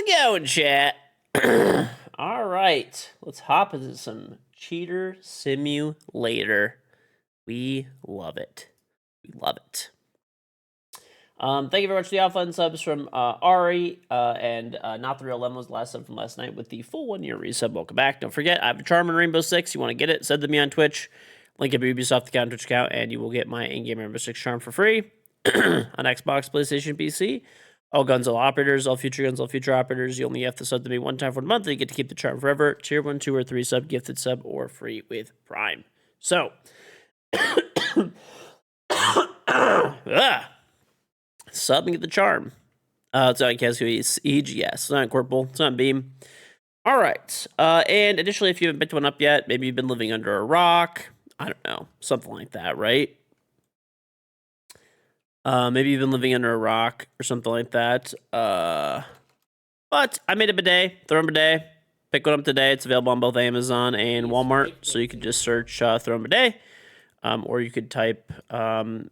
it going, chat? All right, let's hop into some Cheater Simulator. We love it. We love it. Thank you very much for the offline subs from Ari and Not the Real Lemon was the last sub from last night with the full 1 year resub. Welcome back. Don't forget, I have a charm in Rainbow Six. You want to get it? Send to me on Twitch. Link up your Ubisoft account, Twitch account, and you will get my in-game Rainbow Six charm for free on Xbox, PlayStation, PC. All guns, all operators, all future guns, all future operators. You only have to sub to me one time for the month. You get to keep the charm forever. Tier 1, 2, or 3 sub, gifted sub, or free with Prime. So, sub and get the charm. It's not Casco Siege, yes. It's not Corporal. It's not Beam. All right. And additionally, if you haven't picked one up yet, maybe you've been living under a rock. I don't know. Something like that, right? Maybe you've been living under a rock or something like that. But I made a bidet, Throne Bidet. Pick one up today. It's available on both Amazon and Walmart. So you can just search Throne Bidet. Or you could type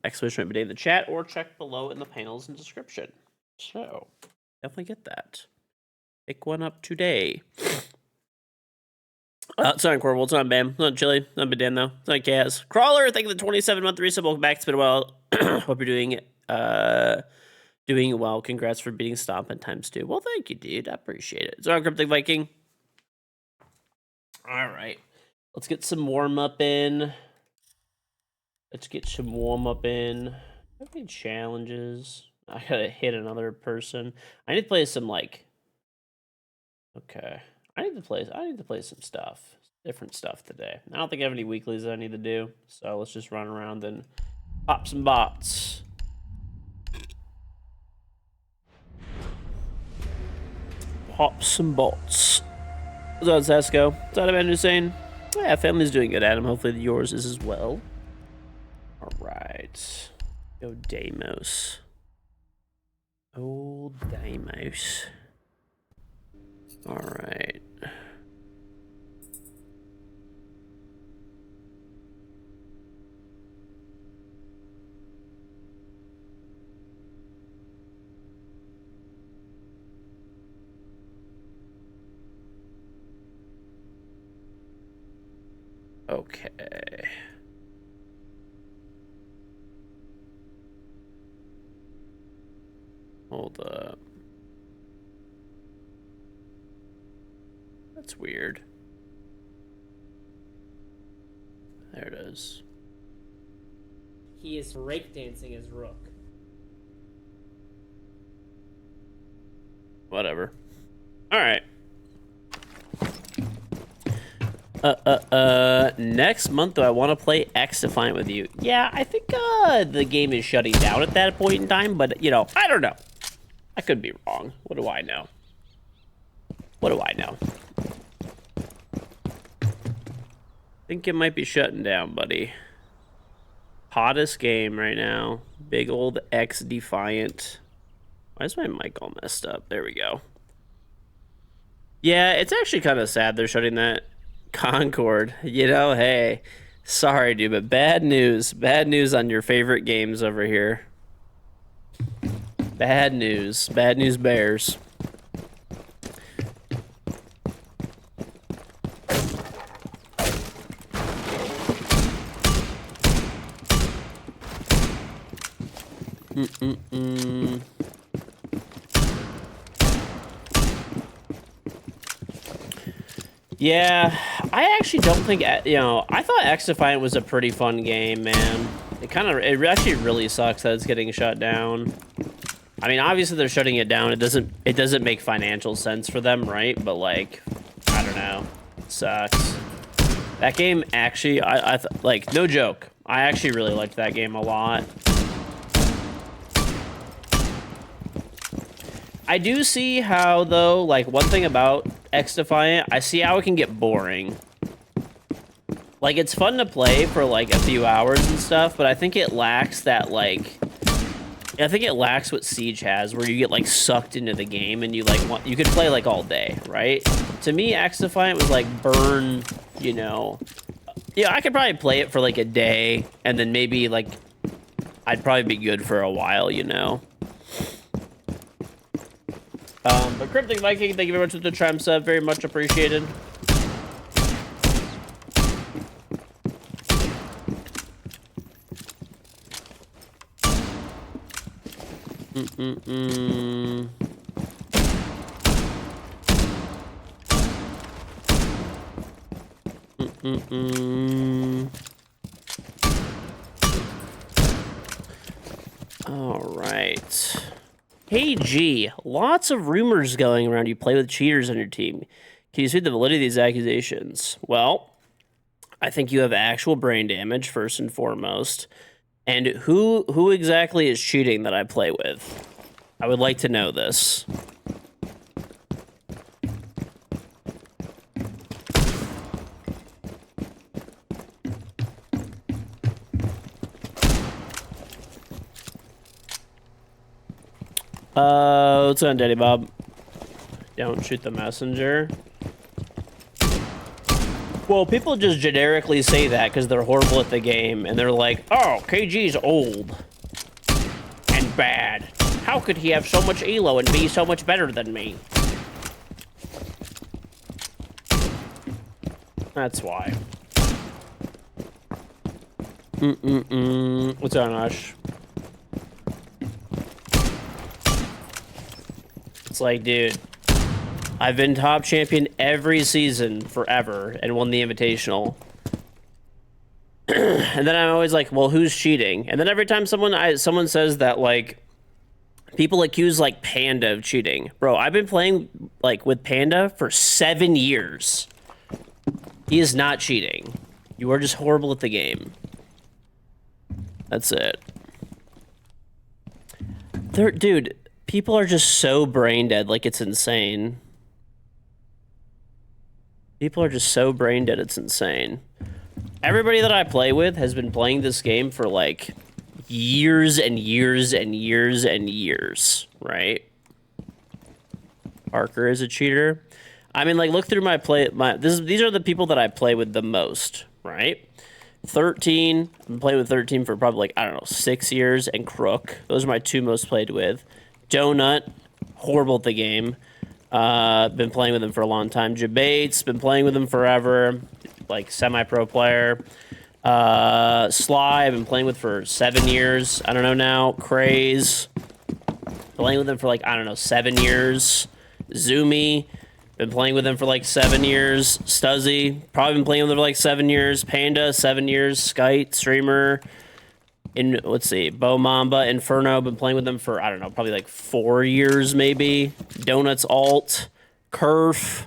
exclamation bidet in the chat or check below in the panels and description. So definitely get that. Pick one up today. It's not Corporal, it's not Bam, it's not Chili, it's not Bidan though, it's not Kaz. Crawler, thank you for the 27-month resub. Welcome back. It's been a while. Hope you're doing well. Congrats for beating Stomp in times 2. Well, thank you, dude. I appreciate it. It's our Cryptic Viking. All right, let's get some warm up in. How many challenges? I gotta hit another person. I need to play some okay. I need to play some stuff. Different stuff today. I don't think I have any weeklies that I need to do. So let's just run around and pop some bots. Pop some bots. What's up, Sasko? What's up, Adam Hussein? Yeah, family's doing good, Adam. Hopefully yours is as well. Alright. Go Deimos. Old Deimos. Alright. Okay. Hold up. That's weird. There it is. He is breakdancing as Rook. Whatever. All right. Next month, do I want to play X Defiant with you? Yeah, I think the game is shutting down at that point in time, but, you know, I don't know. I could be wrong. What do I know? What do I know? Think it might be shutting down, buddy. Hottest game right now. Big old X Defiant. Why is my mic all messed up? There we go. Yeah, it's actually kind of sad they're shutting that Concord. You know, hey, sorry, dude, but bad news. Bad news on your favorite games over here. Bad news. Bad news bears. Yeah, I actually don't think, you know, I thought X Defiant was a pretty fun game, man. It actually really sucks that it's getting shut down. I mean, obviously they're shutting it down. It doesn't make financial sense for them, right? But like, I don't know. It sucks. That game actually, like, no joke. I actually really liked that game a lot. I do see how, though, like, one thing about X Defiant, I see how it can get boring. Like, it's fun to play for, like, a few hours and stuff, but I think it lacks that, like... I think it lacks what Siege has, where you get, like, sucked into the game and you, like, you could play, like, all day, right? To me, X Defiant was, like, burn, you know... Yeah, I could probably play it for, like, a day, and then maybe, like... I'd probably be good for a while, you know? But Cryptic Viking, thank you very much for the Tram sub. Very much appreciated. All right. Hey G, lots of rumors going around you play with cheaters on your team. Can you see the validity of these accusations? Well, I think you have actual brain damage first and foremost. And who exactly is cheating that I play with? I would like to know this. What's on, Daddy Bob? Don't shoot the messenger. Well, people just generically say that because they're horrible at the game, and they're like, oh, KG's old and bad. How could he have so much elo and be so much better than me? That's why. What's on, Ash? It's like, dude, I've been top champion every season forever and won the invitational. And then I'm always like, well, who's cheating? And then every time someone says that, like, people accuse, like, Panda of cheating. Bro, I've been playing, like, with Panda for 7 years. He is not cheating. You are just horrible at the game. That's it. Dude, people are just so brain dead, like, it's insane. People are just so brain dead, it's insane. Everybody that I play with has been playing this game for, like, years and years and years and years, right? Parker is a cheater. I mean, like, look through my these are the people that I play with the most, right? 13, I've been playing with 13 for probably, like, I don't know, 6 years, and Crook. Those are my 2 most played with. Donut, horrible at the game. Been playing with him for a long time. Jabates, been playing with him forever. Like, semi-pro player. Sly, I've been playing with for 7 years. I don't know now. Craze, playing with him for, like, I don't know, 7 years. Zoomy, been playing with him for like 7 years. Stuzzy, probably been playing with him for like 7 years. Panda, 7 years. Skite, streamer. Let's see, Bo Mamba, Inferno, been playing with them for, I don't know, probably like 4 years maybe. Donuts Alt, Kerf.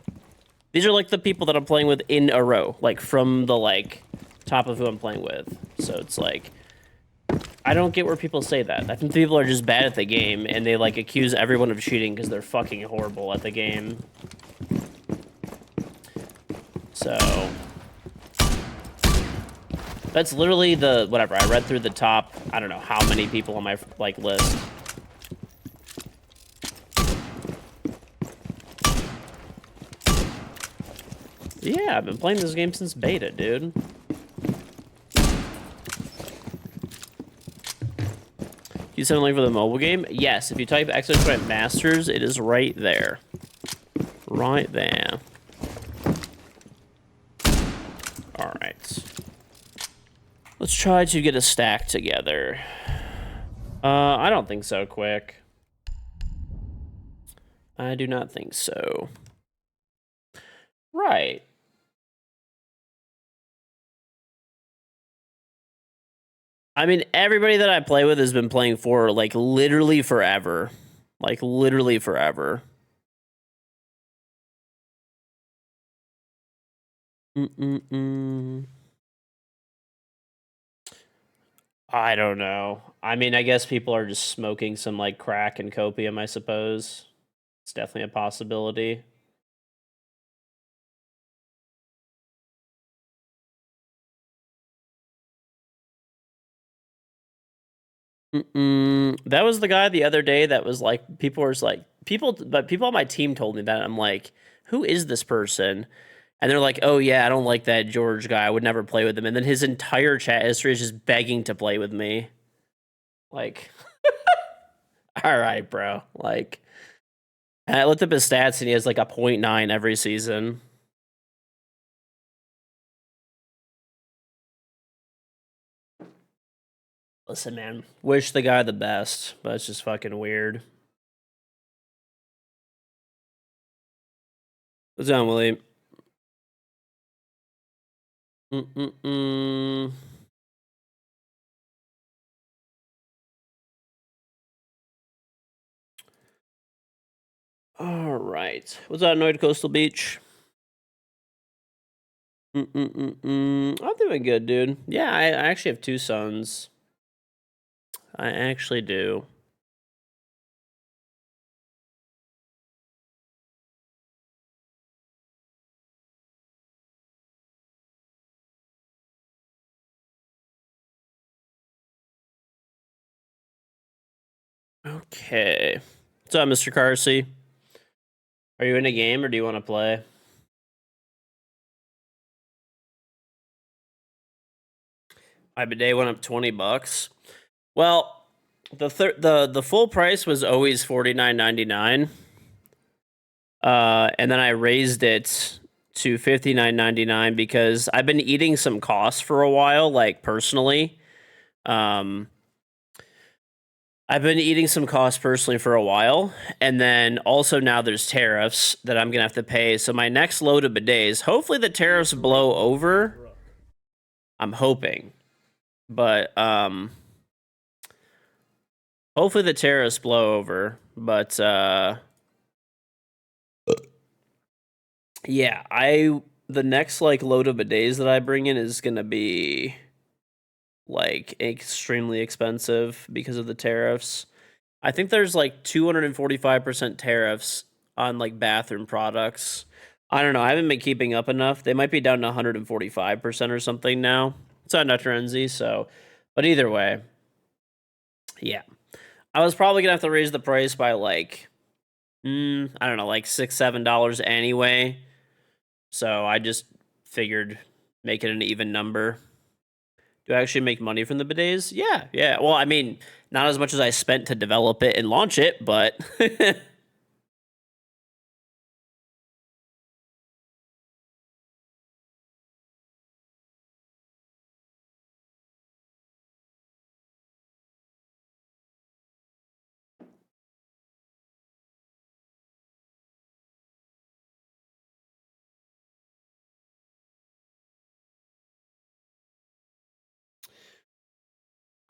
These are like the people that I'm playing with in a row, like from the like top of who I'm playing with. So it's like, I don't get where people say that. I think people are just bad at the game and they like accuse everyone of cheating because they're fucking horrible at the game. So that's literally the whatever. I read through the top, I don't know how many people on my like list. Yeah, I've been playing this game since beta, dude. You sent a link for the mobile game? Yes, if you type Exocrite Masters, it is right there. Right there. Alright. Let's try to get a stack together. I don't think so, Quick. I do not think so. Right. I mean, everybody that I play with has been playing for, like, literally forever. Like, literally forever. I don't know. I mean, I guess people are just smoking some, like, crack and copium, I suppose. It's definitely a possibility. That was the guy the other day that was like, but people on my team told me that. I'm like, who is this person? And they're like, oh yeah, I don't like that George guy. I would never play with him. And then his entire chat history is just begging to play with me. Like, all right, bro. Like, And I looked up his stats, and he has like a 0.9 every season. Listen, man, wish the guy the best, but it's just fucking weird. What's on, Willie? Mm-mm-mm. All right. What's that, Annoyed Coastal Beach? I'm doing good, dude. Yeah, I actually have 2 sons. I actually do. Okay. What's up, Mr. Carsey? Are you in a game or do you want to play? My bidet went up $20. Well, the full price was always $49.99. And then I raised it to $59.99 because I've been eating some costs for a while, like personally. I've been eating some costs personally for a while, and then also now there's tariffs that I'm gonna have to pay. So my next load of bidets, hopefully the tariffs blow over. Rook. I'm hoping, but hopefully the tariffs blow over. But yeah, the next like load of bidets that I bring in is gonna be like extremely expensive because of the tariffs. I think there's like 245% tariffs on like bathroom products. I don't know. I haven't been keeping up enough. They might be down to 145% or something now. It's on Dr. Enzi, so but either way. Yeah. I was probably gonna have to raise the price by like I don't know, like $6-7 anyway. So I just figured make it an even number. Do I actually make money from the bidets? Yeah, yeah. Well, I mean, not as much as I spent to develop it and launch it, but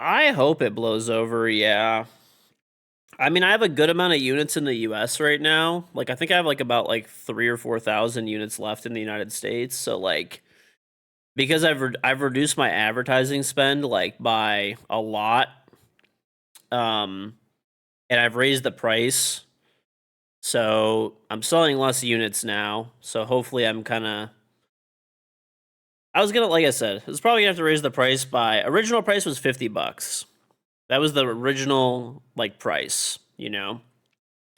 I hope it blows over. Yeah. I mean, I have a good amount of units in the US right now. Like I think I have like about like 3 or 4,000 units left in the United States. So like because I've reduced my advertising spend like by a lot um and I've raised the price. So I'm selling less units now. So hopefully I'm kind of I was gonna, like I said, it's probably gonna have to raise the price by original price was $50. That was the original like price, that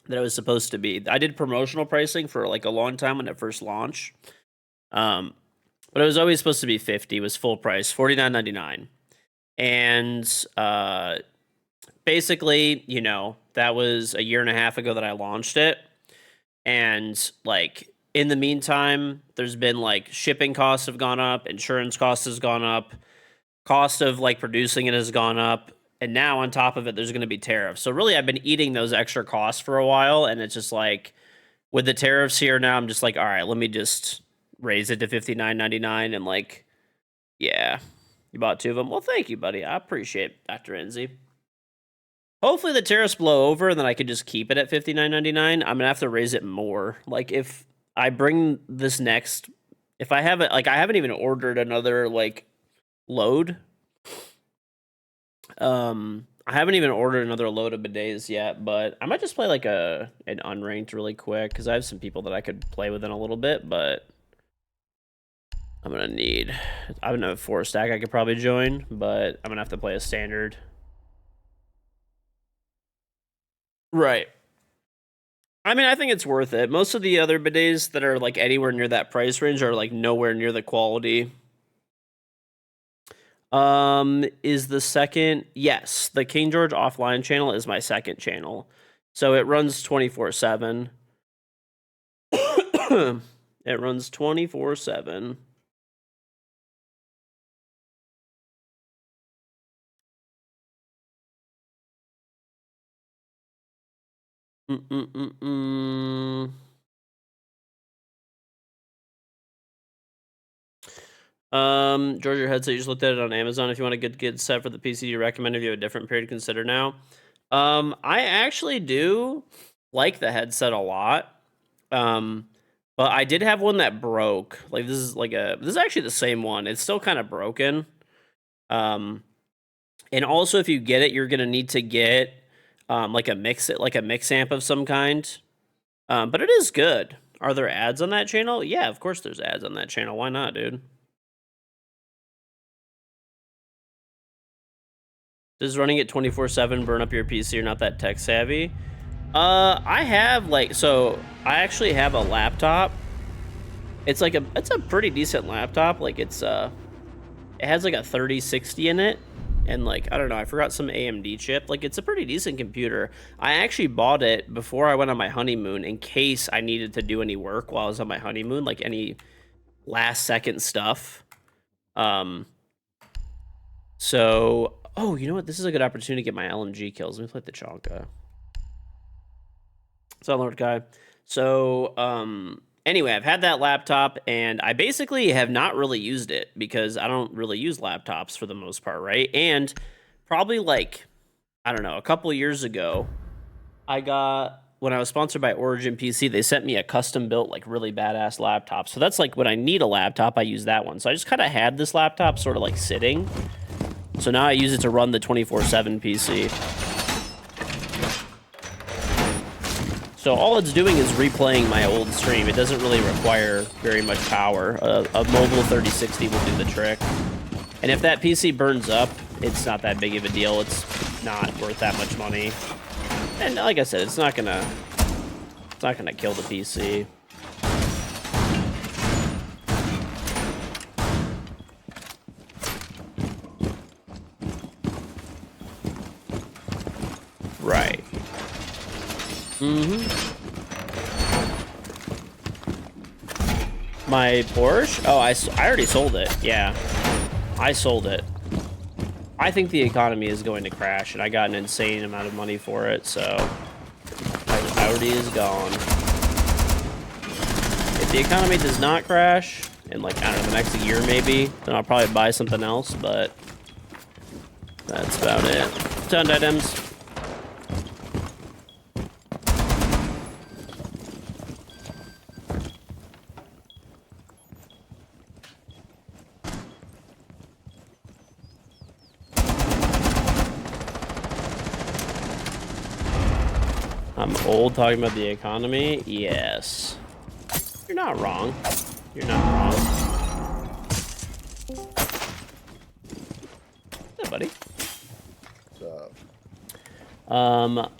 it was supposed to be. I did promotional pricing for like a long time when it first launched. Um, but it was always supposed to be 50, was full price, $49.99. And basically, that was a year and a half ago that I launched it. And like in the meantime, there's been like shipping costs have gone up, insurance costs has gone up, cost of like producing it has gone up, and now on top of it there's going to be tariffs. So really I've been eating those extra costs for a while, and it's just like with the tariffs here now I'm just like, all right, let me just raise it to $59.99. And like, yeah, you bought 2 of them. Well, thank you, buddy. I appreciate it, Dr. Enzi. Hopefully the tariffs blow over and then I could just keep it at $59.99. I'm gonna have to raise it more. Like if I bring this next, if I haven't, like I haven't even ordered another like load. I haven't even ordered another load of bidets yet, but I might just play like an unranked really quick because I have some people that I could play with in a little bit, but I'm gonna need. I don't know, a 4 stack I could probably join, but I'm gonna have to play a standard. Right. I mean, I think it's worth it. Most of the other bidets that are like anywhere near that price range are like nowhere near the quality. Is the second? Yes, the KingGeorge offline channel is my second channel, so it runs 24/7. It runs 24/7. George, your headset, you just looked at it on Amazon. If you want a good set for the PC, you recommend if you have a different period to consider now. I actually do like the headset a lot. But I did have one that broke. Like this is actually the same one. It's still kind of broken. And also if you get it, you're gonna need to get like a mix amp of some kind. But it is good. Are there ads on that channel? Yeah, of course there's ads on that channel. Why not, dude? Does running it 24/7 burn up your PC? You're not that tech savvy. I have I actually have a laptop. It's a pretty decent laptop. Like it has like a 3060 in it, and like I don't know, I forgot some AMD chip. Like it's a pretty decent computer. I actually bought it before I went on my honeymoon in case I needed to do any work while I was on my honeymoon, like any last second stuff. So, oh, you know what? This is a good opportunity to get my LMG kills. Let me play the Chonka. So, Lord Guy. So, anyway, I've had that laptop, and I basically have not really used it because I don't really use laptops for the most part, right? And probably like, I don't know, a couple years ago, when I was sponsored by Origin PC, they sent me a custom built, like really badass laptop. So that's like when I need a laptop, I use that one. So I just kind of had this laptop sort of like sitting. So now I use it to run the 24/7 PC. So all it's doing is replaying my old stream. It doesn't really require very much power. A mobile 3060 will do the trick. And if that PC burns up, it's not that big of a deal. It's not worth that much money. And like I said, it's not gonna kill the PC. Right. My Porsche? Oh, I already sold it. Yeah, I sold it. I think the economy is going to crash, and I got an insane amount of money for it, so my Audi is gone. If the economy does not crash in, like, I don't know, the next year maybe, then I'll probably buy something else, but that's about it. Sound items. I'm old talking about the economy? Yes. You're not wrong. You're not wrong. Hey, buddy. What's up?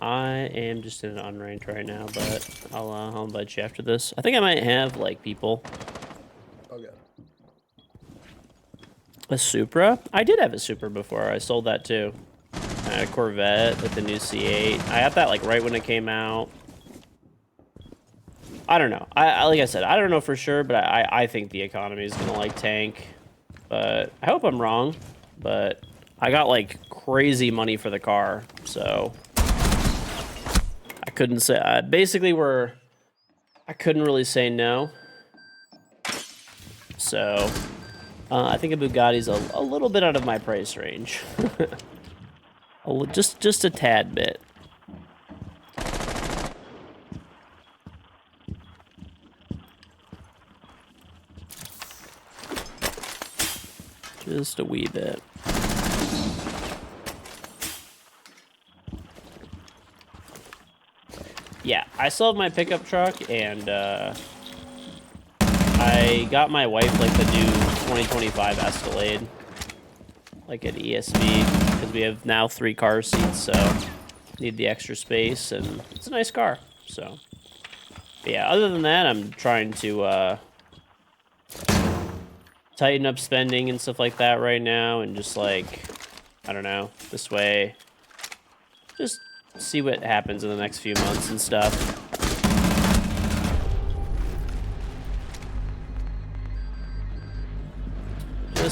I am just in an unranked right now, but I'll invite you after this. I think I might have, like, people. Okay. A Supra? I did have a Supra before. I sold that, too. A Corvette with the new C8. I got that like right when it came out. I don't know. I like I said, I don't know for sure, but I think the economy is gonna like tank. But I hope I'm wrong. But I got like crazy money for the car, so I couldn't say. Basically, I couldn't really say no. So I think a Bugatti's a little bit out of my price range. Just a tad bit. Just a wee bit. Yeah, I still have my pickup truck, and I got my wife like the new 2025 Escalade, like at ESV. Because we have now 3 car seats, so need the extra space, and it's a nice car. So, but yeah, other than that, I'm trying to tighten up spending and stuff like that right now, and just like, I don't know, this way, just see what happens in the next few months and stuff.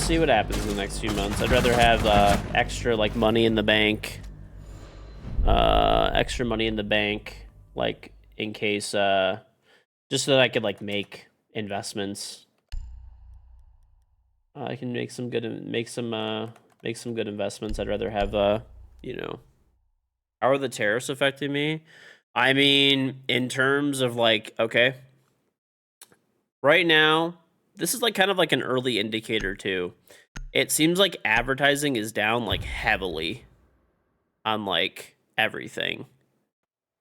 see what happens in the next few months. I'd rather have extra like money in the bank. Extra money in the bank, like in case, just so that I could like make investments. I can make some good investments. I'd rather have you know. How are the tariffs affecting me? I mean, in terms of like, okay, right now, this is like kind of like an early indicator too. It seems like advertising is down like heavily on like everything.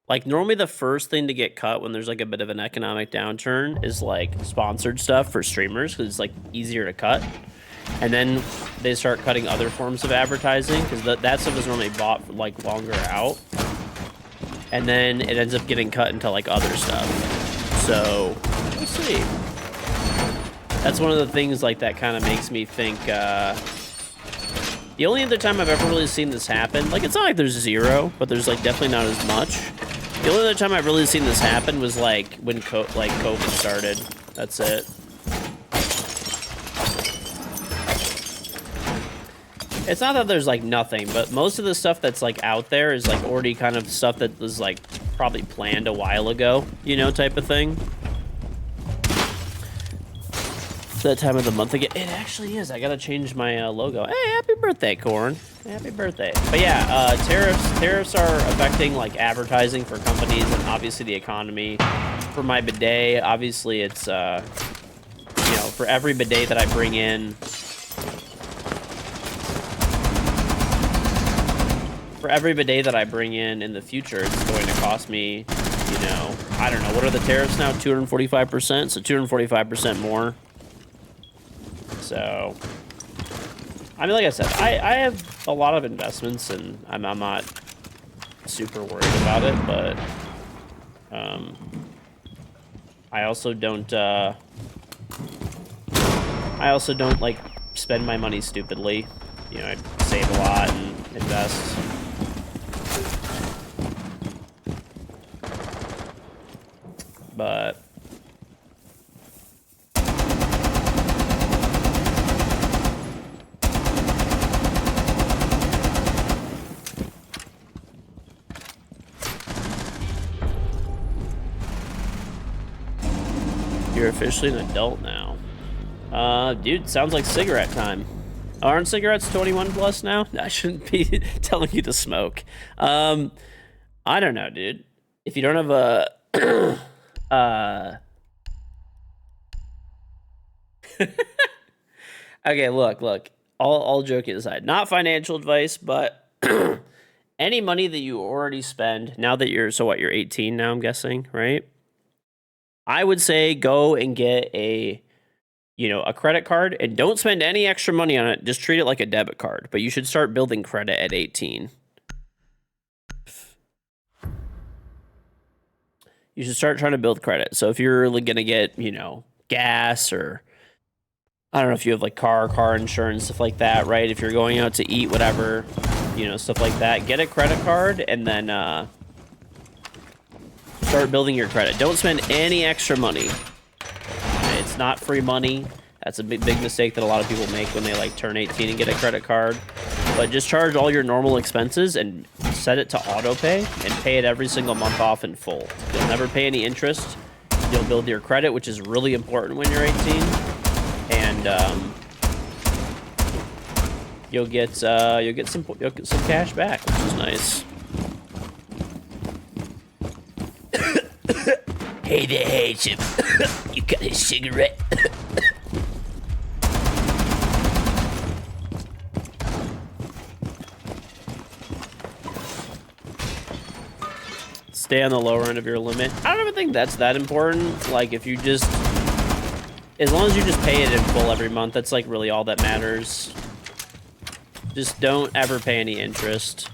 Like normally the first thing to get cut when there's like a bit of an economic downturn is like sponsored stuff for streamers because it's like easier to cut. And then they start cutting other forms of advertising because that stuff is normally bought for like longer out. And then it ends up getting cut into like other stuff. So we'll see. That's one of the things like that kind of makes me think. The only other time I've ever really seen this happen, like it's not like there's zero, but there's like definitely not as much. The only other time I've really seen this happen was like when COVID started. That's it. It's not that there's like nothing, but most of the stuff that's like out there is like already kind of stuff that was like probably planned a while ago, you know, type of thing. It's that time of the month again. It actually is. I gotta change my logo. Hey, happy birthday, Corn. Happy birthday. But yeah, tariffs are affecting like advertising for companies and obviously the economy. For my bidet, obviously it's you know, for every bidet that I bring in. For every bidet that I bring in the future, it's going to cost me, you know, I don't know, what are the tariffs now? 245%, so 245% more. So, I mean, like I said, I have a lot of investments, and I'm not super worried about it, but I also don't like spend my money stupidly. You know, I save a lot and invest. But you're officially an adult now. Dude, sounds like cigarette time. Aren't cigarettes 21 plus now? I shouldn't be telling you to smoke. I don't know, dude. If you don't have a okay, look. All joking aside, not financial advice, but any money that you already spend now that you're 18 now, I'm guessing, right? I would say go and get a credit card and don't spend any extra money on it. Just treat it like a debit card, but you should start building credit at 18. You should start trying to build credit. So if you're really going to get, gas, or I don't know if you have like car insurance, stuff like that, right? If you're going out to eat, whatever, stuff like that, get a credit card and then start building your credit. Don't spend any extra money. It's not free money. That's a big mistake that a lot of people make when they like turn 18 and get a credit card. But just charge all your normal expenses and set it to auto pay and pay it every single month off in full. You'll never pay any interest. You'll build your credit, which is really important when you're 18. And you'll get some cash back, which is nice. Hey there, handsome. You got a cigarette? Stay on the lower end of your limit. I don't even think that's that important. Like, if you just... As long as you just pay it in full every month, that's, like, really all that matters. Just don't ever pay any interest.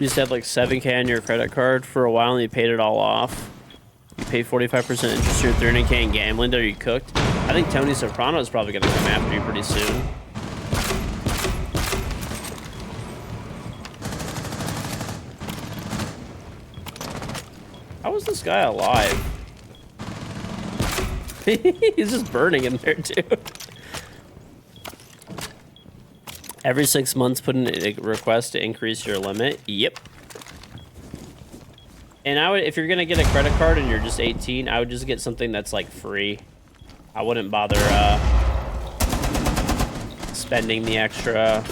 You used to have like 7K on your credit card for a while and you paid it all off. You paid 45% interest, you're 300K in gambling. Are you cooked? I think Tony Soprano is probably going to come after you pretty soon. How is this guy alive? He's just burning in there too. Every 6 months, put in a request to increase your limit. Yep. And I would, if you're gonna get a credit card and you're just 18, I would just get something that's like free. I wouldn't bother spending the extra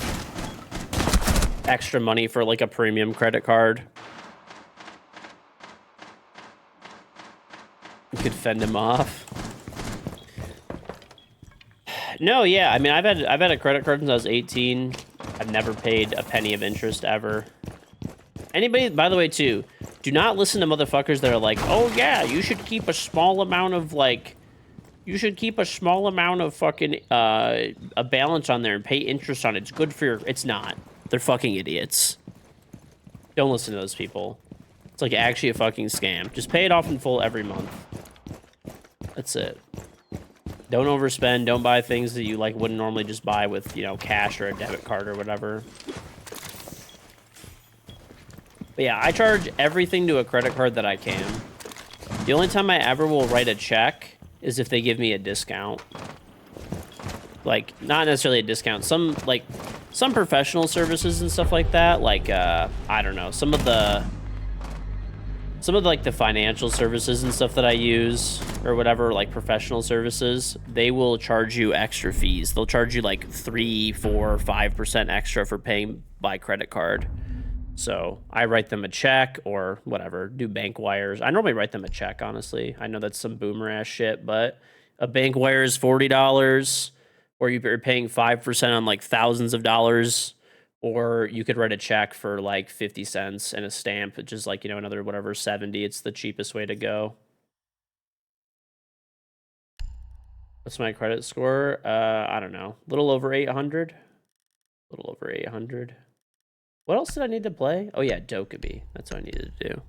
money for like a premium credit card. You could fend him off. No, yeah, I mean, I've had a credit card since I was 18. I've never paid a penny of interest ever. Anybody, by the way, too, do not listen to motherfuckers that are like, oh yeah, you should keep a small amount of like, you should keep a small amount of fucking a balance on there and pay interest on it. It's good for your. It's not. They're fucking idiots. Don't listen to those people. It's like actually a fucking scam. Just pay it off in full every month. That's it. Don't overspend. Don't buy things that you like wouldn't normally just buy with, you know, cash or a debit card or whatever. But yeah, I charge everything to a credit card that I can. The only time I ever will write a check is if they give me a discount. Like, not necessarily a discount. Some professional services and stuff like that. Like, I don't know. Some of the like the financial services and stuff that I use or whatever, like professional services, they will charge you extra fees. They'll charge you like 3, 4, 5% extra for paying by credit card. So I write them a check or whatever, do bank wires. I normally write them a check, honestly. I know that's some boomer ass shit, but a bank wire is $40, or you're paying 5% on like thousands of dollars. Or you could write a check for like 50 cents and a stamp, which is like, you know, another whatever 70. It's the cheapest way to go. What's my credit score? I don't know. A little over 800. A little over 800. What else did I need to play? Oh yeah, Dokkaebi. That's what I needed to do.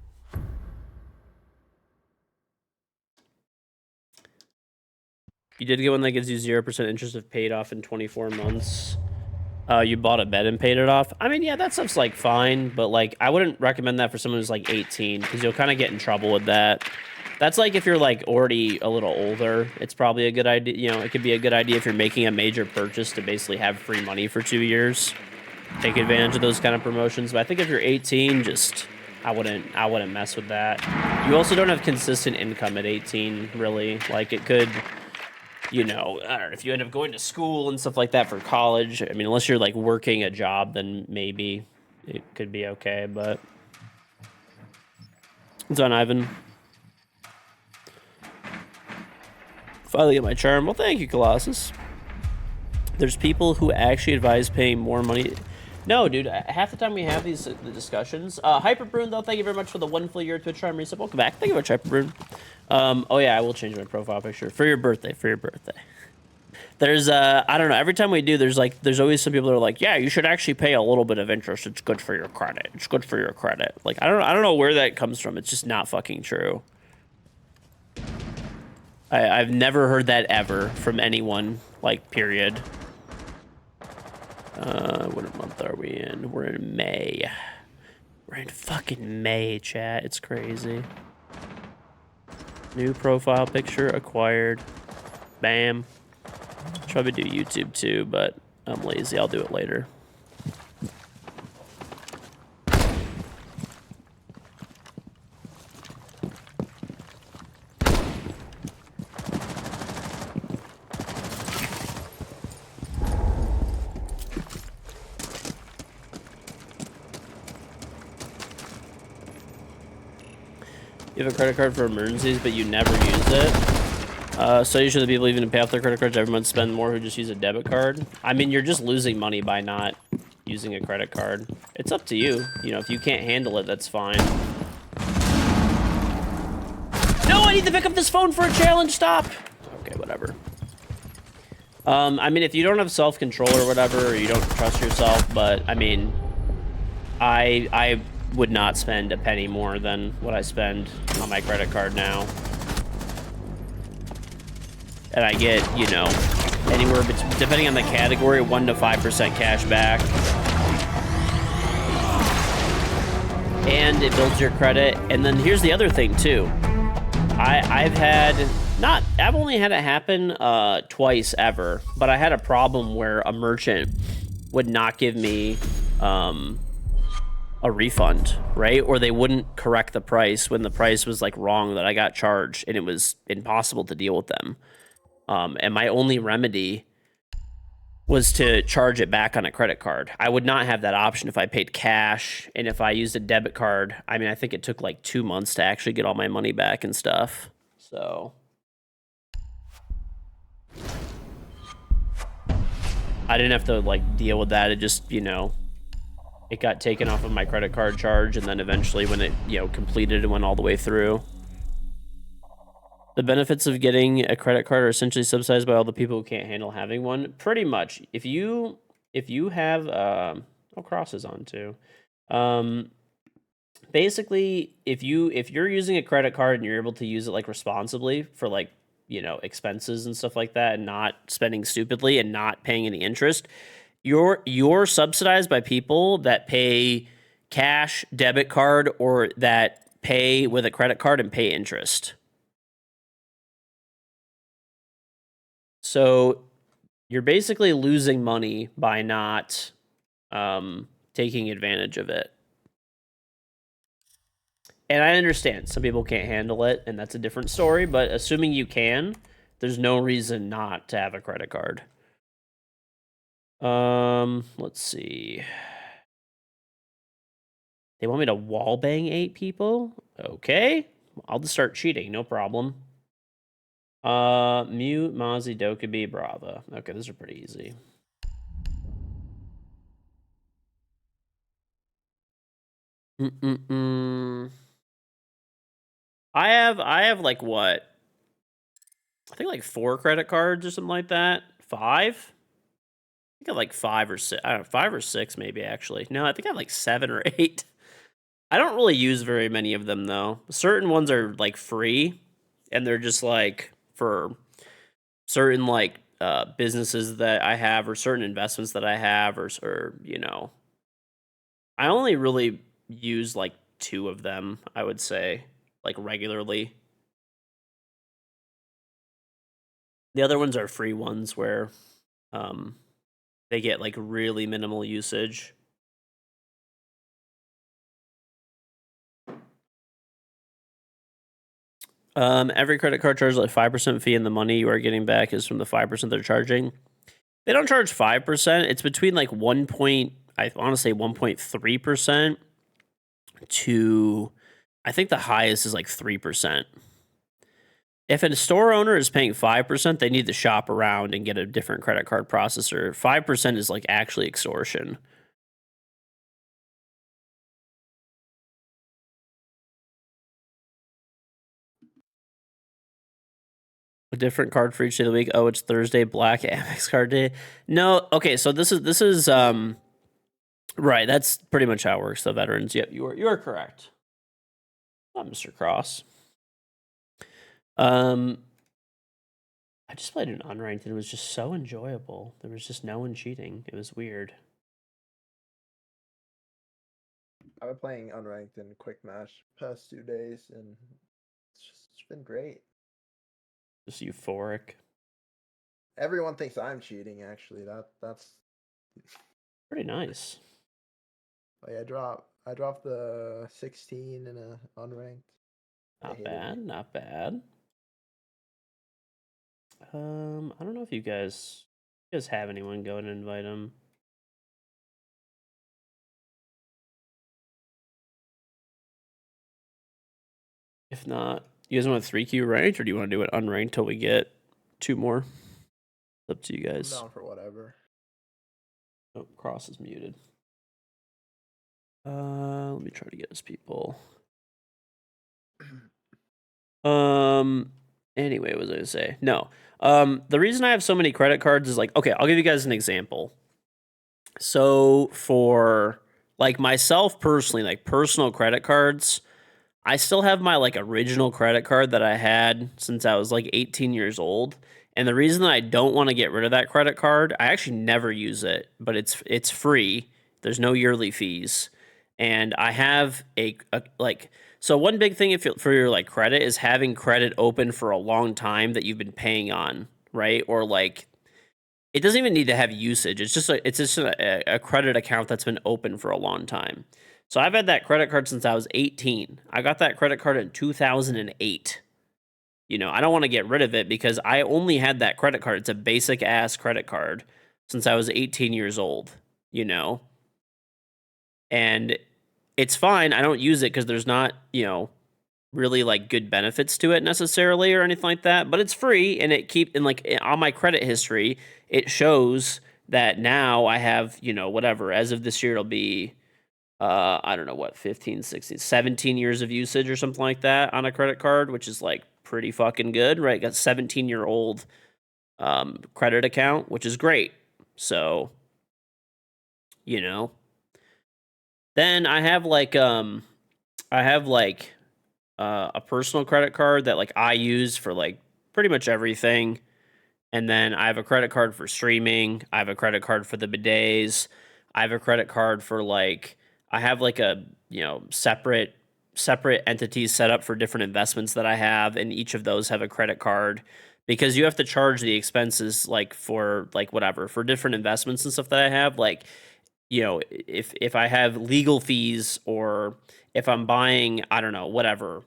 You did get one that gives you 0% interest if paid off in 24 months. You bought a bed and paid it off. I mean, yeah, that stuff's like fine, but like I wouldn't recommend that for someone who's like 18 because you'll kind of get in trouble with that. That's like if you're like already a little older, it's probably a good idea. You know, it could be a good idea if you're making a major purchase to basically have free money for 2 years. Take advantage of those kind of promotions. But I think if you're 18, just I wouldn't mess with that. You also don't have consistent income at 18, really. Like it could. You know, I don't know, if you end up going to school and stuff like that for college, I mean, unless you're like working a job, then maybe it could be okay, but it's on Ivan. Finally get my charm. Well, thank you, Colossus. There's people who actually advise paying more money. No, dude, half the time we have these discussions. Hyperbrune, though, thank you very much for the 1 full year Twitch Prime resub. Welcome back. Thank you very much, Hyperbrune. Oh yeah, I will change my profile picture for your birthday. There's I don't know, every time we do, there's always some people that are like, yeah, you should actually pay a little bit of interest. It's good for your credit. It's good for your credit. Like I don't know where that comes from. It's just not fucking true. I've never heard that ever from anyone, like, period. What month are we in? We're in May. We're in fucking May, chat. It's crazy. New profile picture acquired. Bam. Should probably do YouTube too, but I'm lazy. I'll do it later. You have a credit card for emergencies, but you never use it. So usually people even pay off their credit cards every month, spend more who just use a debit card. I mean, you're just losing money by not using a credit card. It's up to you. You know, if you can't handle it, that's fine. No, I need to pick up this phone for a challenge. Stop. Okay, whatever. I mean, if you don't have self-control or whatever, or you don't trust yourself, but I mean, I would not spend a penny more than what I spend on my credit card now. And I get, you know, anywhere between, depending on the category, 1 to 5% cash back. And it builds your credit. And then here's the other thing too. I've only had it happen twice ever, but I had a problem where a merchant would not give me a refund, right? Or they wouldn't correct the price when the price was like wrong that I got charged, and it was impossible to deal with them. And my only remedy was to charge it back on a credit card. I would not have that option if I paid cash, and if I used a debit card. I mean, I think it took like 2 months to actually get all my money back and stuff. So I didn't have to like deal with that. It just, you know, it got taken off of my credit card charge, and then eventually when it, you know, completed, it went all the way through. The benefits of getting a credit card are essentially subsidized by all the people who can't handle having one. Pretty much. If you have Cross is on too. Basically, if you're using a credit card and you're able to use it like responsibly for like, you know, expenses and stuff like that, and not spending stupidly and not paying any interest, you're subsidized by people that pay cash, debit card, or that pay with a credit card and pay interest. So you're basically losing money by not taking advantage of it. And I understand some people can't handle it, and that's a different story, but assuming you can, there's no reason not to have a credit card. Let's see. They want me to wallbang 8 people? Okay. I'll just start cheating, no problem. Mute, Mozzie, Dokkaebi, Brava. Okay, those are pretty easy. I have like what? I think like 4 credit cards or something like that. 5? I think I have like 5 or 6. I don't know, 5 or 6 maybe actually. No, I think I have like 7 or 8. I don't really use very many of them though. Certain ones are like free, and they're just like for certain like businesses that I have, or certain investments that I have, or you know, I only really use like 2 of them, I would say, like regularly. The other ones are free ones where they get like really minimal usage. Every credit card charges like 5% fee, and the money you are getting back is from the 5% they're charging. They don't charge 5%. It's between like I want to say 1.3% to, I think the highest is like 3%. If a store owner is paying 5%, they need to shop around and get a different credit card processor. 5% is like actually extortion. A different card for each day of the week. Oh, it's Thursday, Black Amex card day. No, okay, so this is right. That's pretty much how it works. The veterans. Yep, you are correct. Not Mr. Cross. I just played an unranked, and it was just so enjoyable. There was just no one cheating. It was weird. I've been playing unranked in quick match past 2 days, and it's been great. Just euphoric. Everyone thinks I'm cheating. Actually, that's pretty nice. Oh, yeah, I dropped the 16 in a unranked. Not bad, not bad. I don't know if you guys have anyone go and invite him. If not, you guys want a 3Q ranked, or do you want to do it unranked till we get 2 more? It's up to you guys. I'm down for whatever. Oh, Cross is muted. Let me try to get his people. Anyway, what was I gonna say? No. The reason I have so many credit cards is like, okay, I'll give you guys an example. So for like myself personally, like personal credit cards, I still have my like original credit card that I had since I was like 18 years old. And the reason that I don't want to get rid of that credit card, I actually never use it, but it's free. There's no yearly fees. And I have a like so one big thing for your like credit is having credit open for a long time that you've been paying on, right? Or like it doesn't even need to have usage. It's just a credit account that's been open for a long time. So I've had that credit card since I was 18. I got that credit card in 2008. You know, I don't want to get rid of it because I only had that credit card. It's a basic ass credit card since I was 18 years old, you know. And it's fine. I don't use it cuz there's not, you know, really like good benefits to it necessarily or anything like that, but it's free and on my credit history, it shows that now I have, you know, whatever, as of this year it'll be I don't know what, 15, 16, 17 years of usage or something like that on a credit card, which is like pretty fucking good, right? Got 17-year-old credit account, which is great. So, you know, then I have like a personal credit card that like I use for like pretty much everything. And then I have a credit card for streaming. I have a credit card for the bidets. I have a credit card for like I have like a, you know, separate entities set up for different investments that I have, and each of those have a credit card because you have to charge the expenses like for like whatever for different investments and stuff that I have. Like, you know, if I have legal fees or if I'm buying, I don't know, whatever.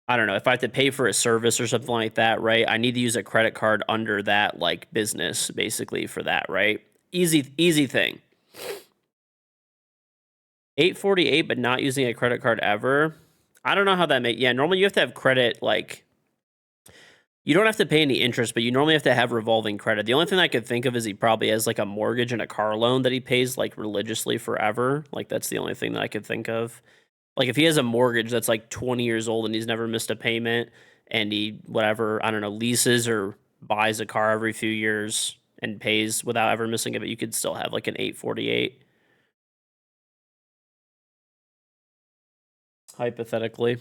I don't know, if I have to pay for a service or something like that, right? I need to use a credit card under that like business basically for that, right? Easy thing. 848 but not using a credit card ever. I don't know how that normally you have to have credit like you don't have to pay any interest, but you normally have to have revolving credit. The only thing I could think of is he probably has like a mortgage and a car loan that he pays like religiously forever. Like that's the only thing that I could think of. Like if he has a mortgage that's like 20 years old and he's never missed a payment and he whatever, I don't know, leases or buys a car every few years and pays without ever missing it, but you could still have like an 848. Hypothetically.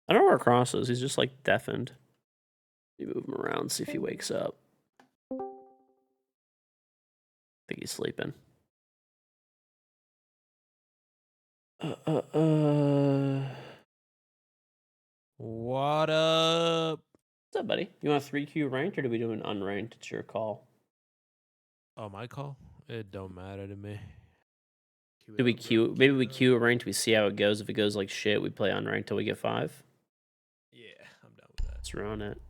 I don't know where Cross is. He's just like deafened. You move him around, see if he wakes up. I think he's sleeping. What up? What's up, buddy? You want a 3Q ranked or do we do an unranked? It's your call. Oh, my call? It don't matter to me. Do we queue? Maybe we queue a ranked. We see how it goes. If it goes like shit, we play unranked till we get 5. Yeah, I'm down with that. Let's run it.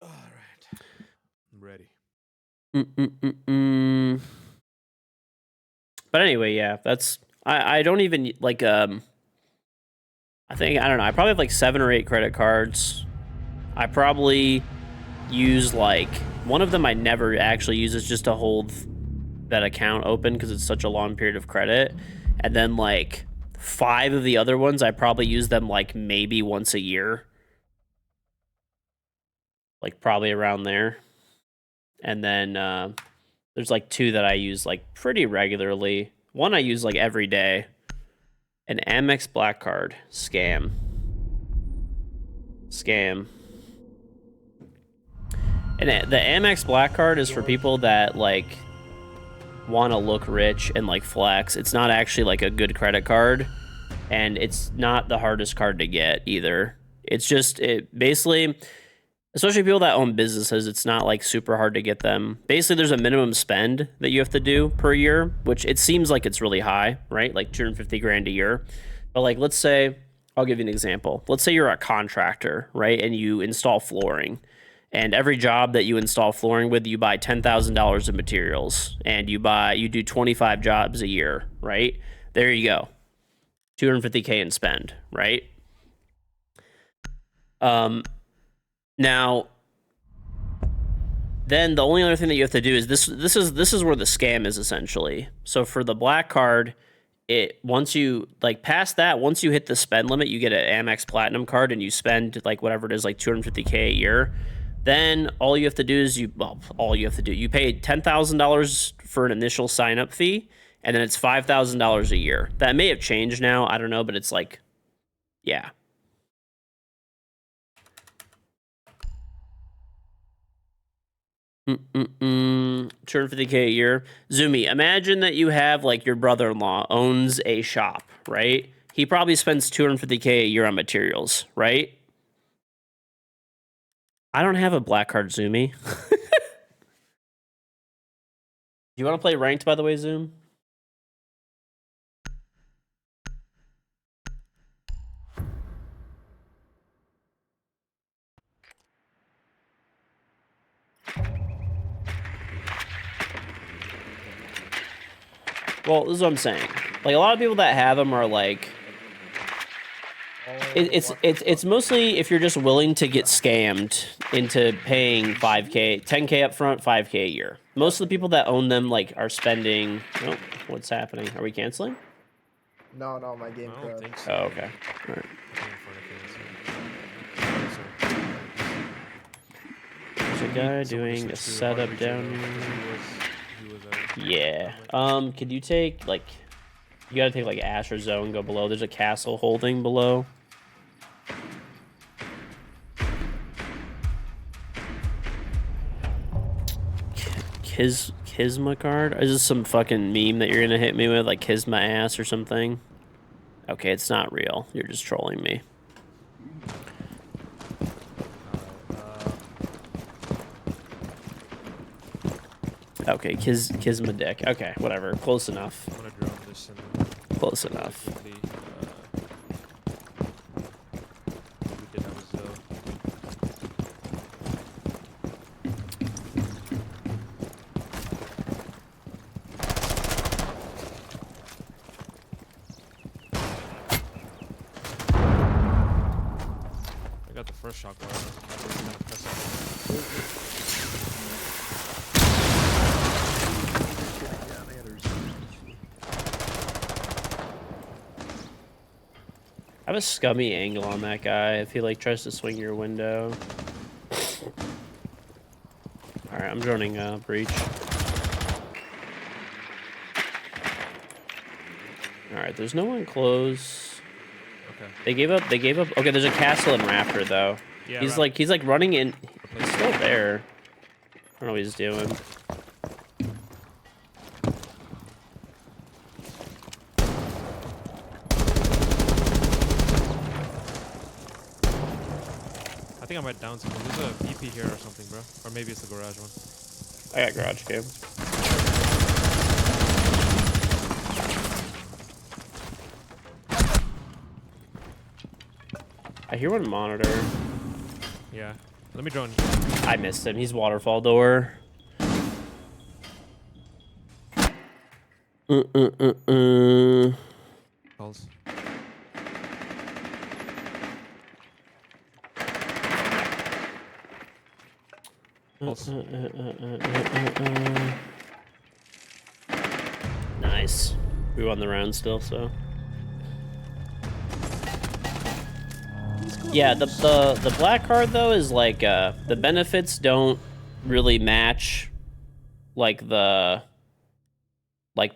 All right. I'm ready. But anyway, yeah, that's I don't even like I think I don't know. I probably have like 7 or 8 credit cards. I probably use like one of them I never actually use is just to hold that account open because it's such a long period of credit. And then like 5 of the other ones I probably use them like maybe once a year. Like probably around there. And then there's like 2 that I use like pretty regularly. One I use like every day. An Amex Black Card. Scam. And the Amex Black Card is for people that like want to look rich and like flex. It's not actually like a good credit card, and it's not the hardest card to get either. It's just basically, especially people that own businesses, it's not like super hard to get them. Basically, there's a minimum spend that you have to do per year, which it seems like it's really high, right? Like 250 grand a year. But like, let's say, I'll give you an example. Let's say you're a contractor, right? And you install flooring. And every job that you install flooring with, you buy $10,000 of materials, and you do 25 jobs a year, right? There you go. 250K in spend, right? Now, then the only other thing that you have to do is this is where the scam is essentially. So for the black card, once you like pass that, once you hit the spend limit, you get an Amex Platinum card and you spend like whatever it is, like 250K a year. Then all you have to do is you pay $10,000 for an initial sign up fee, and then it's $5,000 a year. That may have changed now. I don't know, but it's like, yeah. $250K a year. Zumi, imagine that you have like your brother-in-law owns a shop, right? He probably spends $250K a year on materials, right? I don't have a black card, Zumi. Do you want to play ranked, by the way, Zoom? Well, this is what I'm saying. Like, a lot of people that have them are like, it's mostly if you're just willing to get scammed into paying 5K, 10K up front, 5K a year. Most of the people that own them like are spending. Oh, what's happening? Are we canceling? No, my game I don't crashed. think so. Oh, okay. All right. There's a guy doing a setup down here. Yeah. Could you take like? You gotta take like Ash or Zoe and go below. There's a castle holding below. Kisma card? Is this some fucking meme that you're gonna hit me with, like Kisma ass or something? Okay, it's not real. You're just trolling me. Okay, Kisma dick. Okay, whatever. Close enough. I'm gonna drop this in. Close enough. Quickly, we did have a Zoe. I got the first shock bar. I have a scummy angle on that guy if he like tries to swing your window. Alright, I'm droning breach. Alright, there's no one close. Okay. They gave up. Okay, there's a castle in Raptor though. Yeah, he's like running in. He's still there. I don't know what he's doing. I think I might down someone. There's a PP here or something, bro. Or maybe it's the garage one. I got garage cam. I hear one monitor. Yeah. Let me drone. I missed him. He's waterfall door. Calls. Nice. We won the round still, so. Yeah, the black card though is like the benefits don't really match like the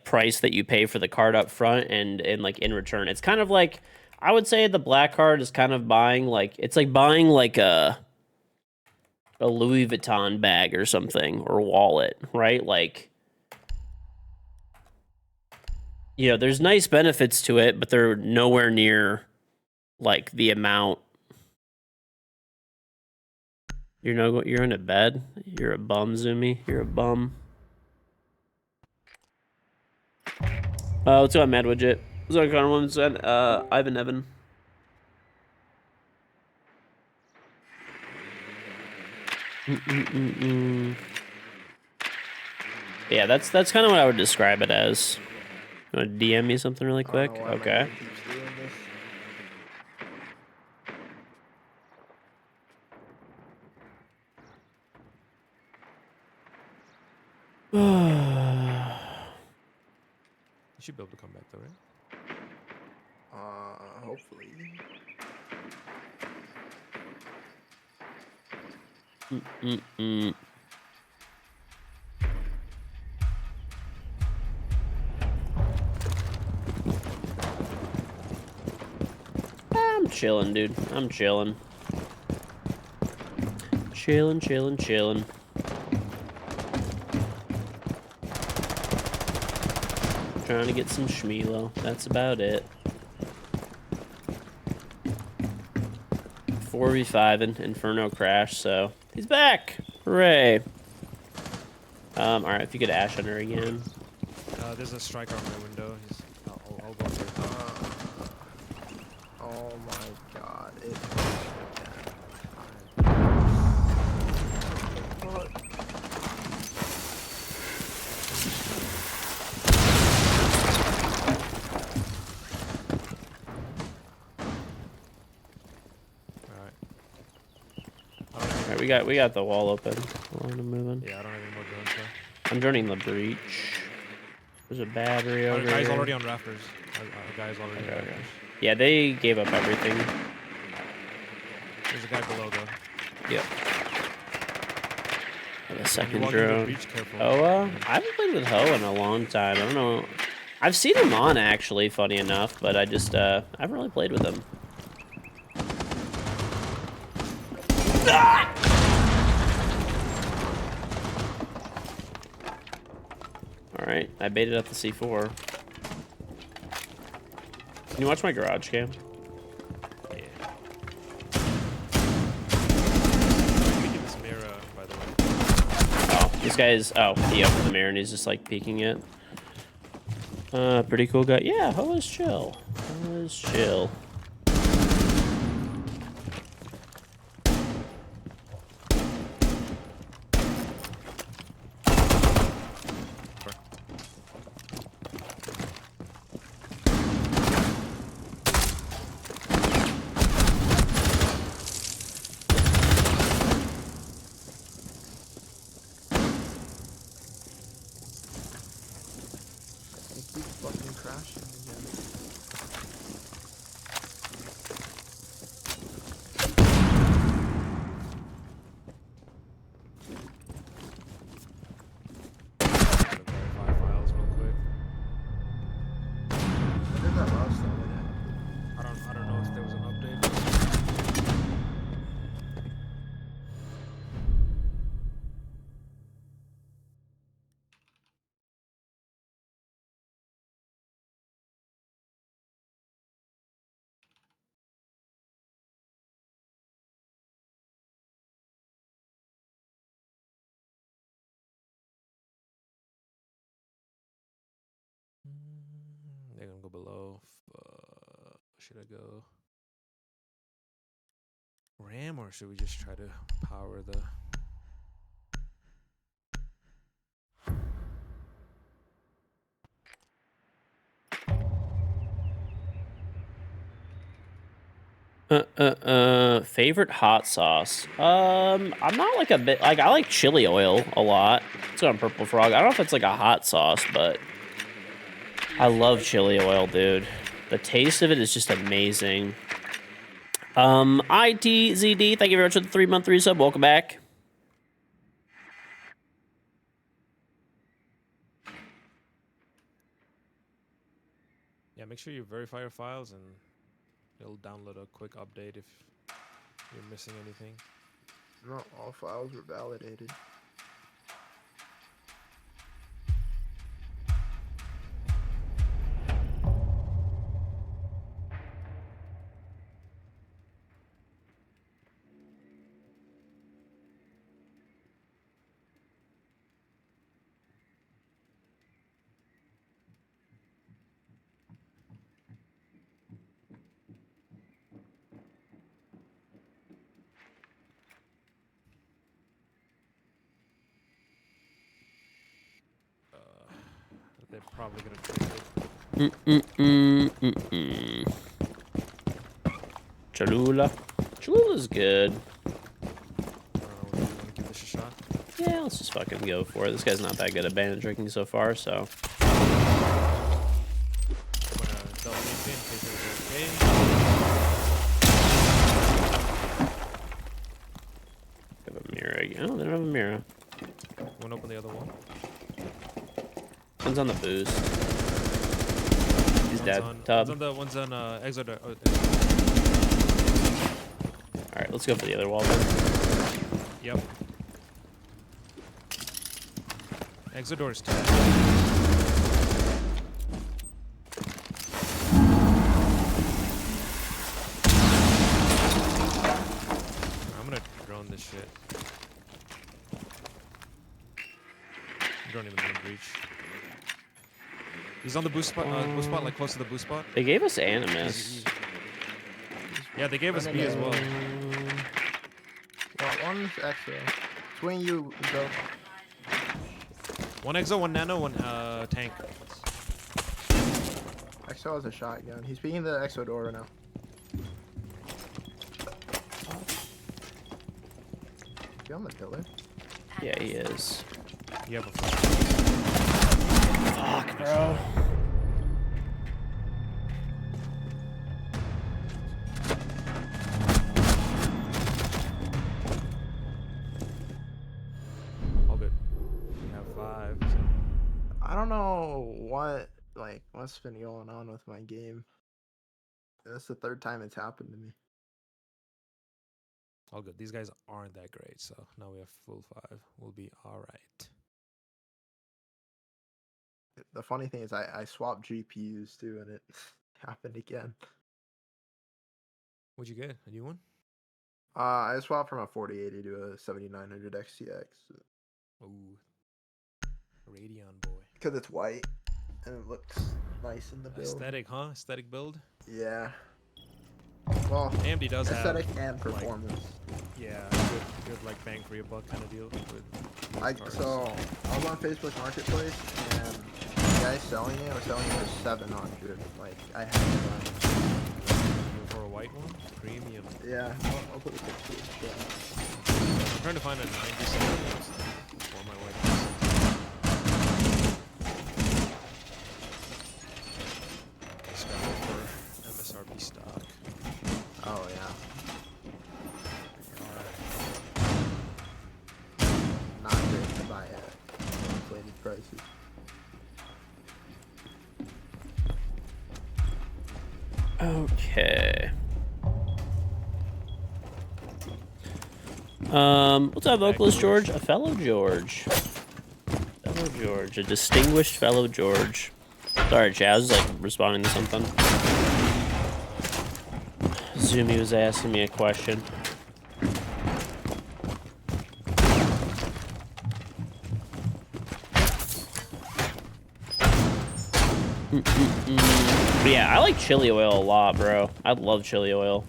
price that you pay for the card up front and like in return. It's kind of like I would say the black card is kind of buying like it's like buying like a Louis Vuitton bag or something or wallet, right? Like, you know, there's nice benefits to it, but they're nowhere near like the amount. You're in a bed. You're a bum, Zumi. You're a bum. Let's go on Mad Widget. What's on Connor Woman said? Ivan Evan. Yeah, that's kind of what I would describe it as. You want to DM me something really quick? Okay. You should be able to come back though, right? Hopefully. I'm chilling, dude. I'm chilling. Chilling. Trying to get some Shmelo. That's about it. 4v5 and Inferno crashed, so he's back. Hooray. Alright, if you could Ash under again. There's a striker on my window. I'll go for it. Oh my god. Alright, we got the wall open. Hold on, I'm moving. Yeah, I don't have any more drones though. I'm joining the breach. There's a battery over A guy's here. already on rafters. A guy's already on rafters. Yeah, they gave up everything. There's a guy below though. Yep. Got a second Walk into the drone. breach, careful. I haven't played with Ho in a long time. I don't know. I've seen him on, actually, funny enough, but I just, I haven't really played with him. Ah! Alright, I baited up the C4. Can you watch my garage cam? Yeah. Peek in this mirror, by the way. Oh, this guy is... Oh, he opened the mirror and he's just, like, peeking it. Pretty cool guy. Yeah, Ho is chill. Ho is chill. Fucking crashing again. Verify files real quick. When did that last time it happened? I don't know if there was an update. They're gonna go below. Should I go RAM or should we just try to power the? Favorite hot sauce? I'm not like a bit, like, I like chili oil a lot. It's on Purple Frog. I don't know if it's like a hot sauce, but I love chili oil, dude. The taste of it is just amazing. ITZD, thank you very much for the 3-month resub. Welcome back. Yeah, make sure you verify your files and it'll download a quick update if you're missing anything. Not all files were validated. They're probably gonna take it. Cholula. Cholula's good. I don't know, you wanna give this a shot? Yeah, let's just fucking go for it. This guy's not that good at bandit drinking so far, so. I'm gonna double mute in case it was okay. Have a mirror Mira. One open the other wall. One's on the boost. He's One's dead. on, Tub. One's on Exodus. Oh, Alright, let's go for the other wall then. yep. Exodus is 10. I'm gonna drone this shit. Don't even need breach. He's on the boost spot, like close to the boost spot. They gave us Animus. Yeah, they gave us B as well. Well, one's extra. Swing you, go. One exo, one nano, one tank. Exo has a shotgun. He's peeking the exo door right now. Is he on the pillar? Yeah, he is. You have a flash. Fuck, bro. All good. We have 5. So. I don't know what's been going on with my game. That's the 3rd time it's happened to me. All good. These guys aren't that great, so now we have full 5. We'll be alright. The funny thing is I swapped GPUs too and it happened again. What'd you get? A new one? I swapped from a 4080 to a 7900 XTX. Ooh. Radeon boy. Because it's white and it looks nice in the build. Aesthetic, huh? Aesthetic build? Yeah. Well, AMD does aesthetic have and performance. yeah, good like bang for your buck kind of deal with cards. So I was on Facebook Marketplace and the guy selling it was selling it for 700. Like I had to buy it. For a white one? Premium. Yeah, I'll put a picture. Yeah. I'm trying to find a 97 for my white one. Just got it for MSRP stock. Oh yeah. Not great to buy at inflated prices. Okay. What's up, vocalist George? A fellow George. Fellow George. A distinguished fellow George. Sorry, Chaz was like responding to something. Zumi was asking me a question. But yeah, I like chili oil a lot, bro. I love chili oil.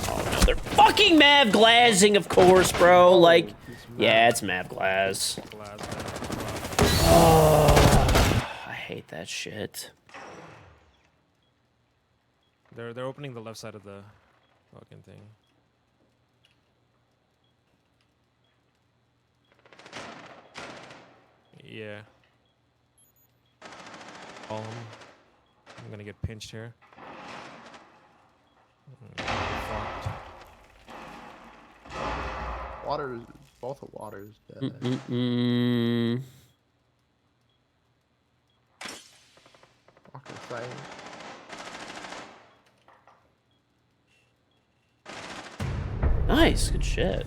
Oh no, they're fucking Mav glazing, of course, bro. Like, yeah, it's Mav glass. Oh, I hate that shit. They're opening the left side of the fucking thing. Yeah. I'm gonna get pinched here. Fucked. Water, both of waters. Fucking sight. Nice, good shit.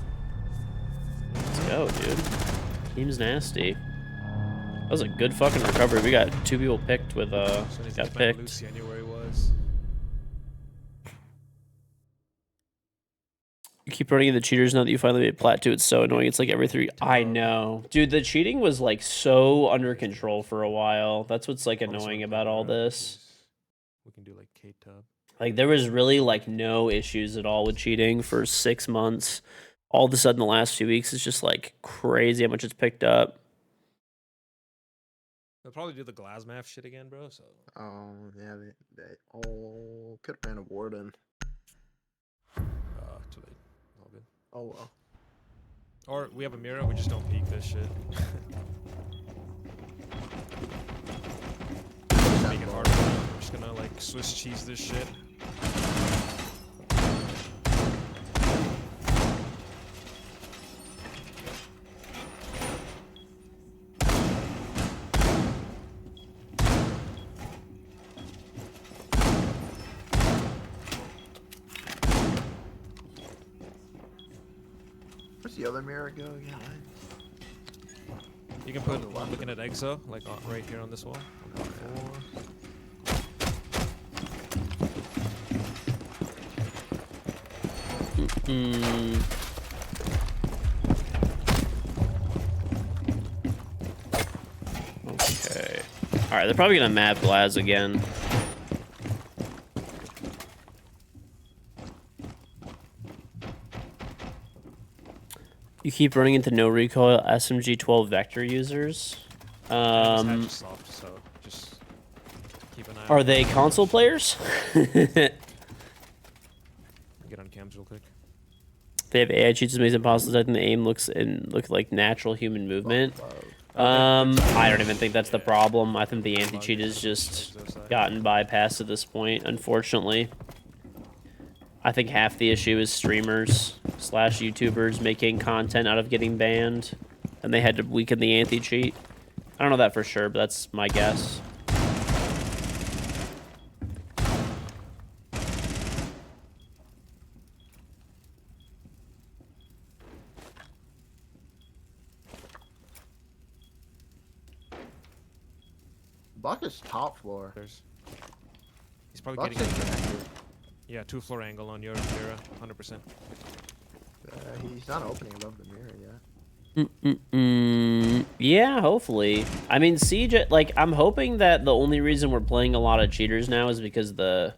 Let's go, dude. Team's nasty. That was a good fucking recovery. We got 2 people picked with got picked. Lucy, I knew where he was. You keep running into cheaters now that you finally made plat 2. It's so annoying. It's like every 3. I know, dude. The cheating was like so under control for a while. That's what's like annoying about all this. We can do like K-Tub. Like there was really like no issues at all with cheating for 6 months. All of a sudden, the last few weeks it's just like crazy how much it's picked up. They'll probably do the glass math shit again, bro. So. Oh yeah, they all could have been a warden. Too late. All good. Oh well. Or we have a mirror. We just don't peek this shit. Make it harder. I'm just gonna like Swiss cheese this shit. the other mirror go again? You can put one looking at EXO, like right here on this wall. Okay. Alright, they're probably gonna map Glaz again. You keep running into no recoil SMG 12 vector users. This hatch is soft, so just keep an eye Are out. they console players? Get on cams real quick. They have AI cheats that makes it impossible detecting the aim look like natural human movement. I don't even think that's the problem. I think the anti-cheat is just gotten bypassed at this point, unfortunately. I think half the issue is streamers / YouTubers making content out of getting banned, and they had to weaken the anti-cheat. I don't know that for sure, but that's my guess. Buck is top floor. He's probably Buck's getting in yeah, 2-floor angle on your mirror, 100%. he's not opening above the mirror yet. Yeah, hopefully. I mean, Siege, like, I'm hoping that the only reason we're playing a lot of cheaters now is because the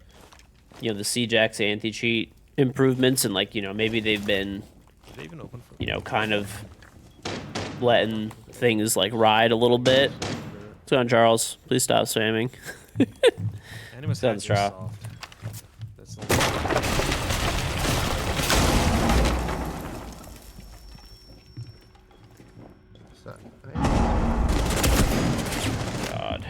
Siege X anti-cheat improvements, and, like, maybe they've been, Did they even open for kind of letting things, like, ride a little bit. What's going on, Charles? Please stop spamming. Animus Sounds hatch is rough. soft. That's the only So, God.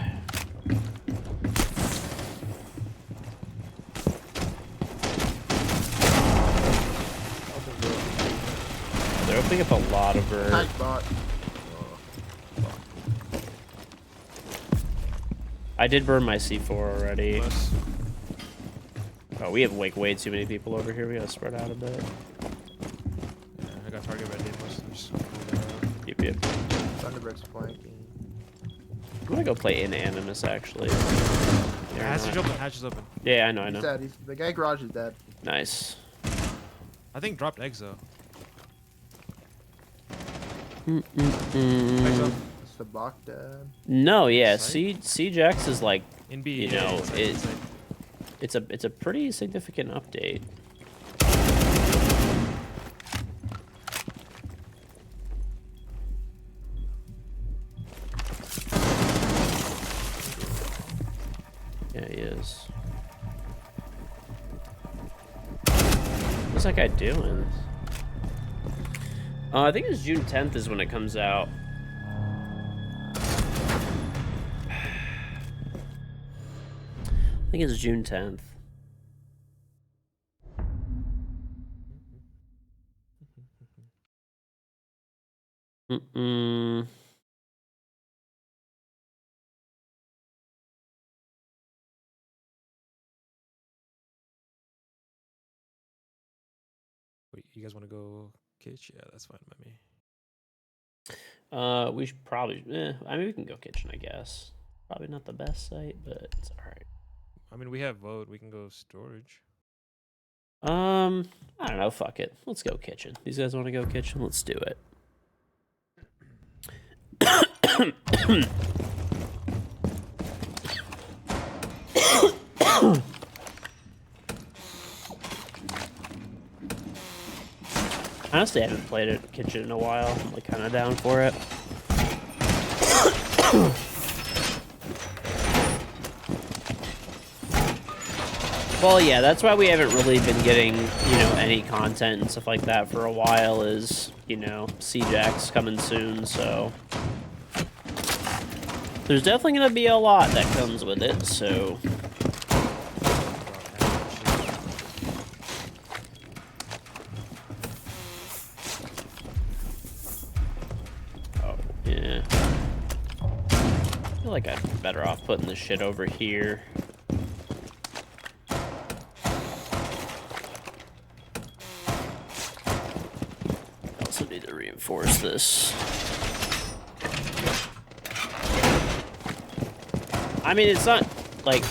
They're opening up a lot of her. nice bot. I did burn my C4 already. plus. Oh, we have way too many people over here. We gotta spread out a bit. Yeah, I got target ready. Just Yep. Thunderbird's flanking. I'm gonna go play in Animus, actually. hatch is open. Hatch is open. Yeah, I know. He's dead. The guy garage is dead. Nice. I think dropped EXO. Mm. EXO It's the Buck dead. No, yeah. Site? Siege X is like, in B. You know, inside. it's a pretty significant update. Yeah, he is. What's that guy doing? I think it's June 10th is when it comes out. I think it's June 10th. Wait, you guys want to go kitchen? Yeah, that's fine by me. We should probably. I mean, we can go kitchen, I guess. Probably not the best site, but it's all right. I mean, we have vote. We can go storage. I don't know. Fuck it. Let's go kitchen. These guys want to go kitchen? Let's do it. Honestly, I haven't played it kitchen in a while. I'm like kind of down for it. Well, yeah, that's why we haven't really been getting, any content and stuff like that for a while is, CJAX coming soon, so. There's definitely going to be a lot that comes with it, so. Oh, yeah. I feel like I'm better off putting this shit over here. Also need reinforce this. I mean, it's not like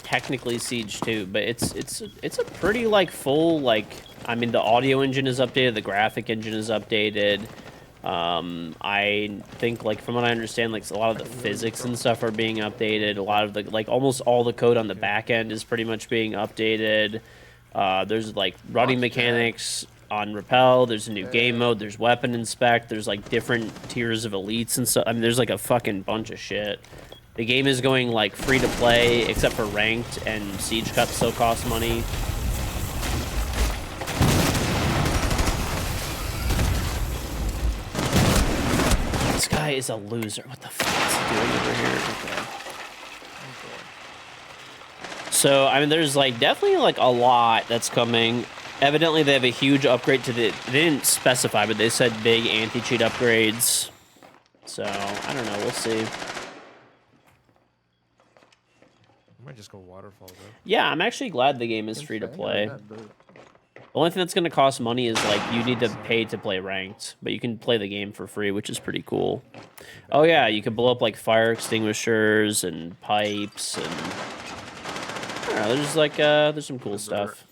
technically Siege 2, but it's a pretty like full like. I mean, the audio engine is updated, the graphic engine is updated. I think like from what I understand, like a lot of the physics and stuff are being updated. A lot of the like almost all the code on the back end is pretty much being updated. There's like running mechanics on Rappel. There's a new game mode. There's weapon inspect. There's like different tiers of elites and stuff. I mean, there's like a fucking bunch of shit. The game is going like free to play, except for ranked, and Siege Cup still costs money. This guy is a loser. What the fuck is he doing over here? Okay. So, I mean, there's like definitely like a lot that's coming. Evidently, they have a huge upgrade to the. They didn't specify, but they said big anti-cheat upgrades. So, I don't know. We'll see. I might just go waterfall though. Yeah, I'm actually glad the game is free to play. The only thing that's going to cost money is like you need to pay to play ranked, but you can play the game for free, which is pretty cool. Oh yeah, you can blow up like fire extinguishers and pipes and I don't know, there's like there's some cool stuff.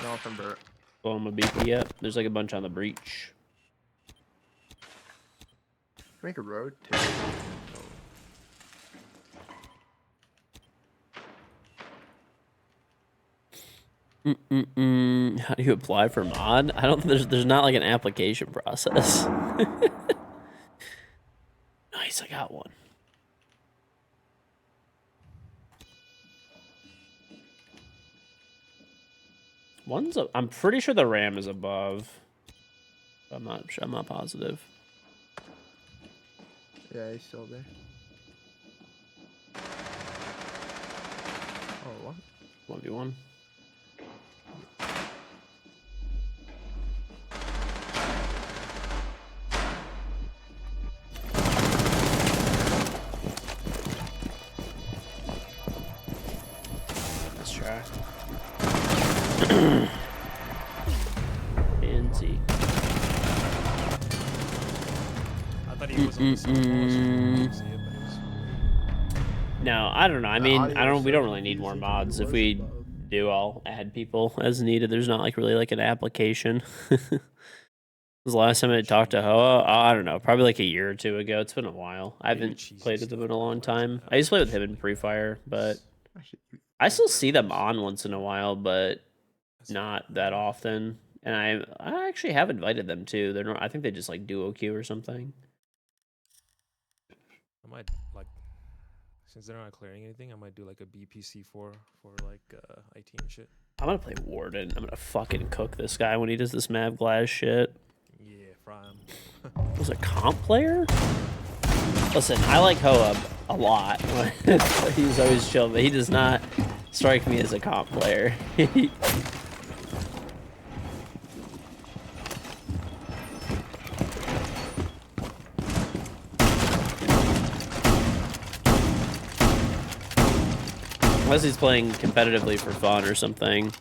Nothing, Bert. Blow them a beepy yet. There's like a bunch on the breach. Make a road too. How do you apply for mod? I don't. There's not like an application process. Nice, I got one. I'm pretty sure the RAM is above. I'm not positive. Yeah, he's still there. Oh, what? 1v1. Let's try. Fancy. I thought he was on the same wall, so I couldn't see it, but he was... No, I don't know. I mean, we don't really need more mods. If we do, I'll add people as needed. There's not like really like an application. Was the last time I talked to Hoa? Oh, I don't know. Probably like a year or two ago. It's been a while. I haven't played with him in a long time. I used to play with him in pre-fire, but I still see them on once in a while, but not that often. And I actually have invited them too. They're not. I think they just like duo queue or something. I might like, since they're not clearing anything, I might do like a BPC for like IT and shit. I'm gonna play Warden. I'm gonna fucking cook this guy when he does this Mav Glass shit. Yeah, fry him. Was a comp player? Listen, I like Hoa a lot. He's always chill, but he does not strike me as a comp player. Unless he's playing competitively for fun or something.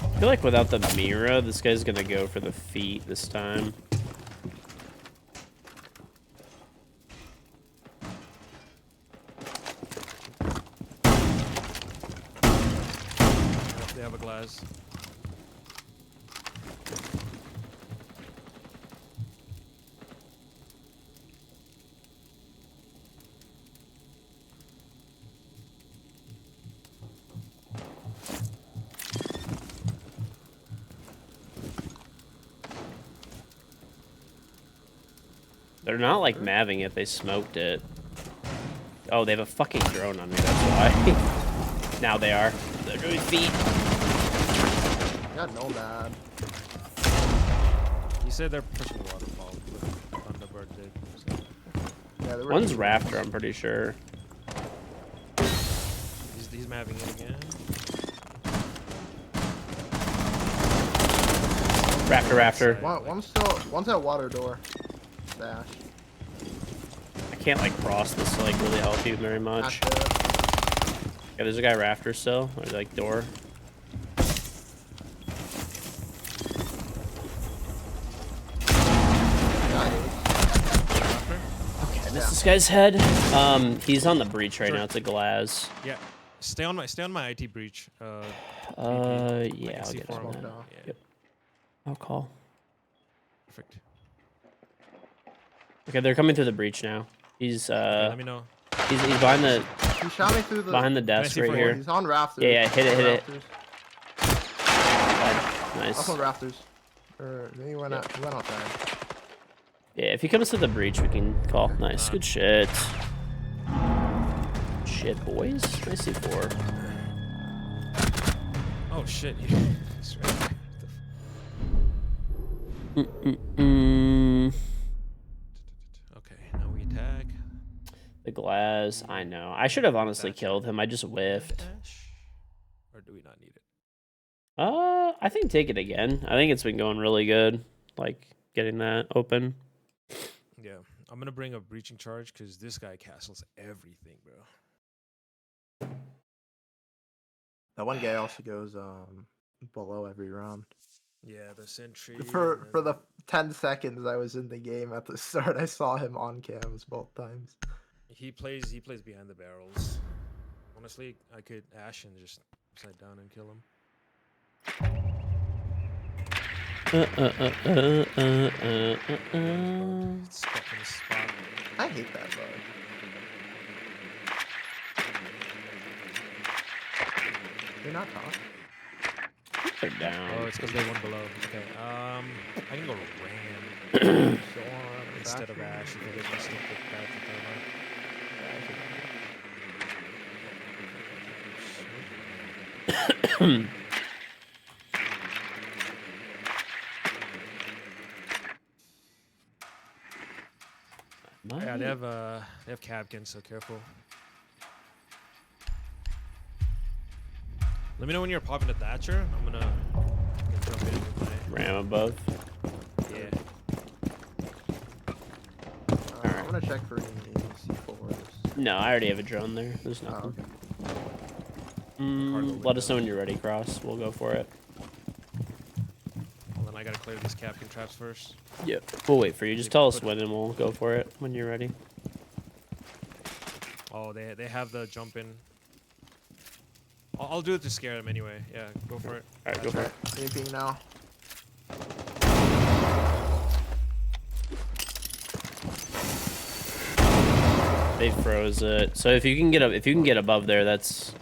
I feel like without the Mira, this guy's gonna go for the feet this time. They have a glass. They're not like maving it, they smoked it. Oh, they have a fucking drone on me, that's why. Now they are. They're doing feet. Yeah, no bad. He said they're pushing waterfall, but Thunderbird did. So. Yeah, they were One's Rafter, I'm pretty sure. He's mapping it again. Rafter. One's at water door. Dash. I can't like cross this to like really help you very much. Yeah, there's a guy rafter still, or like door. Okay, I missed this guy's head. He's on the breach right now. It's a glass. Yeah. Stay on my IT breach. Yeah, I I'll can see get for on him. that. Yeah. Yep. I'll call. Perfect. Okay, they're coming through the breach now. He's Okay, let me know. he's behind the He shot me through the desk see right for here. He's on rafters. Yeah, hit it. Rafters. Nice. Up on rafters. Or maybe he went outside. Yeah, if he comes to the breach, we can call. Nice, good shit. Shit, boys. Nice C4. Oh shit. Okay, now we attack. The glass. I know. I should have honestly killed him. I just whiffed. Or do we not need it? I think take it again. I think it's been going really good. Like getting that open. Yeah, I'm gonna bring a breaching charge because this guy castles everything, bro. That one guy also goes below every round. Yeah, the sentry. For the 10 seconds I was in the game at the start, I saw him on cams both times. He plays behind the barrels. Honestly, I could Ash and just upside down and kill him. It's stuck in his spot. I hate that bug. They're not talking. They're down. Oh, it's because they won below. Okay. I can go Ram instead of Ash if they can stick with that. Yeah, they have Capkin, so careful. Let me know when you're popping a Thatcher. I'm gonna jump in with my Ram above. yeah. I'm gonna check for any C4s. No, I already have a drone there. There's nothing. Let us know when you're ready, Cross. We'll go for it. Well, then I gotta clear these Capkin traps first. Yep. We'll wait for you. Just tell us when and we'll go for it when you're ready. Oh, they have the jump in. I'll do it to scare them anyway. Yeah, go for it. All right, go for it. Anything now? They froze it. So if you can get above there, that's.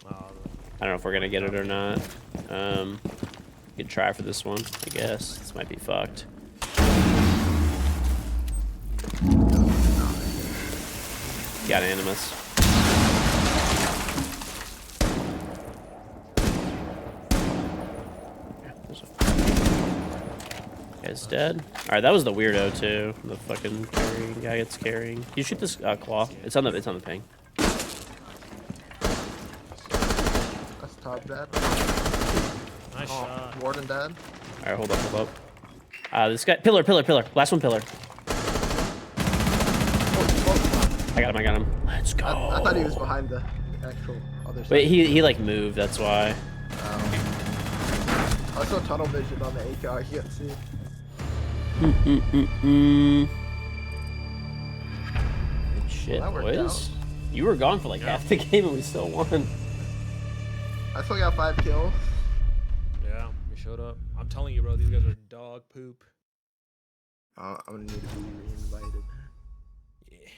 I don't know if we're gonna get it or not. We could try for this one, I guess. This might be fucked. Got Animus. Guy's dead. Alright, that was the weirdo too. The fucking carrying guy gets carrying. You shoot this claw. It's on the ping. That's top dead. Nice shot. Warden dead. Alright, hold up. This guy pillar. Last one pillar. I got him. Let's go. I thought he was behind the actual other side. Wait, he like moved, that's why. I saw tunnel vision on the ACOG, I can't see. Good shit, Well, that worked boys. You were gone for like half the game and we still won. I still got 5 kills. Yeah, we showed up. I'm telling you, bro, these guys are dog poop. I'm gonna need to be re-invited. Yeah.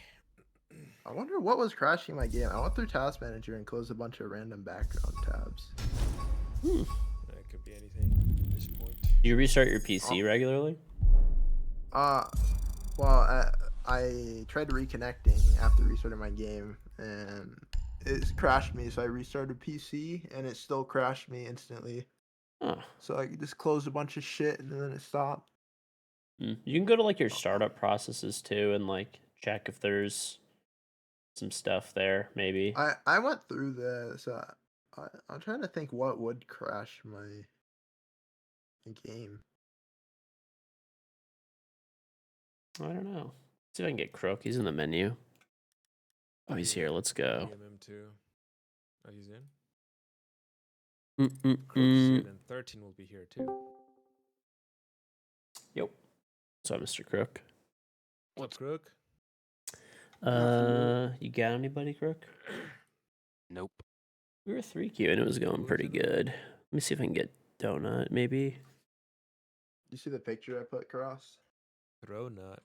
I wonder what was crashing my game. I went through Task Manager and closed a bunch of random background tabs. That could be anything at this point. Do you restart your PC regularly? Well, I tried reconnecting after restarting my game, and it crashed me, so I restarted PC, and it still crashed me instantly. Huh. So I just closed a bunch of shit, and then it stopped. You can go to like your startup processes too and like check if there's some stuff there, maybe. I went through this. I'm trying to think what would crash my a game. I don't know. See if I can get Crook. He's in the menu. Oh, he's here. Let's go. DM him too. Oh, he's in. Crook's here, Mm-mm-mm. then 13 will be here too. Yep. So, Mr. Crook. What's Crook? You got anybody, Crook? Nope. We were 3Q and it was going Who's pretty in it? good. Let me see if I can get Donut, maybe. You see the picture I put across? Throw nut.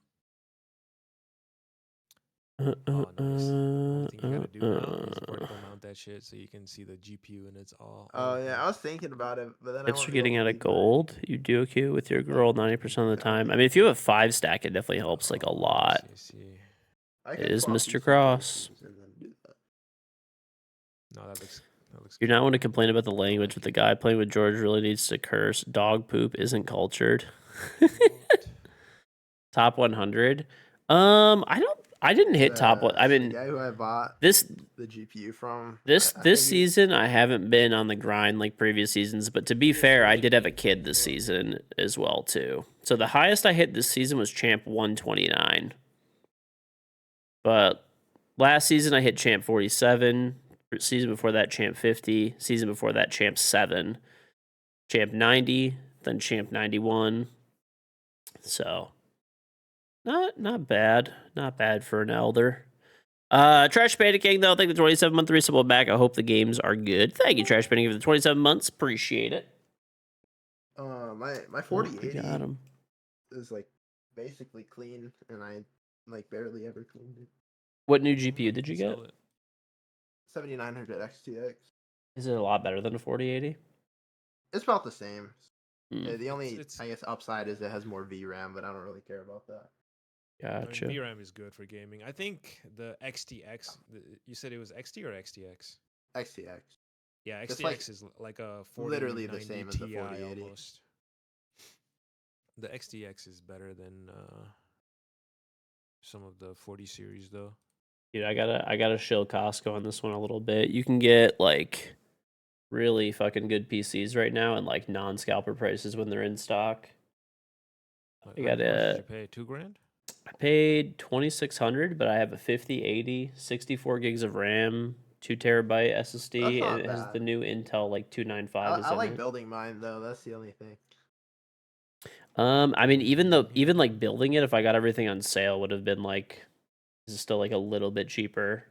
Oh, nice. Only thing you gotta do now is vertical mount that shit so you can see the GPU and it's all. Oh over. yeah, I was thinking about it, but then I Tips won't for be able getting to out of leave my- gold. You do queue with your girl 90% of the time. I mean, if you have a 5 stack, it definitely helps like a Oh, lot. I see. I It could is swap Mr. PC Cross. places and then do that. No, that looks. You're not one to complain about the language, but the guy playing with George really needs to curse. Dog poop isn't cultured. What? Top 100. I didn't hit top one. I The mean, guy who I bought this the GPU from. this I this think he- season I haven't been on the grind like previous seasons, but to be fair, I did have a kid this season as well too. So the highest I hit this season was champ 129. But last season I hit champ 47, season before that champ 50, season before that champ 7, champ 90, then champ 91. So not bad. Not bad for an elder. Trash Panda King, though, thank you for the 27-month resubble back. I hope the games are good. Thank you, Trash Panda King, for the 27 months. Appreciate it. my Oh, 4080 we got him. is like basically clean, and I like barely ever cleaned it. What new GPU did you get? Sell it. 7900 XTX. Is it a lot better than a 4080? It's about the same. Hmm. The only It's- I guess upside is it has more VRAM, but I don't really care about that. I mean, Gotcha. VRAM is good for gaming. I think the XTX. You said it was XT or XTX? XTX. Yeah, It's XTX like is like a 40, literally the same as the Ti 4080. almost. The XTX is better than some of the 40 series though. Dude, I gotta shill Costco on this one a little bit. You can get like really fucking good PCs right now and like non-scalper prices when they're in stock. What, I how got much did a- you pay? $2,000? I paid 2,600, but I have a 5080, 64 gigs of RAM, 2 terabyte SSD, not and it has the bad. new Intel like 295 is I in like it. building mine though. That's the only thing. I mean, even like building it, if I got everything on sale, would have been like, this is still like a little bit cheaper.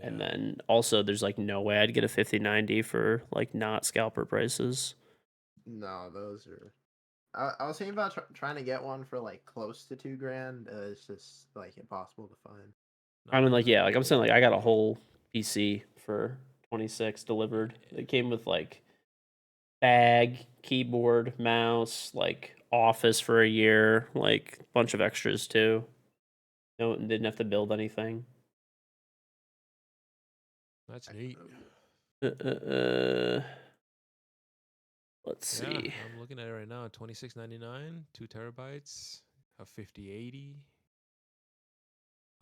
And Yeah. then also, there's like no way I'd get a 5090 for like not scalper prices. No, those are. I was thinking about trying to get one for like close to $2,000. It's just like impossible to find. I mean, like, yeah, like I'm Nah, saying, like I got a whole PC for 26 delivered. It came with like bag, keyboard, mouse, like office for a year, like a bunch of extras too. No, didn't have to build anything. That's neat. Let's Yeah, see. I'm looking at it right now. $26.99, 2 terabytes, a 5080.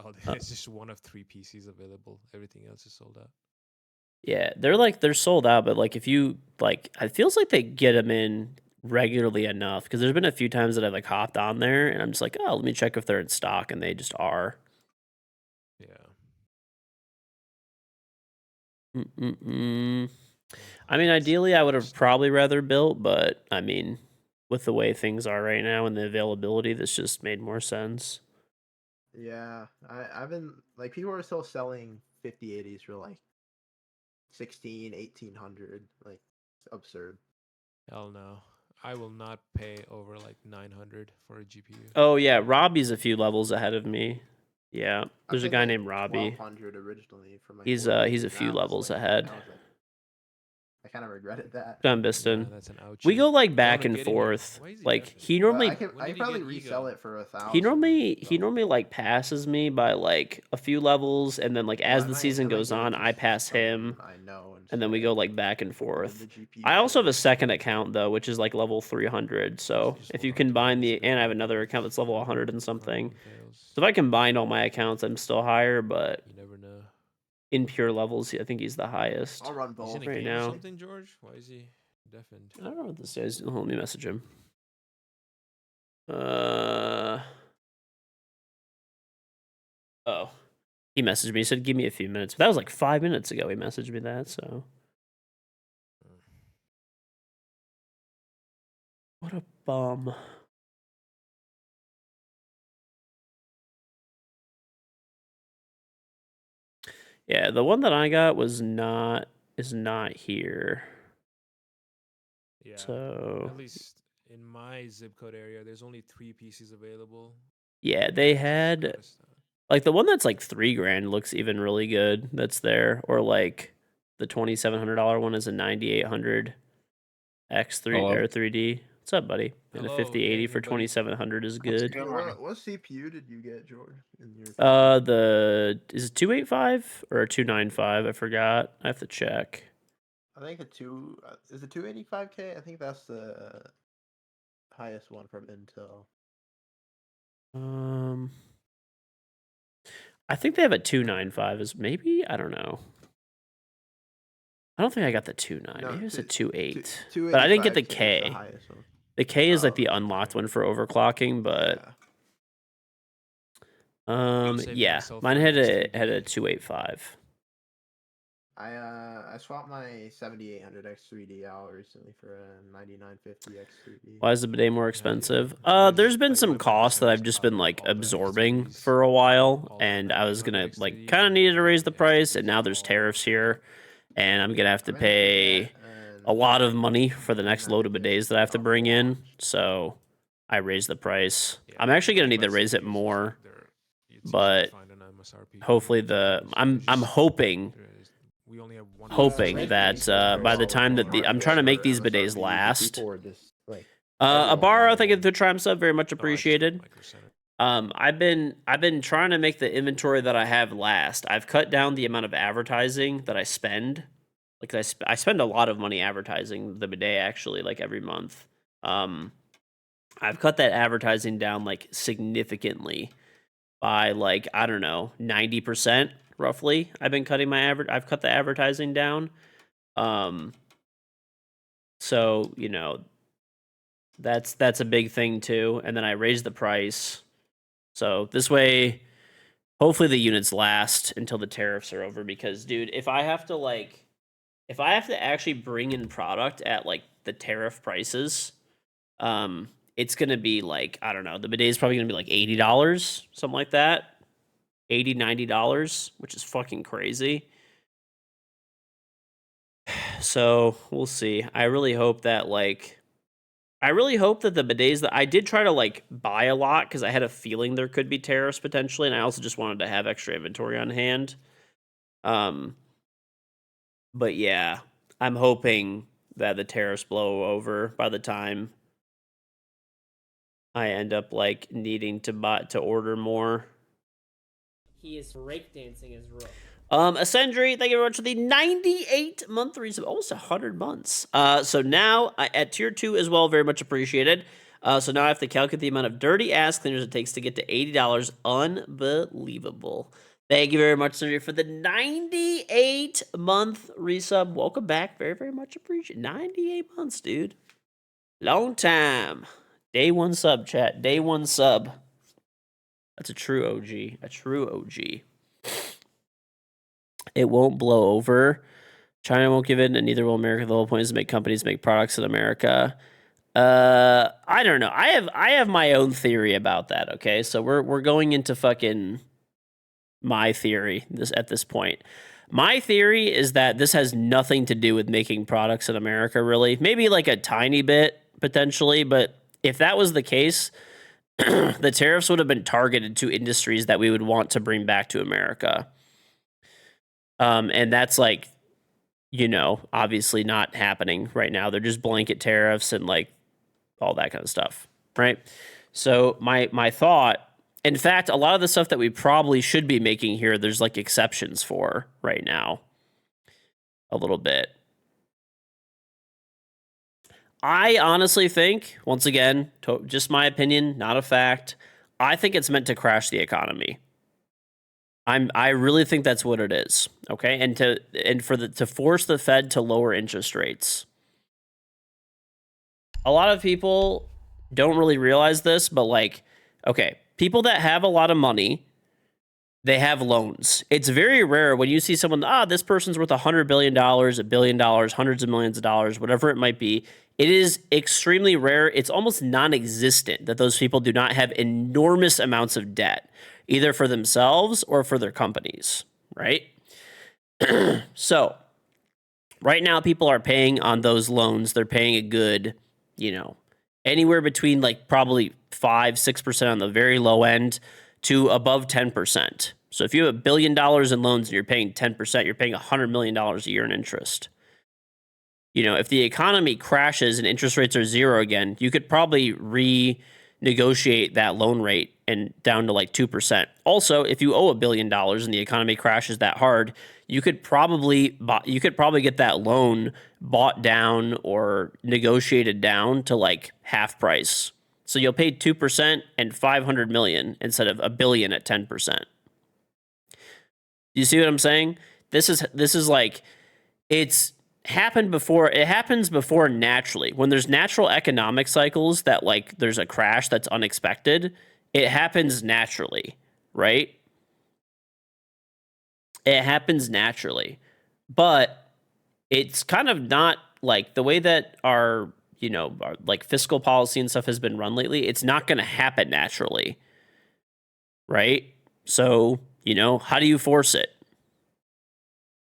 Oh, it's just one of 3 PCs available. Everything else is sold out. Yeah, they're sold out, but like if you like, it feels like they get them in regularly enough because there's been a few times that I've like hopped on there and I'm just like, oh, let me check if they're in stock, and they just are. Yeah. Mm-mm-mm. I mean, ideally, I would have probably rather built, but I mean, with the way things are right now and the availability, this just made more sense. Yeah, I've been like people are still selling 5080s for like 16, 1800. Like it's absurd. Hell no. I will not pay over like 900 for a GPU. Oh yeah, Robbie's a few levels ahead of me. Yeah, I there's a paid, guy like, named Robbie. 1200 originally for my. He's 4080, a few and I was levels like- ahead. I was like- I kind of regretted that. Done, Yeah, Biston. that's an ouchie. We go like I back wanna and get in here. forth. Why is he Like reffing? he But normally I can When did he probably get resell Ego? it for 1,000. he normally passes me by like a few levels, and then like as the season goes on, I pass him, I know, and then we say, go like back and "Did forth. the GPU I also have a fail?" second account though, which is like level 300. So Just if hold you on to it, combine it's the, a good and I have thing. another account that's level 100 and If one of something. them fails, So if I combine all my accounts, I'm still higher, but you never know. in pure levels, I think he's the highest. I'll run He's both. in a right game now. or something, George? Why is he Definitely. I don't know what this is. Let me message him. Oh, he messaged me. He said, "Give me a few minutes." But that was like 5 minutes ago. He messaged me that. So what a bum. Yeah, the one that I got is not here. Yeah. So At least in my zip code area, there's only 3 PCs available. yeah, they It's had kinda sad. like the one that's like $3,000 looks even really good. That's there, or like the $2,700 one is a 9800 X3 Hello? or 3D. What's up, buddy? And a Hello, 5080 good for evening, buddy. 2700 is What's good. good? What CPU did you get, George? In your The is it 285 or a 295? I forgot. I have to check. I think is it 285K? I think that's the highest one from Intel. I think they have a 295 is maybe, I don't know. I don't think I got the 2.9. No, Maybe it's a 2.8. 285K But I didn't get the is the K. highest one. The K is like Oh, the unlocked one for overclocking, but Saving yeah, myself mine for had next a TV. 285. I swapped my 7800 X3D out recently for a 9950 X3D. Why is the bidet more Yeah, expensive? I There's been like some my costs that brother I've said just it's been like all the absorbing X3Ds, for a while, all the and I was 9900 gonna like X3Ds kind of and needed to raise the the price, and X3Ds now there's all tariffs here, together. and I'm gonna have to I'm gonna pay keep that a and lot of upgrade money to for the next load of 9950 bidets that I have to off bring the in. launch. So I raised the price. Yeah, I'm actually gonna need to but raise it CPUs is more, like it's easy but to find an MSRP. hopefully GPUs, I'm there's hoping we only have one hoping Right, that thanks for by the time that I'm trying to make these MSRPs bidets do last. people or just like A everyone bar, wanted thank you one? for the Triumph sub, very much Oh, I just got appreciated. Micro Center. I've been trying to make the inventory that I have last. I've cut down the amount of advertising that I spend. Like I spend a lot of money advertising the bidet actually, like every month. I've cut that advertising down like significantly by like I don't know 90% roughly. I've been cutting I've cut the advertising down. So you know that's a big thing too. And then I raised the price. So this way, hopefully the units last until the tariffs are over. Because, dude, if I have to actually bring in product at like the tariff prices, it's gonna be like I don't know. The bidet is probably gonna be like $80, something like that, $80-$90, which is fucking crazy. So we'll see. I really hope that the bidets that I did try to like buy a lot because I had a feeling there could be tariffs potentially, and I also just wanted to have extra inventory on hand. But yeah, I'm hoping that the tariffs blow over by the time I end up like needing to order more. He is breakdancing his rook. Ascendry, thank you very much for the 98-month resub, almost 100 months. So now at tier 2 as well, very much appreciated. So now I have to calculate the amount of dirty ass cleaners it takes to get to $80. Unbelievable. Thank you very much, Ascendry, for the 98-month resub. Welcome back. Very, very much appreciated. 98 months, dude. Long time. Day 1 sub, chat. Day 1 sub. That's a true OG. A true OG. It won't blow over. China won't give in, and neither will America. The whole point is to make companies make products in America. I don't know. I have my own theory about that. Okay, so we're going into fucking my theory at this point. My theory is that this has nothing to do with making products in America. Really, maybe like a tiny bit potentially, but if that was the case, the tariffs would have been targeted to industries that we would want to bring back to America. And that's like, obviously not happening right now. They're just blanket tariffs and like all that kind of stuff, right? So my thought, in fact, a lot of the stuff that we probably should be making here, there's like exceptions for right now, a little bit. I honestly think, once again, just my opinion, not a fact, I think it's meant to crash the economy. I really think that's what it is. Okay, to force the Fed to lower interest rates. a lot of people don't really realize this, but like, okay, people that have a lot of money, they have loans. It's very rare when you see someone, this person's worth $100 billion, $1 billion, hundreds of millions of dollars, whatever it might be. It is extremely rare. It's almost non-existent that those people do not have enormous amounts of debt, either for themselves or for their companies, right? So right now, people are paying on those loans. They're paying a good, anywhere between like probably 5-6% on the very low end to above 10%. So if you have $1 billion in loans and you're paying 10%, you're paying $100 million a year in interest. If the economy crashes and interest rates are zero again, you could probably renegotiate that loan rate and down to like 2%. Also, if you owe $1 billion and the economy crashes that hard, you could probably get that loan bought down or negotiated down to like half price. So you'll pay 2% and $500 million instead of $1 billion at 10%. You see what I'm saying? This is like, it's happened before. It happens before naturally. When there's natural economic cycles that like there's a crash that's unexpected, it happens naturally, right? It happens naturally. But it's kind of not like the way that our like fiscal policy and stuff has been run lately. It's not going to happen naturally, right? So, how do you force it?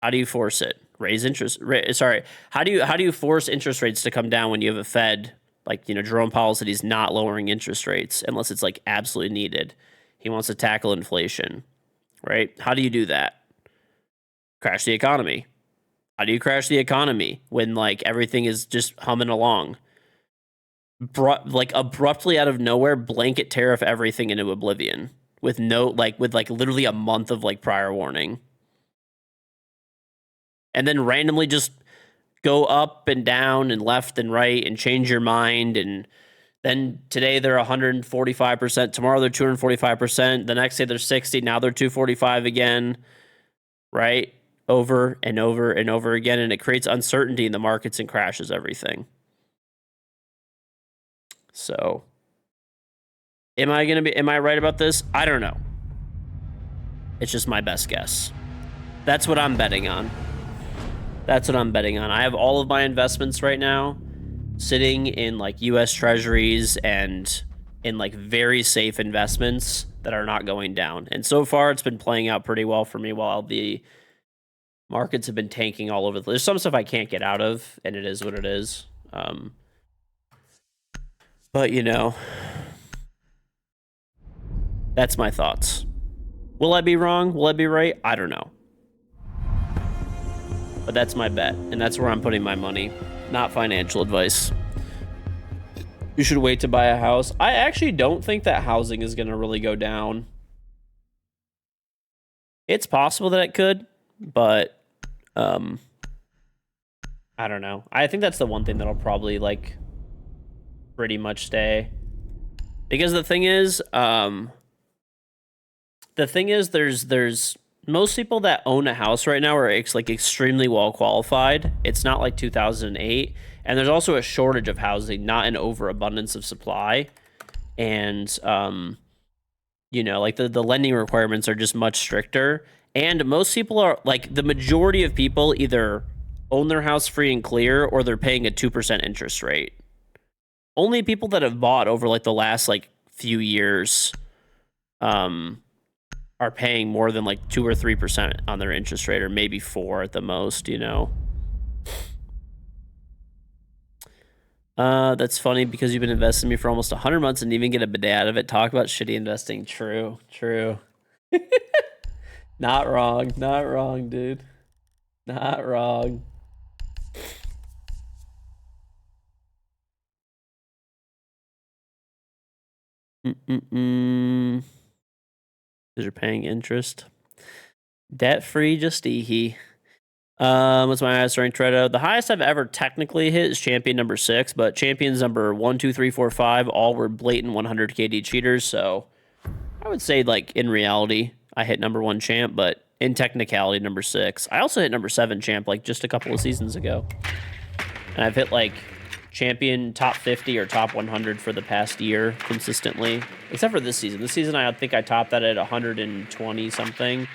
How do you force it? How do you force interest rates to come down when you have a Fed like, Jerome Powell said he's not lowering interest rates unless it's like absolutely needed. He wants to tackle inflation, right? How do you do that? Crash the economy. How do you crash the economy when like everything is just humming along? Abruptly out of nowhere, blanket tariff everything into oblivion with literally a month of like prior warning. And then randomly just go up and down and left and right and change your mind. And then today they're 145%. Tomorrow they're 245%. The next day they're 60. Now they're 245 again, right? Over and over and over again. And it creates uncertainty in the markets and crashes everything. So am I right about this? I don't know. It's just my best guess. That's what I'm betting on. I have all of my investments right now sitting in like US Treasuries and in like very safe investments that are not going down. And so far it's been playing out pretty well for me while the markets have been tanking all over. There's some stuff I can't get out of, and it is what it is. But that's my thoughts. Will I be wrong? Will I be right? I don't know. But that's my bet, and that's where I'm putting my money. Not financial advice. You should wait to buy a house. I actually don't think that housing is going to really go down. It's possible that it could, but I don't know. I think that's the one thing that'll probably like pretty much stay. Because the thing is there's most people that own a house right now are like extremely well qualified. It's not like 2008. And there's also a shortage of housing, not an overabundance of supply. And, like the lending requirements are just much stricter. And most people are like, the majority of people either own their house free and clear or they're paying a 2% interest rate. Only people that have bought over like the last like few years, are paying more than like 2 or 3% on their interest rate, or maybe 4 at the most, That's funny because you've been investing in me for almost 100 months and even get a bidet out of it. Talk about shitty investing. True. Not wrong, dude. Not wrong. Because you're paying interest. Debt-free, just eehee. What's my highest ranked Tredo? The highest I've ever technically hit is champion number 6, but champions number 1, 2, 3, 4, 5 all were blatant 100 KD cheaters, so I would say, like, in reality, I hit number 1 champ, but in technicality, number 6. I also hit number 7 champ, like, just a couple of seasons ago. And I've hit, like, champion top 50 or top 100 for the past year consistently, except for this season. This season, I think I topped that at 120 something.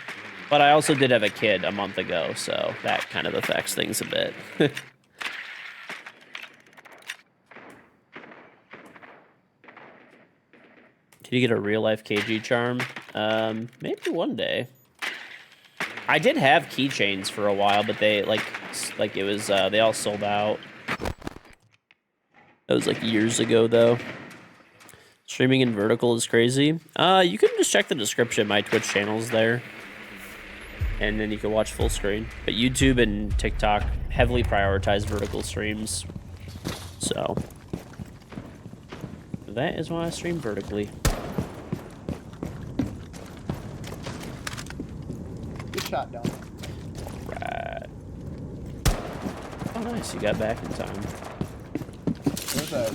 But I also did have a kid a month ago, so that kind of affects things a bit. Can you get a real life KG charm? Maybe one day. I did have keychains for a while, but they like it was they all sold out. That was like years ago though. Streaming in vertical is crazy. You can just check the description. My Twitch channel's there. And then you can watch full screen. But YouTube and TikTok heavily prioritize vertical streams. So that is why I stream vertically. Good shot, down. Right. Oh, nice. You got back in time. There's that.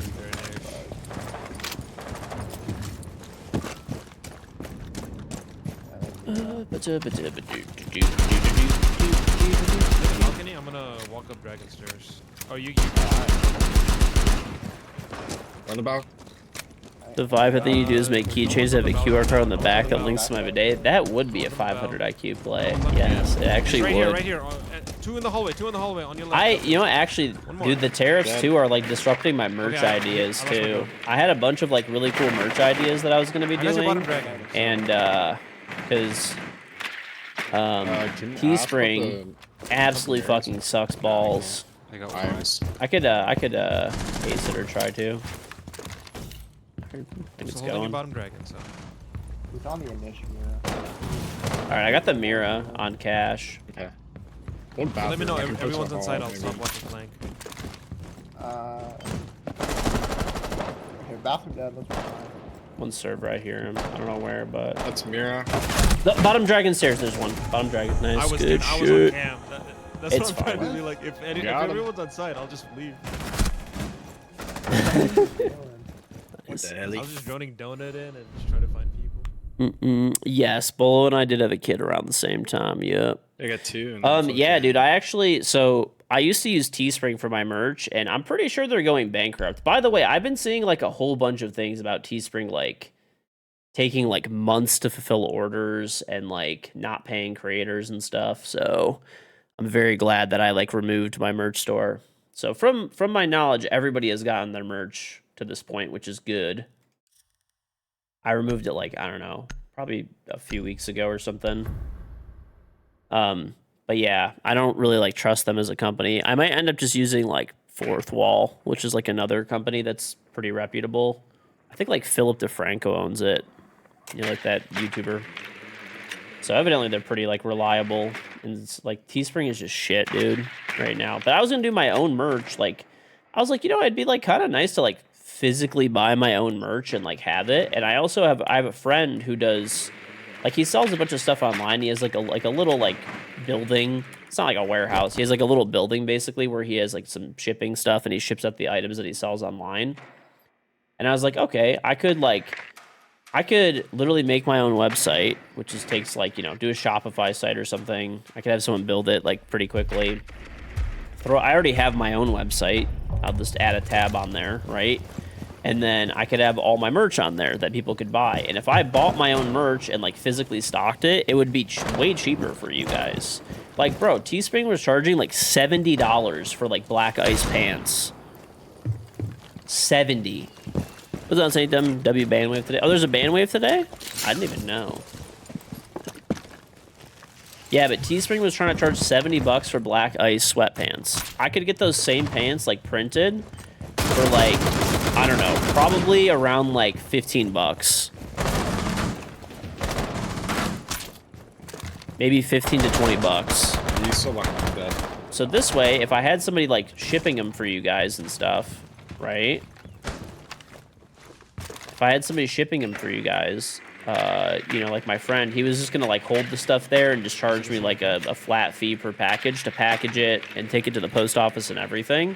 Balcony, I'm gonna walk up dragon stairs. Oh, you Run about. The vibe I think you do is make keychains that have a QR code on the back that links to my bidet. That would be a 500 IQ play. Yes, it actually right would. Here, right here. Two in the hallway on your left. You know, actually, dude, the tariffs too are like disrupting my merch ideas too. I had a bunch of like really cool merch ideas that I was gonna be doing, and because Teespring absolutely fucking sucks balls. I got Irons. I could ace it or try to. I think it's holding going. bottom dragon, so. It's on the initiative. All right, I got the Mira on cash. Okay. So let me know. Everyone's inside. I'll stop watching flank. Here, bathroom dead. Let's move on. One serve right here. I don't know where, but That's Mira. the bottom dragon stairs. There's one. Bottom dragon. Nice. Good I was on shit. cam. That's It's what I'm trying fine. to be like. If Got him. everyone's on site, I'll just leave. What the I hell? was just droning donut in and just trying to find people. Yes, Bolo and I did have a kid around the same time. Yep. I got two. And Yeah, dude. I used to use Teespring for my merch, and I'm pretty sure they're going bankrupt. By the way, I've been seeing like a whole bunch of things about Teespring, like taking like months to fulfill orders and like not paying creators and stuff. So I'm very glad that I like removed my merch store. So from my knowledge, everybody has gotten their merch to this point, which is good. I removed it like, I don't know, probably a few weeks ago or something. But yeah, I don't really like trust them as a company. I might end up just using like Fourth Wall, which is like another company that's pretty reputable. I think like Philip DeFranco owns it. You know, like that YouTuber. So evidently they're pretty like reliable, and it's like Teespring is just shit, dude, right now. But I was gonna do my own merch. Like, I was like, you know, it'd be like kind of nice to like physically buy my own merch and like have it. And I have a friend who does, like, he sells a bunch of stuff online. He has like a little like building. It's not like a warehouse. He has like a little building basically where he has like some shipping stuff and he ships out the items that he sells online. And I was like, okay, I could literally make my own website, which just takes like, you know, do a Shopify site or something. I could have someone build it like pretty quickly. I already have my own website. I'll just add a tab on there, right? And then I could have all my merch on there that people could buy. And if I bought my own merch and like physically stocked it, it would be way cheaper for you guys. Like, bro, Teespring was charging like $70 for like black ice pants. 70. Was that saying W bandwave today? Oh, there's a bandwave today? I didn't even know. Yeah, but Teespring was trying to charge $70 for black ice sweatpants. I could get those same pants like printed for like, I don't know, probably around like $15. Maybe 15 to 20 bucks. You still like that? So this way, if I had somebody like shipping them for you guys and stuff, right? If I had somebody shipping them for you guys, you know, like my friend, he was just gonna like hold the stuff there and just charge me like a flat fee per package to package it and take it to the post office and everything.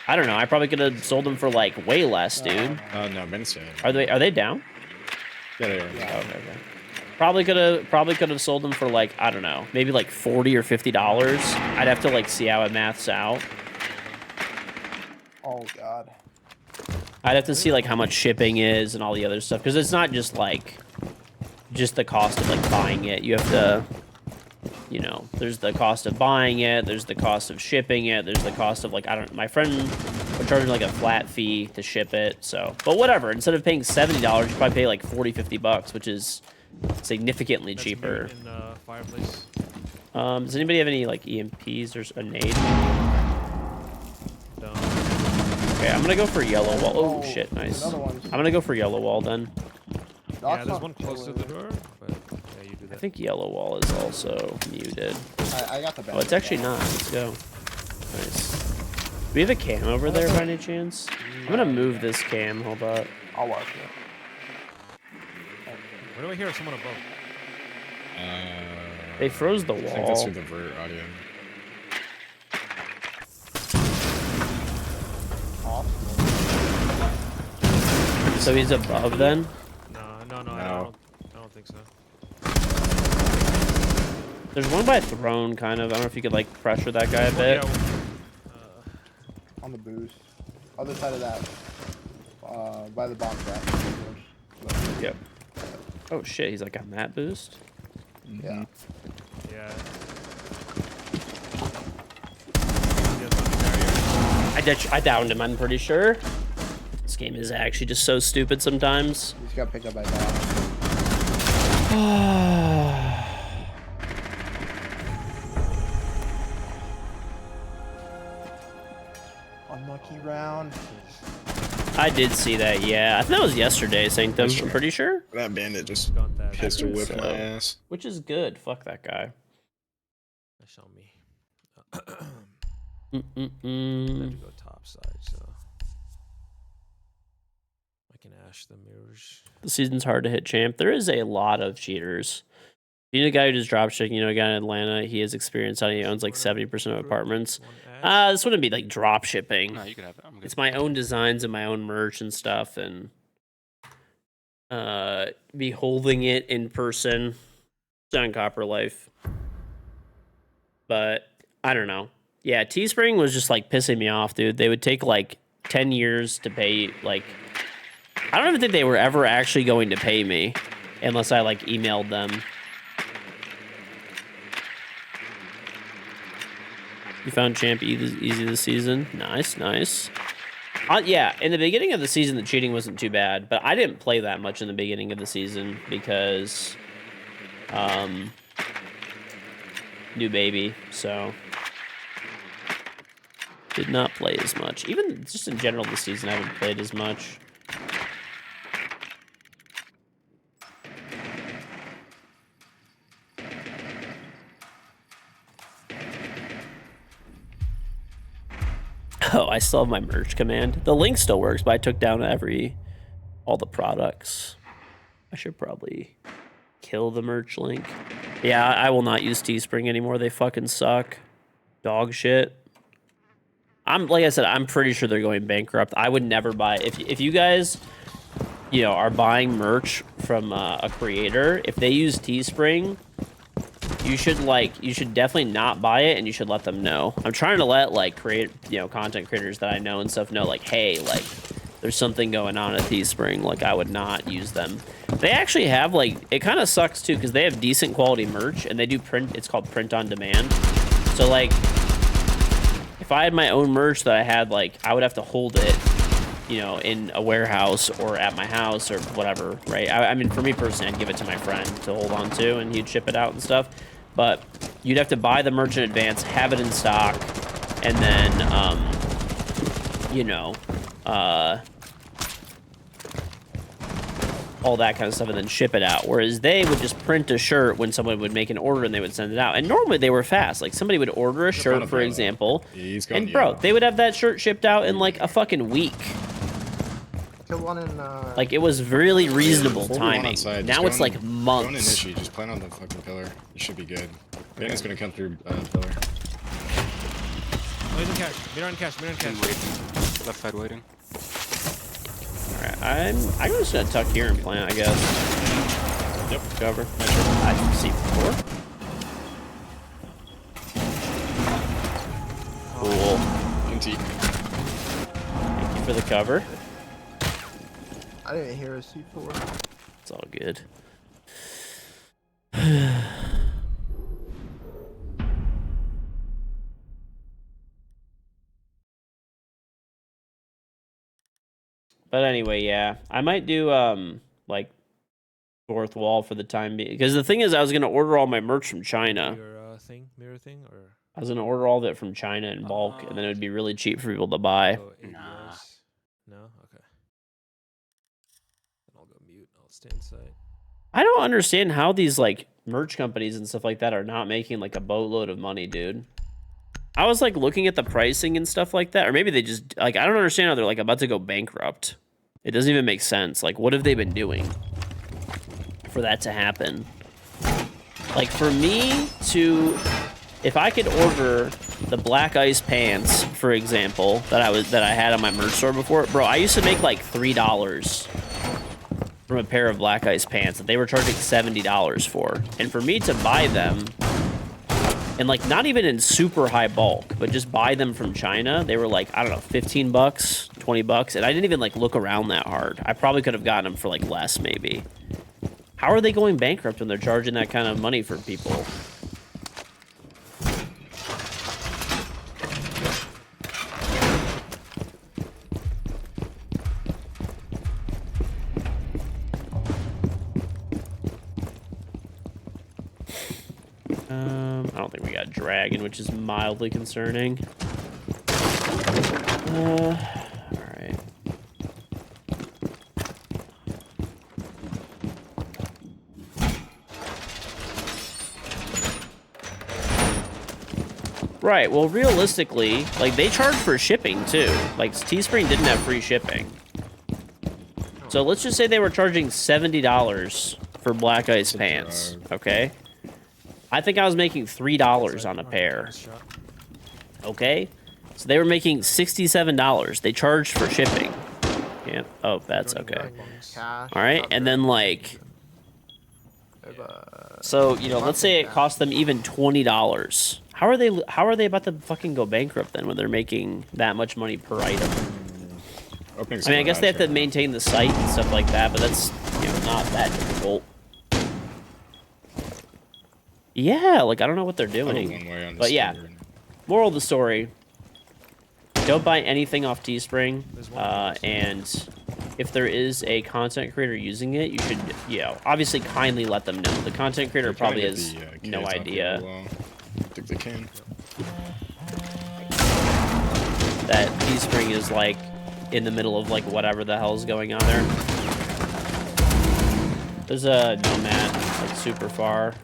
I don't know. I probably could have sold them for like way less, dude. No, Minnesota. Are they down? Yeah, they are. Oh, okay. Probably could have sold them for like, I don't know, maybe like $40 or $50. I'd have to like see how it maths out. Oh god. I'd have to see like how much shipping is and all the other stuff because it's not just like just the cost of like buying it. You have to, you know, there's the cost of buying it, there's the cost of shipping it, there's the cost of like my friend would charge like a flat fee to ship it. So, but whatever. Instead of paying $70, you probably pay like $40-50, which is significantly That's cheaper. In fireplace. Does anybody have any like EMPs or a nade? Done. Okay, I'm gonna go for yellow wall. Oh shit, nice. Another one's- I'm gonna go for yellow wall then. Yeah, Doc's there's not one close to the door, but yeah, you do I that. think yellow wall is also muted. I got the Oh, it's actually not. Let's go. Nice. Do we have a cam over there by any chance? I'm gonna move this cam. Hold up. I'll watch it. Where do I hear someone above? They froze the I think that's wall. through the vert audio. So he's above then? No, I No. don't think so. There's one by throne, kind of. I don't know if you could like pressure that guy a bit. On the boost. Other side of that. By the bomb trap. Yep. Oh shit, he's like on that boost. Yeah. Yeah. I downed him. I'm pretty sure. This game is actually just so stupid sometimes. He just got picked up by Doc. Unlucky round. I did see that. Yeah, I think that was yesterday, Sanctum. That's I'm true. pretty sure. That bandit just Got that. pistol think whipped so. my ass. Which is good. Fuck that guy. That's on me. I have to go top side, so I can ash the mirrors. The season's hard to hit, champ. There is a lot of cheaters. You know, the guy who does dropshipping, you know, a guy in Atlanta, he has experience on it. He owns like 70% of apartments. One ash. This wouldn't be like drop shipping. No, you can have it. I'm good. It's my own designs and my own merch and stuff, and be holding it in person. It's on Copper Life. But I don't know. Yeah, Teespring was just like pissing me off, dude. They would take like 10 years to pay. Like, I don't even think they were ever actually going to pay me unless I like emailed them. You found champ easy this season. Nice, nice. Yeah, in the beginning of the season, the cheating wasn't too bad, but I didn't play that much in the beginning of the season because, new baby, so did not play as much. Even just in general this season, I haven't played as much. Oh, I still have my merch command. The link still works, but I took down all the products. I should probably kill the merch link. Yeah, I will not use Teespring anymore. They fucking suck. Dog shit. Like I said, I'm pretty sure they're going bankrupt. I would never buy if you guys, you know, are buying merch from a creator. If they use Teespring, you should definitely not buy it, and you should let them know. I'm trying to let like content creators that I know and stuff know, like, hey, like there's something going on at Teespring. Like, I would not use them. They actually have like, it kind of sucks too because they have decent quality merch and they do print. It's called print on demand. So like, if I had my own merch that I had, like, I would have to hold it, you know, in a warehouse or at my house or whatever, right? I mean, for me personally, I'd give it to my friend to hold on to, and he'd ship it out and stuff. But you'd have to buy the merch in advance, have it in stock, and then, you know, all that kind of stuff, and then ship it out. Whereas they would just print a shirt when someone would make an order and they would send it out. And normally they were fast. Like, somebody would order a shirt, for example, He's gone and bro, yellow. they would have that shirt shipped out in like a fucking week. Killed one in. Like, it was really reasonable Before we went timing. outside, Now just it's go like in- Go in months. initiate, just plan on the fucking pillar. You should be good. Bandit's gonna come through pillar. Oh, he's in cash. Mirror on cash. Mirror on cash. Waiting. Left side waiting. Alright, I'm just gonna tuck here and plant, I guess. Yep. Cover. I can see 4. Cool. Inti. for the cover. I didn't even hear a C4. It's all good. But anyway, yeah, I might do like fourth wall for the time being, because the thing is, I was gonna order all my merch from China. Your mirror thing, or I was gonna order all of it from China in bulk, and then it would be really cheap for people to buy. oh, ADS? No, okay. Then I'll go mute. I'll stay inside. I don't understand how these like merch companies and stuff like that are not making like a boatload of money, dude. I was like looking at the pricing and stuff like that, or maybe they just like, I don't understand how they're like about to go bankrupt. It doesn't even make sense. Like, what have they been doing for that to happen? Like, for me to, if I could order the black ice pants, for example, that I had on my merch store before, bro, I used to make like $3 from a pair of black ice pants that they were charging $70 for. And for me to buy them, and like not even in super high bulk, but just buy them from China, they were like, I don't know, 15 bucks, 20 bucks. And I didn't even like look around that hard. I probably could have gotten them for like less maybe. How are they going bankrupt when they're charging that kind of money for people? I don't think we got Dragon, which is mildly concerning. All right. Right, well, realistically, like, they charge for shipping, too. Like, Teespring didn't have free shipping. So let's just say they were charging $70 for black ice pants, okay? I think I was making $3 on a pair. Okay? So they were making $67. They charged for shipping. Yeah. Oh, that's okay. All right, and then like, so you know, let's say it cost them even $20. How are they about to fucking go bankrupt then when they're making that much money per item? I mean, I guess they have to maintain the site and stuff like that, but that's, you know, not that difficult. Yeah, like, I don't know what they're doing. But yeah, moral of the story, don't buy anything off Teespring, and if there is a content creator using it, you should, you know, obviously kindly let them know. The content creator probably has no idea I think they can. that Teespring is, like, in the middle of, like, whatever the hell is going on there. There's a Nomad, like, super far.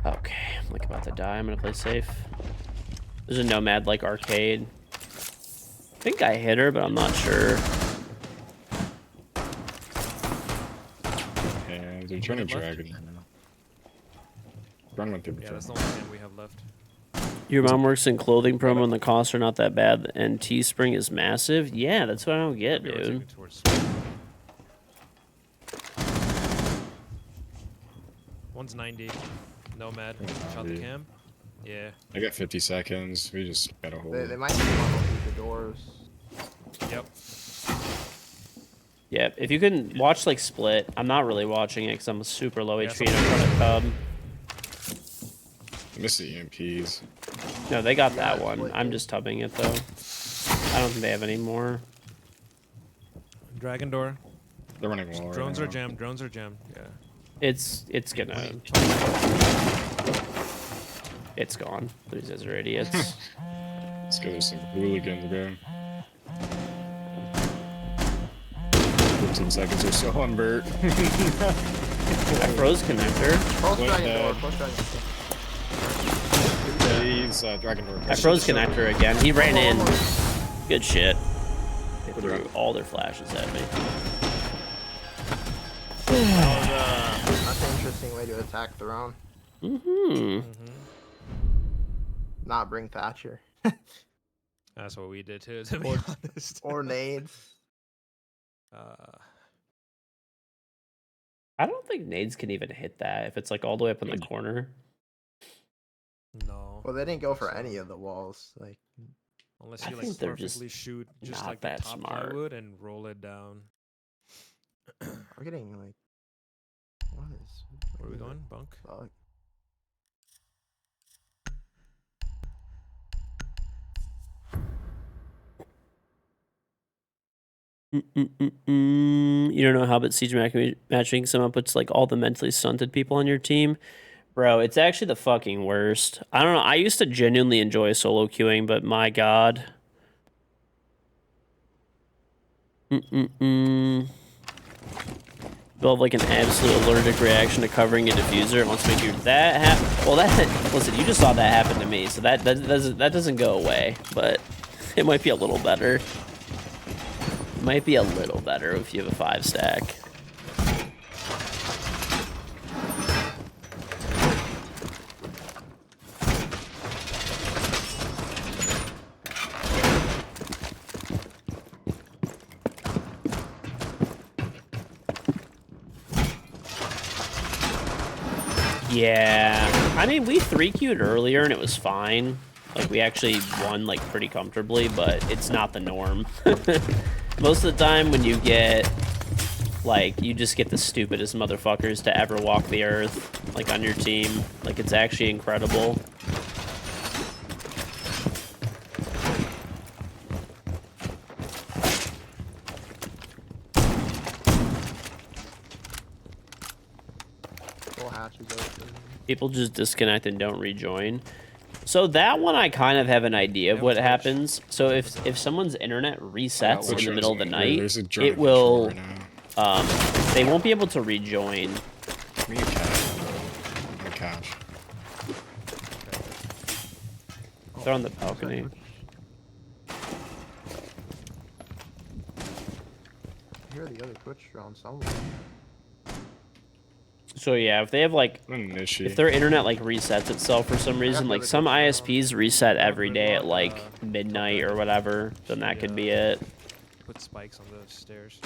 Okay, I'm like about to die. I'm gonna play safe. There's a Nomad like arcade. I think I hit her, but I'm not sure. Yeah, they're trying to drag it. Run went through Yeah, that's the only thing we have left. Your mom works in clothing promo and the costs are not that bad, and Teespring is massive? Yeah, that's what I don't get, dude. One's 90. Nomad. Shot the cam. Yeah. I got 50 seconds. We just gotta hold. They might be funnel through the doors. Yep. Yeah, if you can watch like Split, I'm not really watching it because I'm super low HP and I'm trying to cub. I miss the EMPs. No, they got that one. I'm just tubbing it though. I don't think they have any more. Dragon door. They're running wall. Drones right are now. jammed. Drones are jammed. Yeah. It's gonna. It's gone. These guys are idiots. Let's go with some hooligans, bro. 15 seconds or so on Bert. I froze connector. Close What's dragon that? door. Close dragon door. He's Dragon Door. I froze connector again. He ran in. Good shit. They threw all their flashes at me. That's an interesting way to attack Throne. Not bring Thatcher. That's what we did too, to be honest. Or nades. I don't think nades can even hit that if it's like all the way up in the corner. No. Well, they didn't go for any of the walls. Like, Unless I you think like they're just perfectly shoot just not like the that top smart. plywood and roll it down. I'm getting like. What is? Where are we going? Bunk? Fuck. You don't know how, but siege matching someone puts like all the mentally stunted people on your team. Bro, it's actually the fucking worst. I don't know. I used to genuinely enjoy solo queuing, but my god. You'll have like an absolute allergic reaction to covering a diffuser. It wants to make you that happen. Well, that listen, you just saw that happen to me, so that doesn't go away, but it might be a little better. It might be a little better if you have a 5 stack. Yeah, I mean, we 3-queued earlier and it was fine. Like, we actually won, like, pretty comfortably, but it's not the norm. Most of the time when you get, like, you just get the stupidest motherfuckers to ever walk the earth, like, on your team. Like, it's actually incredible. People just disconnect and don't rejoin. So that one I kind of have an idea of what happens. So if someone's internet resets in the middle of the night, it will they won't be able to rejoin. Me a cash. A cash. They're on the balcony. I hear the other Twitch drone somewhere. So yeah, if they have like, An issue. if their internet like resets itself for some reason, like some ISPs reset every day at like midnight or whatever, then that could be it. Put spikes on the stairs.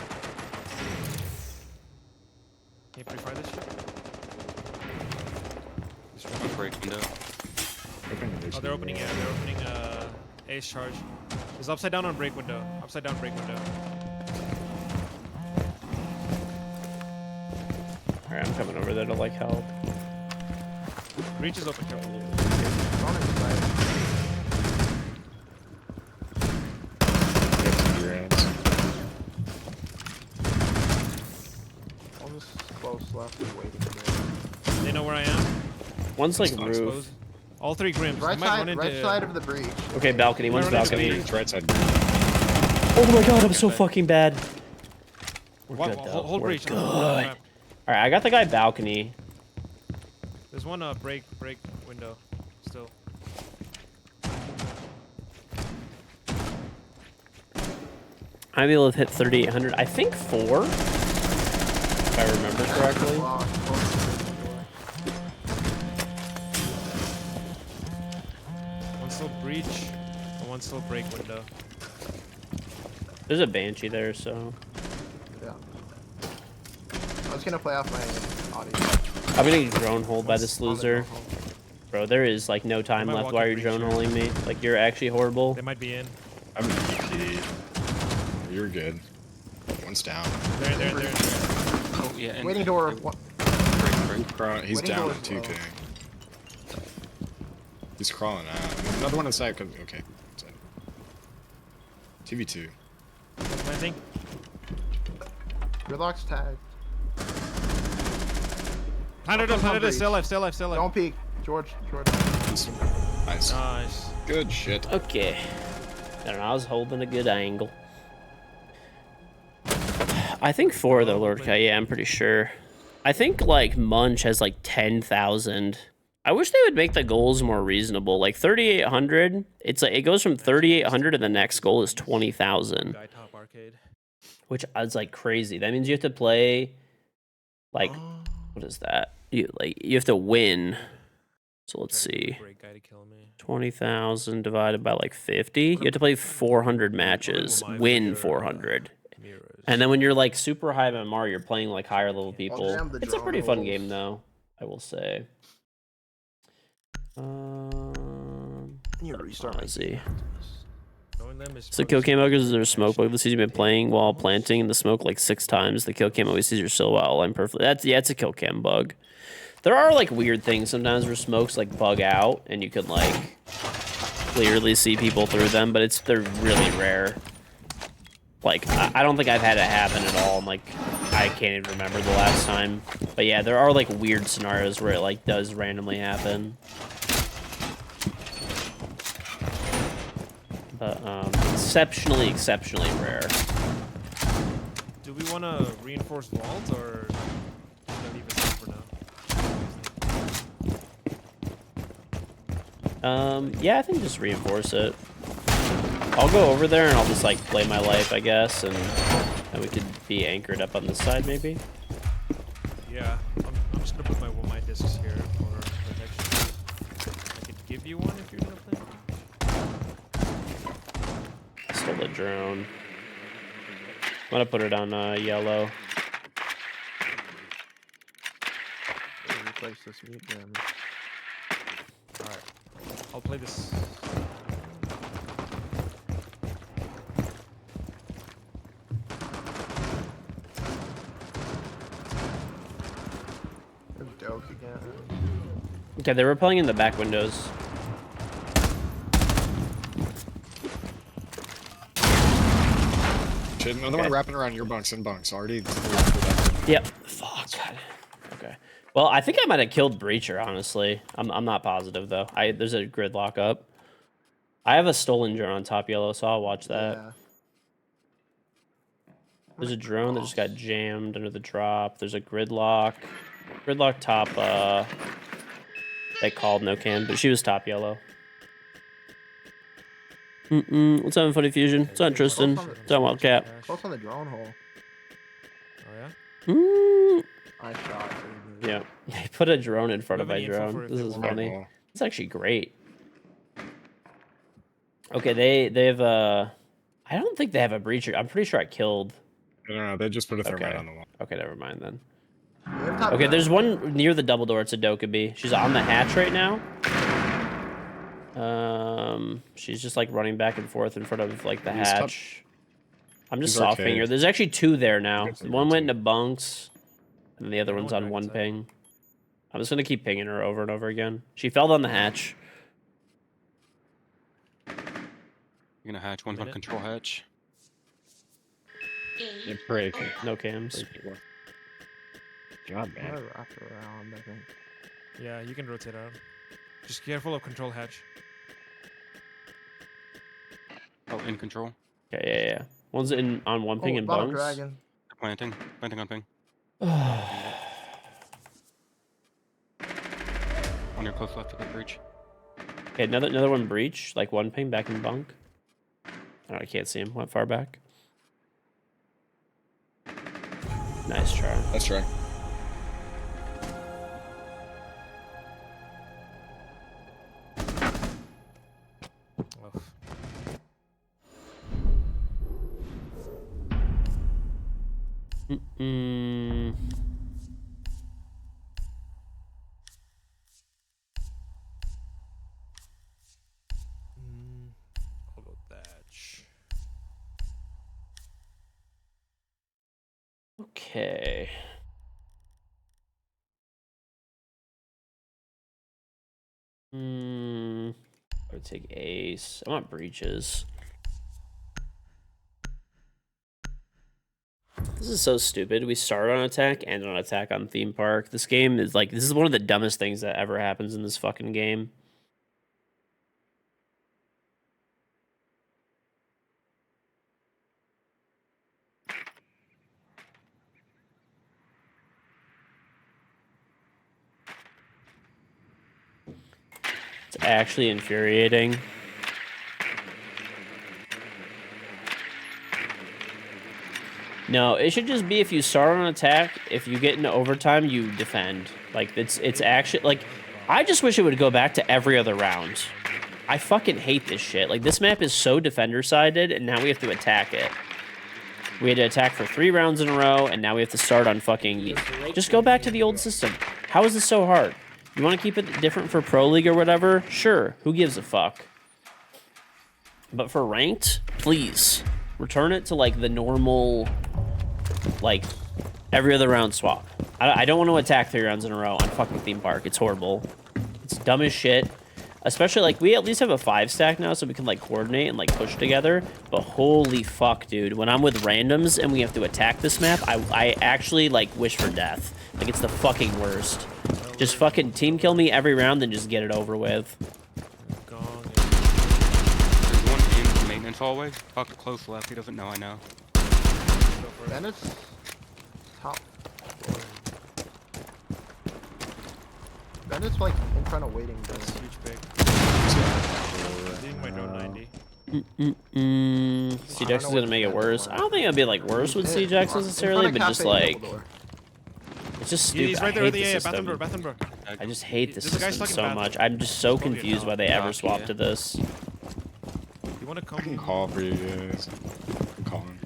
Can you pre-fire this shit? Break window. Oh, they're opening, yeah, they're opening ace charge. There's upside down on break window. Upside down break window. Alright, I'm coming over there to like help. Breach is open, careful. Almost close left and waiting for it. They know where I am. One's like Not roof. exposed. All 3 Grims. Right They might run side, into... right side of the breach. Okay, balcony. One's run into balcony. speed. Right side. Oh my god, I'm so fucking bad. We're good, though. Hold We're breach. good. Alright, I got the guy balcony. There's one break window still. I'm able to hit 3,800. I think 4, if I remember correctly. One still breach, and one still break window. There's a banshee there, so Yeah. I was gonna play off my audio. I'm gonna get drone hold by this On the loser. drone hold. Bro, there is like no time might left. walk Why in are you breach drone here. holding me? Like, you're actually horrible. They might be in. I'm GG. You're good. One's down. There. Oh yeah. And Waiting door. What? He's Waiting down door's at 2K. low. He's crawling out. Another one inside. Okay. Inside. TV2. Landing. Gridlock's tagged. Planted Up on it. breach. Still left. Don't peek. George. Nice. Nice. Good shit. Okay. I don't know. I was holding a good angle. I think 4 though, Lord Kai. Yeah, I'm pretty sure. I think like Munch has like 10,000. I wish they would make the goals more reasonable. Like 3,800. It's like it goes from 3,800 and the next goal is 20,000, Guy top arcade. which is like crazy. That means you have to play like what is that? You have to win. So let's see. Great guy to kill me. 20,000 divided by like 50. You have to play 400 matches, win 400. And then when you're like super high MMR, you're playing like higher level people. jam the It's a drone pretty fun holes. game though, I will say. You restart my let's see. destroying them is. So the kill cam because there's smoke bug. This he's been playing while planting in the smoke like 6 times. The kill cam always sees your silhouette line perfectly. It's a kill cam bug. There are like weird things sometimes where smokes like bug out and you can like clearly see people through them, but they're really rare. Like I don't think I've had it happen at all. And like I can't even remember the last time. But yeah, there are like weird scenarios where it like does randomly happen. But exceptionally rare. Do we want to reinforce vault or should I leave it for now? Yeah, I think just reinforce it. I'll go over there and I'll just like play my life, I guess, and we could be anchored up on this side maybe. Yeah, I'm just gonna put my discs here for protection. I could give you one if you're gonna play. I stole the drone. I'm gonna put it on yellow. Replace this mute damage. Alright. I'll play this. Doke again. Okay, they were playing in the back windows. Shit, another one wrapping around your bunks and bunks. Already. Yep. Fuck. Okay. Well, I think I might have killed Breacher, honestly. I'm not positive though. There's a gridlock up. I have a stolen drone on top yellow, so I'll watch that. Yeah. There's a drone that just got jammed under the drop. There's a gridlock. Gridlock top, they called no cam, but she was top yellow. What's on Funny Fusion? It's on Tristan. It's on Wildcat. Close on the drone hole. Oh yeah? I shot it. Yeah. He put a drone in front of Do my you have any info drone. for This if is they funny. want? It's actually great. Okay, they have I don't think they have a breacher. I'm pretty sure I killed. I don't know. They just put a thermite Okay. on the wall. Okay, never mind then. Okay, Okay, there's one near the double door. It's a Dokkaebi. She's on the hatch right now. She's just like running back and forth in front of like the He's top- hatch. I'm just He's soft arcade. finger. There's actually 2 there now. Good for One you, went too. into bunks, and the other Yeah, one's one on back 1 side. ping. I'm just gonna keep pinging her over and over again. She fell down the hatch. You're gonna hatch. One's on Minute. control hatch. You break. No cams. God, I man. wrapped around, I think. Yeah, you can rotate out. Just careful of control hatch. Oh, in control. Okay, yeah. One's on 1 ping and bottom bunks. dragon. They're planting. Planting on ping. On your close left of the breach. Okay, another one breach, like 1 ping back in bunk. Oh, I can't see him. Went far back. Nice try. Let's try. Oh. Mm. I'll go thatch. Okay. I would take ace. I want breaches. This is so stupid. We start on attack and on attack on theme park. This game is like, this is one of the dumbest things that ever happens in this fucking game. It's actually infuriating. No, it should just be if you start on attack, if you get into overtime, you defend. Like, it's actually, like, I just wish it would go back to every other round. I fucking hate this shit. Like, this map is so defender-sided, and now we have to attack it. We had to attack for 3 rounds in a row, and now we have to start on fucking... Just go back to the old system. How is this so hard? You want to keep it different for Pro League or whatever? Sure, who gives a fuck? But for ranked, Please return it to like the normal, like every other round swap. I don't want to attack 3 rounds in a row on fucking theme park. It's horrible. It's dumb as shit. Especially like we at least have a 5 stack now, so we can like coordinate and like push together. But holy fuck, dude! When I'm with randoms and we have to attack this map, I actually like wish for death. Like it's the fucking worst. Just fucking team kill me every round, then just get it over with. Gong. There's one in the maintenance hallway. Fuck, close left. He doesn't know. I know. Go for it. Bennett's top. Bennett's like in front of waiting. That's huge big. Leaving my drone 90. CJX is gonna make it worse. I don't think it'd be like worse with CJX necessarily, but just like it's just stupid. He's right I there. hate the Bathroom door. system. Bathroom door. I just hate the There's a guy system stuck in so bathroom. much. I'm just so Probably a confused why top. they ever Dock, swapped yeah. to this. You want to I can come? call for you guys. I'm calling.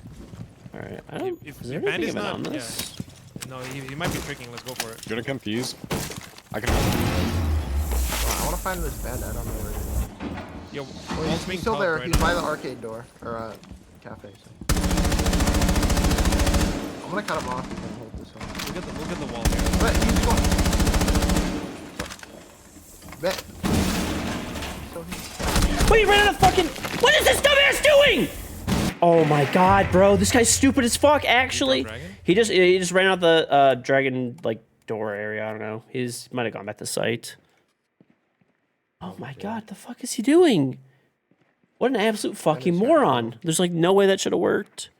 All right, I don't. If Is there Band anything is even not- on yeah. this? No, he might be tricking. Let's go for it. You gonna come fuse? I can. I want to find this bed. I don't know where it is. Yo, Oh, wall's he's being still tugged there. right He's by now. the arcade door or cafe. So. I'm gonna cut him off and hold this one. Look at the wall here. But he's going. Bet. So he's. Wait, he ran out of fucking. What is this dumbass doing? Oh my god, bro, this guy's stupid as fuck. Actually, Dragon? he just ran out the dragon like door area. I don't know. He's might have gone back to site. Oh my god, the fuck is he doing? What an absolute fucking is right moron. There's like no way that should have worked.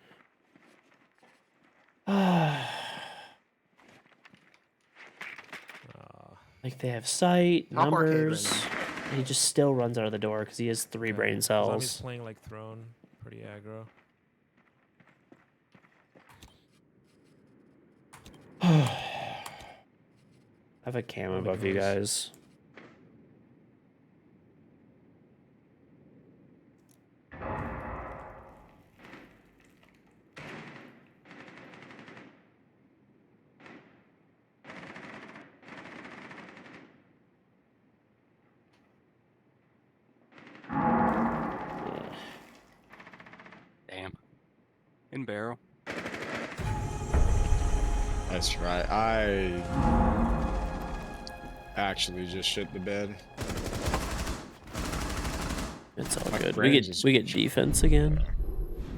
Like they have sight, Top arcade right numbers. And he just still runs out of the door because he has 3 brain Zombies cells. playing like Throne. Pretty aggro. I have a cam Oh my above you goodness. guys. Damn. In barrel. Nice try. I actually just shit the bed. It's all My good. frames is- We get defense again.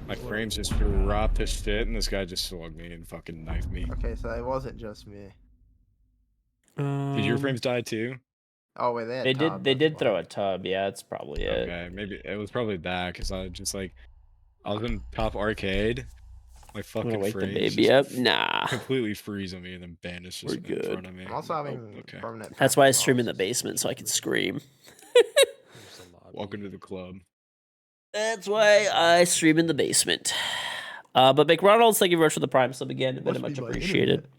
My frames just dropped to shit, and this guy just slugged me and fucking knifed me. Okay, so it wasn't just me. Did your frames die too? Oh wait, they had They Todd, did that's throw why. a tub. Yeah, that's probably it. Okay, maybe it was probably that because I was just like, I was in top arcade. My I'm fucking gonna wake the frames baby just up. Nah. completely freeze on me, and then Bandit's just We're in good. front of me. I'm also Oh, having okay. permanent. That's why I passive stream in the loss. basement so I can scream. There's a lot. Welcome to the club. That's why I stream in the basement. But McRonald's, thank you very much for the Prime sub again. Very Must be much my appreciated. internet.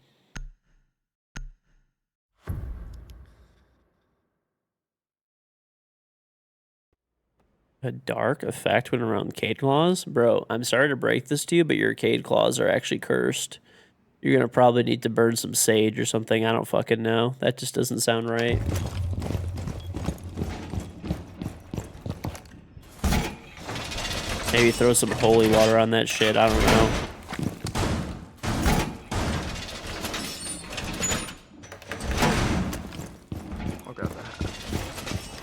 A dark effect when around Cade Claws? Bro, I'm sorry to break this to you, but your Cade Claws are actually cursed. You're gonna probably need to burn some sage or something. I don't fucking know. That just doesn't sound right. Maybe throw some holy water on that shit. I don't know. I'll grab that.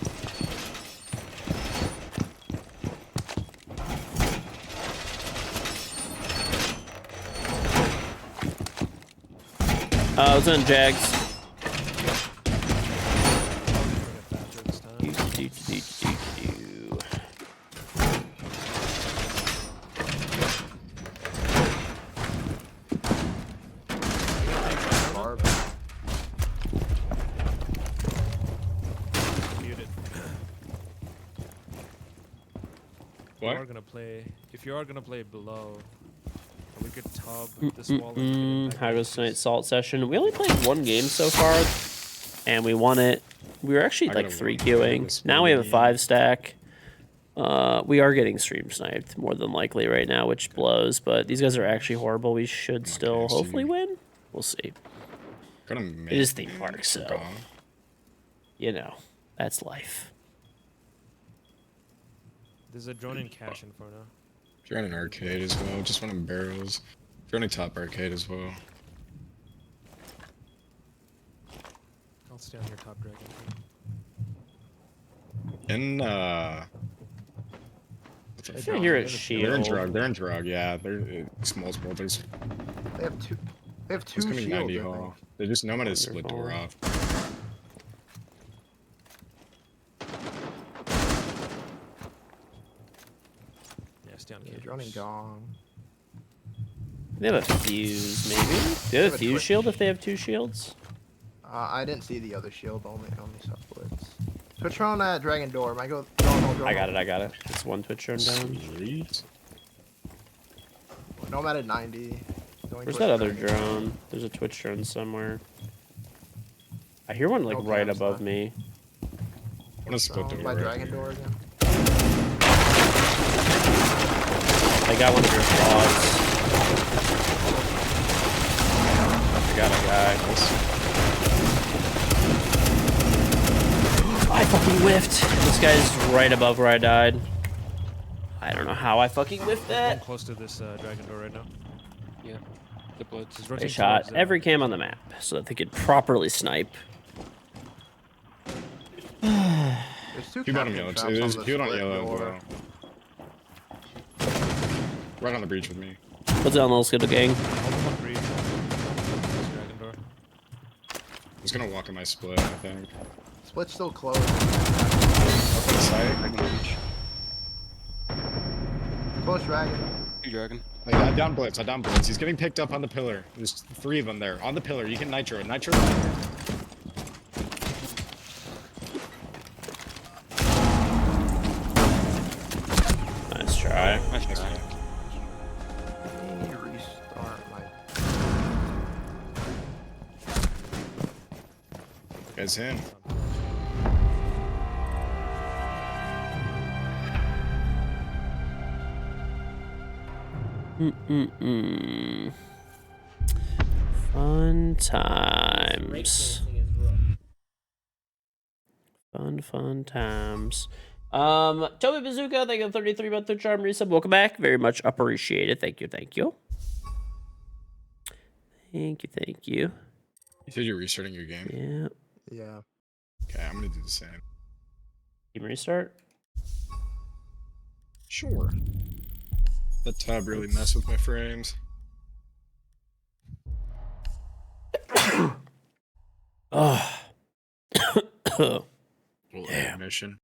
I was on Jags. Faster this time. Do. Barb. Muted. What? If you are gonna play below, we could tub this wall. and get it back How in, goes tonight's 'cause salt session? We only played 1 game so far, and we won it. We were actually I like gotta 3 win queuing. this Now we have a game. 5 stack. We are getting stream sniped more than likely right now, which blows. But these guys are actually horrible. We should still Okay, hopefully see. win. We'll see. Gonna It is theme park, so Gone. you know that's life. There's a drone in cash in front of. If you're running arcade as well, just running barrels. If you're running top arcade as well. I'll stay on your top dragon. In I can hear They're it in the shield. they're in drug. They're in drug. Yeah, it's multiple. There's They have two. They have two it's coming shields. 90 I hall. think. They just nomad is split door Wonderful. off. Yeah, stay on Yeah, KingGeorge. running gong. They have a fuse, maybe. Do they have a fuse Twitch. shield if they have two shields? I didn't see the other shield. Only saw splits. Switch around that dragon door. Might go. I got it. I got it. It's one Twitch drone down. Sweet. Nomad at 90. Going Where's Twitch that other dragon. drone? There's a Twitch drone somewhere. I hear one like No right cams above left. me. I want to split door. By right dragon here. door again. I got one of your claws. I got a guy. I fucking whiffed. This guy's right above where I died. I don't know how I fucking whiffed One that. close to this dragon door right now. Yeah. The blitz. Just They rotate shot towards, every cam on the map so that they could properly snipe. There's two Two bottom captain yellow. traps There's on the two on split yellow as door. well. Right on the breach with me. What's on those good gang? Almost on breach. This dragon door. I'm just gonna walk in my split, I think. Split's still closed. Up on the site. Close dragon. Two dragon. I down blitz. I down blitz. He's getting picked up on the pillar. There's 3 of them there. On the pillar. You can nitro. Nitro. Nice try. Nice Nice try. try. Let me restart my. Guys in. Mm-mm-mm. Fun times. Breakdancing is rough. Fun times. Toby Bazooka, thank you for 33 month Twitch Arm resub. Welcome back. Very much appreciated. Thank you. Thank you. Thank you. Thank you. You said you're restarting your game. Yeah. Yeah. Okay, I'm gonna do the same. Team restart. Sure. That tab really messed with my frames. Oh. Little Yeah. mission.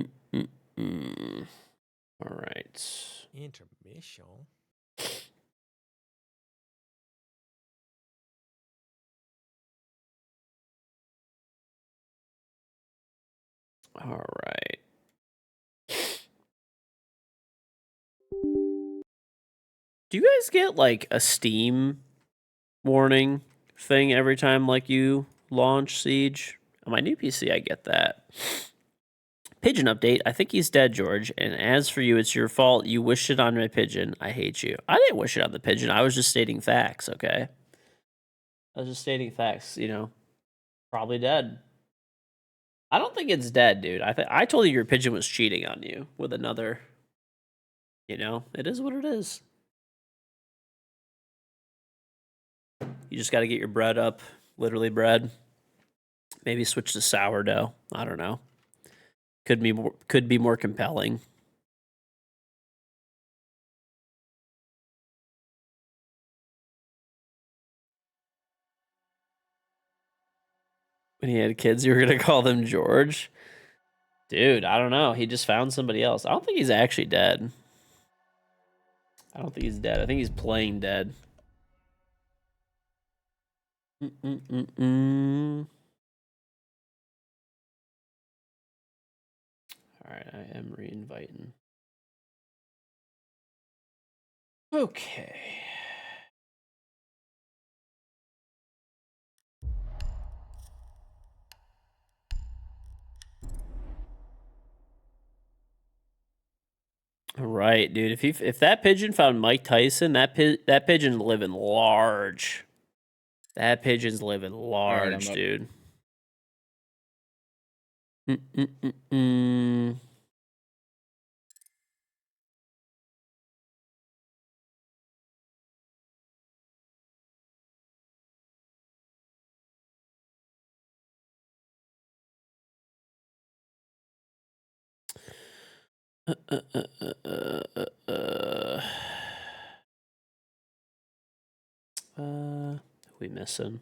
Mm-mm-mm-mm. All right. Intermission. All right. Do you guys get like a Steam warning thing every time like you launch Siege? On my new PC, I get that. Pigeon update. I think he's dead, George. And as for you, it's your fault. You wished it on my pigeon. I hate you. I didn't wish it on the pigeon. I was just stating facts, okay? I was just stating facts, you know. Probably dead. I don't think it's dead, dude. I told you your pigeon was cheating on you with another. You know, it is what it is. You just got to get your bread up, literally bread. Maybe switch to sourdough. I don't know. Could be more compelling. When he had kids, you were gonna call them George? Dude, I don't know. He just found somebody else. I don't think he's actually dead. I don't think he's dead. I think he's playing dead. Mm-mm-mm-mm. All right, I am re-inviting. Okay. All right, dude. If that pigeon found Mike Tyson, that pigeon's living large. That pigeon's living large, I'm up. dude. Mm-mm-mm-mm. Who we missing?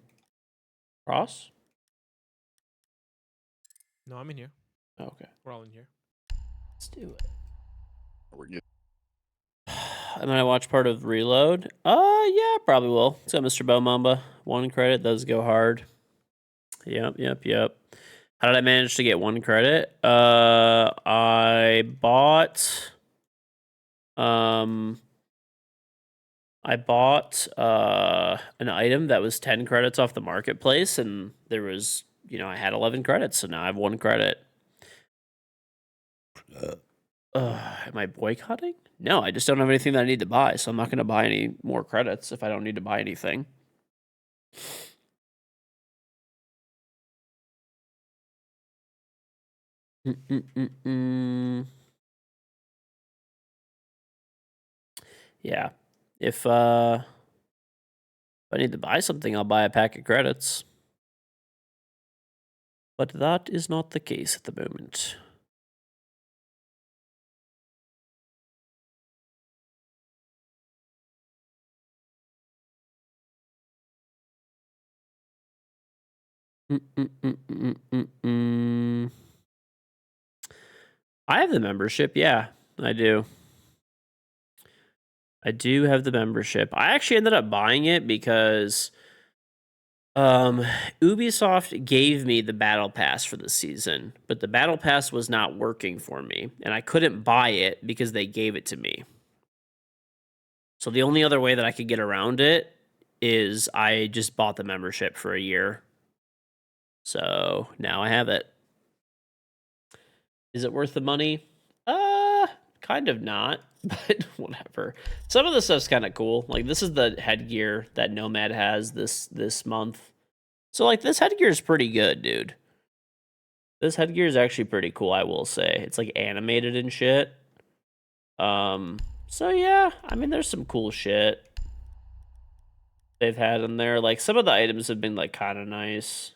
Ross? No, I'm in here. Okay, We're all in here. let's do it. We're good. And then I watch part of Reload. Yeah, probably will. It's got Mr. Mamba. 1 credit does go hard. Yep. How did I manage to get 1 credit? I bought an item that was 10 credits off the marketplace, and there was, I had 11 credits, so now I have 1 credit. Am I boycotting? No, I just don't have anything that I need to buy, so I'm not going to buy any more credits if I don't need to buy anything. Yeah. If I need to buy something, I'll buy a pack of credits. But that is not the case at the moment. I have the membership, yeah, I do. I do have the membership. I actually ended up buying it because Ubisoft gave me the battle pass for the season, but the battle pass was not working for me, and I couldn't buy it because they gave it to me. So the only other way that I could get around it is I just bought the membership for a year. So now I have it. Is it worth the money? Kind of not, but whatever. Some of the stuff's kind of cool. Like this is the headgear that Nomad has this month. So like this headgear is pretty good, dude. This headgear is actually pretty cool, I will say. It's like animated and shit. So yeah, I mean there's some cool shit they've had in there. Like some of the items have been like kind of nice.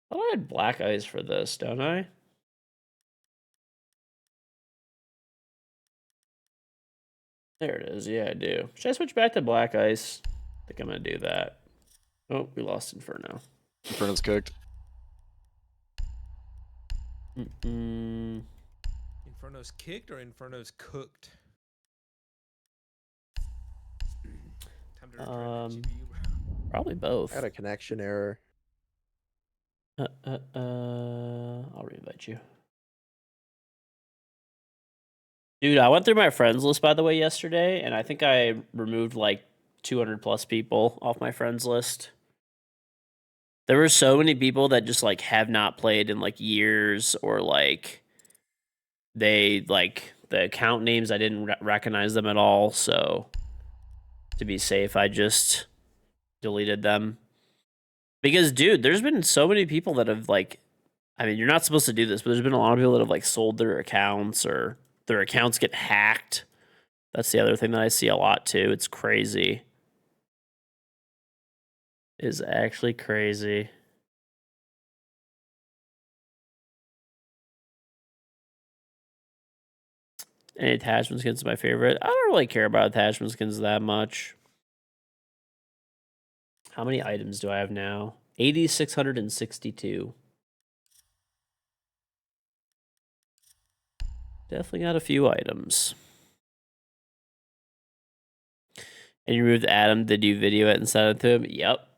I thought I had black eyes for this, don't I? There it is. Yeah, I do. Should I switch back to black ice? I think I'm gonna do that. Oh, we lost Inferno. Inferno's cooked. Inferno's kicked or Inferno's cooked? Time to return that GPU, bro. Probably both. I had a connection error. I'll reinvite you. Dude, I went through my friends list, by the way, yesterday, and I think I removed like 200 plus people off my friends list. There were so many people that just like have not played in like years, or like they like the account names, I didn't recognize them at all. So to be safe, I just deleted them. Because, dude, there's been so many people that have like, I mean, you're not supposed to do this, but there's been a lot of people that have like sold their accounts, or their accounts get hacked. That's the other thing that I see a lot too. It's crazy. It is actually crazy. Any attachment skins is my favorite. I don't really care about attachment skins that much. How many items do I have now? 8,662. Definitely got a few items. And you removed Adam. Did you video it and send it to him? Yep.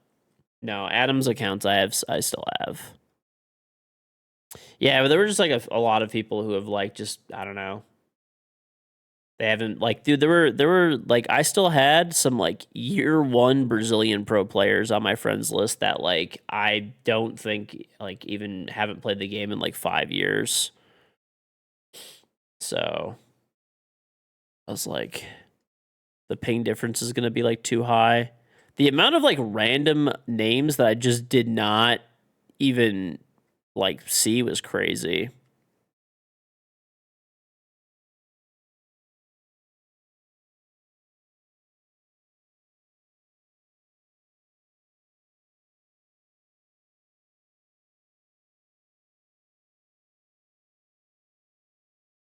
No, Adam's accounts I still have. Yeah, but there were just like a lot of people who have like just, I don't know. They haven't like, dude, there were like, I still had some like year 1 Brazilian pro players on my friends list that like I don't think like even haven't played the game in like 5 years. So I was like, the ping difference is gonna be like too high. The amount of like random names that I just did not even like see was crazy.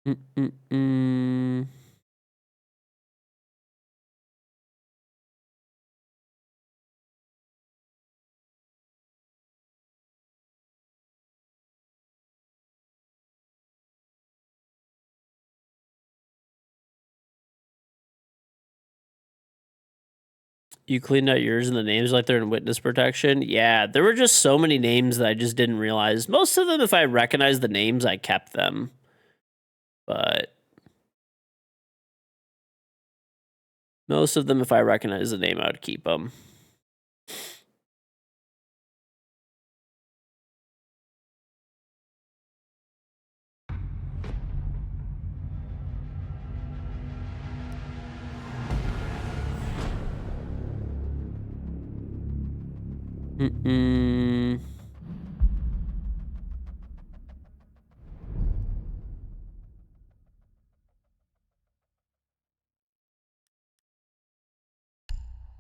Mm-mm-mm. You cleaned out yours and the names like they're in witness protection? Yeah, there were just so many names that I just didn't realize. Most of them, if I recognized the names, I kept them. But most of them, if I recognize the name, I would keep them. Mm-mm.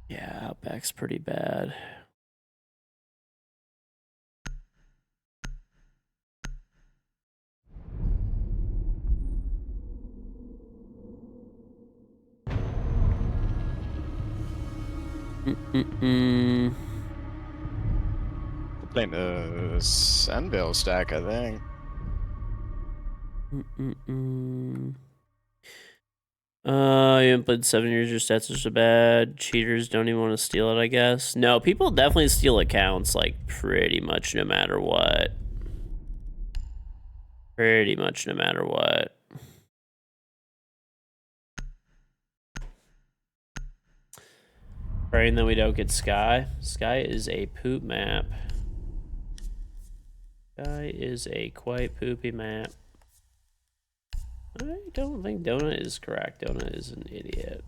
Yeah, Outback's pretty bad. Mm-mm-mm. Playing the Sandville stack, I think. Mm-mm-mm. You haven't played 7 years, your stats are so bad. Cheaters don't even want to steal it, I guess. No, people definitely steal accounts, like, pretty much no matter what. Pretty much no matter what. Praying that we don't get Sky. Sky is a poop map. Sky is a quite poopy map. I don't think Donut is correct. Donut is an idiot.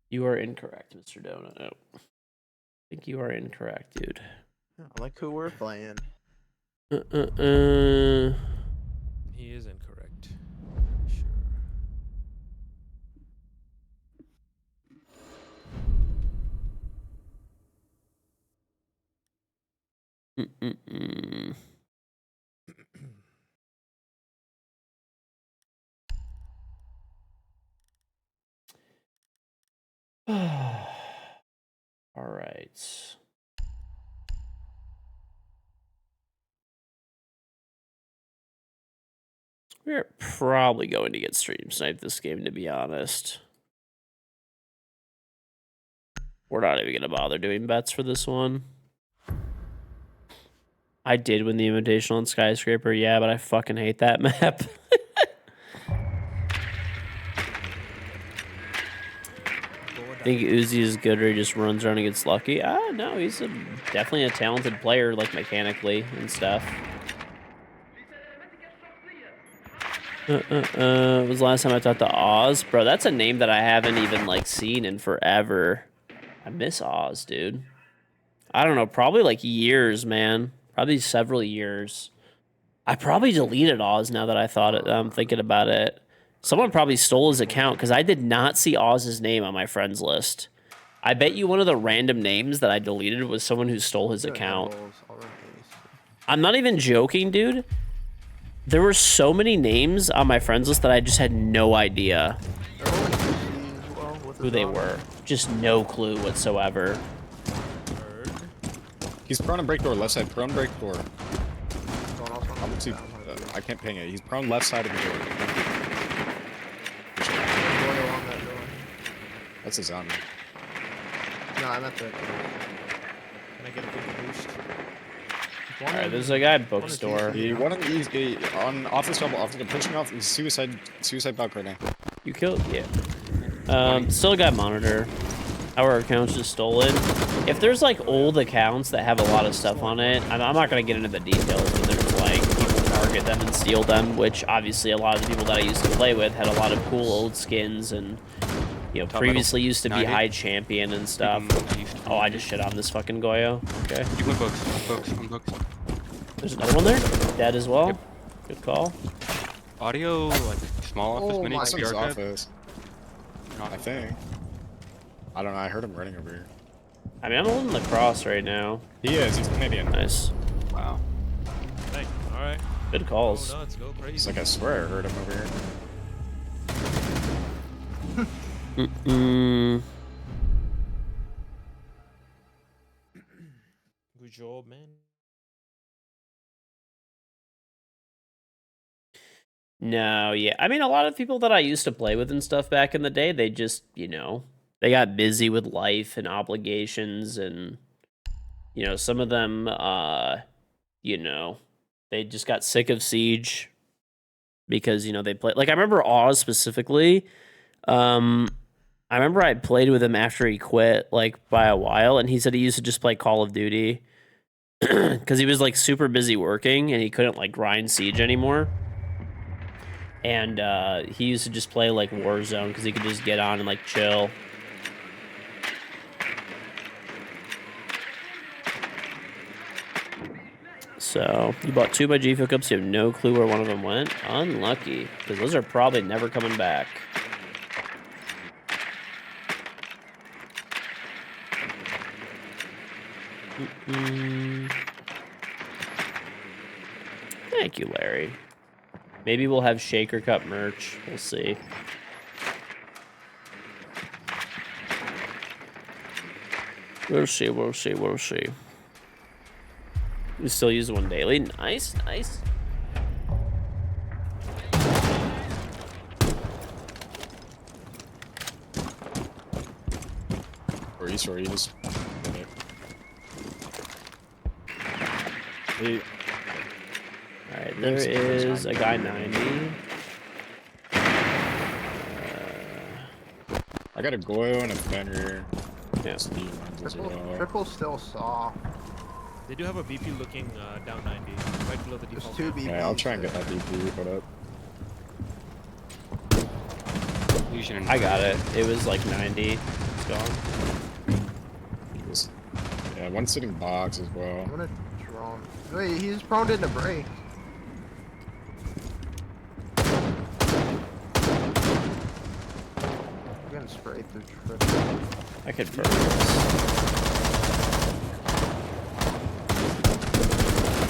You are incorrect, Mr. Donut. Oh. I think you are incorrect, dude. I like who we're playing. He is incorrect. Pretty sure. All right. We're probably going to get stream sniped this game, to be honest. We're not even going to bother doing bets for this one. I did win the Invitational on Skyscraper, yeah, but I fucking hate that map. I think Uzi is good or he just runs around and gets lucky. No, he's definitely a talented player, like mechanically and stuff. Was the last time I talked to Oz? Bro, that's a name that I haven't even, like, seen in forever. I miss Oz, dude. I don't know, probably, like, years, man. Probably several years. I probably deleted Oz now that I'm thinking about it. Someone probably stole his account, because I did not see Oz's name on my friends list. I bet you one of the random names that I deleted was someone who stole his account. I'm not even joking, dude. There were so many names on my friends list that I just had no idea who they were. Just no clue whatsoever. He's prone to break door, left side. Prone break door. I can't ping it. He's prone left side of the door. That's his on. No, I'm at the. Can I get a big boost? Alright, there's a guy at bookstore. He's on office double, office pushing off. He's suicide buck right now. You killed? Yeah. Still a guy monitor. Our account's just stolen. If there's like old accounts that have a lot of stuff on it, I'm not gonna get into the details, but there's like people target them and steal them, which obviously a lot of the people that I used to play with had a lot of cool old skins and, you know, Top previously middle. used to be 90. high champion and stuff. Oh, I just shit on this fucking Goyo. Okay. You went books, on books. There's another one there. Dead as well. Yep. Good call. Audio, like small office, Oh mini my This one's arcade. office. I think. I don't know. I heard him running over here. I mean, I'm holding the cross right now. He is. He's Canadian. Nice. Wow. Dang. All right. Good Go calls. nuts. Go crazy. It's like I swear I heard him over here. Mm-mm. Good job, man. No, yeah. I mean, a lot of people that I used to play with and stuff back in the day, they just, you know, they got busy with life and obligations and, you know, some of them, you know, they just got sick of Siege because, you know, they play. Like, I remember Oz specifically. I remember I played with him after he quit, like, by a while, and he said he used to just play Call of Duty because he was, like, super busy working and he couldn't, like, grind Siege anymore. And he used to just play like Warzone because he could just get on and like chill. So you bought 2 by G-Fuel cups. You have no clue where one of them went. Unlucky, because those are probably never coming back. Thank you, Larry. Maybe we'll have Shaker Cup merch. We'll see. We'll see, we'll see, we'll see. We still use one daily. Nice, nice. Or East, or East. He, Alright, there is a guy 90. I got a Goyo and a Fenrir. Yeah. Steve runs as well. Triple still soft. They do have a BP looking down 90, right below the There's default. 2 BPs. Yeah, I'll try and get that BP put up. Legion and I got it. It was like 90. It's gone. Yeah, one sitting box as well. I'm gonna drone. Wait, he's prone in the break. I'm gonna spray through triple. I could burn this.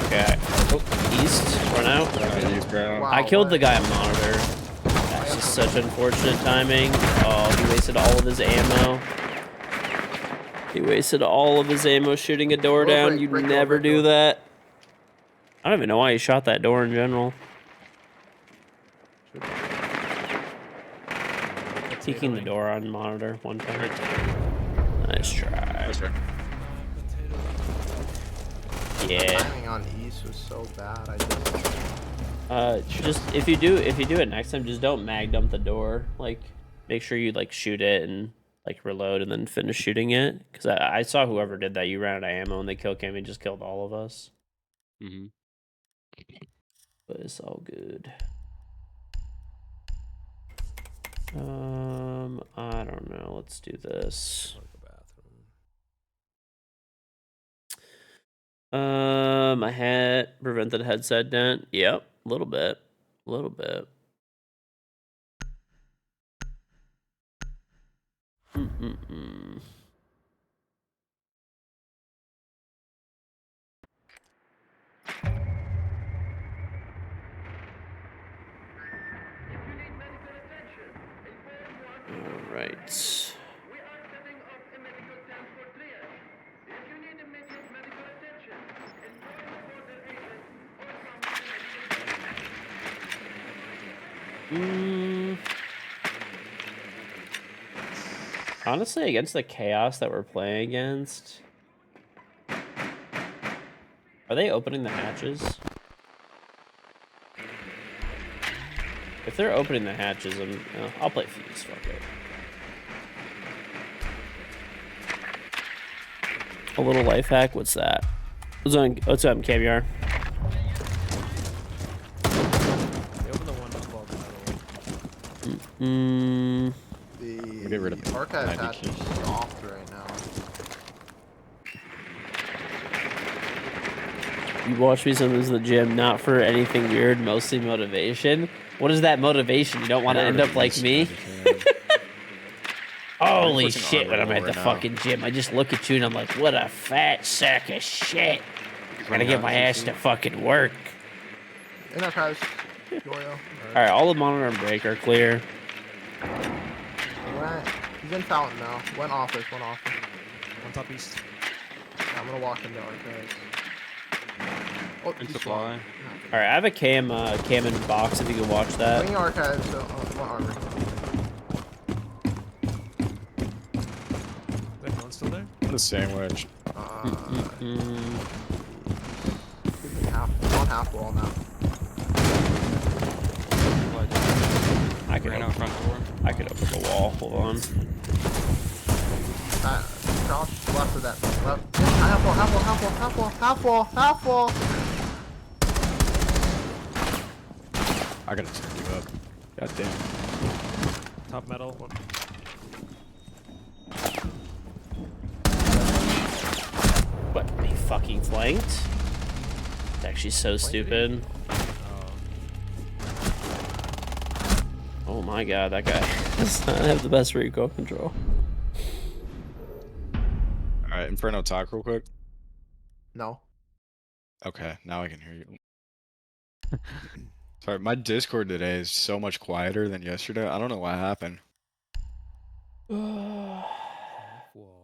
Okay. Oh, east. Run out. Yeah, use ground. Wow. I killed the guy on monitor. That's just such unfortunate timing. Oh, he wasted all of his ammo. He wasted all of his ammo shooting a door Go down. break, You break door, never break do door. that. I don't even know why he shot that door in general. Peeking the door on monitor one time. Nice try. That's right. Yeah. Timing on East was so bad. Just if you do it next time, just don't mag dump the door. Like, make sure you like shoot it and like reload and then finish shooting it. Because I saw whoever did that. You ran out of ammo and they kill cam and just killed all of us. Mm-hmm. But it's all good. I don't know. Let's do this. Like a bathroom. I had prevented headset dent. Yep, a little bit. A little bit. Mm-mm-mm. All right. Honestly, against the chaos that we're playing against, are they opening the hatches? If they're opening the hatches, I'll play Fuse. Fuck it. A little life hack. What's that? What's on KBR? Mm, The Get rid of the archive 90 patch key. is soft right now. you watch me sometimes in the gym, not for anything weird, mostly motivation. What is that motivation? You don't want to I got end rid up of like this me? 90 can. Holy Reinforcing shit, when armor I'm wall at the right now. fucking gym, I just look at you and I'm like, what a fat sack of shit. He's Gotta running get out my of ass CC. to fucking work. In archives, Dorio. Alright, all the monitor and break are clear. He's in fountain now. One office. On top east. Yeah, I'm gonna walk into archives. Oh, In he's supply. strong. Alright, I have a cam in box if you can watch that. Wing archives, so one armor. Is that one still there? The sandwich. Mm. Give me on half wall now. Supply down. I could Ran open, out front door. I could open the wall. Hold on. Crouch left of that. Left. Half wall. I gotta turn you up. God damn. Top metal. One. What? He fucking flanked? It's actually so stupid. Oh my god, that guy does not have the best recoil control. Alright, Inferno talk real quick. No. Okay, now I can hear you. Sorry, my Discord today is so much quieter than yesterday. I don't know what happened. Wall.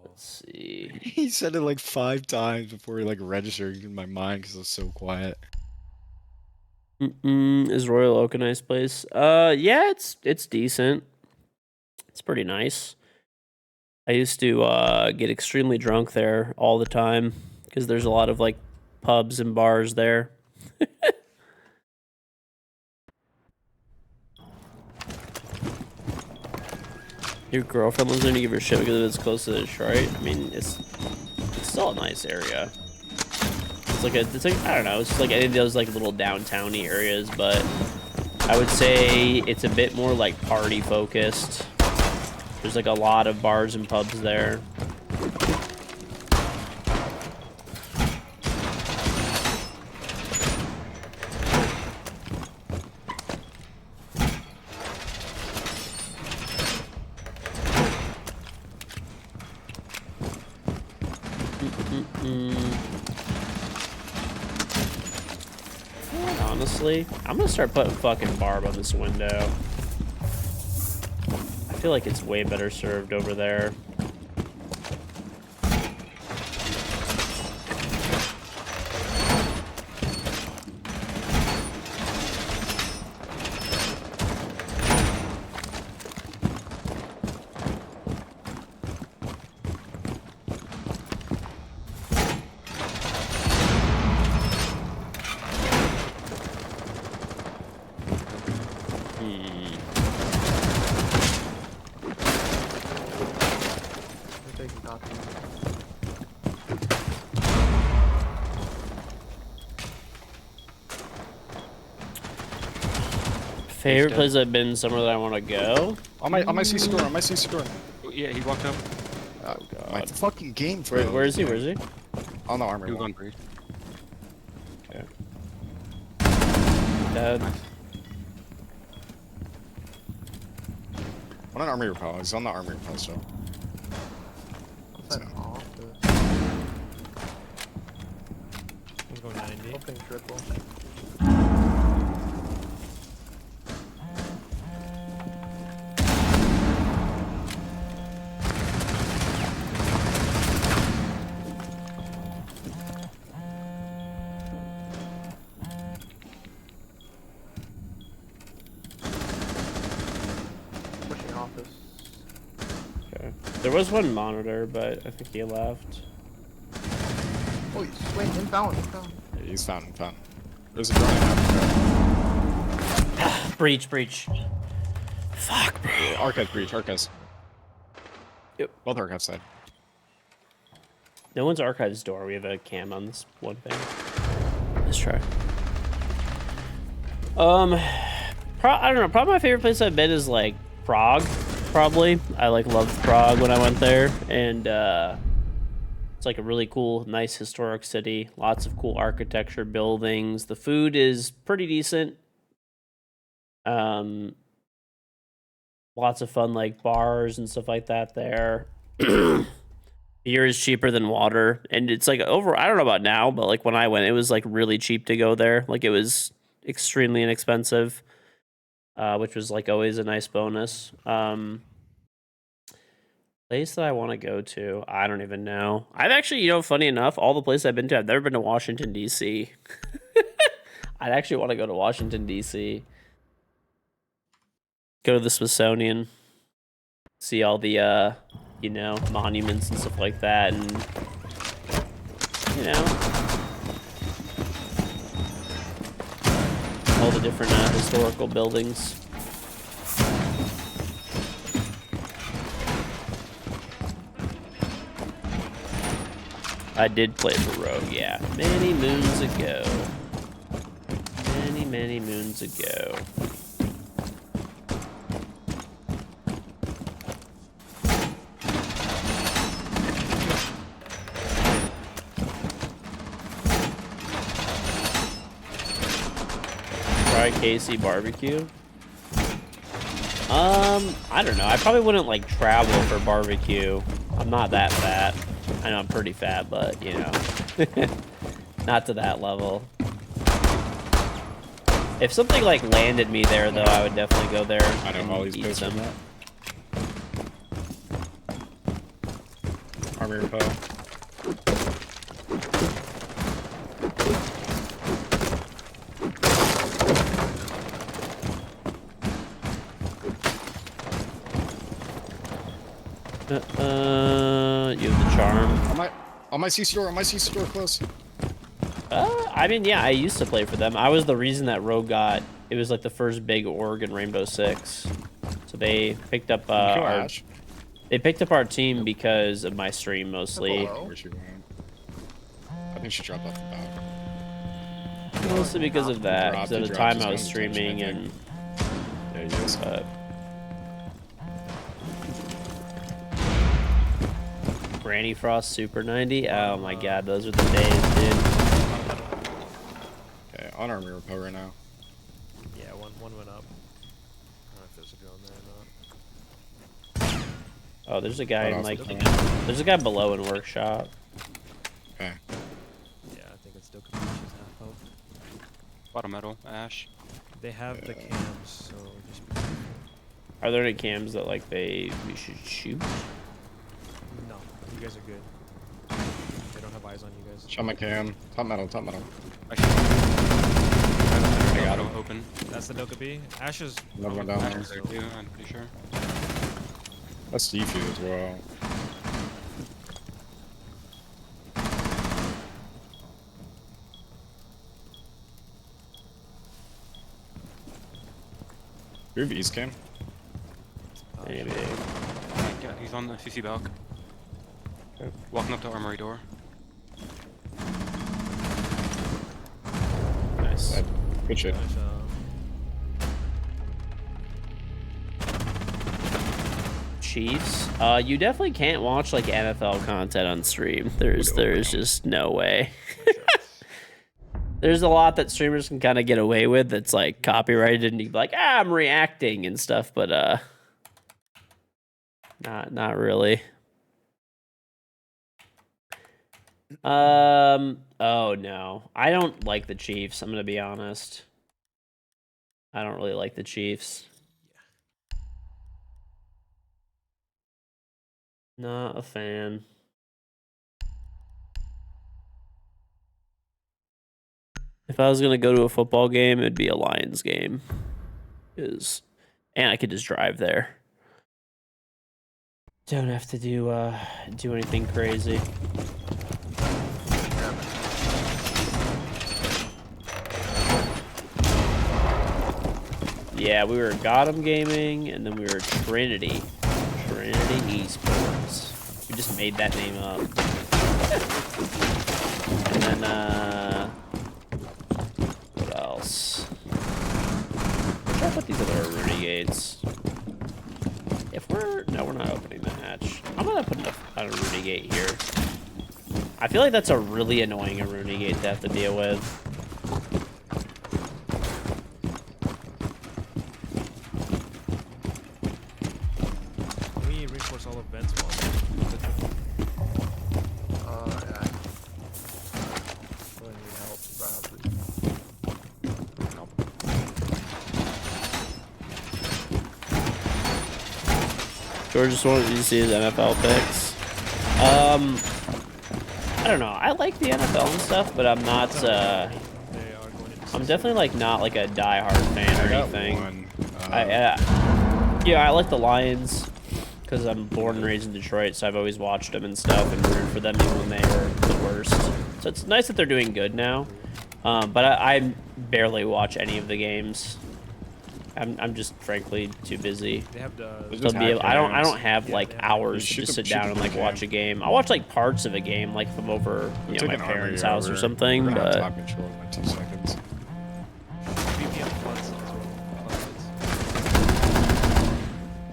Let's see. He said it like 5 times before he like registered in my mind because it was so quiet. Is Royal Oak a nice place? Yeah, it's decent. It's pretty nice. I used to get extremely drunk there all the time because there's a lot of like pubs and bars there. Your girlfriend lives there and you give her shit because it's close to Detroit. I mean, it's still a nice area. It's like I don't know. It's just like any of those like little downtowny areas, but I would say it's a bit more like party focused. There's like a lot of bars and pubs there. Honestly, I'm gonna start putting fucking barb on this window. I feel like it's way better served over there. Favorite place I've been, somewhere that I want to go? On my CC door, on my CC door. Oh, yeah, he walked up. Oh god. My fucking game Where froze. is he? Where is he? On the armor He was wall. on breed. Okay. Dead. On an armor repel. He's on the armor repel still. What's that office? One's going 90. Open triple. Pushing office. Okay. There was one monitor, but I think he left. Oh, he's swinging in fountain. Yeah, he's found. There's a drone in Breach. Fuck, bro. Archive breach, archives. Yep. Both archive side. No one's archives door. We have a cam on this one thing. Let's try. I don't know. Probably my favorite place I've been is like Prague. Probably I like loved Prague when I went there, and it's like a really cool, nice historic city. Lots of cool architecture, buildings. The food is pretty decent. Lots of fun like bars and stuff like that there. Beer is cheaper than water, and it's like over. I don't know about now, but like when I went, it was like really cheap to go there. Like it was extremely inexpensive, which was like always a nice bonus. Place that I want to go to, I don't even know. I've actually, funny enough, all the places I've been to, I've never been to Washington D.C. I'd actually want to go to Washington D.C. Go to the Smithsonian, see all the monuments and stuff like that, and all the different historical buildings. I did play for Rogue, yeah, many moons ago. Many moons ago. Try KC barbecue. I don't know. I probably wouldn't like travel for barbecue. I'm not that fat. I know I'm pretty fat, but not to that level. If something like landed me there, though, I would definitely go there. I know all these eat places. some. Army repel. You have the charm. On my CC door, close. I mean, yeah, I used to play for them. I was the reason that Rogue got. It was like the first big org in Rainbow Six. So they picked up our. They picked up our team because of my stream mostly. Where she went? I think she dropped off the back. Mostly because of that. Dropped, Because at the dropped, time I was just going to streaming tension, I and. Yeah, yes. Granny Frost Super 90. Oh my god, those are the days, dude. Okay, on army repel right now. Yeah, one went up. I don't know if there's a drone there or not. Oh, there's a guy in like. Awesome. There's a guy below in workshop. Okay. Yeah, I think it's still she's half health. Bottom metal, Ash. They have the cams, so just be careful. Are there any cams that like we should shoot? No, you guys are good. They don't have eyes on you guys. Shot my cam. Top metal. I should. I got him open. That's the Doka B. Ash is. Another one down Ash there. is there too, I'm pretty sure. That's defuse as well. You have East cam? Maybe. Yeah, he's on the CC balk. Okay. Walking up to armory door. Nice. Good shit. Nice, Chiefs. You definitely can't watch like NFL content on stream. There's just no way. There's a lot that streamers can kind of get away with that's like copyrighted, and you be like, I'm reacting and stuff, but not really. Oh no, I don't like the Chiefs. I'm gonna be honest. I don't really like the Chiefs. Not a fan. If I was gonna go to a football game, it'd be a Lions game, and I could just drive there. Don't have to do anything crazy. Yeah, we were Gotham Gaming, and then we were Trinity Esports. We just made that name up. And then what else? Where should I put these I feel like that's a really annoying Aruni gate to have to deal with. Can we reinforce all of vents wall? Yeah. Really need help, probably. George just wanted you to see his NFL picks. I don't know. I like the NFL and stuff, but I'm not. They are going into I'm definitely like not like a die-hard fan or I got anything. one. Yeah, I like the Lions because I'm born and raised in Detroit, so I've always watched them and stuff and rooted for them even when they were the worst. So it's nice that they're doing good now. But I barely watch any of the games. I'm just frankly too busy. They have the. Just hack I don't cams. have Yeah, like they have- hours to Shoot just the- sit shoot down the and like cam. watch a game. I watch like parts of a game, like if I'm over my Take an parents' armory house or over. something. We're gonna have But top control in like 2 seconds. VPN floods as well.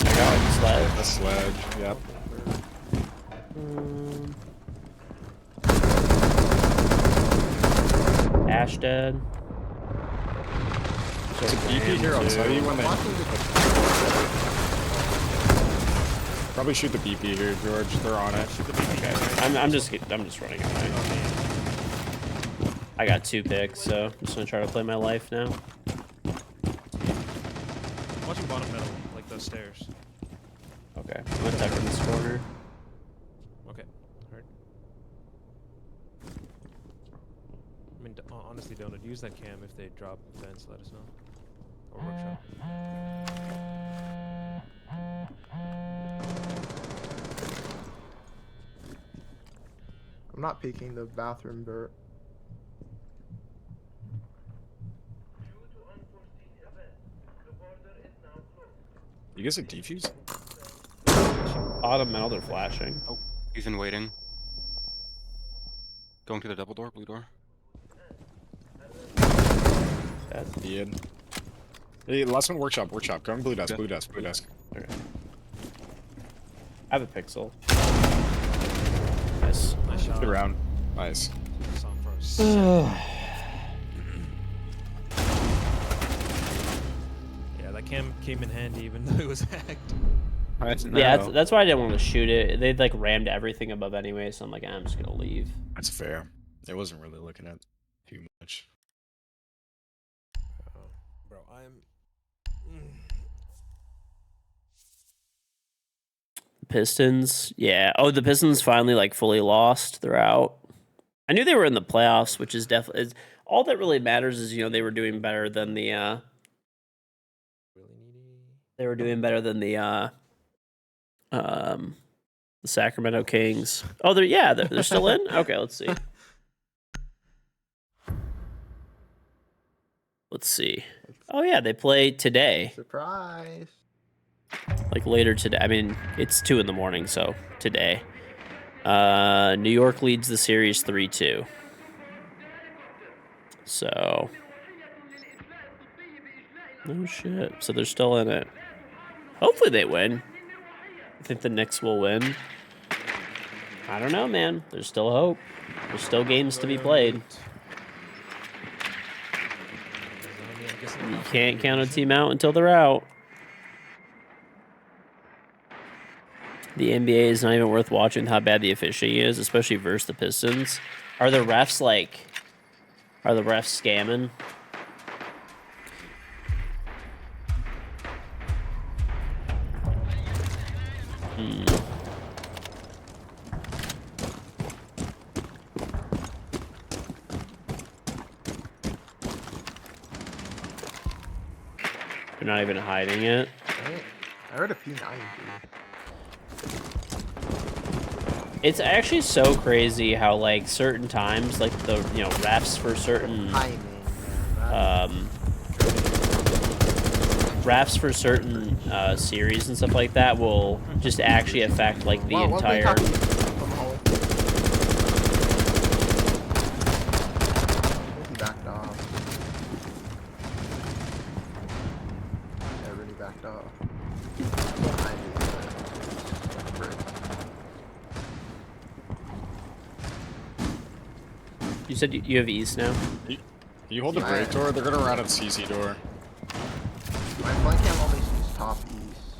I got like sled. A sledge. Yep. Ash dead. There's a BP here. I'll tell you when they. Probably shoot the BP here, George. They're on it. Okay. I'm just running away. I got 2 picks, so I'm just gonna try to play my life now. Watching bottom middle, like those stairs. Okay, I'm gonna tuck in this corner. Okay. Alright. I mean, honestly, don't use that cam if they drop vents. Let us know. Or workshop. I'm not peeking the bathroom dirt. You guys are defuse? Bottom metal, they're flashing. Oh, he's in waiting. Going to the double door, blue door. Ian. Hey, last one workshop. Going blue desk. Yeah. Blue desk. Okay. I have a pixel. Nice. Nice shot. Good round. Nice. Song first. Yeah, that cam came in handy even though it was hacked. Yeah, that's why I didn't want to shoot it. They like rammed everything above anyway, so I'm like, I'm just gonna leave. That's fair. I wasn't really looking at too much. Bro, I'm. Pistons, yeah. Oh, the Pistons finally like fully lost. They're out. I knew they were in the playoffs, which is definitely all that really matters. Is they were doing better than the Really needy. they were doing better than the Sacramento Kings. Oh, they're still in. Okay, let's see. Let's see. Oh yeah, they play today. Surprise. Like later today. I mean, it's 2 a.m, so today. New York leads the series 3-2. So. Oh shit. So they're still in it. Hopefully they win. I think the Knicks will win. I don't know, man. There's still hope. There's still games to be played. You can't count a team out until they're out. The NBA is not even worth watching how bad the officiating is, especially versus the Pistons. Are the refs scamming? They're not even hiding it. I heard a P90. It's actually so crazy how like certain times, like the refs for certain Timing. Man. refs for certain series and stuff like that will just actually affect like the What were you entire. talking from home? He backed off. Yeah, really backed off. Behind you, brick. You said you have east now? You hold the Yeah, break door, they're gonna run at the CC door. My flank cam only sees top east.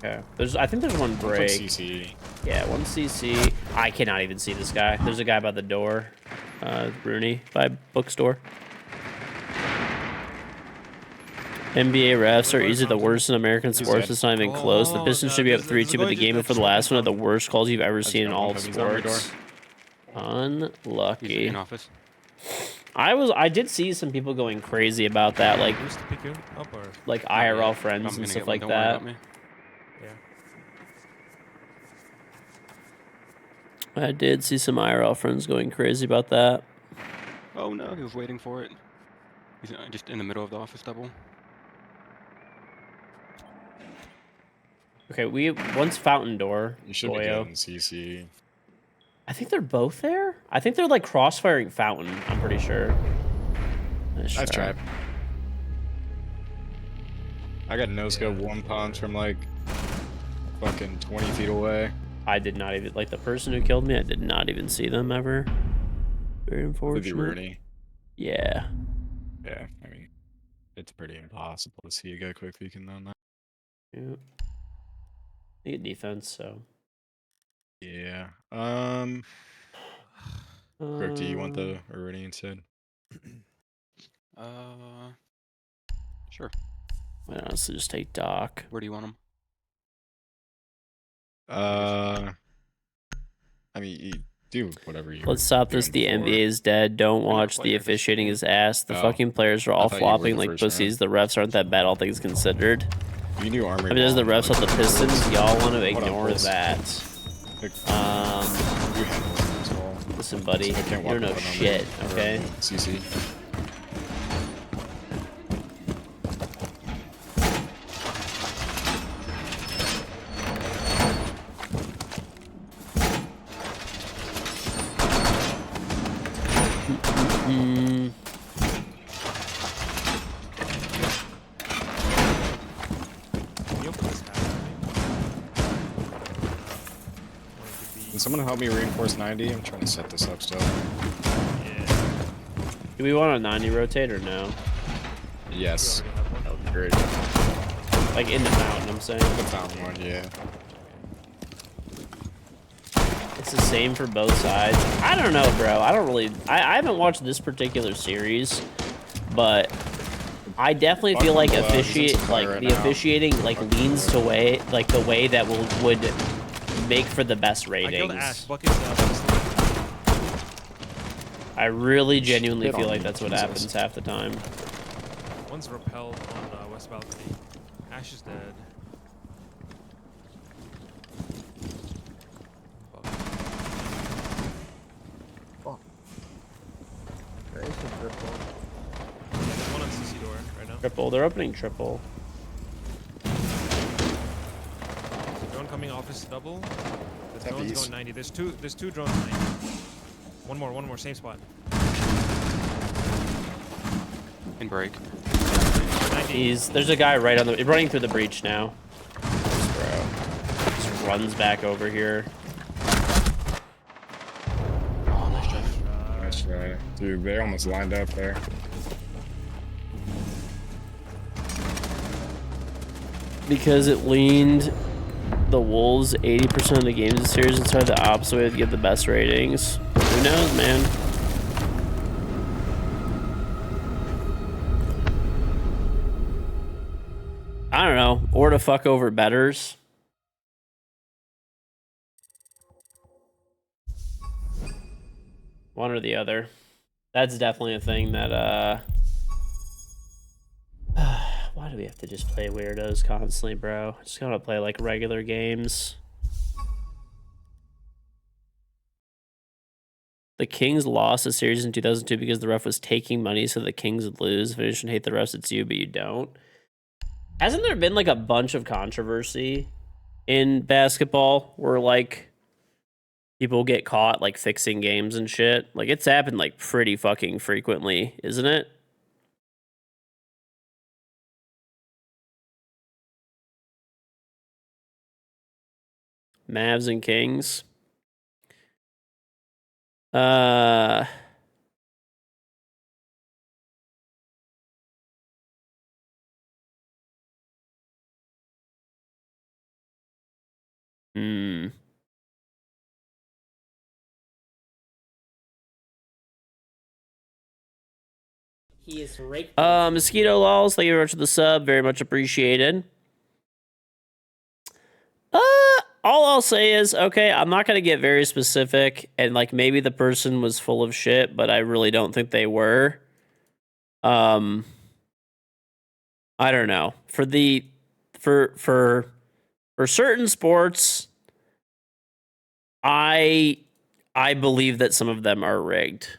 Okay. I think there's one One foot break. CC. Yeah, one CC. I cannot even see this guy. There's a guy by the door. Rooney by bookstore. NBA refs are easily the worst in American sports. dead. It's not even Oh, close. The Pistons should be up this is 3-2, but the going to- game before the last one had the worst calls you've ever seen in all of He's on my door. sports. He's Unlucky. in office. I did see some people going crazy about that, like Who's to pick you up or? IRL I'm friends gonna and get stuff one, like don't worry that. about me. Yeah. I did see some IRL friends going crazy about that. Oh no, he was waiting for it. He's just in the middle of the office double. Okay, once Fountain Door. You should be Boyo. good in CC. I think they're both there. I think they're like crossfiring Fountain. I'm pretty sure. Nice try. I got no scope one punch from like fucking 20 feet away. I did not even like the person who killed me. I did not even see them ever. Very Could be unfortunate. Rooney. Yeah. Yeah, I mean, it's pretty impossible to see a guy quick peeking on that. Yeah. They get defense, so. Yeah. Crook, do you want the Rooney instead? Sure. Might honestly just take Doc. Where do you want him? I mean, you do whatever you. Let's stop this. The doing before. NBA is dead. Don't never watch. played The it, just officiating played. is ass. The Oh. fucking players are all thought you were flopping the like first pussies. The refs aren't that bad, all things considered. You knew Armory. I mean, as the refs on the Pistons, y'all want to What ignore else? that. You handle it as well. Listen, buddy, I you can't walk don't know up on shit, them, or, okay? CC. Mm. Can you open this tab? Can someone help me reinforce 90? I'm trying to set this up still. Yeah. Do we want a 90 rotate or no? Yes. We already have one. That would be great. Like in the mountain, I'm saying. The fountain one, yeah. It's the same for both sides. I don't know, bro. I don't really. I haven't watched this particular series, but I definitely feel like Fuck, he's in some color right the now. officiating like leans to way like the way that would make for the best I killed Ash. ratings. Buckets. I really genuinely Hit feel on like me, that's what Jesus. happens half the time. One's repelled on west balcony. Ash is dead. Fuck. There is a triple. Yeah, there's one on CC door right now. Triple. They're opening triple. Drone coming office double. The Tap drone's east. going 90. There's two drones 90. One more, same spot. In break. 90. There's a guy right on the running through the breach now. Bro, just runs back over here. Oh, nice try. Nice try. Dude, they almost lined up there. Because it leaned the Wolves 80% of the games in the series inside the opposite way to get the best ratings. Who knows, man? I don't know. Or to fuck over betters. One or the other. That's definitely a thing that, why do we have to just play weirdos constantly, bro? Just gotta play like regular games. The Kings lost a series in 2002 because the ref was taking money so the Kings would lose. If you shouldn't hate the refs, it's you, but you don't. Hasn't there been like a bunch of controversy in basketball where like people get caught like fixing games and shit? Like it's happened like pretty fucking frequently, isn't it? Mavs and Kings. Uh. Hmm. He is rake dancing his Mosquito rope. Lols, thank you very much for the sub. Very much appreciated. All I'll say is, okay, I'm not gonna get very specific, and like maybe the person was full of shit, but I really don't think they were. I don't know. For certain sports, I believe that some of them are rigged.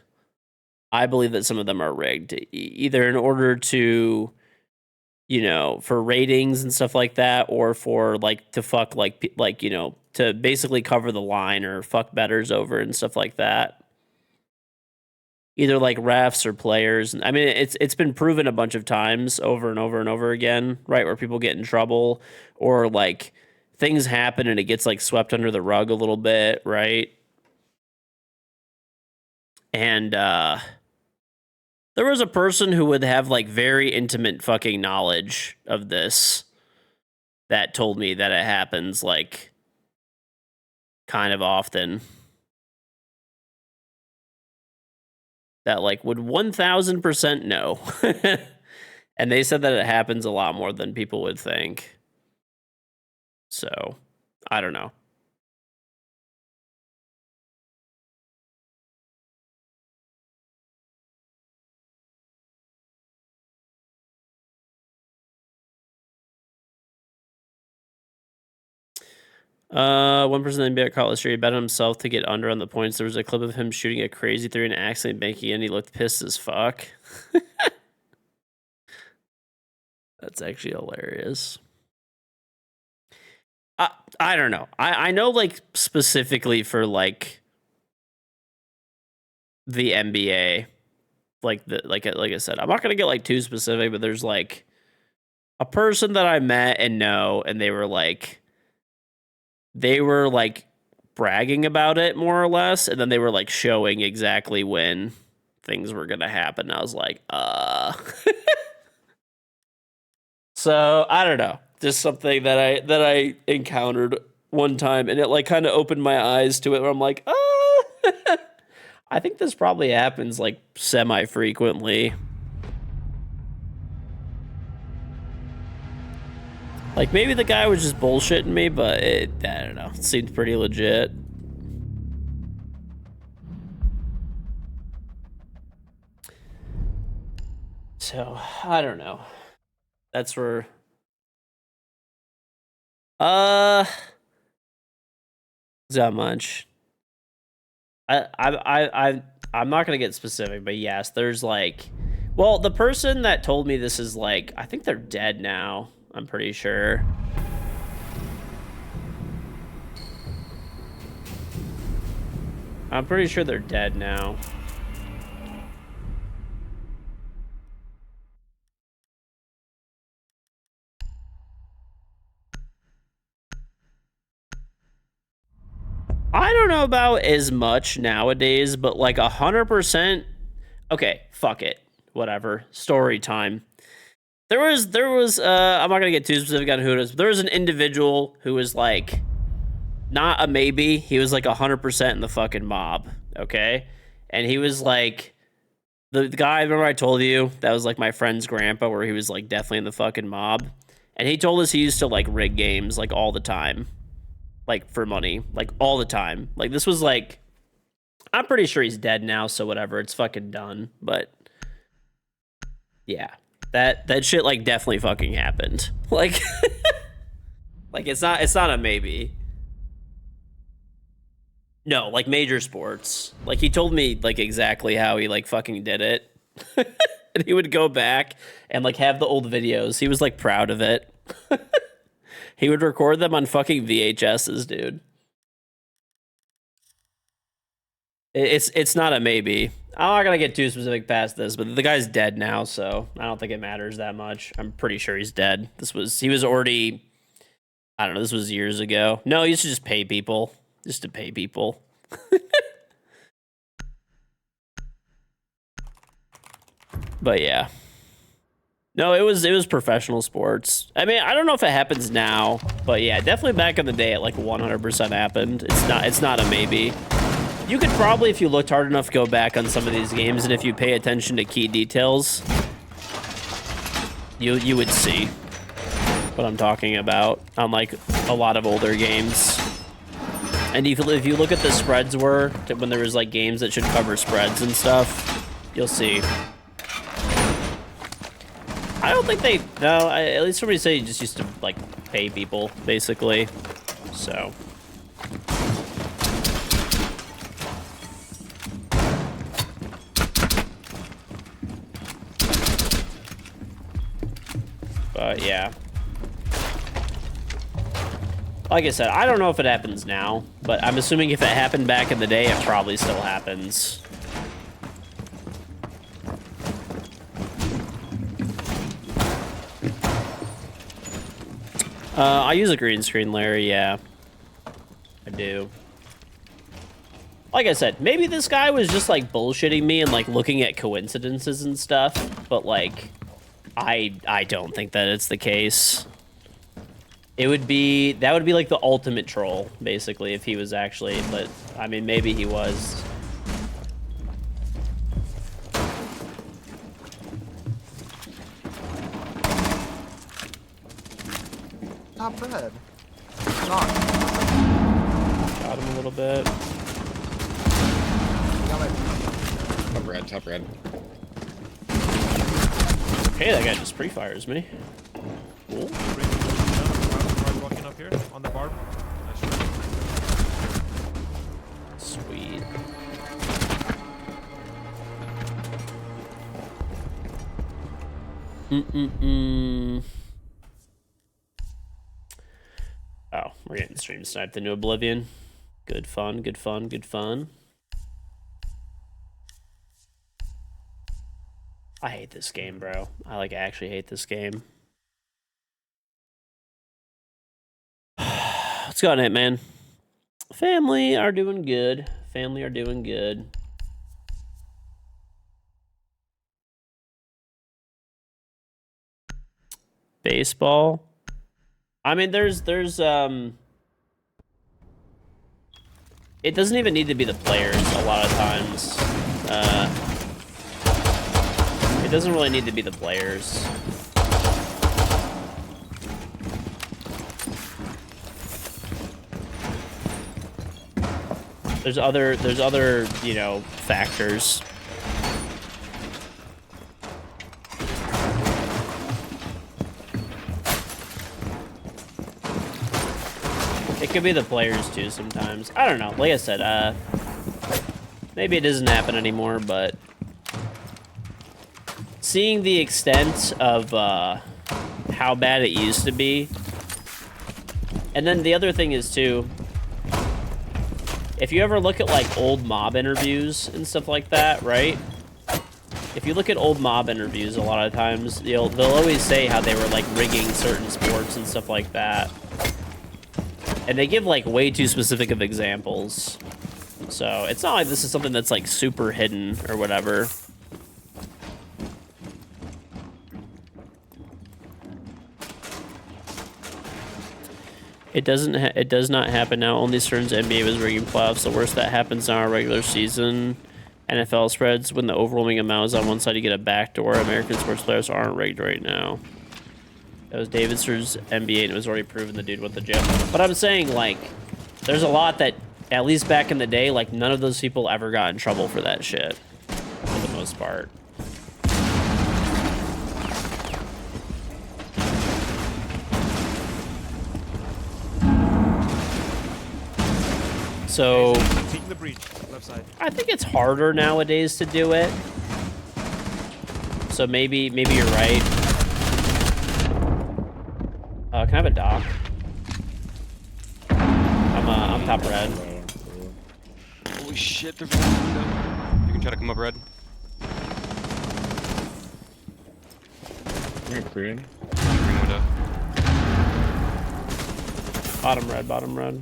I believe that some of them are rigged, either in order to, you know, for ratings and stuff like that, or for like to fuck like you know, to basically cover the line or fuck betters over and stuff like that. Either like refs or players. I mean, it's been proven a bunch of times over and over and over again, right? Where people get in trouble or like things happen and it gets like swept under the rug a little bit, right? And there was a person who would have like very intimate fucking knowledge of this that told me that it happens like kind of often. That like would 1000% know. And they said that it happens a lot more than people would think. So, I don't know. One person in the NBA college history bet on himself to get under on the points. There was a clip of him shooting a crazy three and accidentally banking in. He looked pissed as fuck. That's actually hilarious. I don't know. I know like specifically for like the NBA, like I said, I'm not gonna get like too specific, but there's like a person that I met and know, and they were like bragging about it more or less, and then they were like showing exactly when things were gonna happen. I was like, So I don't know, just something that I encountered one time, and it like kind of opened my eyes to it. Where I'm like, I think this probably happens like semi frequently. Like maybe the guy was just bullshitting me, but I don't know. It seemed pretty legit. So I don't know. That's where. Not much. I'm not gonna get specific, but yes, there's like, well, the person that told me this is like, I think they're dead now. I'm pretty sure. I'm pretty sure they're dead now. I don't know about as much nowadays, but like 100%. Okay, fuck it. Whatever. Story time. There was I'm not gonna get too specific on who it is, but there was an individual who was like not a maybe. He was like 100% in the fucking mob. Okay, and he was like the guy. Remember I told you that was like my friend's grandpa, where he was like definitely in the fucking mob, and he told us he used to like rig games like all the time, like for money, like all the time. Like this was like, I'm pretty sure he's dead now, so whatever, it's fucking done. But yeah, that shit like definitely fucking happened. Like, like it's not a maybe. No, like major sports. Like he told me like exactly how he like fucking did it. And he would go back and like have the old videos. He was like proud of it. He would record them on fucking VHSs, dude. It's not a maybe. I'm not gonna get too specific past this, but the guy's dead now, so I don't think it matters that much. I'm pretty sure he's dead. He was already, I don't know, this was years ago. No, he used to just pay people. Just to pay people. But yeah. No, it was professional sports. I mean, I don't know if it happens now, but yeah, definitely back in the day it like 100% happened. It's not a maybe. You could probably, if you looked hard enough, go back on some of these games, and if you pay attention to key details, you would see what I'm talking about on like a lot of older games. And if you look at the spreads when there was like games that should cover spreads and stuff, you'll see. I don't think at least somebody said you just used to like pay people basically. So. But yeah. Like I said, I don't know if it happens now, but I'm assuming if it happened back in the day, it probably still happens. I use a green screen, Larry, yeah. I do. Like I said, maybe this guy was just like bullshitting me and like looking at coincidences and stuff, but like, I don't think that it's the case. That would be like the ultimate troll, basically, if he was actually, but I mean, maybe he was. Top red. Got him a little bit. Top red. Okay, that guy just pre-fires me. Cool. Walking up here on the bar. Sweet. Oh, we're getting stream sniped into oblivion. Good fun, good fun, good fun. I hate this game, bro. I like actually hate this game. What's going on, man? Family are doing good. Family are doing good. Baseball. I mean, there's it doesn't even need to be the players a lot of times. It doesn't really need to be the players. There's other, you know, factors. It could be the players too sometimes. I don't know. Like I said, maybe it doesn't happen anymore, but seeing the extent of how bad it used to be. And then the other thing is too, if you ever look at like old mob interviews and stuff like that, right? If you look at old mob interviews, a lot of times they'll always say how they were like rigging certain sports and stuff like that. And they give like way too specific of examples. So it's not like this is something that's like super hidden or whatever. It does not happen now. Only Stern's NBA was rigging playoffs. The worst that happens in our regular season. NFL spreads when the overwhelming amount is on one side, you get a backdoor. American sports players aren't rigged right now. That was David Stern's NBA, and it was already proven the dude went to jail. But I'm saying, like, there's a lot that, at least back in the day, like, none of those people ever got in trouble for that shit. For the most part. So, Taking the breach, left side. I think it's harder nowadays to do it. So maybe you're right. Can I have a dock? I'm top red. Holy shit, there's one window. You can try to come up red. You're clearing. Green window. Bottom red, bottom red.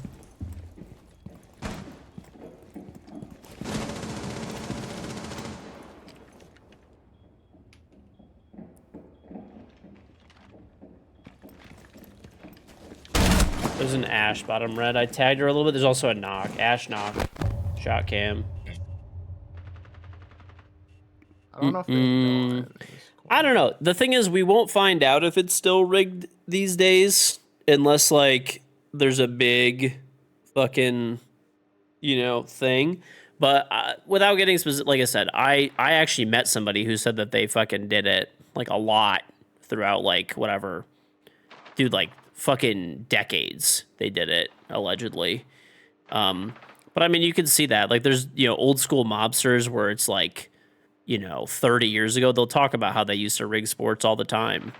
There's an Ash bottom red. I tagged her a little bit. There's also a knock. Ash knock. Shot cam. I don't know if they know I'm in this I don't know. The thing is, we won't find out if it's still rigged these days unless, like, there's a big fucking, thing. But without getting specific, like I said, I actually met somebody who said that they fucking did it, like, a lot throughout, like, whatever. Dude, like, fucking decades they did it, allegedly. But, I mean, you can see that. Like, there's, old school mobsters where it's, like, 30 years ago, they'll talk about how they used to rig sports all the time.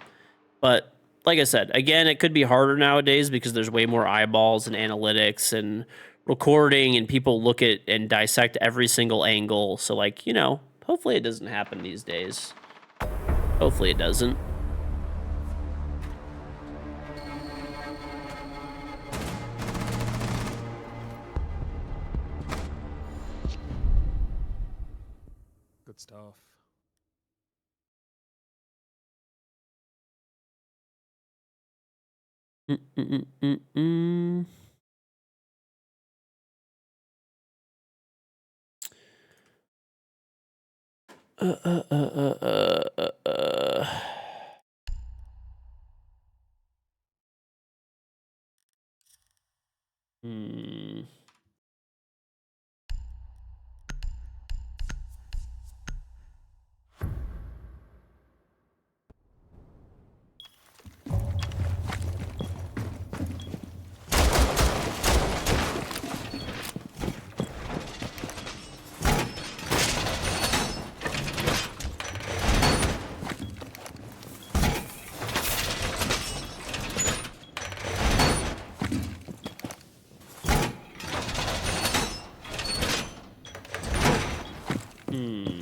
But like I said, again, it could be harder nowadays because there's way more eyeballs and analytics and recording, and people look at and dissect every single angle. So, like, hopefully it doesn't happen these days. Hopefully it doesn't. Good stuff. Mm-mm-mm-mm-mm. Hmm.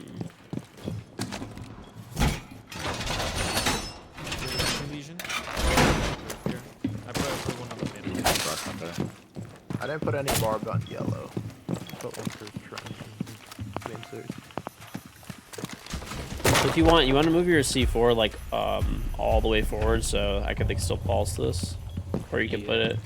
Lesion. Here. I put one on the mid. Rock on there. I didn't put any barbed on yellow. I put one for trench and main series. So if you want to move your C4 like all the way forward, so I can still pulse this, or you can put it.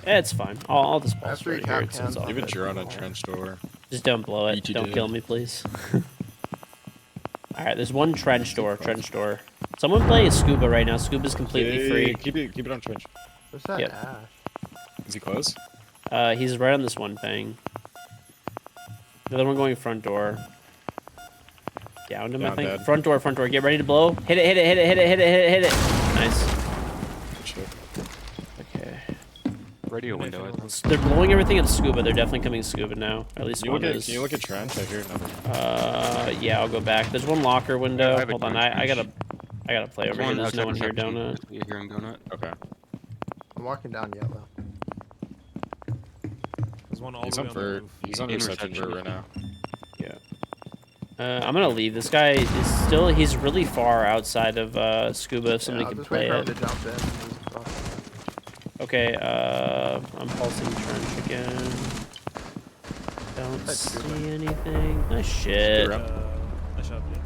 It's fine. I'll just pulse After you right here. cap It's cans all on Leave a it, draw on a it's trench door. Just don't blow it. BT Don't did. kill me, please. All right, there's one trench door. Trench door. Someone play scuba right now. Scuba's completely free. Keep it on trench. What's that Yep. Ash? Is he close? He's right on this one thing. Another one going front door. Downed him, I Down think. dead. Front door. Get ready to blow. Hit it. Nice. Good shit. Okay. Radio window. I think. They're blowing everything at scuba. They're definitely coming scuba now. Or at least Can one is. you look at trench? I hear another. Yeah, I'll go back. There's one locker window. I have a Hold on, trench. I gotta play over here. There's no one here, donut. You hearing donut? Okay. I'm walking down yellow. There's one all He's the way on on the vert. roof. He's on In reception reception. vert right now. Yeah. I'm gonna leave. This guy is still. He's really far outside of scuba. If somebody I'll can just play wait for it. him to jump in. And just fuck. Okay. I'm pulsing trench again. Don't That's see scuba. anything. Nice shit. Scuba. I shot it.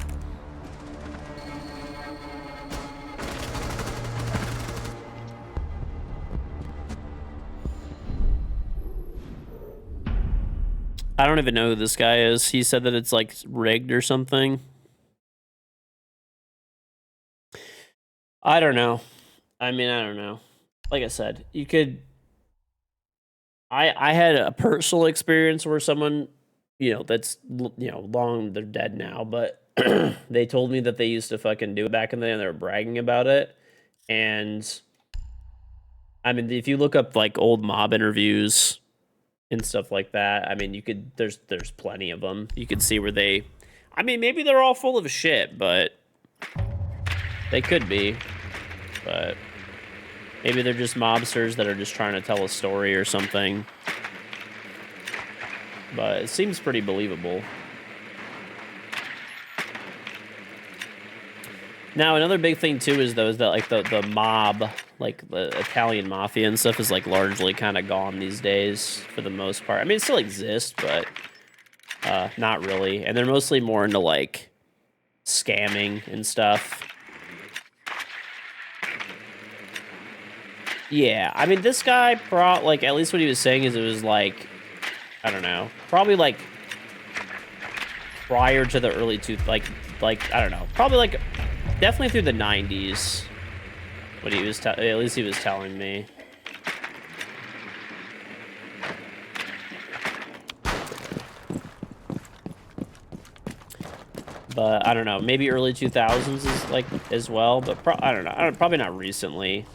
I don't even know who this guy is. He said that it's like rigged or something. I don't know. I mean, I don't know. Like I said, you could. I had a personal experience where someone, that's long they're dead now, but they told me that they used to fucking do it back in the day and they were bragging about it. And I mean, if you look up like old mob interviews and stuff like that, I mean, you could there's plenty of them. You could see where they, I mean, maybe they're all full of shit, but they could be. But maybe they're just mobsters that are just trying to tell a story or something. But it seems pretty believable. Now, another big thing too is that like the mob, like the Italian mafia and stuff, is like largely kind of gone these days for the most part. I mean, it still exists, but not really. And they're mostly more into like scamming and stuff. Yeah, I mean, this guy, like, at least what he was saying is it was, like, I don't know, probably, like, prior to the early like, I don't know, probably, like, definitely through the 90s, what he was, at least he was telling me. But, I don't know, maybe early 2000s is, like, as well, but I don't know, probably not recently.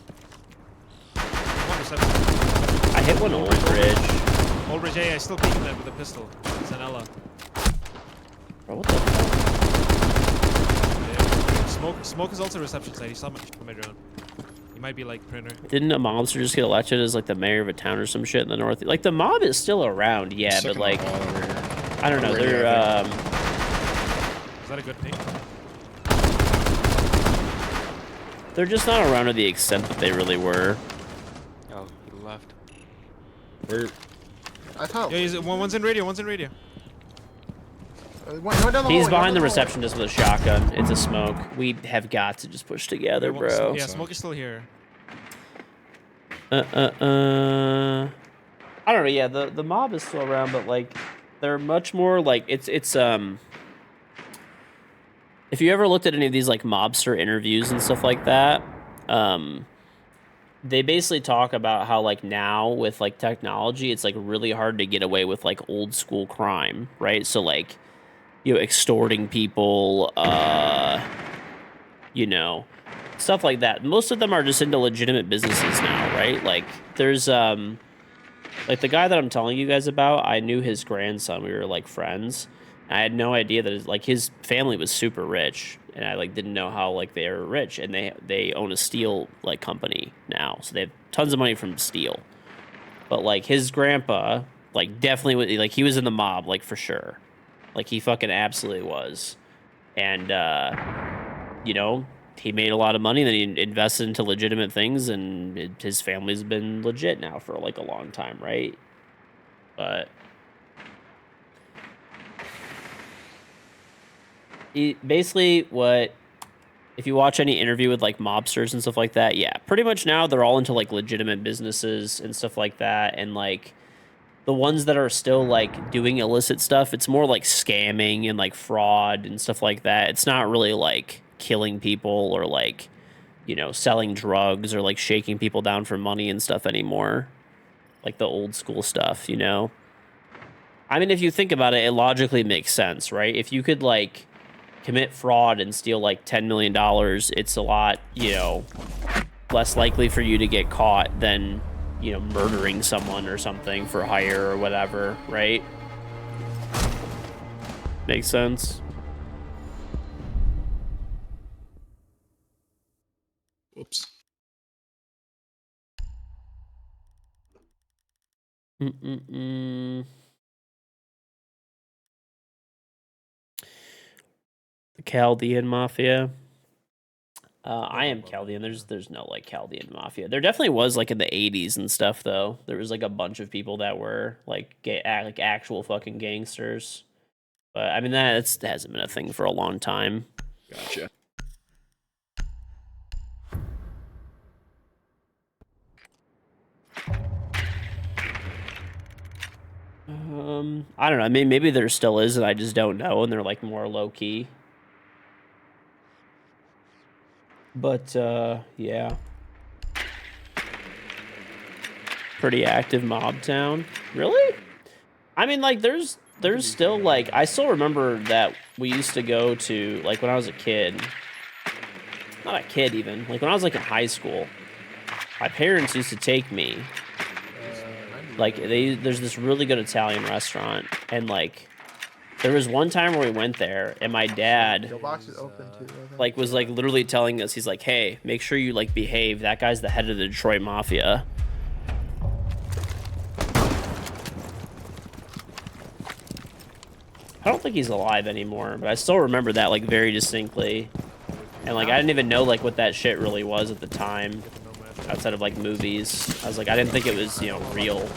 I hit one Old Bridge. Old Bridge, yeah, still peeking them with a pistol. Zanella. Bro, what the fuck? Smoke is also reception side. He saw my drone. He might be like printer. Didn't a mobster just get elected as like the mayor of a town or some shit in the north? Like the mob is still around, yeah, but like I don't know, they're Is that a good thing? they're just not around to the extent that they really were. Oh, he left. Where? I thought. Yeah, one's in radio. One's in radio. He's behind the reception desk with a shotgun. It's a smoke. We have got to just push together, bro. Yeah, smoke is still here. I don't know. Yeah, the mob is still around, but like they're much more like it's if you ever looked at any of these like mobster interviews and stuff like that, they basically talk about how like now with like technology, it's like really hard to get away with like old school crime, right? So like, you know, extorting people, you know, stuff like that. Most of them are just into legitimate businesses now, right? Like there's like the guy that I'm telling you guys about, I knew his grandson. We were like friends. I had no idea that like his family was super rich, and I like didn't know how like they were rich. And they own a steel like company now, so they have tons of money from steel. But like his grandpa, like definitely like he was in the mob, like for sure, like he fucking absolutely was. And you know, he made a lot of money, and then he invested into legitimate things, and his family's been legit now for like a long time, right? But basically what, if you watch any interview with like mobsters and stuff like that, yeah, pretty much now they're all into like legitimate businesses and stuff like that. And like the ones that are still like doing illicit stuff, it's more like scamming and like fraud and stuff like that. It's not really like killing people or like, you know, selling drugs or like shaking people down for money and stuff anymore. Like the old school stuff, you know? I mean, if you think about it, it logically makes sense, right? If you could like commit fraud and steal like $10 million, it's a lot, you know, less likely for you to get caught than, you know, murdering someone or something for hire or whatever, right? Makes sense. Whoops. The Chaldean Mafia. I am Chaldean. There's no like Chaldean Mafia. There definitely was like in the 80s and stuff though. There was like a bunch of people that were like like actual fucking gangsters. But I mean that hasn't been a thing for a long time. Gotcha. I don't know. I mean, maybe there still is, and I just don't know, and they're like more low key. But yeah, pretty active mob town. Really? I mean, like there's still like I still remember that we used to go to like when I was a kid. Not a kid even. Like when I was like in high school, my parents used to take me. Like there's this really good Italian restaurant, and like there was one time where we went there, and my dad Box is open too, I think. like was like literally telling us, he's like, "Hey, make sure you like behave. That guy's the head of the Detroit Mafia." I don't think he's alive anymore, but I still remember that like very distinctly. And like I didn't even know like what that shit really was at the time, outside of like movies. I was like, I didn't think it was, you know, real. Wow,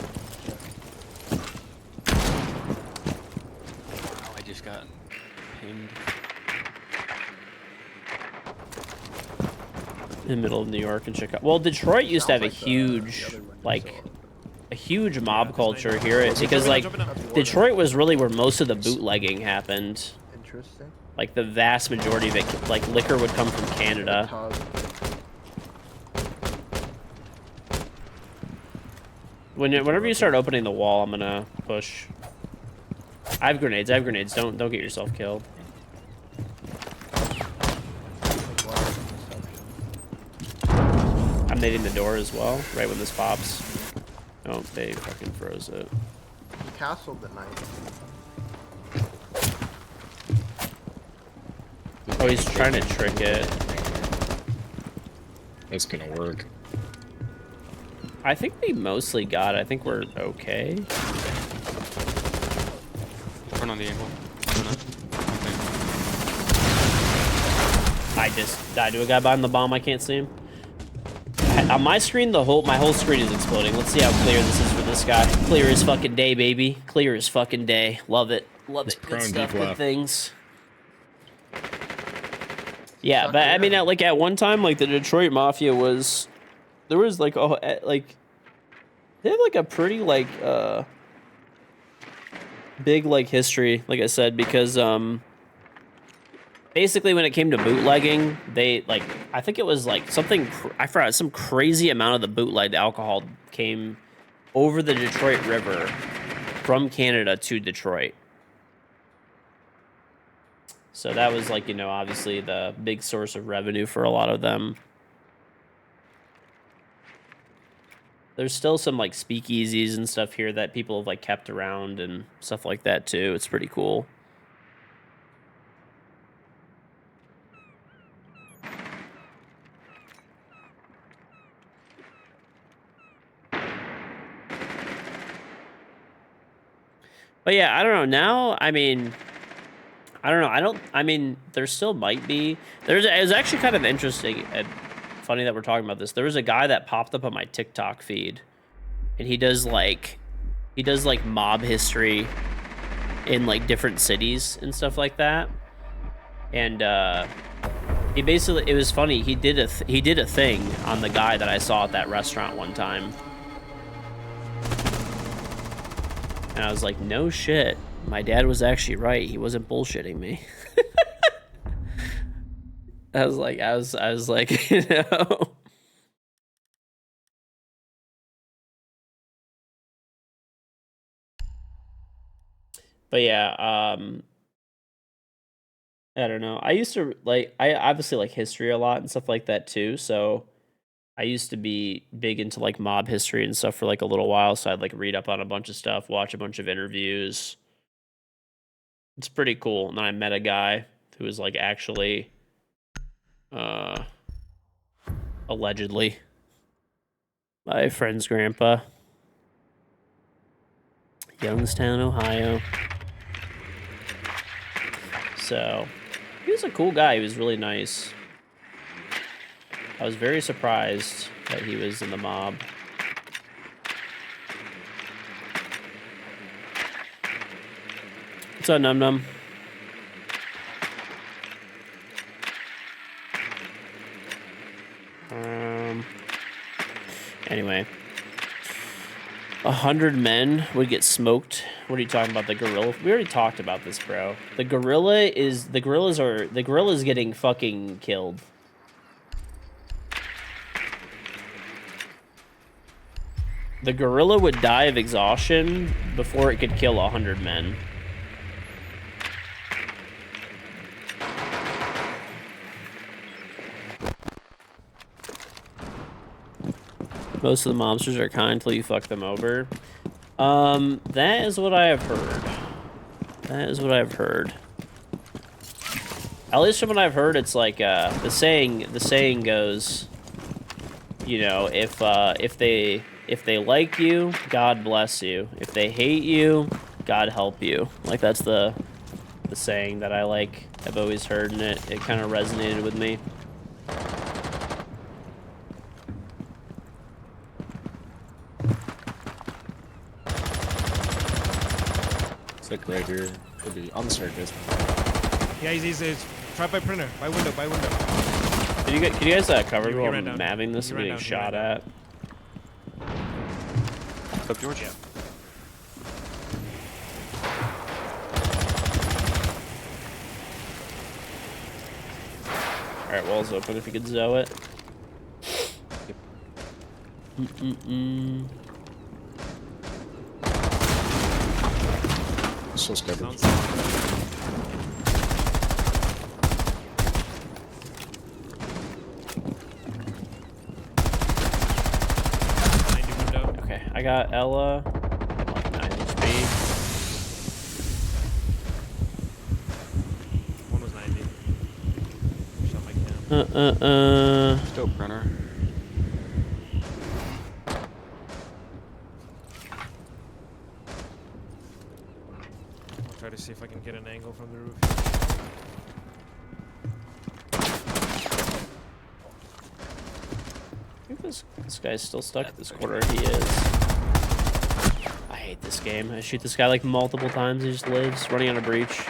I just got pinged. in the middle of New York and Chicago. Well, Detroit used to have a Sounds like the huge, other window like, still open. a huge mob there's culture 99. here because, like, Jumping up. That's Warden. Detroit was really where most of the bootlegging happened. Interesting. Like, the vast majority of it, like, liquor would come from Canada. Tug. Whenever you start opening the wall, I'm gonna push. I have grenades. Don't get yourself killed. I'm nading the door as well, right when this pops. Oh, they fucking froze it. He castled the knight. Oh, he's trying to trick it. It's gonna work. I think we mostly got it. I think we're okay. Turn on the angle. Turn up. I just died to a guy behind the bomb. I can't see him. On my screen, my whole screen is exploding. Let's see how clear this is for this guy. Clear as fucking day, baby. Clear as fucking day. Love it. Love it. Good prone stuff. deep Good left. things. Yeah, but I mean, like at one time, like the Detroit Mafia was, there was like they have like a pretty like big like history, like I said, because basically when it came to bootlegging, they like I think it was like something I forgot some crazy amount of the bootlegged alcohol came over the Detroit River from Canada to Detroit. So that was like, you know, obviously the big source of revenue for a lot of them. There's still some like speakeasies and stuff here that people have like kept around and stuff like that too. It's pretty cool. But yeah, I don't know. Now, I mean, I don't know. I mean, there still might be. It was actually kind of interesting and funny that we're talking about this. There was a guy that popped up on my TikTok feed, and he does like mob history in like different cities and stuff like that. And he basically, it was funny. He did a thing on the guy that I saw at that restaurant one time. And I was like, no shit. My dad was actually right. He wasn't bullshitting me. I was like, you know. But yeah, I don't know. I used to I obviously like history a lot and stuff like that too. So I used to be big into like mob history and stuff for like a little while. So I'd like read up on a bunch of stuff, watch a bunch of interviews. It's pretty cool. And then I met a guy who was like actually, allegedly, my friend's grandpa. Youngstown, Ohio. So, he was a cool guy. He was really nice. I was very surprised that he was in the mob. What's up, Num Num? Anyway. 100 men would get smoked. What are you talking about? The gorilla? We already talked about this, bro. The gorillas getting fucking killed. The gorilla would die of exhaustion before it could kill 100 men. Most of the mobsters are kind until you fuck them over. That is what I have heard. That is what I've heard. At least from what I've heard, it's like the saying goes, you know, if they like you, God bless you. If they hate you, God help you. Like that's the saying that I've always heard, and it kind of resonated with me. It's like right here. Could be on the staircase. Yeah, he's trapped by printer. By window. Can you guys cover me He while ran I'm down. mapping this? He I'm ran getting down, he shot ran at. What's up, George? Yeah. Alright, wall's open if you could zoe it. So scattered. Sounds Okay, I got Ella. Like 9 HP. One was 90. Shot my cam. Still printer. I'll try to see if I can get an angle from the roof. I think this guy's still stuck at this corner. He is. I hate this game. I shoot this guy like multiple times. He just lives, running on a breach.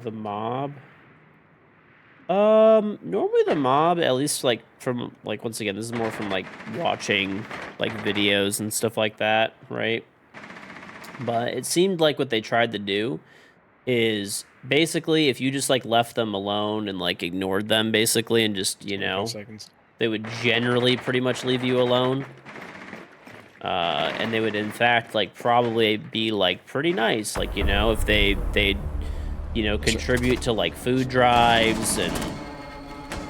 The mob. Normally the mob, at least like from like once again, this is more from like watching like videos and stuff like that, right? But it seemed like what they tried to do is basically if you just like left them alone and like ignored them basically and just, you 25 know, seconds. they would generally pretty much leave you alone. And they would in fact like probably be like pretty nice, like, you know, if they'd you know, contribute to like food drives and,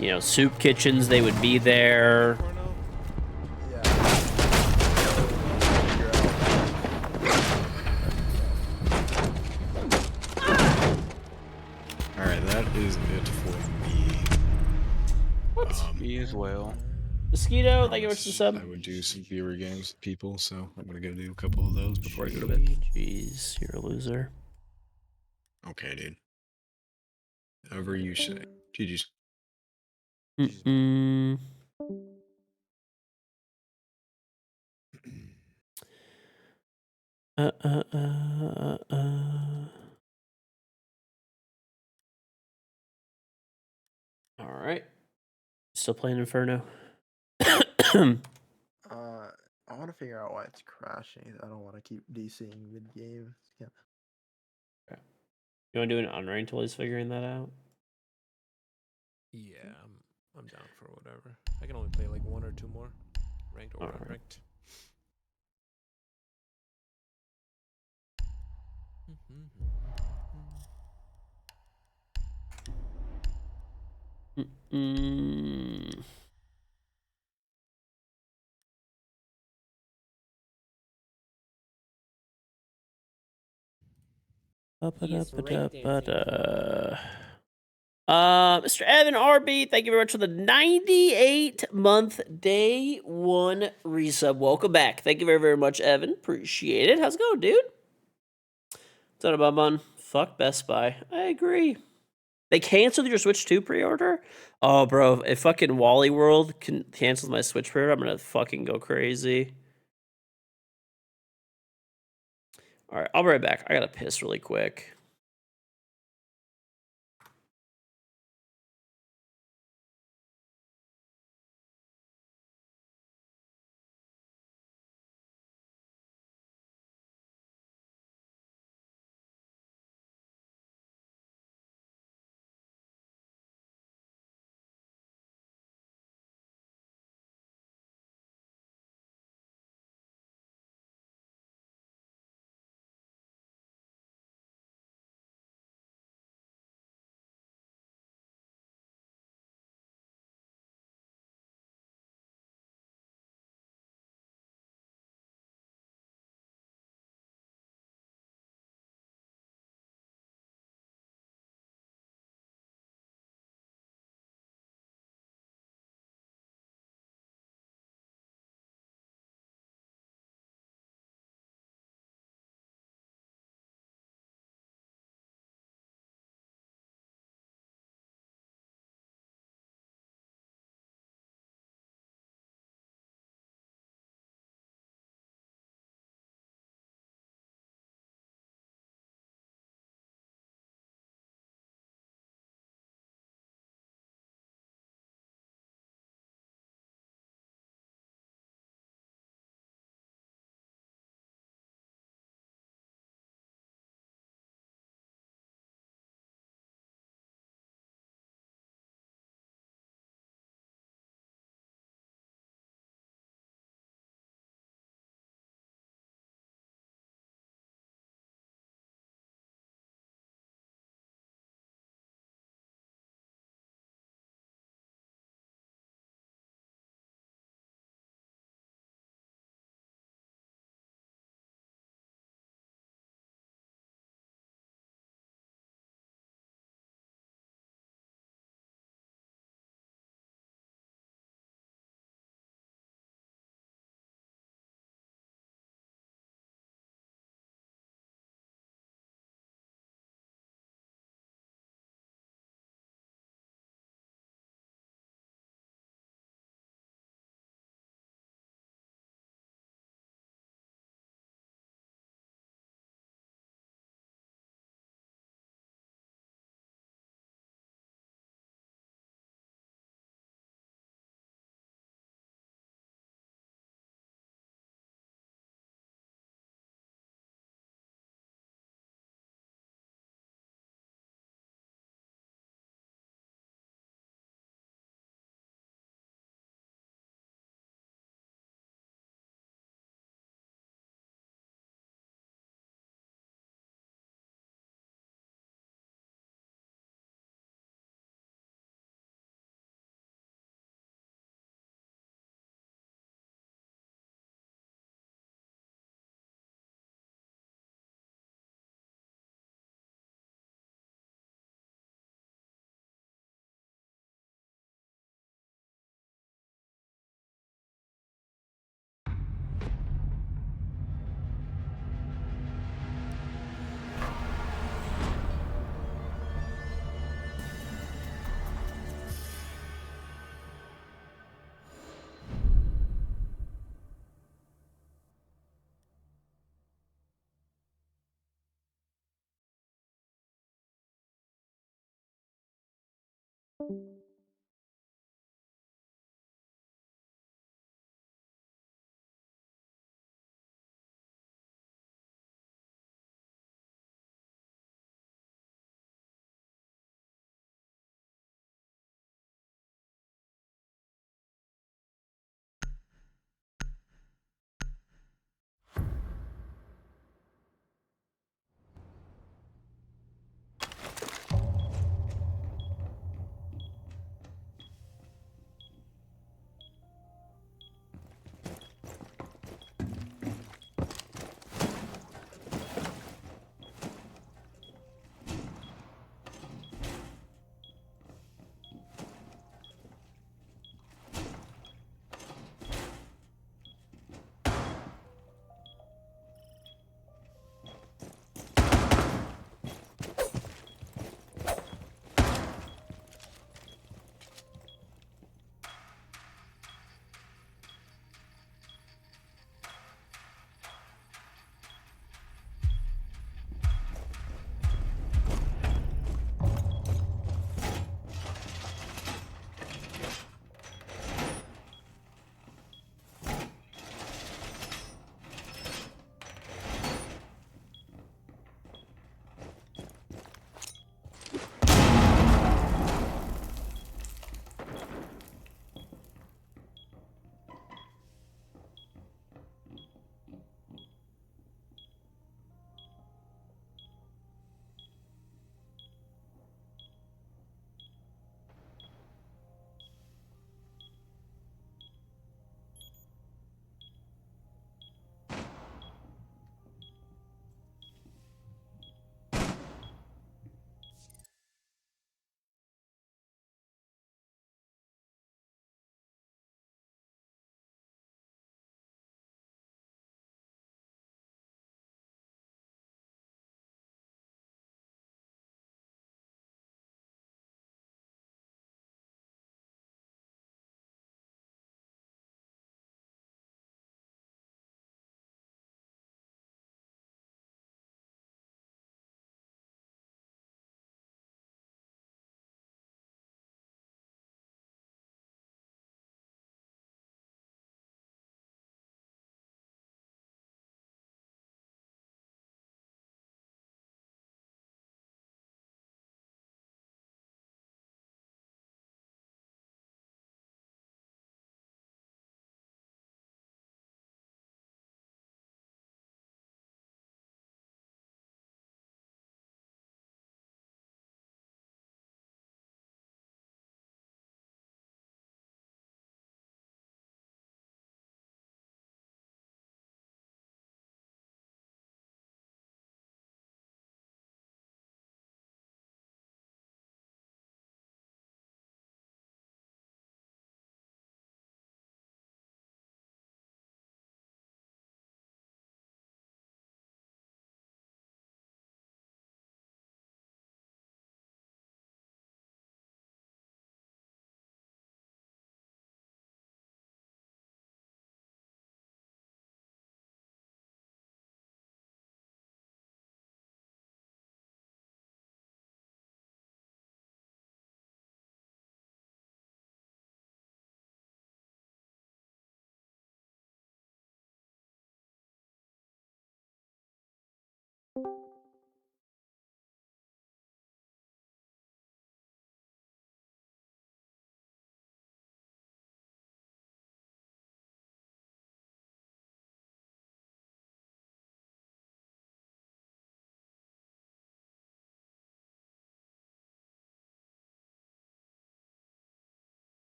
you know, soup kitchens, they would be there. Alright, that is it for me. What? Me as well. Mosquito, thank you much for the sub. I would do some viewer games with people, so I'm gonna go do a couple of those before I go to bed. Jeez, you're a loser. Okay, dude. However you say. GG's. Mm-mm. Uh. All right. Still playing Inferno. I want to figure out why it's crashing. I don't want to keep DCing mid game. Yeah. You want to do an unranked while he's figuring that out? Yeah, I'm down for whatever. I can only play like 1 or 2 more, ranked or Alright. unranked. Mm. Mr. Evan RB, thank you very much for the 98-month day 1 resub. Welcome back. Thank you very, very much, Evan. Appreciate it. How's it going, dude? What's up, bun? Fuck Best Buy. I agree. They canceled your Switch 2 pre-order? Oh, bro, if fucking Wally World cancels my Switch pre-order, I'm gonna fucking go crazy. All right, I'll be right back. I gotta piss really quick.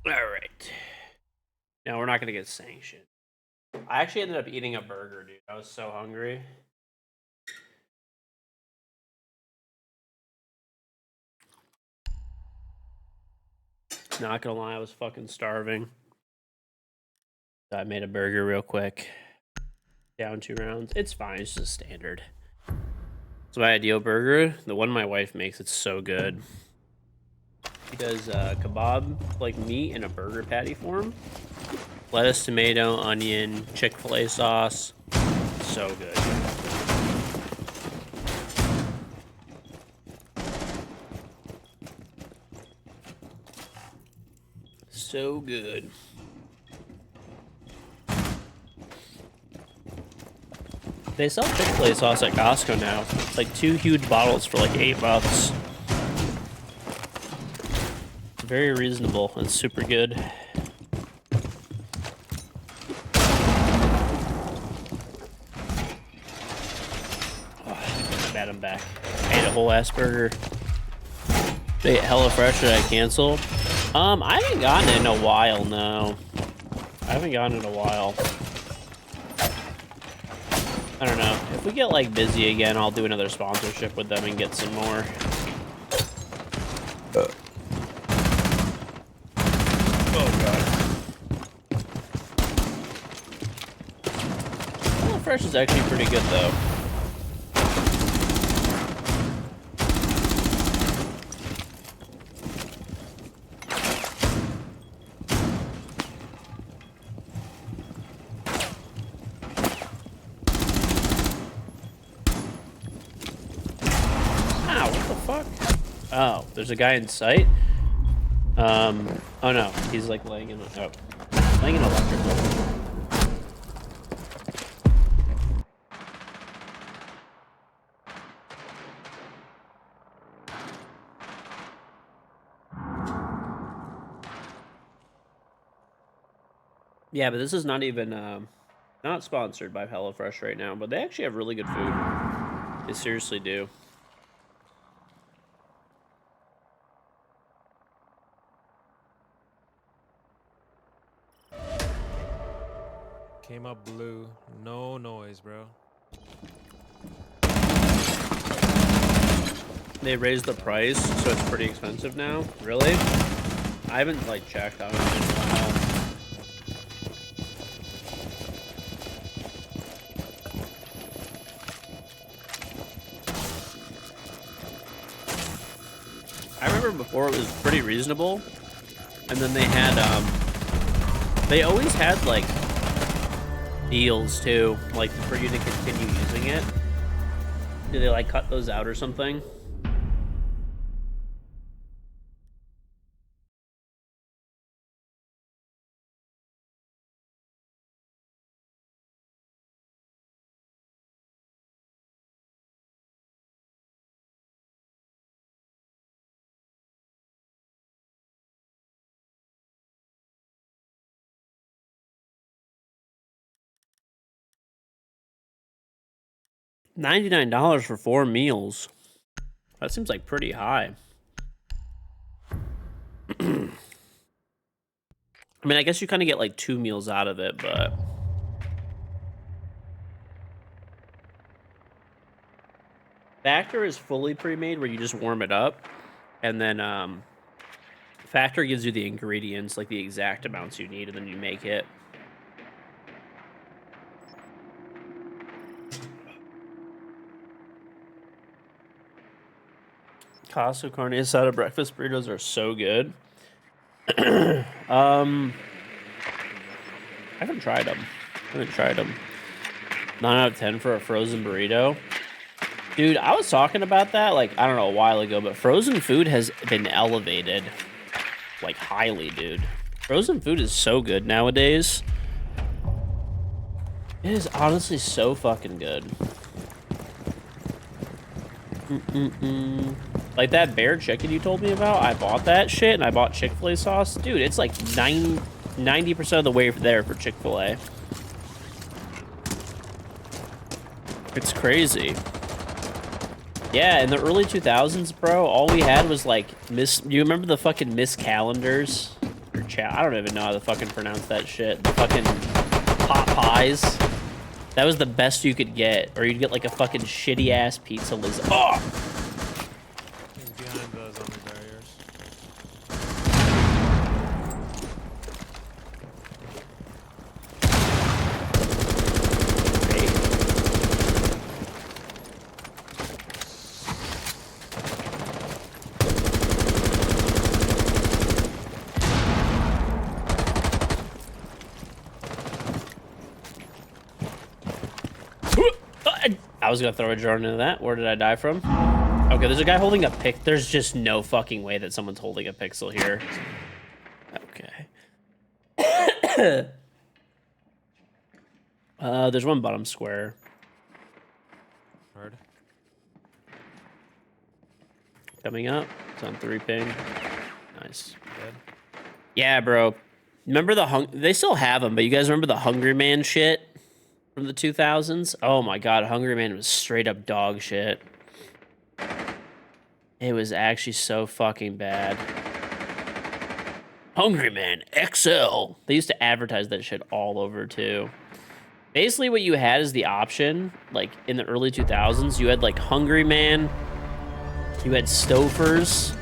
All right. No, we're not gonna get sanctioned. I actually ended up eating a burger, dude. I was so hungry. Not gonna lie, I was fucking starving. So I made a burger real quick. Down 2 rounds. It's fine. It's just standard. It's my ideal burger. The one my wife makes, it's so good. She does kebab, like meat in a burger patty form. Lettuce, tomato, onion, Chick-fil-A sauce. So good. So good. They sell Chick-fil-A sauce at Costco now. It's like 2 huge bottles for like $8. Very reasonable and super good. Oh, bad I'm back. I ate a whole ass burger. They ate HelloFresh that I canceled. I haven't gotten it in a while, no. I haven't gotten it in a while. I don't know. If we get like busy again, I'll do another sponsorship with them and get some more. Oh god. HelloFresh is actually pretty good though. Oh, there's a guy in sight. Oh no, he's like laying in electrical. Yeah, but this is not even not sponsored by HelloFresh right now, but they actually have really good food. They seriously do. Came up blue. No noise, bro. They raised the price, so it's pretty expensive now. Really? I haven't like checked on it in a while. I remember before it was pretty reasonable, and then they had they always had like deals too, like for you to continue using it. Did they like cut those out or something? $99 for 4 meals. That seems like pretty high. I mean, I guess you kind of get like 2 meals out of it, but Factor is fully pre-made where you just warm it up, and then Factor gives you the ingredients, like the exact amounts you need, and then you make it. Costco carne asada breakfast burritos are so good. I haven't tried them. 9 out of 10 for a frozen burrito. Dude, I was talking about that, like, I don't know, a while ago, but frozen food has been elevated, like, highly, dude. Frozen food is so good nowadays. It is honestly so fucking good. Like that bear chicken you told me about, I bought that shit, and I bought Chick-fil-A sauce. Dude, it's like 90% of the way there for Chick-fil-A. It's crazy. Yeah, in the early 2000s, bro, all we had was like you remember the fucking Miss Calendars? I don't even know how to fucking pronounce that shit. The fucking pot pies. That was the best you could get, or you'd get like a fucking shitty ass pizza lizard. Oh! He's behind the zombie barriers. I was gonna throw a drone into that. Where did I die from? Okay, there's a guy holding a pick. There's just no fucking way that someone's holding a pixel here. Okay. There's one bottom square. Hard. Coming up. It's on 3 ping. Nice. Dead. Yeah, bro. Remember they still have them, but you guys remember the Hungry Man shit from the 2000s? Oh my god, Hungry Man was straight up dog shit. It was actually so fucking bad. Hungry Man XL. They used to advertise that shit all over too. Basically what you had is the option, like in the early 2000s, you had like Hungry Man, you had Stouffer's,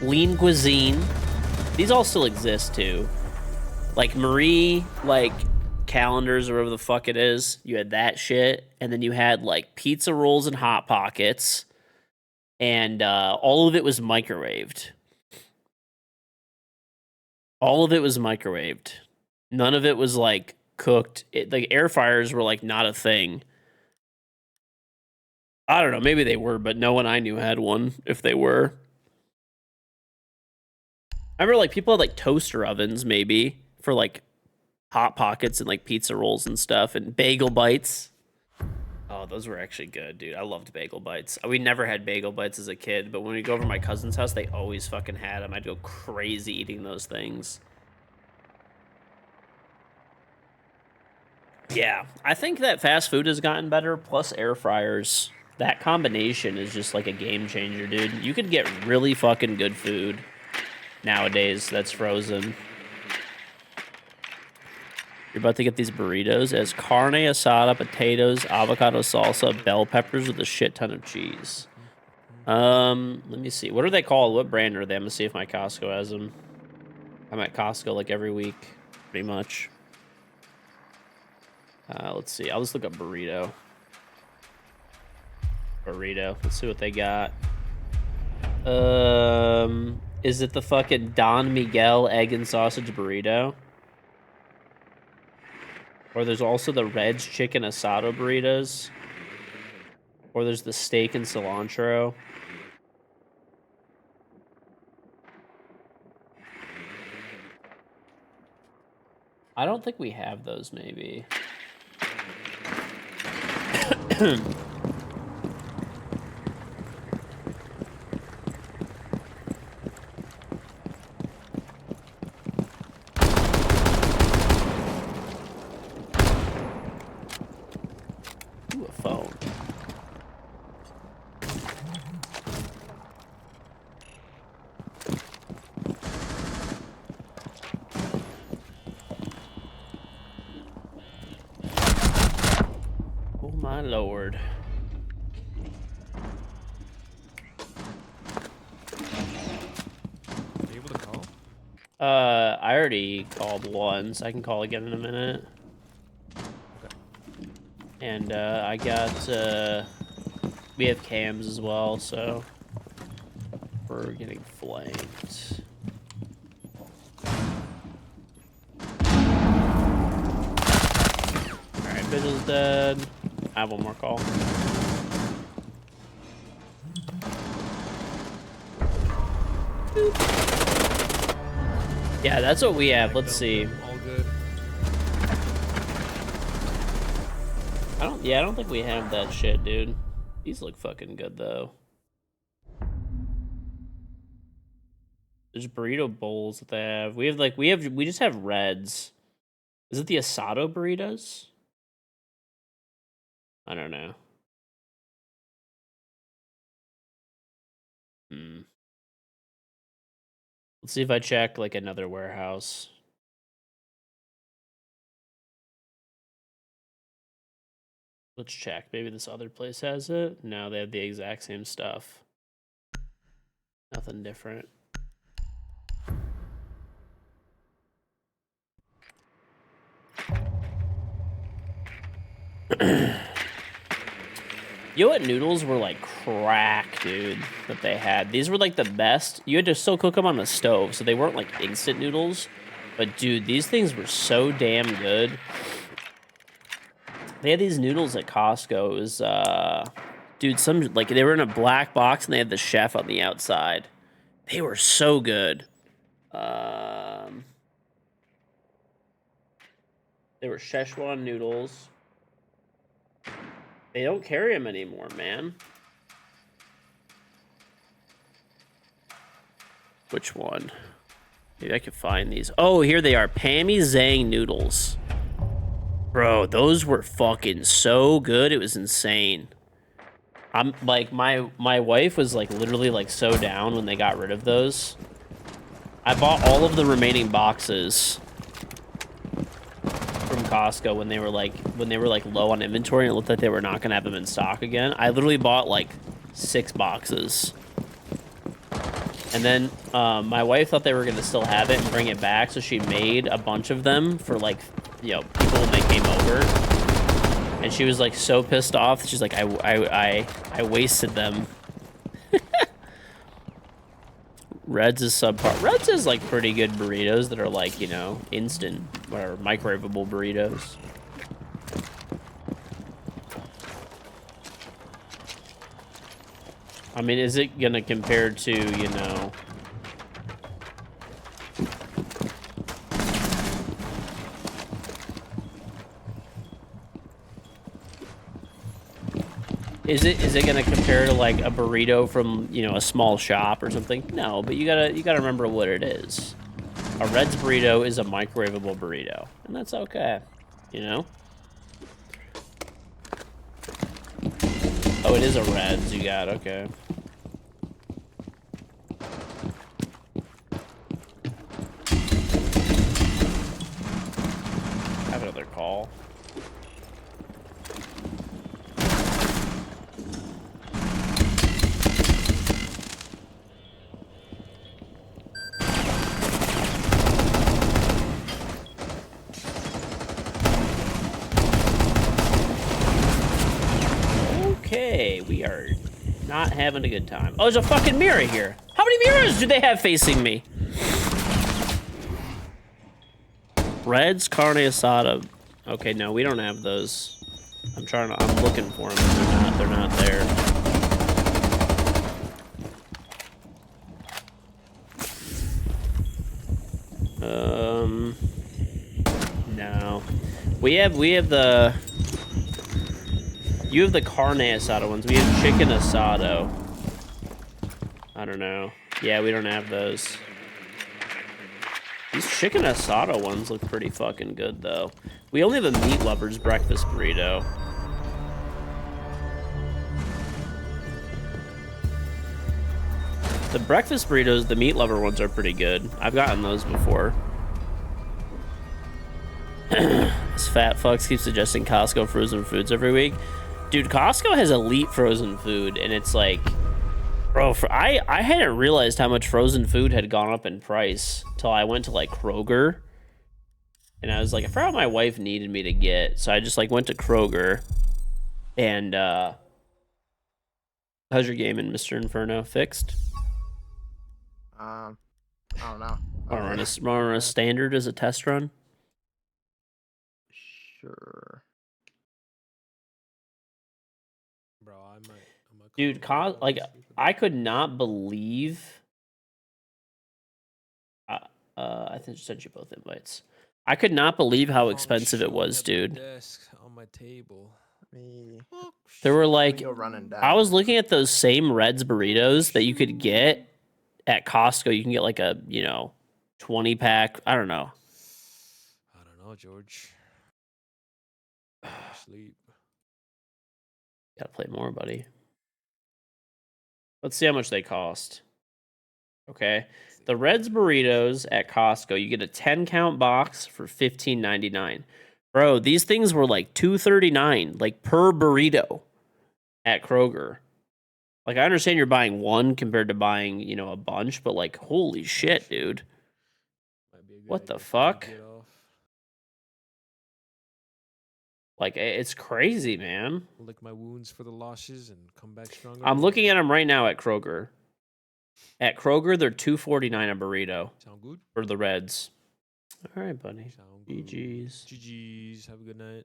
Lean Cuisine. These all still exist too. Like Marie, like calendars or whatever the fuck it is. You had that shit. And then you had like pizza rolls and Hot Pockets. And all of it was microwaved. All of it was microwaved. None of it was like cooked. Like air fryers were like not a thing. I don't know. Maybe they were, but no one I knew had one if they were. I remember like people had like toaster ovens maybe for like Hot Pockets and like pizza rolls and stuff and bagel bites. Oh, those were actually good, dude. I loved bagel bites. We never had bagel bites as a kid, but when we go over to my cousin's house, they always fucking had them. I'd go crazy eating those things. Yeah, I think that fast food has gotten better, plus air fryers. That combination is just like a game changer, dude. You could get really fucking good food nowadays that's frozen. You're about to get these burritos as carne asada, potatoes, avocado salsa, bell peppers with a shit ton of cheese. Let me see. What are they called? What brand are they? I'm gonna see if my Costco has them. I'm at Costco like every week, pretty much. Let's see. I'll just look up burrito. Burrito. Let's see what they got. Is it the fucking Don Miguel egg and sausage burrito? Or there's also the Red's chicken asado burritos. Or there's the steak and cilantro. I don't think we have those, maybe. Ooh, a phone. Oh my lord. Are you able to call? I already called once. I can call again in a minute. Okay. And I got we have cams as well, so we're getting flanked. Alright, Vigil's dead. I have one more call. Yeah, that's what we have. Let's see. All good. I don't think we have that shit, dude. These look fucking good though. There's burrito bowls that they have. We just have reds. Is it the asado burritos? I don't know. Let's see if I check like another warehouse. Let's check. Maybe this other place has it. No, they have the exact same stuff. Nothing different. You know what noodles were like crack, dude, that they had? These were like the best. You had to still cook them on the stove, so they weren't like instant noodles. But dude, these things were so damn good. They had these noodles at Costco. It was, dude, some like they were in a black box and they had the chef on the outside. They were so good. They were Szechuan noodles. They don't carry them anymore, man. Which one? Maybe I could find these. Oh, here they are. Pammy Zhang noodles. Bro, those were fucking so good. It was insane. I'm like my wife was like literally like so down when they got rid of those. I bought all of the remaining boxes from Costco when they were like low on inventory and it looked like they were not gonna have them in stock again. I literally bought like 6 boxes. And then my wife thought they were gonna still have it and bring it back, so she made a bunch of them for like, you know, people when they came over. And she was like so pissed off. She's like, I wasted them. Reds is subpar. Reds is like pretty good burritos that are like, you know, instant or microwavable burritos. I mean, is it gonna compare to, you know, is it gonna compare to like a burrito from, you know, a small shop or something? No, but you gotta remember what it is. A Red's burrito is a microwavable burrito, and that's okay, you know. Oh, it is a Red's. You got okay. Have another call. Okay, we are not having a good time. Oh, there's a fucking mirror here. How many mirrors do they have facing me? Reds, carne asada. Okay, no, we don't have those. I'm looking for them. They're not there. No. We have the... You have the carne asada ones. We have chicken asado. I don't know. Yeah, we don't have those. These chicken asado ones look pretty fucking good, though. We only have a meat lover's breakfast burrito. The breakfast burritos, the meat lover ones are pretty good. I've gotten those before. This fat fucks keeps suggesting Costco frozen foods every week. Dude, Costco has elite frozen food, and it's like, bro, I hadn't realized how much frozen food had gone up in price till I went to like Kroger, and I was like, I forgot what my wife needed me to get, so I just like went to Kroger, and how's your game in Mr. Inferno? Fixed? I don't know. Or run a standard as a test run? Sure. Bro, I might Dude, like, I could not believe... I think I sent you both invites. I could not believe how expensive it was, dude. Desk on my table. There were like... Go running down. I was looking at those same Red's burritos that you could get at Costco. You can get like a, you know, 20-pack. I don't know. I don't know, George. Sleep. Gotta play more, buddy. Let's see how much they cost. Okay. The Reds burritos at Costco, you get a 10 count box for $15.99. Bro, these things were like $2.39, like per burrito at Kroger. Like, I understand you're buying one compared to buying, you know, a bunch, but like, holy shit, dude. Might be a good What the idea for me to fuck? get off. Like, it's crazy, man. Lick my wounds for the losses and come back stronger. I'm looking at them right now at Kroger. At Kroger, they're $2.49 a burrito Sound good? for the Reds. All right, buddy. Sound good. GG's. GG's. Have a good night.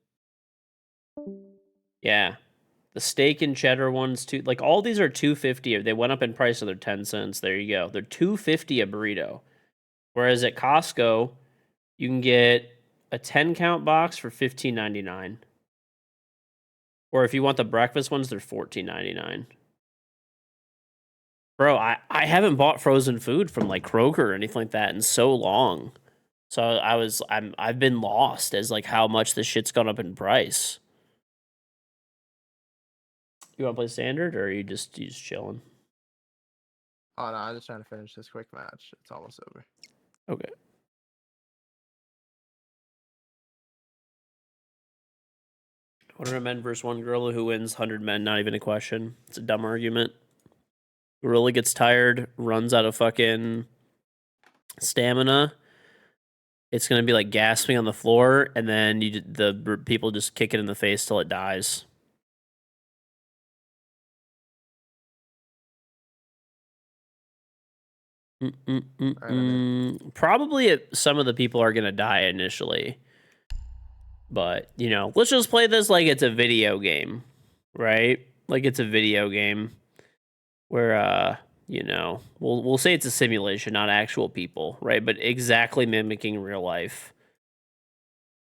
Yeah. The steak and cheddar ones too. Like all these are $2.50. They went up in price, so they're 10 cents. There you go. They're $2.50 a burrito. Whereas at Costco, you can get a 10 count box for $15.99. Or if you want the breakfast ones, they're $14.99. Bro, I haven't bought frozen food from like Kroger or anything like that in so long. So I've been lost as like how much this shit's gone up in price. You want to play standard or are you just chilling? Oh no, I'm just trying to finish this quick match. It's almost over. Okay. $100 men versus one gorilla. Who wins? 100 men. Not even a question. It's a dumb argument. Gorilla gets tired, runs out of fucking stamina. It's gonna be like gasping on the floor, and then the people just kick it in the face till it dies. Probably some of the people are gonna die initially, but you know, let's just play this like it's a video game, right? Like it's a video game where you know, we'll say it's a simulation, not actual people, right? But exactly mimicking real life.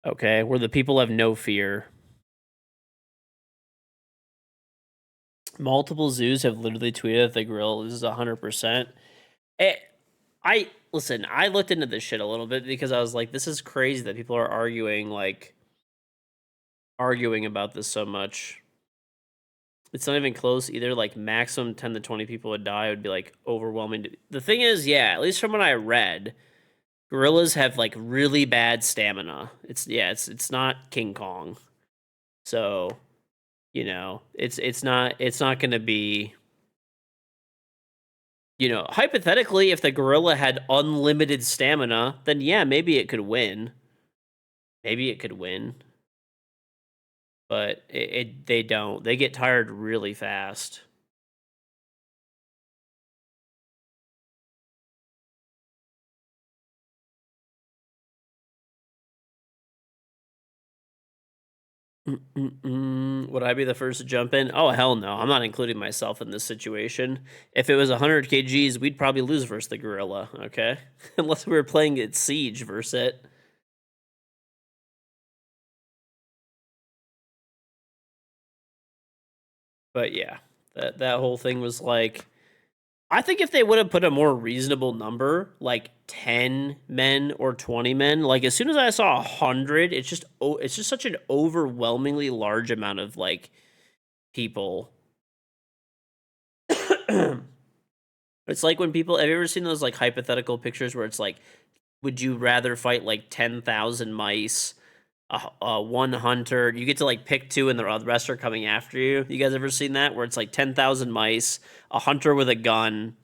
Okay, where the people have no fear. Multiple zoos have literally tweeted that the gorilla is 100%. I listen. I looked into this shit a little bit because I was like, this is crazy that people are arguing about this so much. It's not even close either. Like maximum 10 to 20 people would die. It would be like overwhelming. The thing is, yeah, at least from what I read, gorillas have like really bad stamina. It's not King Kong. So, you know, it's not going to be, you know, hypothetically if the gorilla had unlimited stamina, then yeah, maybe it could win. But they don't. They get tired really fast. Would I be the first to jump in? Oh, hell no. I'm not including myself in this situation. If it was 100 kgs, we'd probably lose versus the gorilla, okay? Unless we were playing at Siege versus it. But yeah, that whole thing was like, I think if they would have put a more reasonable number, like 10 men or 20 men, like as soon as I saw 100, it's just such an overwhelmingly large amount of like people. It's like when people, have you ever seen those like hypothetical pictures where it's like, would you rather fight like 10,000 mice, one hunter? You get to like pick two and the rest are coming after you. You guys ever seen that where it's like 10,000 mice, a hunter with a gun,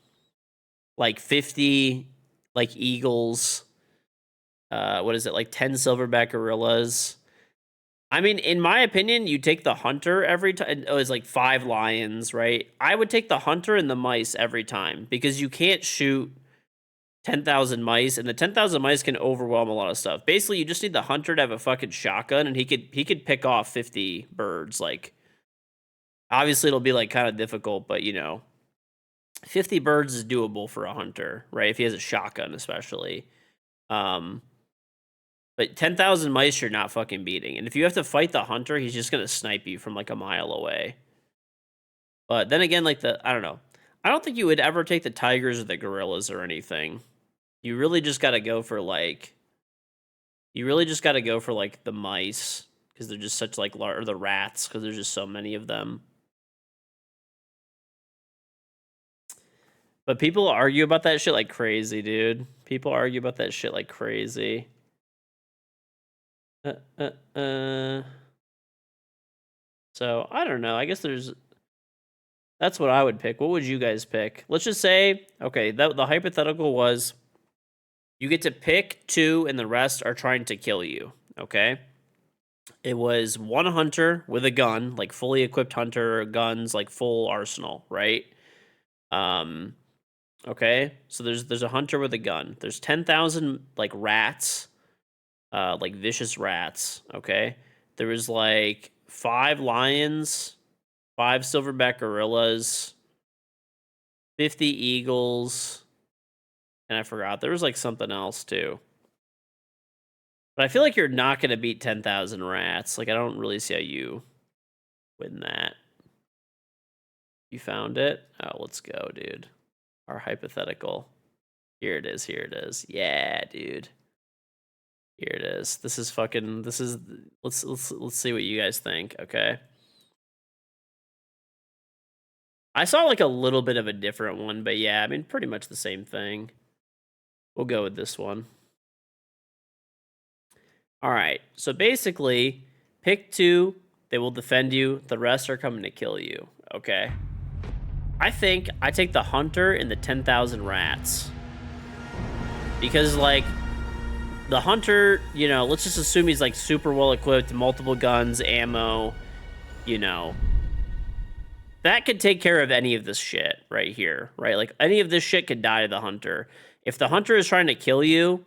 like 50 like eagles, what is it, like 10 silverback gorillas? I mean, in my opinion, you take the hunter every time. Oh, it's like 5 lions, right? I would take the hunter and the mice every time because you can't shoot 10,000 mice, and the 10,000 mice can overwhelm a lot of stuff. Basically, you just need the hunter to have a fucking shotgun, and he could pick off 50 birds. Like, obviously, it'll be like kind of difficult, but you know, 50 birds is doable for a hunter, right? If he has a shotgun, especially. But 10,000 mice, you're not fucking beating. And if you have to fight the hunter, he's just gonna snipe you from like a mile away. But then again, like I don't know. I don't think you would ever take the tigers or the gorillas or anything. You really just gotta go for like. You really just gotta go for like the mice because they're just such like or the rats because there's just so many of them. But people argue about that shit like crazy, dude. People argue about that shit like crazy. So, I don't know. I guess that's what I would pick. What would you guys pick? Let's just say, okay, the hypothetical was you get to pick 2 and the rest are trying to kill you, okay? It was 1 hunter with a gun, like fully equipped hunter, guns, like full arsenal, right? Okay, so there's a hunter with a gun. There's 10,000 like rats, like vicious rats. Okay, there was like 5 lions, 5 silverback gorillas, 50 eagles, and I forgot there was like something else too. But I feel like you're not gonna beat 10,000 rats. Like I don't really see how you win that. You found it? Oh, let's go, dude. Our hypothetical. Here it is. Here it is. Yeah, dude. Here it is. This is fucking. This is. Let's see what you guys think. Okay. I saw like a little bit of a different one, but yeah, I mean, pretty much the same thing. We'll go with this one. All right. So basically, pick 2. They will defend you. The rest are coming to kill you. Okay. I think I take the hunter and the 10,000 rats. Because, like, the hunter, you know, let's just assume he's, like, super well equipped, multiple guns, ammo, you know. That could take care of any of this shit right here, right? Like, any of this shit could die to the hunter. If the hunter is trying to kill you,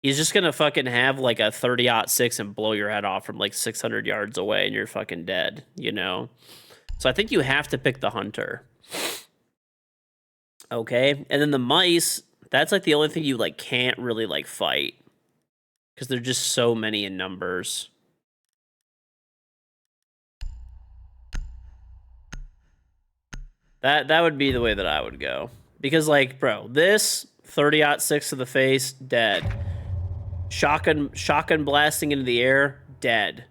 he's just gonna fucking have, like, a 30-06 and blow your head off from, like, 600 yards away and you're fucking dead, you know? So I think you have to pick the hunter. Okay, and then the mice, that's like the only thing you like can't really like fight because they're just so many in numbers. That would be the way that I would go. Because like, bro, this 30-06 to the face, dead. Shotgun blasting into the air, dead.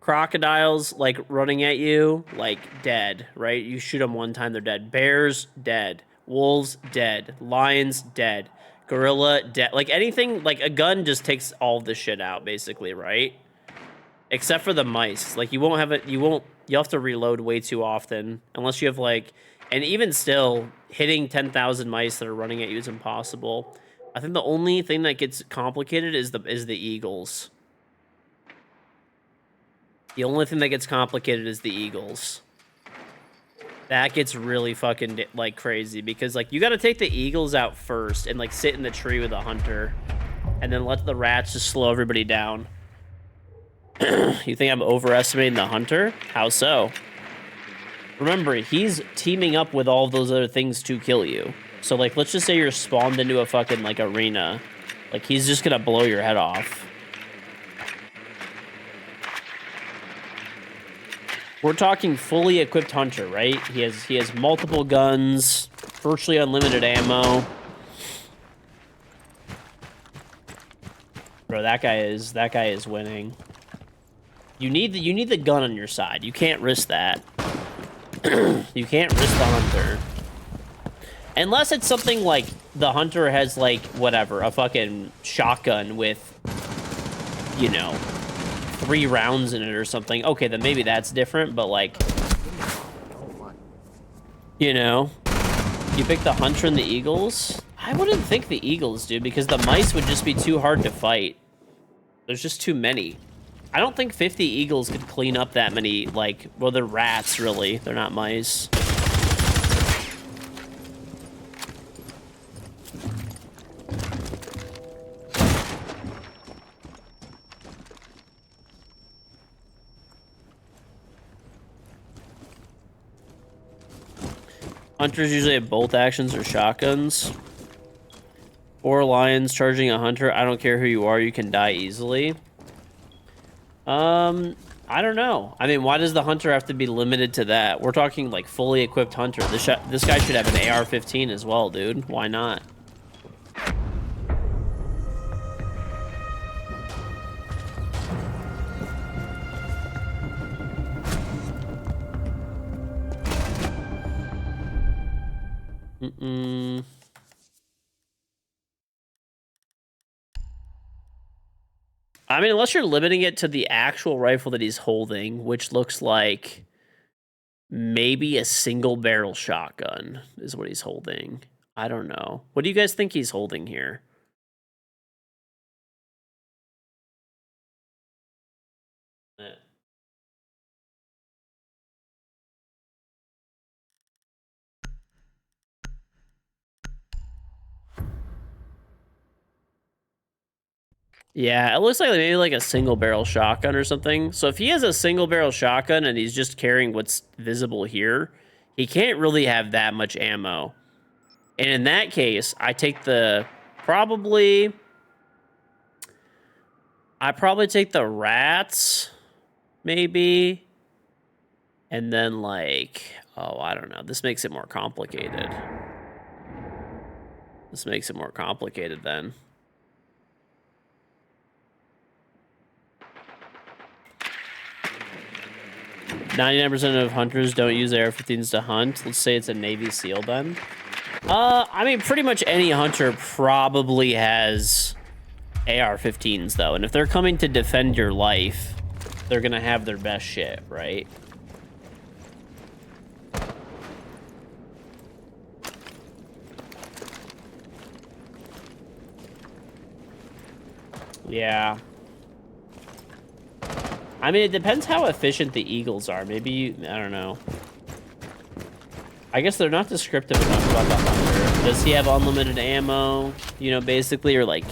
Crocodiles like running at you, like dead, right? You shoot them one time, they're dead. Bears, dead. Wolves, dead. Lions, dead. Gorilla, dead. Like anything, like a gun just takes all this shit out, basically, right? Except for the mice. Like you won't have it, you'll have to reload way too often. Unless you have like, and even still, hitting 10,000 mice that are running at you is impossible. I think the only thing that gets complicated is the eagles. The only thing that gets complicated is the eagles. That gets really fucking, like, crazy. Because, like, you gotta take the eagles out first and, like, sit in the tree with a hunter. And then let the rats just slow everybody down. You think I'm overestimating the hunter? How so? Remember, he's teaming up with all those other things to kill you. So, like, let's just say you're spawned into a fucking, like, arena. Like, he's just gonna blow your head off. We're talking fully equipped hunter, right? He has multiple guns, virtually unlimited ammo. Bro, that guy is winning. You need the gun on your side. You can't risk that. You can't risk the hunter. Unless it's something like the hunter has like whatever, a fucking shotgun with, you know, 3 rounds in it or something. Okay, then maybe that's different, but like, you know, you pick the hunter and the eagles. I wouldn't think the eagles, dude, because the mice would just be too hard to fight. There's just too many. I don't think 50 eagles could clean up that many, like, well, they're rats, really. They're not mice. Hunters usually have bolt actions or shotguns. 4 lions charging a hunter. I don't care who you are, you can die easily. I don't know. I mean, why does the hunter have to be limited to that? We're talking like fully equipped hunter. This guy should have an AR-15 as well, dude. Why not? I mean, unless you're limiting it to the actual rifle that he's holding, which looks like maybe a single barrel shotgun is what he's holding. I don't know. What do you guys think he's holding here? Yeah, it looks like maybe like a single barrel shotgun or something. So if he has a single barrel shotgun and he's just carrying what's visible here, he can't really have that much ammo. And in that case, I take the I probably take the rats, maybe. And then like, oh, I don't know. This makes it more complicated. This makes it more complicated then. .99% of hunters don't use AR-15s to hunt. Let's say it's a Navy SEAL then. I mean, pretty much any hunter probably has AR-15s though, and if they're coming to defend your life, they're gonna have their best shit, right? Yeah. I mean, it depends how efficient the eagles are. Maybe, I don't know. I guess they're not descriptive enough about the hunter. Does he have unlimited ammo? You know, basically, or like...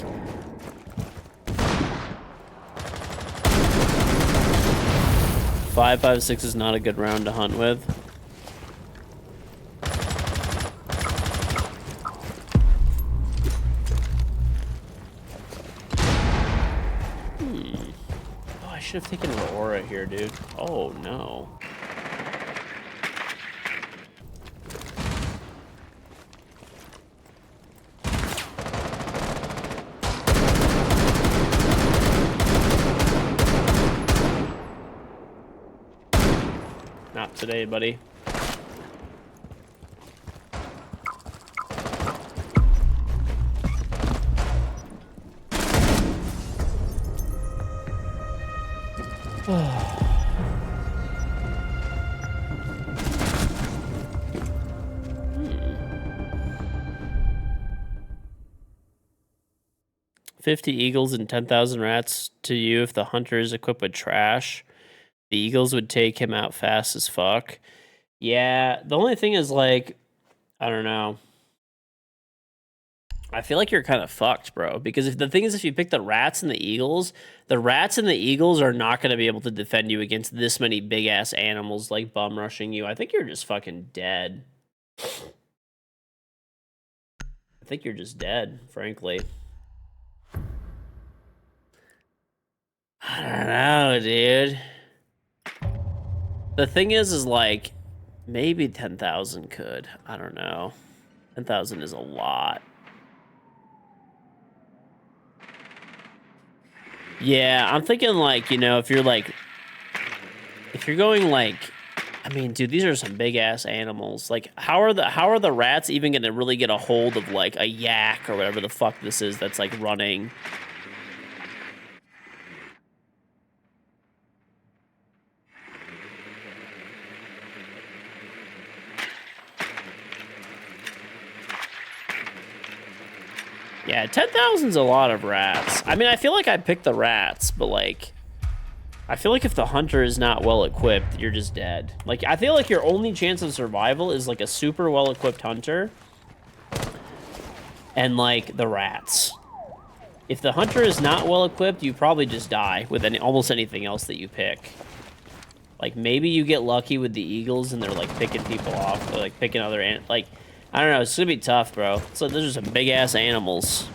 .556 is not a good round to hunt with. I should have taken an aura here, dude. Oh, no. Not today, buddy. Oh. 50 eagles and 10,000 rats to you if the hunter is equipped with trash. The eagles would take him out fast as fuck. Yeah, the only thing is, like, I don't know. I feel like you're kind of fucked, bro. Because if the thing is, if you pick the rats and the eagles are not going to be able to defend you against this many big ass animals like bum rushing you. I think you're just fucking dead. I think you're just dead, frankly. I don't know, dude. The thing is like, maybe 10,000 could. I don't know. 10,000 is a lot. Yeah, I'm thinking like, you know, if you're going like, I mean, dude, these are some big ass animals. Like, how are the rats even gonna really get a hold of like a yak or whatever the fuck this is that's like running? Yeah, 10,000's a lot of rats. I mean, I feel like I picked the rats, but like, I feel like if the hunter is not well equipped, you're just dead. Like, I feel like your only chance of survival is like a super well equipped hunter and like the rats. If the hunter is not well equipped, you probably just die with almost anything else that you pick. Like, maybe you get lucky with the eagles and they're like picking people off, or like picking other like. I don't know, it's gonna be tough, bro. So those are some big-ass animals.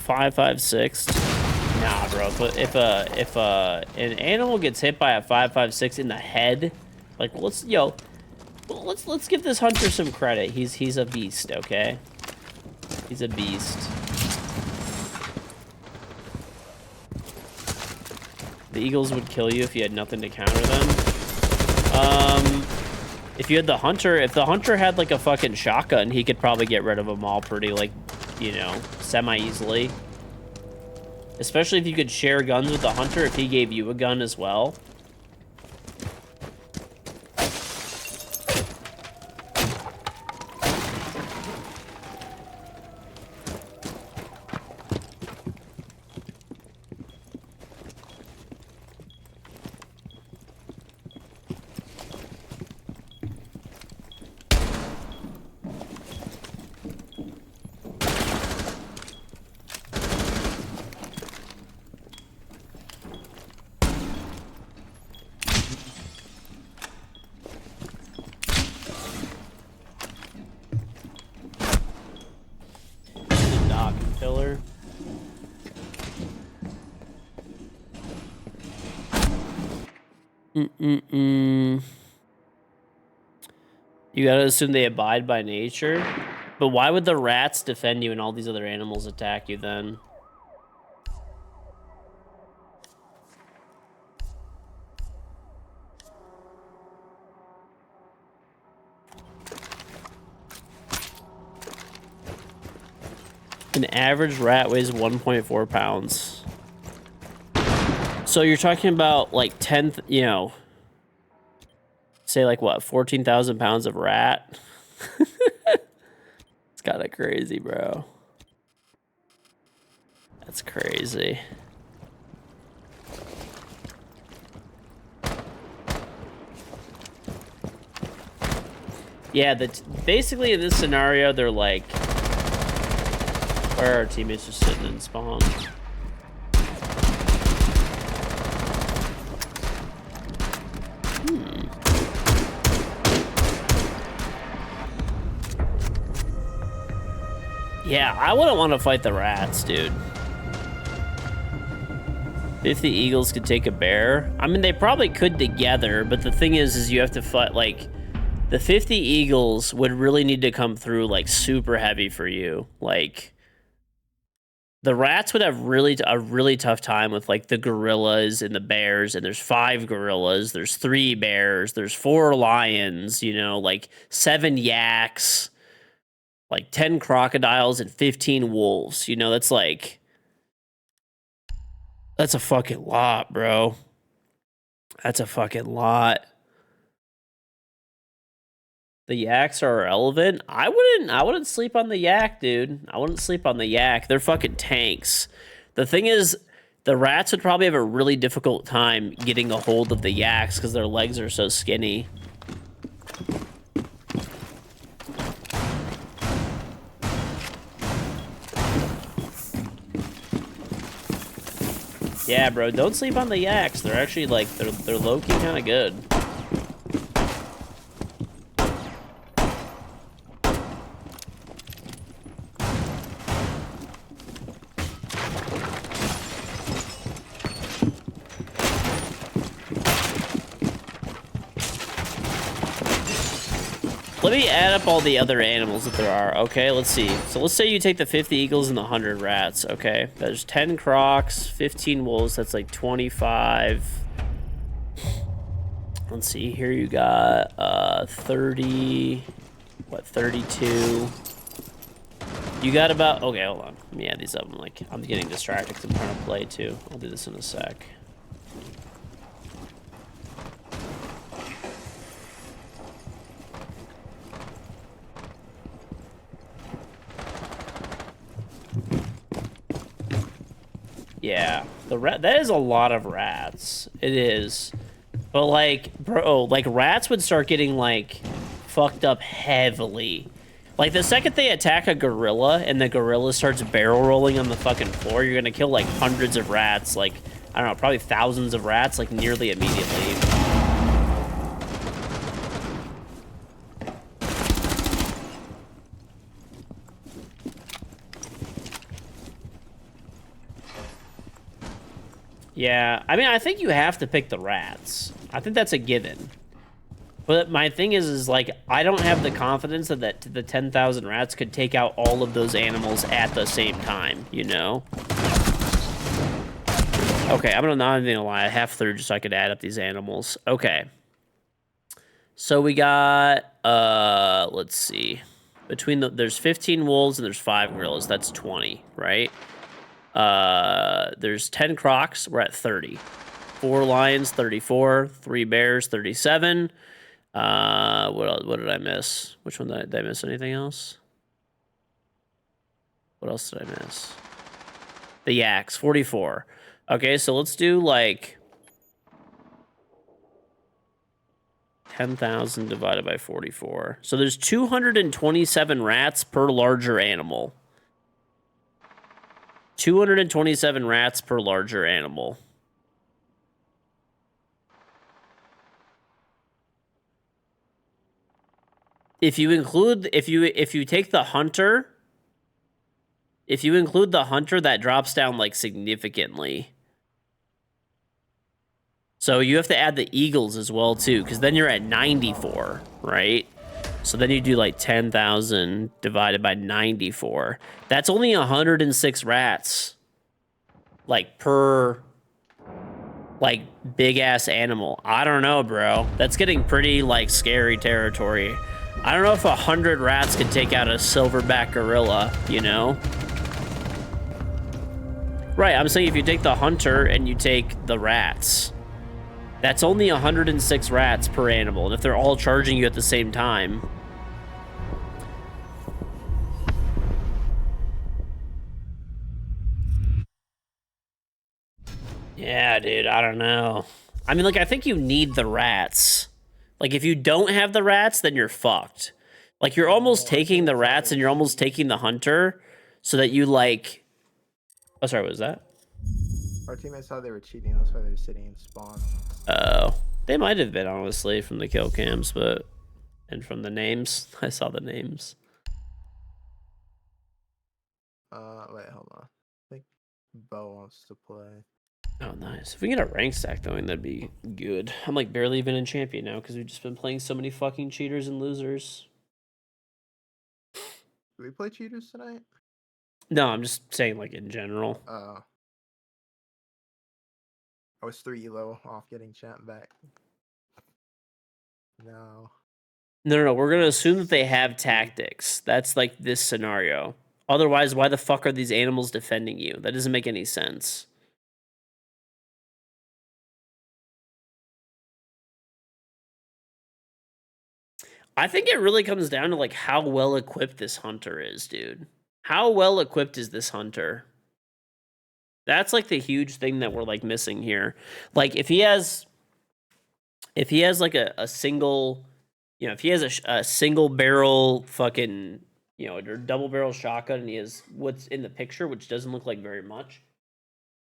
.556. Nah, bro. But if an animal gets hit by a .556 in the head, like let's give this hunter some credit. He's a beast, okay? He's a beast. The eagles would kill you if you had nothing to counter them. If you had the hunter, if the hunter had like a fucking shotgun, he could probably get rid of them all pretty, like, you know, semi-easily. Especially if you could share guns with the hunter if he gave you a gun as well. Filler. You gotta assume they abide by nature. But why would the rats defend you and all these other animals attack you then? An average rat weighs 1.4 pounds. So you're talking about like 10, you know, say like what, 14,000 pounds of rat? It's kind of crazy, bro. That's crazy. Yeah, basically in this scenario, they're like, where our teammates just sitting in spawn. Yeah, I wouldn't want to fight the rats, dude. If the eagles could take a bear, I mean, they probably could together, but the thing is you have to fight, like, the 50 eagles would really need to come through, like, super heavy for you. Like, the rats would have a really tough time with, like, the gorillas and the bears, and there's 5 gorillas, there's 3 bears, there's 4 lions, you know, like, 7 yaks, like 10 crocodiles and 15 wolves. You know, that's like, that's a fucking lot, bro. That's a fucking lot. The yaks are irrelevant. I wouldn't sleep on the yak, dude. I wouldn't sleep on the yak. They're fucking tanks. The thing is, the rats would probably have a really difficult time getting a hold of the yaks because their legs are so skinny. Yeah, bro, don't sleep on the yaks. They're actually, like, they're low-key kind of good. Let me add up all the other animals that there are, okay? Let's see. So let's say you take the 50 eagles and the 100 rats, okay? There's 10 crocs, 15 wolves, that's like 25. Let's see, here you got 30, what, 32. You got about, okay, hold on. Let me add these up. I'm getting distracted because I'm trying to play too. I'll do this in a sec. Yeah, that is a lot of rats. It is. But, like, bro, like, rats would start getting, like, fucked up heavily. Like, the second they attack a gorilla and the gorilla starts barrel rolling on the fucking floor, you're gonna kill, like, hundreds of rats, like, I don't know, probably thousands of rats, like, nearly immediately. Yeah, I mean, I think you have to pick the rats. I think that's a given. But my thing is like, I don't have the confidence that the 10,000 rats could take out all of those animals at the same time, you know? Okay, I'm not even gonna lie. I half through just so I could add up these animals. Okay. So we got let's see. There's 15 wolves and there's 5 gorillas. That's 20, right? There's 10 crocs, we're at 30. 4 lions, 34, 3 bears, 37. What did I miss? Which one did I miss? Anything else? What else did I miss? The yaks, 44. Okay, so let's do like 10,000 divided by 44. So there's 227 rats per larger animal. 227 rats per larger animal. If you include if you take the hunter, if you include the hunter, that drops down like significantly. So you have to add the eagles as well too, because then you're at 94, right? So then you do like 10,000 divided by 94. That's only 106 rats. Like per like big ass animal. I don't know, bro. That's getting pretty like scary territory. I don't know if 100 rats can take out a silverback gorilla, you know? Right, I'm saying if you take the hunter and you take the rats, that's only 106 rats per animal. And if they're all charging you at the same time, yeah, dude, I don't know. I mean, like, I think you need the rats. Like, if you don't have the rats, then you're fucked. Like, you're almost taking the rats and you're almost taking the hunter so that you, like... Oh, sorry, what was that? Our teammates thought they were cheating. That's why they're sitting in spawn. Oh. They might have been, honestly, from the kill cams, but... And from the names. I saw the names. Wait, hold on. I think Bo wants to play. Oh, nice. If we get a rank stack going, that'd be good. I'm, like, barely even in champion now because we've just been playing so many fucking cheaters and losers. Do we play cheaters tonight? No, I'm just saying, like, in general. I was 3 elo off getting champ back. No. No, we're going to assume that they have tactics. That's, like, this scenario. Otherwise, why the fuck are these animals defending you? That doesn't make any sense. I think it really comes down to, like, how well equipped this hunter is, dude. How well equipped is this hunter? That's, like, the huge thing that we're, like, missing here. Like, if he has like, a single, you know, if he has a single barrel fucking, you know, or double barrel shotgun and he has what's in the picture, which doesn't look like very much,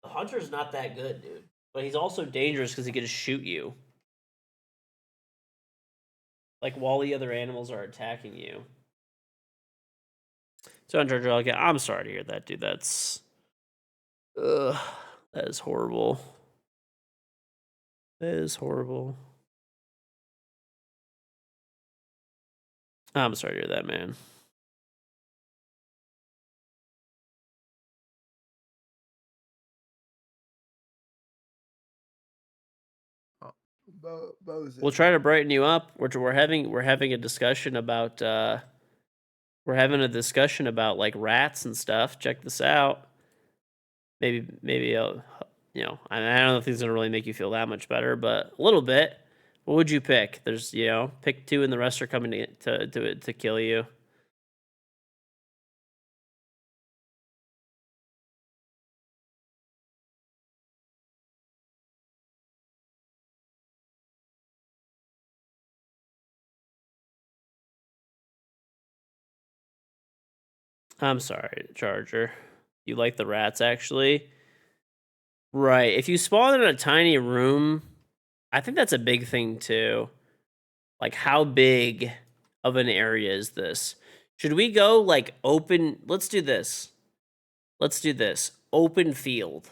the hunter's not that good, dude. But he's also dangerous because he can just shoot you. Like, while the other animals are attacking you. So, I'm sorry to hear that, dude. That's... Ugh. That is horrible. That is horrible. I'm sorry to hear that, man. We'll try to brighten you up. We're having a discussion about like rats and stuff. Check this out. Maybe I'll, you know, I don't know if things gonna really make you feel that much better, but a little bit. What would you pick? There's, you know, pick 2 and the rest are coming to kill you. I'm sorry, Charger. You like the rats, actually? Right. If you spawn in a tiny room, I think that's a big thing, too. Like, how big of an area is this? Should we go, like, open... Let's do this. Let's do this. Open field.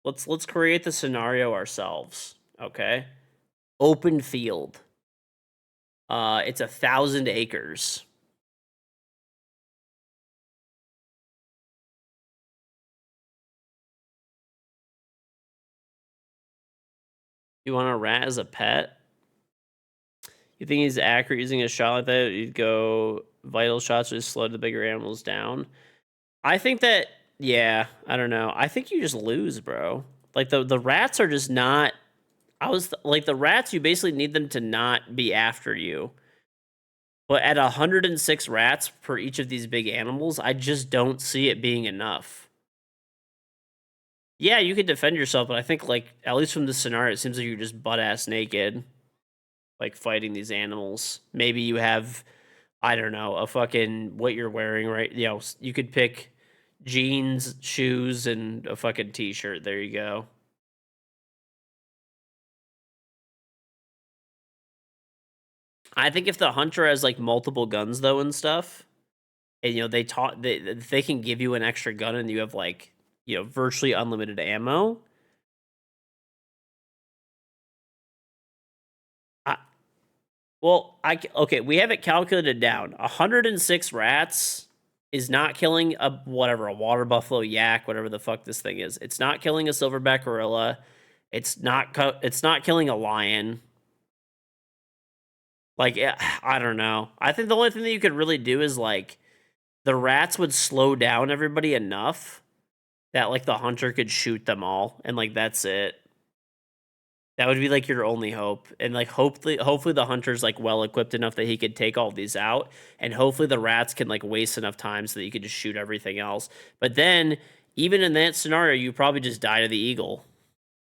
Let's create the scenario ourselves, okay? Open field. It's 1,000 acres. You want a rat as a pet? You think he's accurate using a shot like that? You'd go vital shots or slow the bigger animals down. I think that, yeah, I don't know. I think you just lose, bro. Like the rats are just not. Like the rats. You basically need them to not be after you. But at 106 rats per each of these big animals, I just don't see it being enough. Yeah, you could defend yourself, but I think, like, at least from this scenario, it seems like you're just butt-ass naked, like, fighting these animals. Maybe you have, I don't know, a fucking, what you're wearing, right? You know, you could pick jeans, shoes, and a fucking t-shirt. There you go. I think if the hunter has, like, multiple guns, though, and stuff, and, you know, they can give you an extra gun and you have, like, you know, virtually unlimited ammo. Okay, we have it calculated down. 106 rats is not killing a water buffalo, yak, whatever the fuck this thing is. It's not killing a silverback gorilla. It's not killing a lion. Like, I don't know. I think the only thing that you could really do is, like, the rats would slow down everybody enough that, like, the hunter could shoot them all, and, like, that's it. That would be, like, your only hope, and, like, hopefully the hunter's, like, well-equipped enough that he could take all these out, and hopefully the rats can, like, waste enough time so that you could just shoot everything else. But then, even in that scenario, you probably just die to the eagle.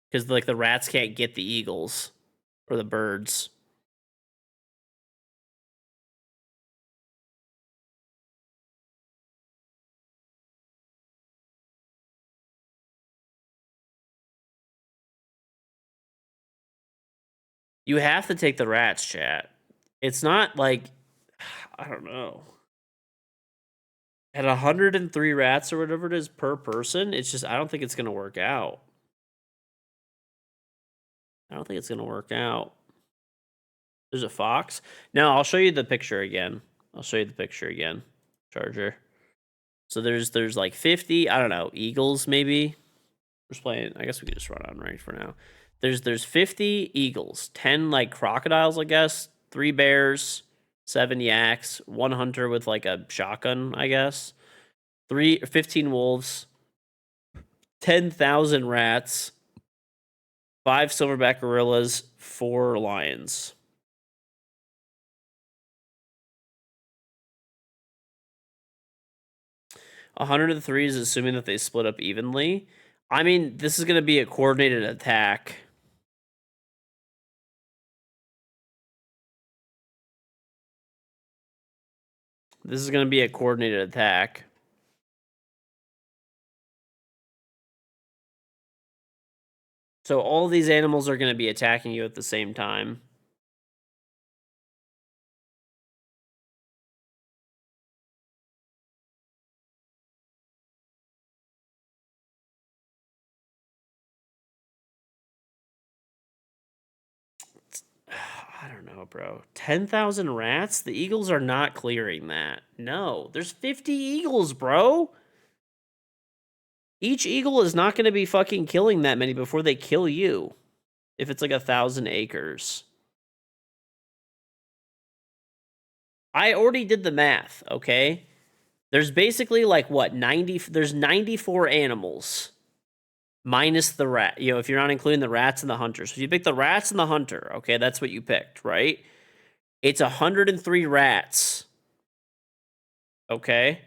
Because, like, the rats can't get the eagles. Or the birds. You have to take the rats, chat. It's not, like, I don't know. At 103 rats or whatever it is per person, it's just, I don't think it's going to work out. I don't think it's going to work out. There's a fox? No, I'll show you the picture again. Charger. So there's like 50, I don't know, eagles maybe. We're just playing, I guess we could just run on ranked for now. There's 50 eagles, 10 like crocodiles, I guess, 3 bears, 7 yaks, 1 hunter with like a shotgun, I guess. 15 wolves, 10,000 rats, 5 silverback gorillas, 4 lions. A 103 is assuming that they split up evenly. I mean, this is going to be a coordinated attack. This is going to be a coordinated attack. So all these animals are going to be attacking you at the same time. I don't know, bro. 10,000 rats? The eagles are not clearing that. No, there's 50 eagles, bro. Each eagle is not going to be fucking killing that many before they kill you. If it's like 1,000 acres. I already did the math, okay? There's basically like what, 90, there's 94 animals. Minus the rat, you know, if you're not including the rats and the hunters. So if you pick the rats and the hunter, okay, that's what you picked, right? It's 103 rats. Okay?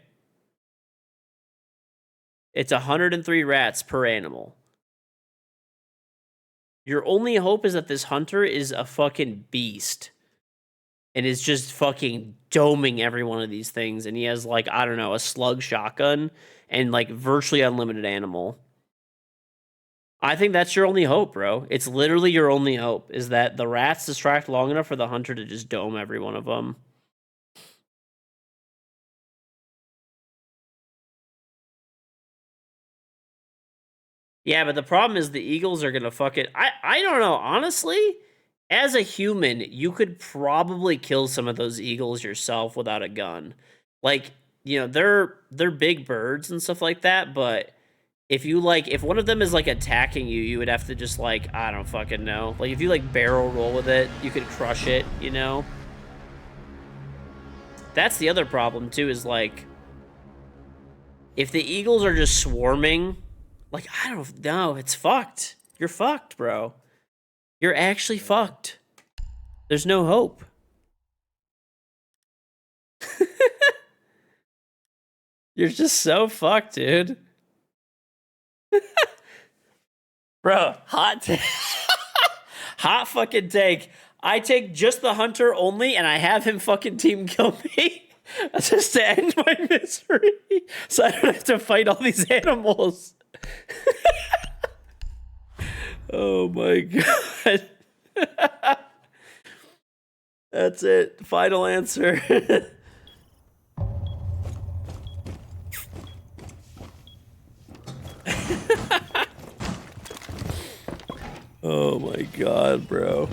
It's 103 rats per animal. Your only hope is that this hunter is a fucking beast. And is just fucking doming every one of these things. And he has, like, I don't know, a slug shotgun and, like, virtually unlimited animal. I think that's your only hope, bro. It's literally your only hope, is that the rats distract long enough for the hunter to just dome every one of them. Yeah, but the problem is the eagles are gonna fuck it. I don't know, honestly, as a human, you could probably kill some of those eagles yourself without a gun. Like, you know, they're big birds and stuff like that, but if you like, if one of them is like attacking you, you would have to just like, I don't fucking know. Like if you like barrel roll with it, you could crush it, you know? That's the other problem too, is like, if the eagles are just swarming, like, I don't know, it's fucked. You're fucked, bro. You're actually fucked. There's no hope. You're just so fucked, dude. Bro, hot take. Hot fucking take. I take just the hunter only, and I have him fucking team kill me. Just to end my misery. So I don't have to fight all these animals. Oh my god. That's it. Final answer. Oh my god, bro.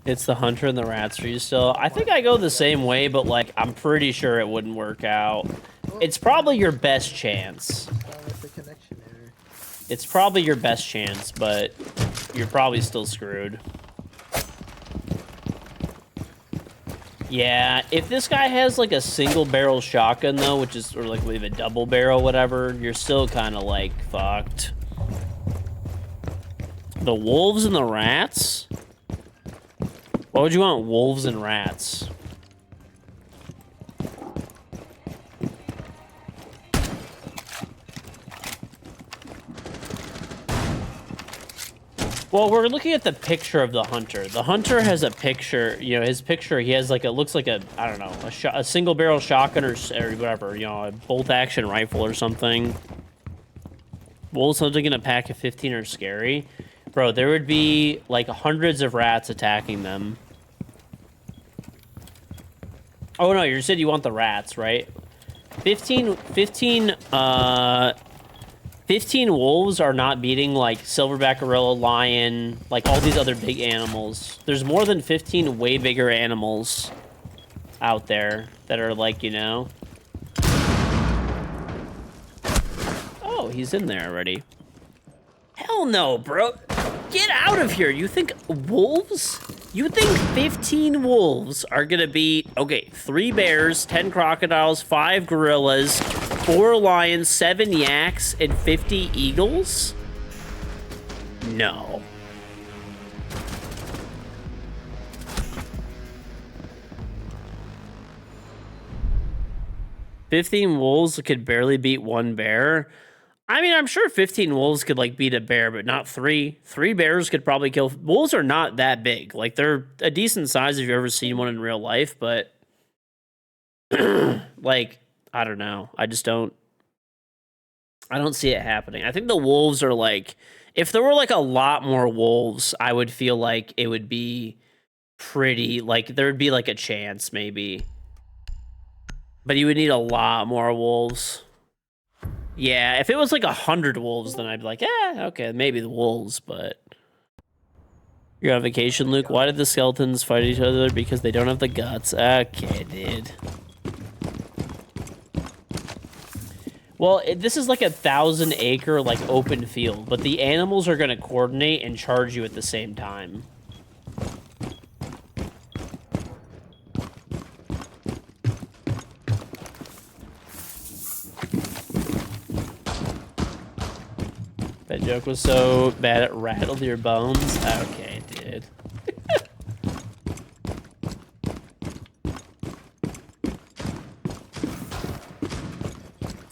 It's the hunter and the rats for you still. I think I go the same way, but like I'm pretty sure it wouldn't work out. It's probably your best chance. With the connection error. It's probably your best chance, but you're probably still screwed. Yeah, if this guy has like a single barrel shotgun though, which is, or like maybe a double barrel, whatever, you're still kind of like fucked. The wolves and the rats? Why would you want wolves and rats? Well, we're looking at the picture of the hunter. The hunter has a picture, you know, his picture, he has like a, looks like a, I don't know, a single barrel shotgun or whatever, you know, a bolt action rifle or something. Wolves hunting in a pack of 15 are scary. Bro, there would be like hundreds of rats attacking them. Oh no, you said you want the rats, right? 15 wolves are not beating like silverback gorilla, lion, like all these other big animals. There's more than 15 way bigger animals out there that are like, you know. Oh, he's in there already. Hell no, bro. Get out of here. You think wolves? You think 15 wolves are gonna beat, okay, 3 bears, 10 crocodiles, 5 gorillas, 4 lions, 7 yaks, and 50 eagles? No. "15 wolves could barely beat 1 bear." I mean, I'm sure 15 wolves could, like, beat a bear, but not 3. 3 bears could probably kill... Wolves are not that big. Like, they're a decent size if you've ever seen one in real life, but... like, I don't know. I just don't... I don't see it happening. I think the wolves are, like... If there were, like, a lot more wolves, I would feel like it would be pretty... Like, there would be, like, a chance, maybe. But you would need a lot more wolves. Yeah, if it was like 100 wolves, then I'd be like, okay, maybe the wolves, but... You're on vacation, Luke? Why did the skeletons fight each other? Because they don't have the guts. Okay, dude. Well, this is like a 1,000-acre, like, open field, but the animals are going to coordinate and charge you at the same time. That joke was so bad it rattled your bones. Okay, dude.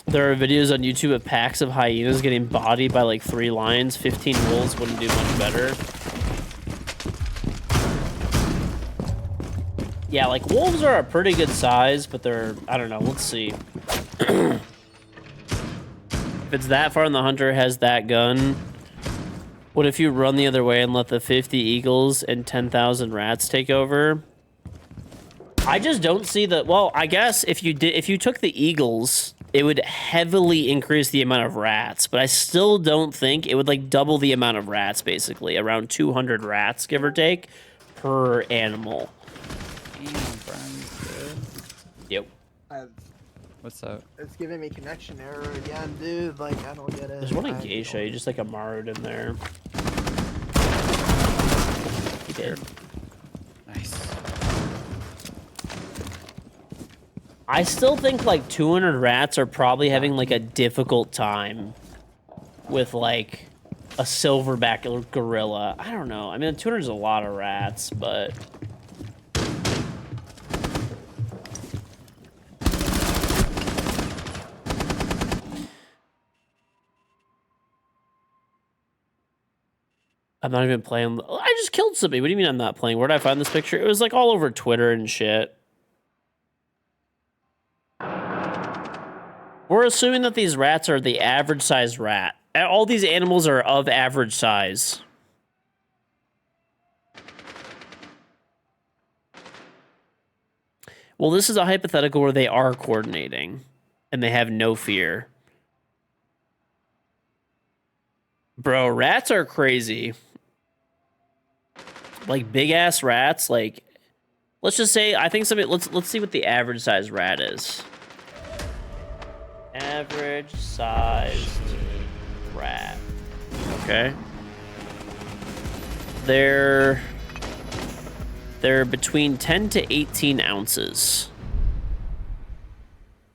There are videos on YouTube of packs of hyenas getting bodied by like 3 lions. 15 wolves wouldn't do much better. Yeah, like wolves are a pretty good size, but they're, I don't know, let's see. If it's that far and the hunter has that gun, what if you run the other way and let the 50 eagles and 10,000 rats take over? I just don't see the... Well, I guess if you took the eagles, it would heavily increase the amount of rats, but I still don't think it would like double the amount of rats, basically. Around 200 rats, give or take. per animal. Damn, Brian's good. Yep. What's up? It's giving me connection error again, dude. Like, I don't get it. There's one in I Geisha. don't- You just like a Marud in there. He did. Nice. I still think like 200 rats are probably having like a difficult time with like a silverback gorilla. I don't know. I mean, 200 is a lot of rats, but I'm not even playing. I just killed somebody. What do you mean I'm not playing? Where did I find this picture? It was like all over Twitter and shit. We're assuming that these rats are the average size rat. All these animals are of average size. Well, this is a hypothetical where they are coordinating and they have no fear. Bro, rats are crazy. Like big ass rats, like let's just say I think somebody let's see what the average size rat is. Average sized rat. Okay. They're between 10 to 18 ounces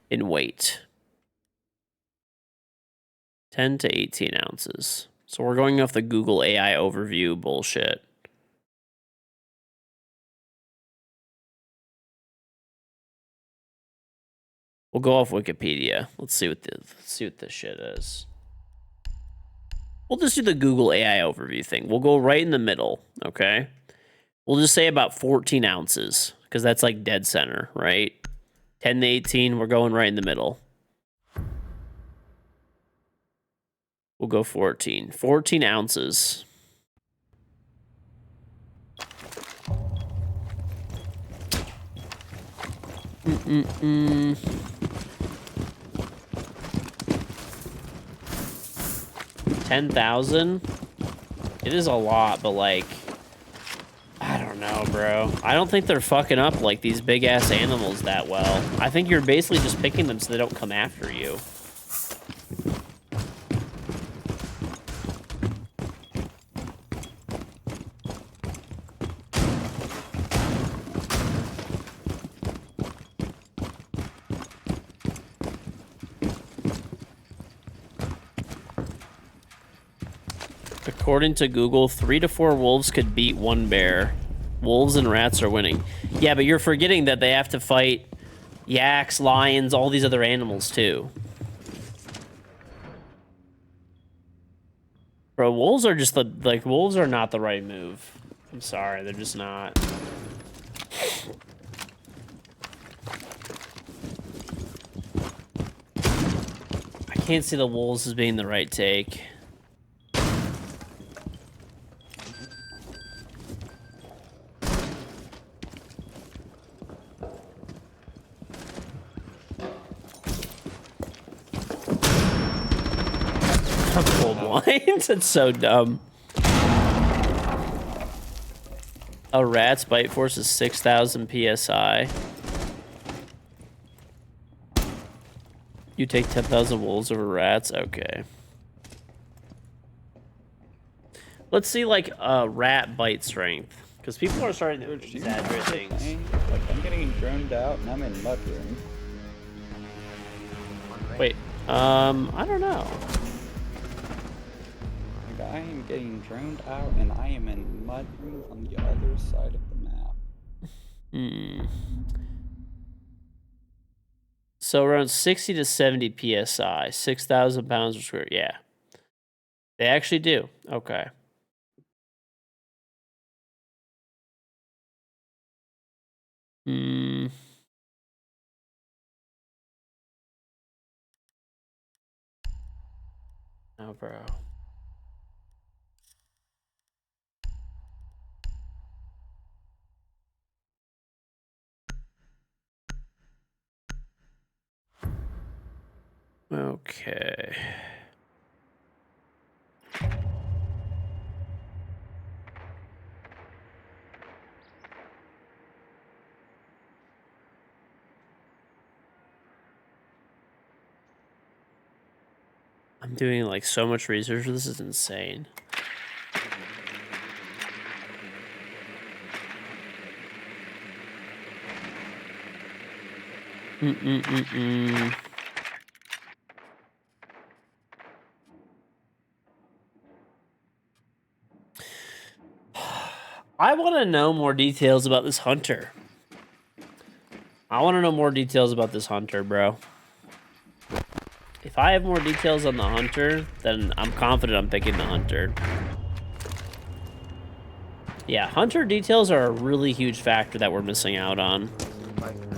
in weight. 10 to 18 ounces. So we're going off the Google AI overview bullshit. We'll go off Wikipedia. Let's see what this shit is. We'll just do the Google AI overview thing. We'll go right in the middle, okay? We'll just say about 14 ounces, because that's like dead center, right? 10 to 18, we're going right in the middle. We'll go 14. 14 ounces. Mm-mm-mm. 10,000? It is a lot, but like, I don't know, bro. I don't think they're fucking up like these big ass animals that well. I think you're basically just picking them so they don't come after you. According to Google, 3 to 4 wolves could beat 1 bear. Wolves and rats are winning. Yeah, but you're forgetting that they have to fight yaks, lions, all these other animals too. Bro, wolves are just wolves are not the right move. I'm sorry, they're just not. I can't see the wolves as being the right take. Full blinds? That's so dumb. A rat's bite force is 6,000 psi. You take 10,000 wolves over rats? Okay. Let's see, like, rat bite strength. Because people are starting to exaggerate things. Like, I'm getting droned out and I'm in mudroom. Wait, I don't know. Like, I am getting droned out and I am in mudroom on the other side of the map. So around 60 to 70 psi, 6,000 pounds per square. Yeah. They actually do. Okay. Oh, bro. Okay. I'm doing like so much research. This is insane. I want to know more details about this hunter. I want to know more details about this hunter, bro. If I have more details on the hunter, then I'm confident I'm picking the hunter. Yeah, hunter details are a really huge factor that we're missing out on. Like, not-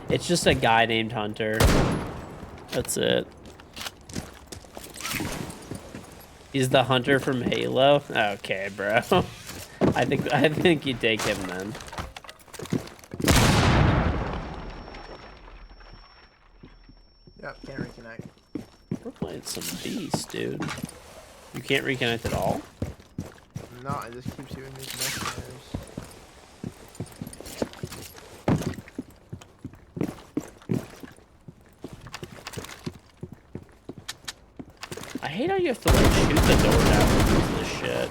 It's just a guy named Hunter. That's it. He's the hunter from Halo? Okay, bro. I think you take him then. Yep, can't reconnect. We're playing some beast, dude. You can't reconnect at all? No, it just keeps doing these connections. I hate how you have to like shoot the door down and use this shit.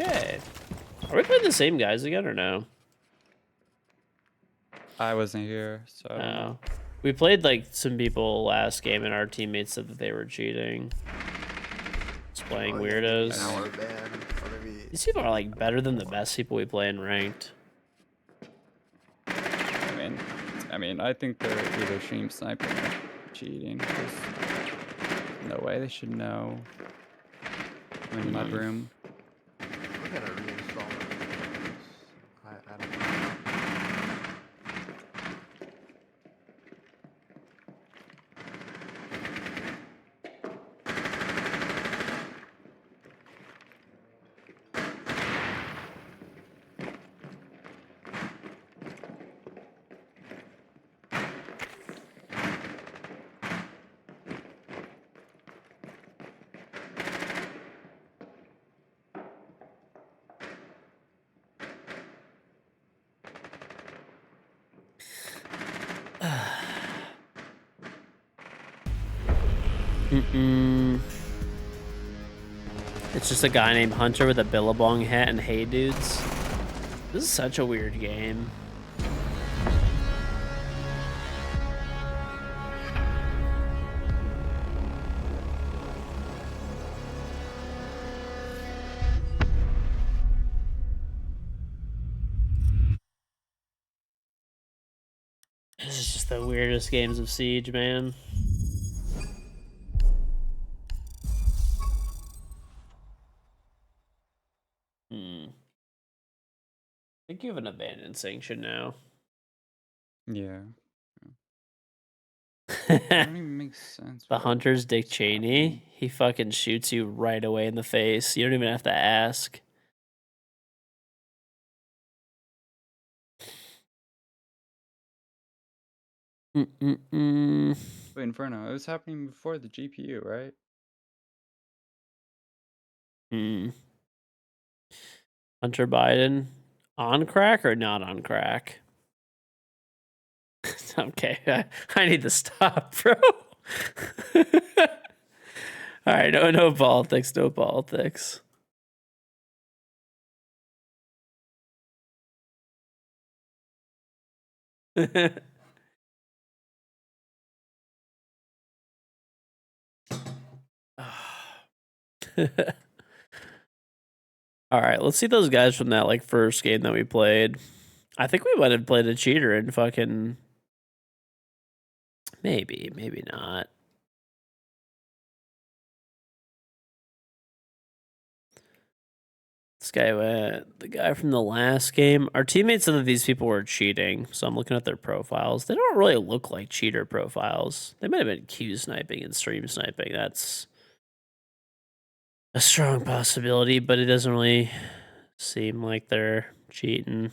Okay. Are we playing the same guys again or no? I wasn't here, so. No. We played like some people last game and our teammates said that they were cheating. Just playing Oh, yeah, weirdos. an hour ban, or maybe. These people are like better than the best people we play in ranked. I mean, I think they're either stream sniping or cheating. There's no way they should know. I'm in mudroom. I'm gonna reinstall it. I don't know. It's just a guy named Hunter with a Billabong hat and hey dudes. This is such a weird game. This is just the weirdest games of Siege, man. I think you have an abandoned sanction now. Yeah. That don't even make sense. The bro. hunter's Dick What's Cheney. happening? He fucking shoots you right away in the face. You don't even have to ask. Wait, Inferno, it was happening before the GPU, right? Hunter Biden on crack or not on crack? Okay, I need to stop, bro. All right, no politics, no politics. All right, let's see those guys from that like first game that we played. I think we might have played a cheater and fucking maybe not. This guy went the guy from the last game. Our teammates said that these people were cheating, so I'm looking at their profiles. They don't really look like cheater profiles. They might have been Q sniping and stream sniping. That's a strong possibility, but it doesn't really seem like they're cheating.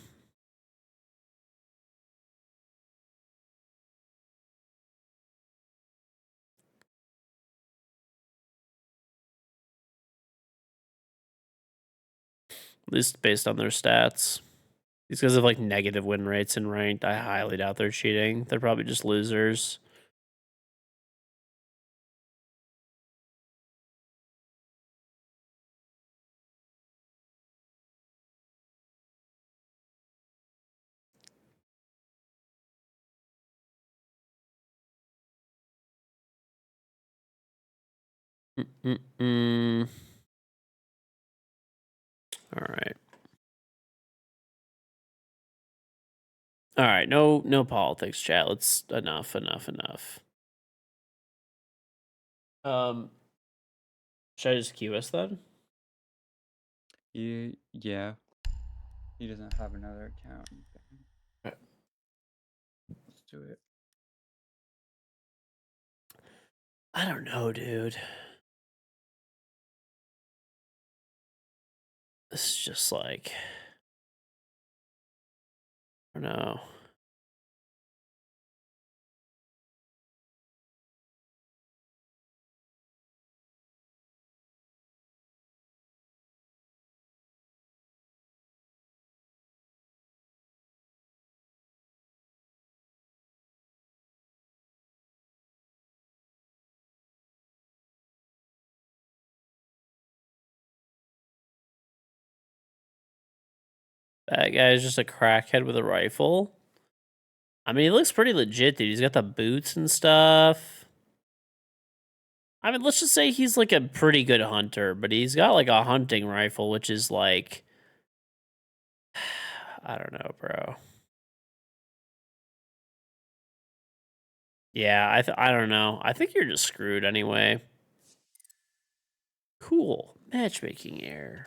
At least based on their stats. These guys have like negative win rates in ranked. I highly doubt they're cheating. They're probably just losers. Mm-mm-mm. All right. All right. No politics, chat. Let's enough. Should I just queue us then? Yeah. He doesn't have another account. Okay. Let's do it. I don't know, dude. This is just like, I don't know. That guy is just a crackhead with a rifle. I mean, he looks pretty legit, dude. He's got the boots and stuff. I mean, let's just say he's like a pretty good hunter, but he's got like a hunting rifle, which is like, I don't know, bro. Yeah, I don't know. I think you're just screwed anyway. Cool. Matchmaking error.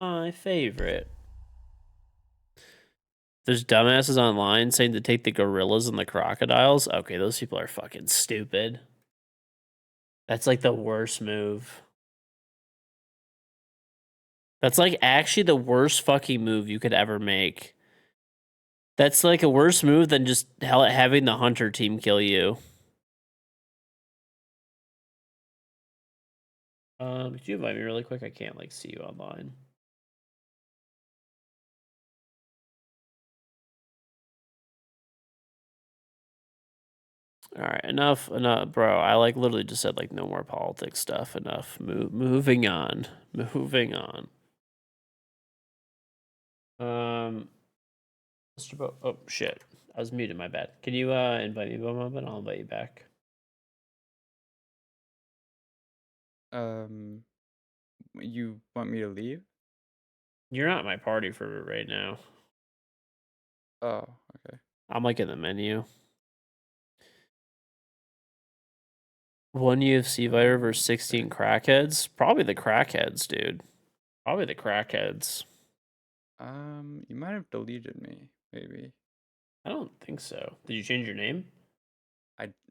My favorite. There's dumbasses online saying to take the gorillas and the crocodiles. Okay, those people are fucking stupid. That's like the worst move. That's like actually the worst fucking move you could ever make. That's like a worse move than just having the hunter team kill you. Could you invite me really quick? I can't like see you online. All right, enough, bro. I like literally just said like no more politics stuff. Enough. Moving on. Moving on. Mr. Oh shit, I was muted. My bad. Can you invite me one moment? I'll invite you back. You want me to leave? You're not my party for right now. Oh, okay. I'm like in the menu. One UFC fighter versus 16 crackheads. Probably the crackheads, dude. Probably the crackheads. You might have deleted me, maybe. I don't think so. Did you change your name?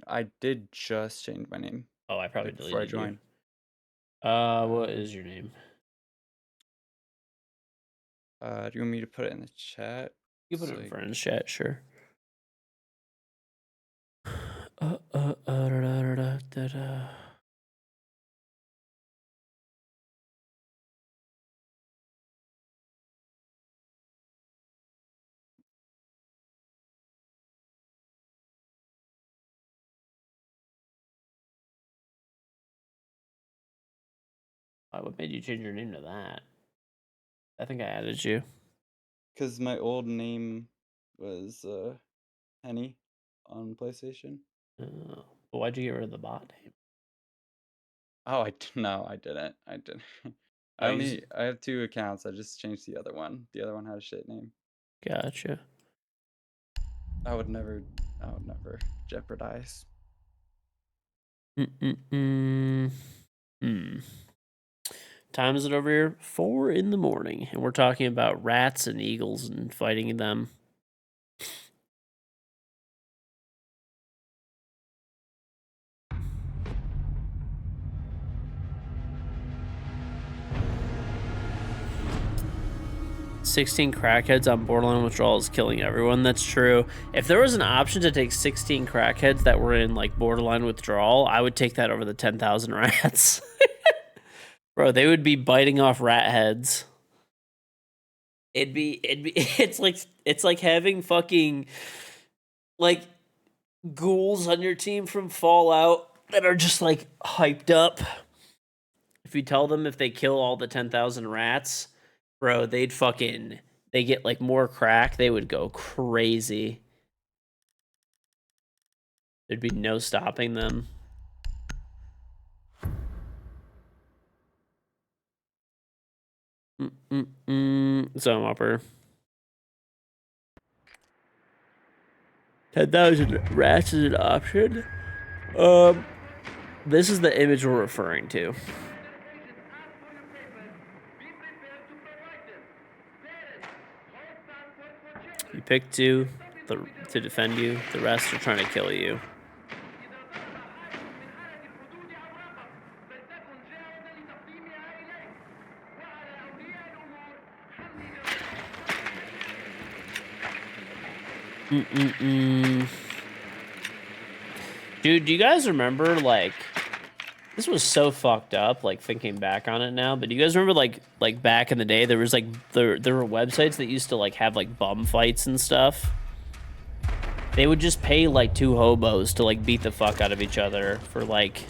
I did just change my name. Oh, I probably before I deleted you. joined. What is your name? Do you want me to put it in the chat? You put It's it in like- friends chat, sure. What made you change your name to that? I think I added you. Because my old name was Henny on PlayStation. Well, why'd you get rid of the bot name? Oh, no, I didn't. Oh, you I have 2 accounts. I just changed the other one. The other one had a shit name. Gotcha. I would never jeopardize. Time is it over here? 4 in the morning, and we're talking about rats and eagles and fighting them. "16 crackheads on borderline withdrawal is killing everyone." That's true. If there was an option to take 16 crackheads that were in like borderline withdrawal, I would take that over the 10,000 rats. Bro, they would be biting off rat heads. it's like having fucking like ghouls on your team from Fallout that are just like hyped up. If you tell them if they kill all the 10,000 rats, bro, they get like more crack, they would go crazy. There'd be no stopping them. Zone upper. 10,000 rats is an option. This is the image we're referring to. You pick two to defend you. The rest are trying to kill you. Dude, do you guys remember, like, this was so fucked up, like, thinking back on it now, but do you guys remember, like back in the day, there was, like, there were websites that used to, like, have, like, bum fights and stuff? They would just pay, like, 2 hobos to, like, beat the fuck out of each other for, like,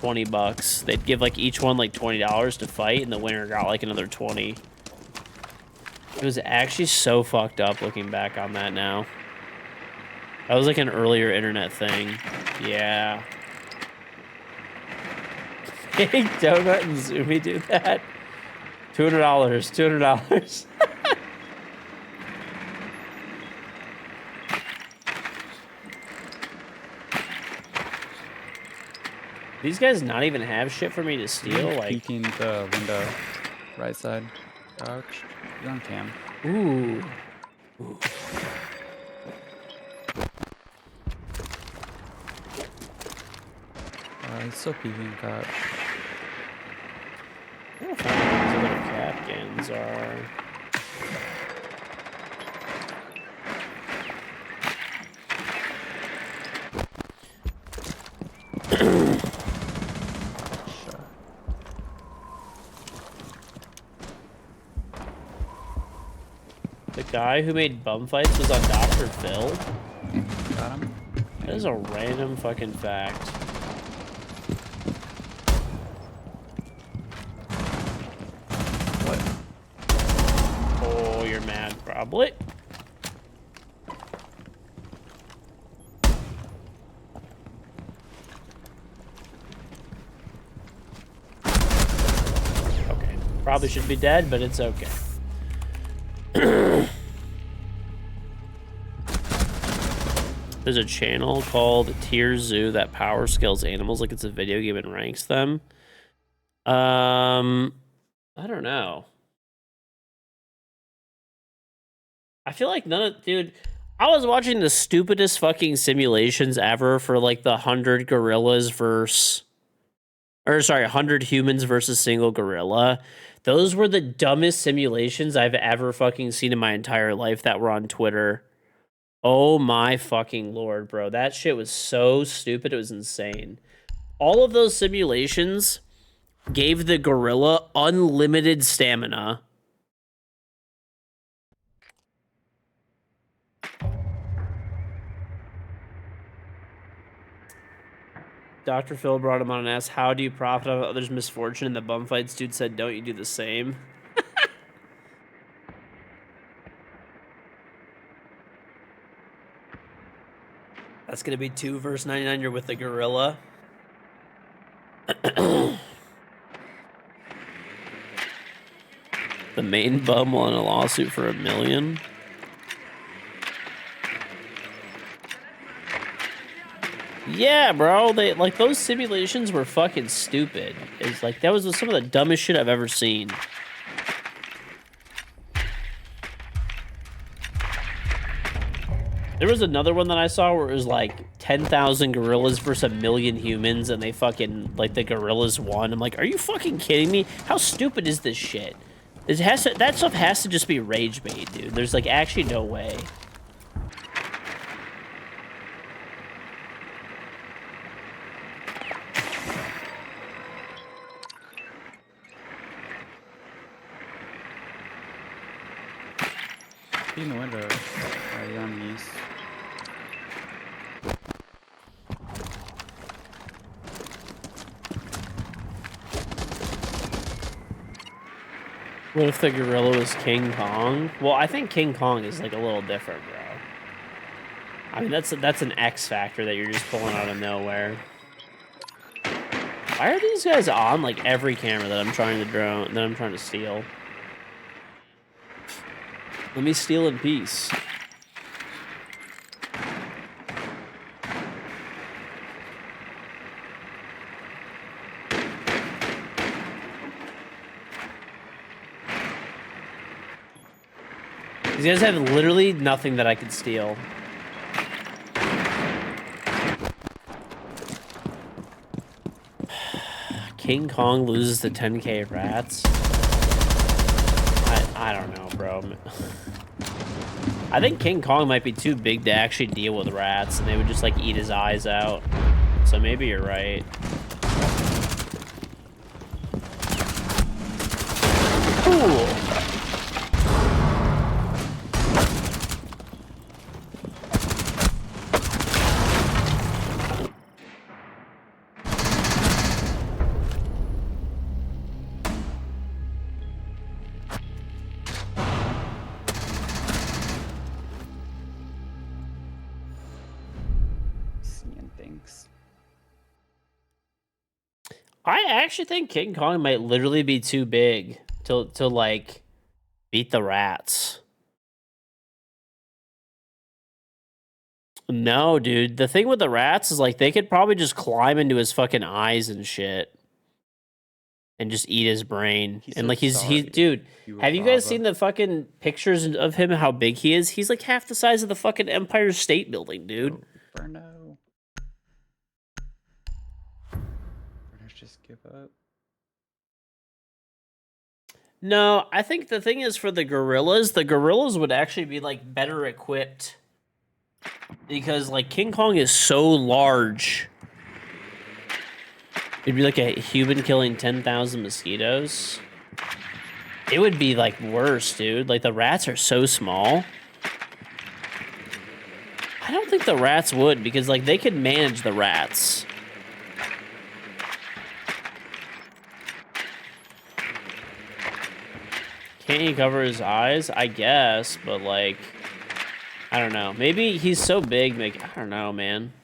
20 bucks. They'd give, like, each one, like, $20 to fight, and the winner got, like, another 20. It was actually so fucked up looking back on that now. That was like an earlier internet thing. Yeah. Hey, Donut and Zoomy do that. $200. $200. These guys not even have shit for me to steal? Like, peeking the window, right side. Ouch. He's on cam. ooh. He's still peeking cut. I don't know what these other Capcans are. The guy who made bum fights was on Dr. Phil? Got him. That is a random fucking fact. What? Oh, you're mad, probably. Okay. Probably should be dead, but it's okay. There's a channel called Tier Zoo that power scales animals like it's a video game and ranks them. I don't know. I feel like dude, I was watching the stupidest fucking simulations ever for like the 100 gorillas versus, or sorry, 100 humans versus single gorilla. Those were the dumbest simulations I've ever fucking seen in my entire life that were on Twitter. Oh my fucking lord, bro. That shit was so stupid. It was insane. All of those simulations gave the gorilla unlimited stamina. Dr. Phil brought him on and asked, how do you profit off others' misfortune? And the bum fights dude said, don't you do the same? That's going to be 2 versus 99. You're with the gorilla. The main bum won a lawsuit for $1 million. Yeah, bro. They like those simulations were fucking stupid. It's like that was some of the dumbest shit I've ever seen. There was another one that I saw where it was like 10,000 gorillas versus 1 million humans, and they fucking, like, the gorillas won. I'm like, are you fucking kidding me? How stupid is this shit? That stuff has to just be rage bait, dude. There's, like, actually no way. Be in the window. He's on the east. What if the gorilla was King Kong? Well, I think King Kong is like a little different, bro. I mean, that's an X factor that you're just pulling out of nowhere. Why are these guys on like every camera that I'm trying to steal? Let me steal in peace. These guys have literally nothing that I could steal. King Kong loses to 10k rats. I don't know, bro. I think King Kong might be too big to actually deal with rats, and they would just like eat his eyes out. So maybe you're right. Cool. Seeing things. I actually think King Kong might literally be too big to like beat the rats. No, dude. The thing with the rats is like they could probably just climb into his fucking eyes and shit. And just eat his brain. He And said like he's sorry. dude, You were have you guys Bravo. seen the fucking pictures of him, how big he is? He's like half the size of the fucking Empire State Building, dude. Oh, Burno. Burno's just give up. No, I think the thing is for the gorillas would actually be like better equipped. Because like King Kong is so large. It'd be like a human killing 10,000 mosquitoes. It would be like worse, dude. Like the rats are so small. I don't think the rats would because like they could manage the rats. Can't he cover his eyes? I guess, but like, I don't know. Maybe he's so big, like, I don't know, man.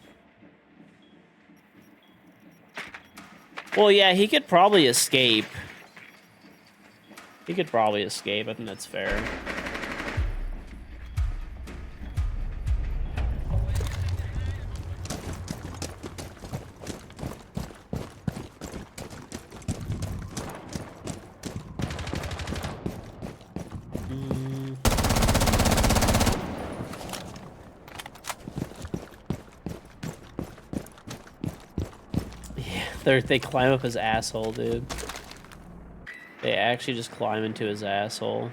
Well, yeah, he could probably escape. He could probably escape. I think that's fair. They climb up his asshole, dude. They actually just climb into his asshole.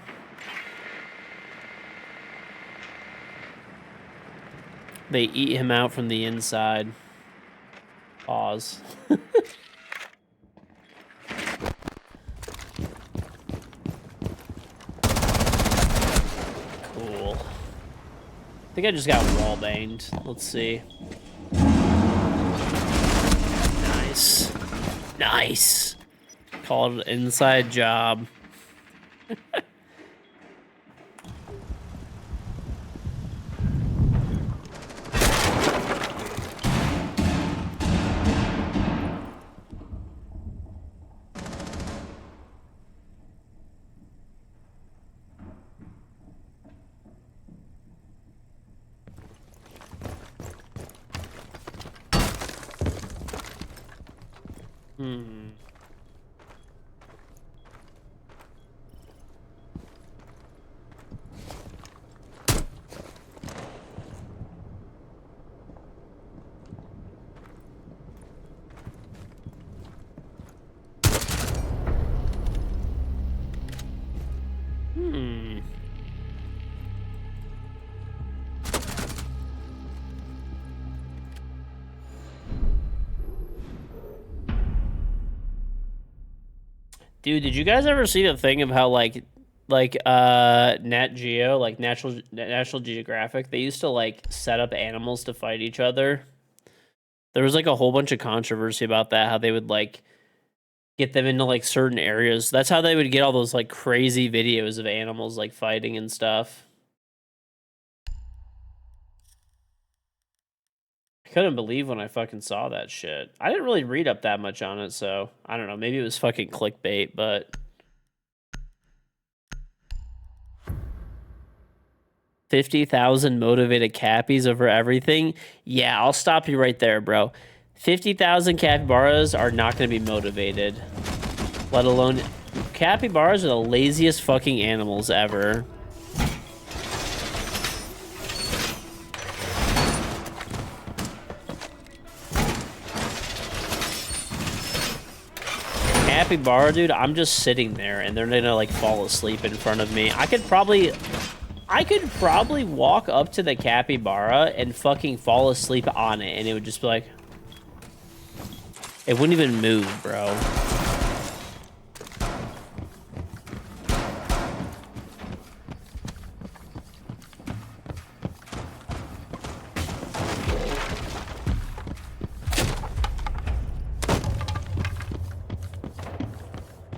They eat him out from the inside. Pause. Cool. I think I just got wall banged. Let's see. Nice. Nice. Called an inside job. Dude, did you guys ever see the thing of how, like like Nat Geo, like National Geographic, they used to like set up animals to fight each other. There was like a whole bunch of controversy about that, how they would like get them into like certain areas. That's how they would get all those like crazy videos of animals like fighting and stuff. I couldn't believe when I fucking saw that shit. I didn't really read up that much on it, so I don't know. Maybe it was fucking clickbait, but 50,000 motivated cappies over everything. Yeah, I'll stop you right there, bro. 50,000 capybaras are not going to be motivated. Let alone... Capybaras are the laziest fucking animals ever. Capybara, dude, I'm just sitting there and they're gonna like fall asleep in front of me. I could probably walk up to the capybara and fucking fall asleep on it and it would just be like... It wouldn't even move, bro.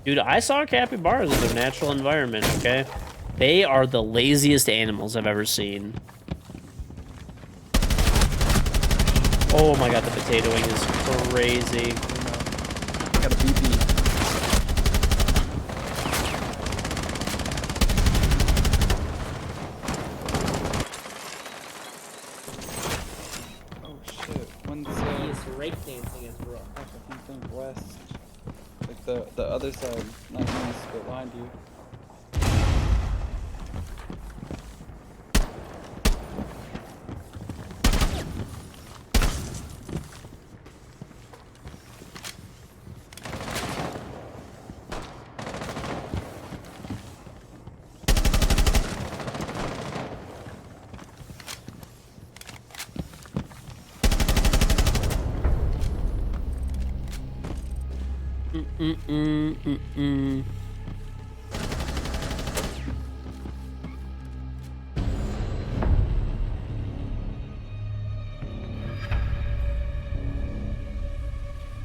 Dude, I saw capybaras in their natural environment, okay? They are the laziest animals I've ever seen. Oh my god, the potato wing is crazy. Got a BB. Oh shit. One's He is breakdancing as well. I think west. Like the other side, not east, but behind you.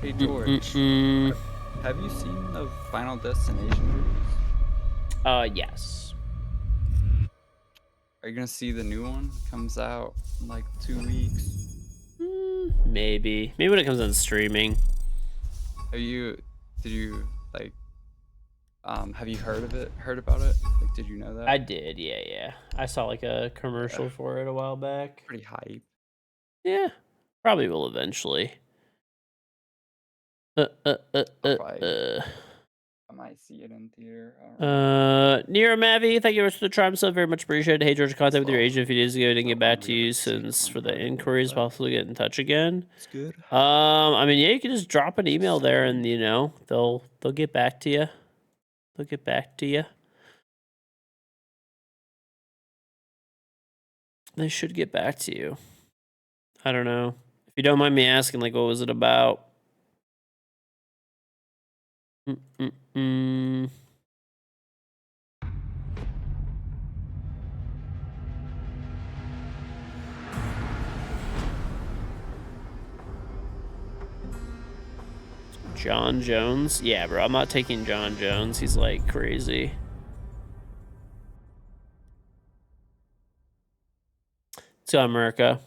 Hey George, have you seen the Final Destination movies? Yes. Are you gonna see the new one? Comes out in like 2 weeks. Maybe. Maybe when it comes on streaming. Did you like, have you heard of it? Heard about it? Like, did you know that? I did, yeah. I saw like a commercial for it a while back. Pretty hype. Yeah, probably will eventually. I might see it in theater. Nero Mavi, thank you very much for the Triumph sub. Very much appreciated. Hey, George, contact with your agent a few days ago. Didn't get back to you since for the inquiries. Possibly get in touch again. It's good. I mean, yeah, you can just drop an email there, and you know they'll get back to you. They'll get back to you. They should get back to you. I don't know. If you don't mind me asking, like, what was it about? John Jones? Yeah, bro, I'm not taking John Jones. He's like crazy. Let's go, America.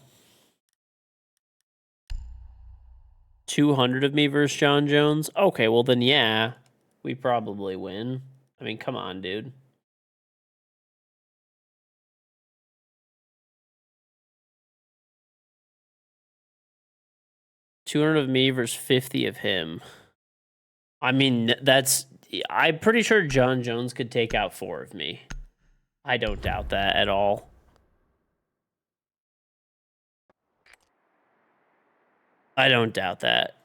200 of me versus John Jones? Okay, well then, yeah, we probably win. I mean, come on, dude. $200 of me versus 50 of him. I mean, I'm pretty sure John Jones could take out 4 of me. I don't doubt that at all. I don't doubt that.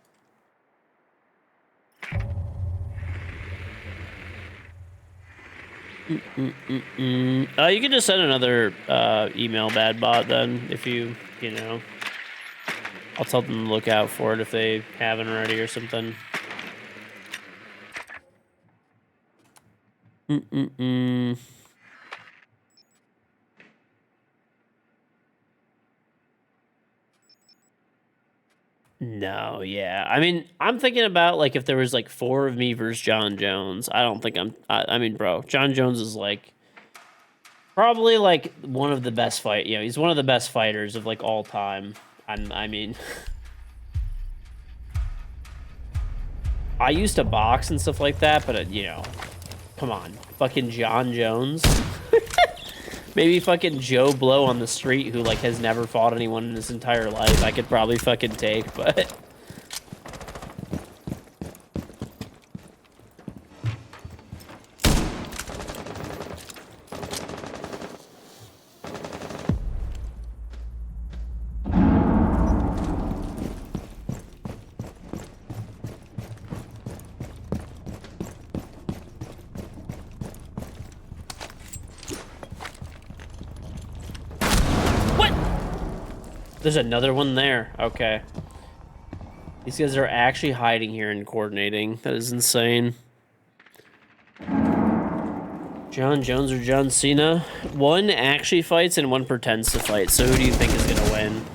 You can just send another email, bad bot, then, if you know. I'll tell them to look out for it if they haven't already or something. No, yeah. I mean, I'm thinking about like if there was like 4 of me versus John Jones. I don't think I mean, bro, John Jones is like probably like one of the best he's one of the best fighters of like all time. I mean, I used to box and stuff like that, but come on, fucking John Jones. Maybe fucking Joe Blow on the street who like has never fought anyone in his entire life. I could probably fucking take, but there's another one there. Okay. These guys are actually hiding here and coordinating. That is insane. John Jones or John Cena? One actually fights and one pretends to fight. So who do you think is going to win?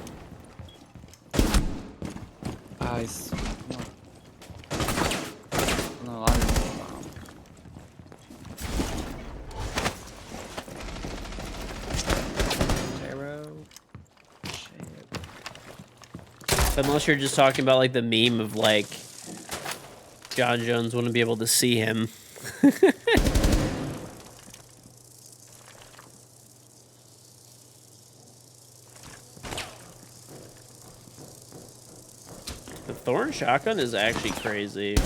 No, I don't know. Unless you're just talking about like the meme of like John Jones wouldn't be able to see him. The Thorn shotgun is actually crazy.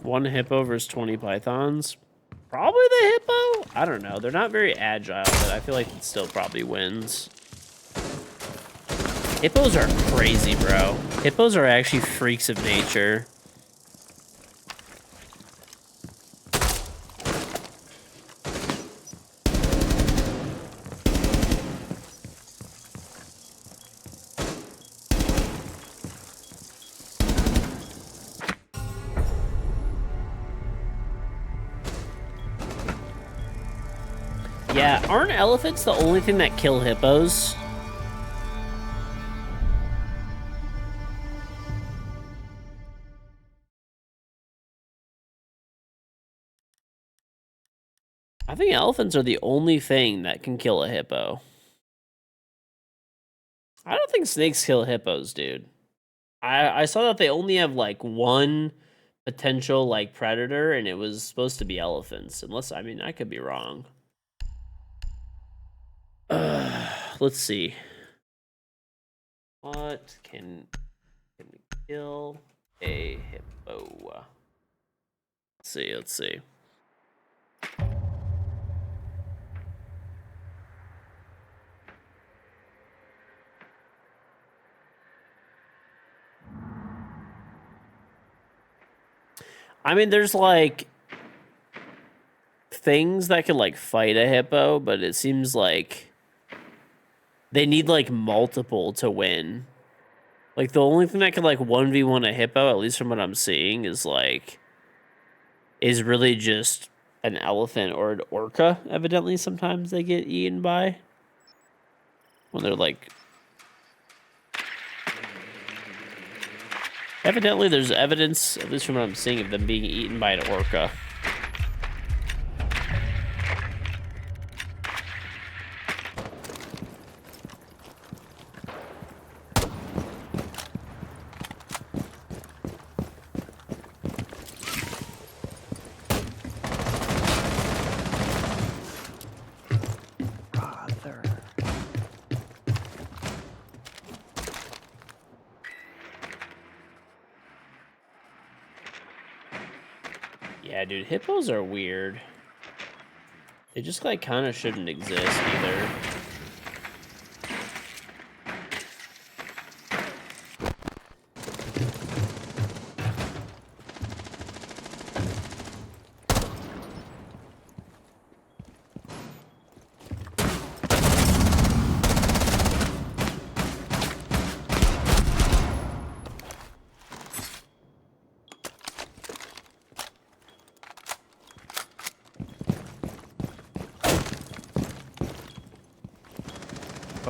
One hippo versus 20 pythons. Probably the hippo? I don't know. They're not very agile, but I feel like it still probably wins. Hippos are crazy, bro. Hippos are actually freaks of nature. Yeah, aren't elephants the only thing that kill hippos? I think elephants are the only thing that can kill a hippo. I don't think snakes kill hippos, dude. I saw that they only have like one potential like predator, and it was supposed to be elephants. Unless, I mean, I could be wrong. Let's see. What can kill a hippo? Let's see. I mean, there's like things that can like fight a hippo, but it seems like they need like multiple to win. Like the only thing that can like 1v1 a hippo, at least from what I'm seeing, is really just an elephant or an orca. Evidently, sometimes they get eaten by when they're like. Evidently, there's evidence, at least from what I'm seeing, of them being eaten by an orca. Yeah, dude, hippos are weird. They just like kind of shouldn't exist either.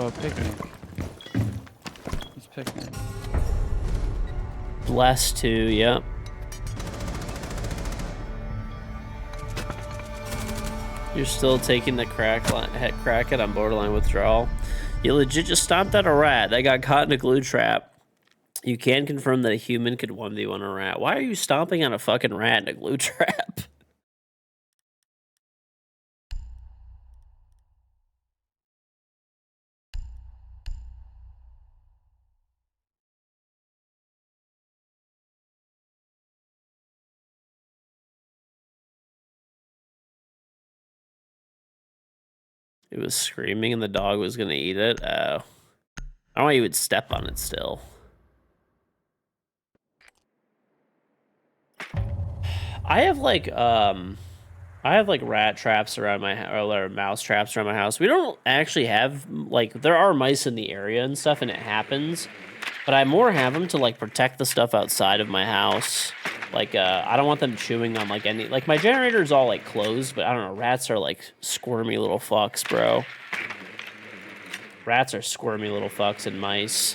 Oh, picnic. He's picnic. Blessed too, yep. You're still taking the crack it on borderline withdrawal. You legit just stomped out a rat that got caught in a glue trap. You can confirm that a human could 1v1 a rat. Why are you stomping on a fucking rat in a glue trap? It was screaming and the dog was gonna eat it. Oh. I don't know why you would step on it still. I have like rat traps around my house, or mouse traps around my house. We don't actually have, like, there are mice in the area and stuff and it happens, but I more have them to like protect the stuff outside of my house. Like, I don't want them chewing on like any, like my generator is all like closed, but I don't know, rats are like squirmy little fucks, bro. Rats are squirmy little fucks and mice.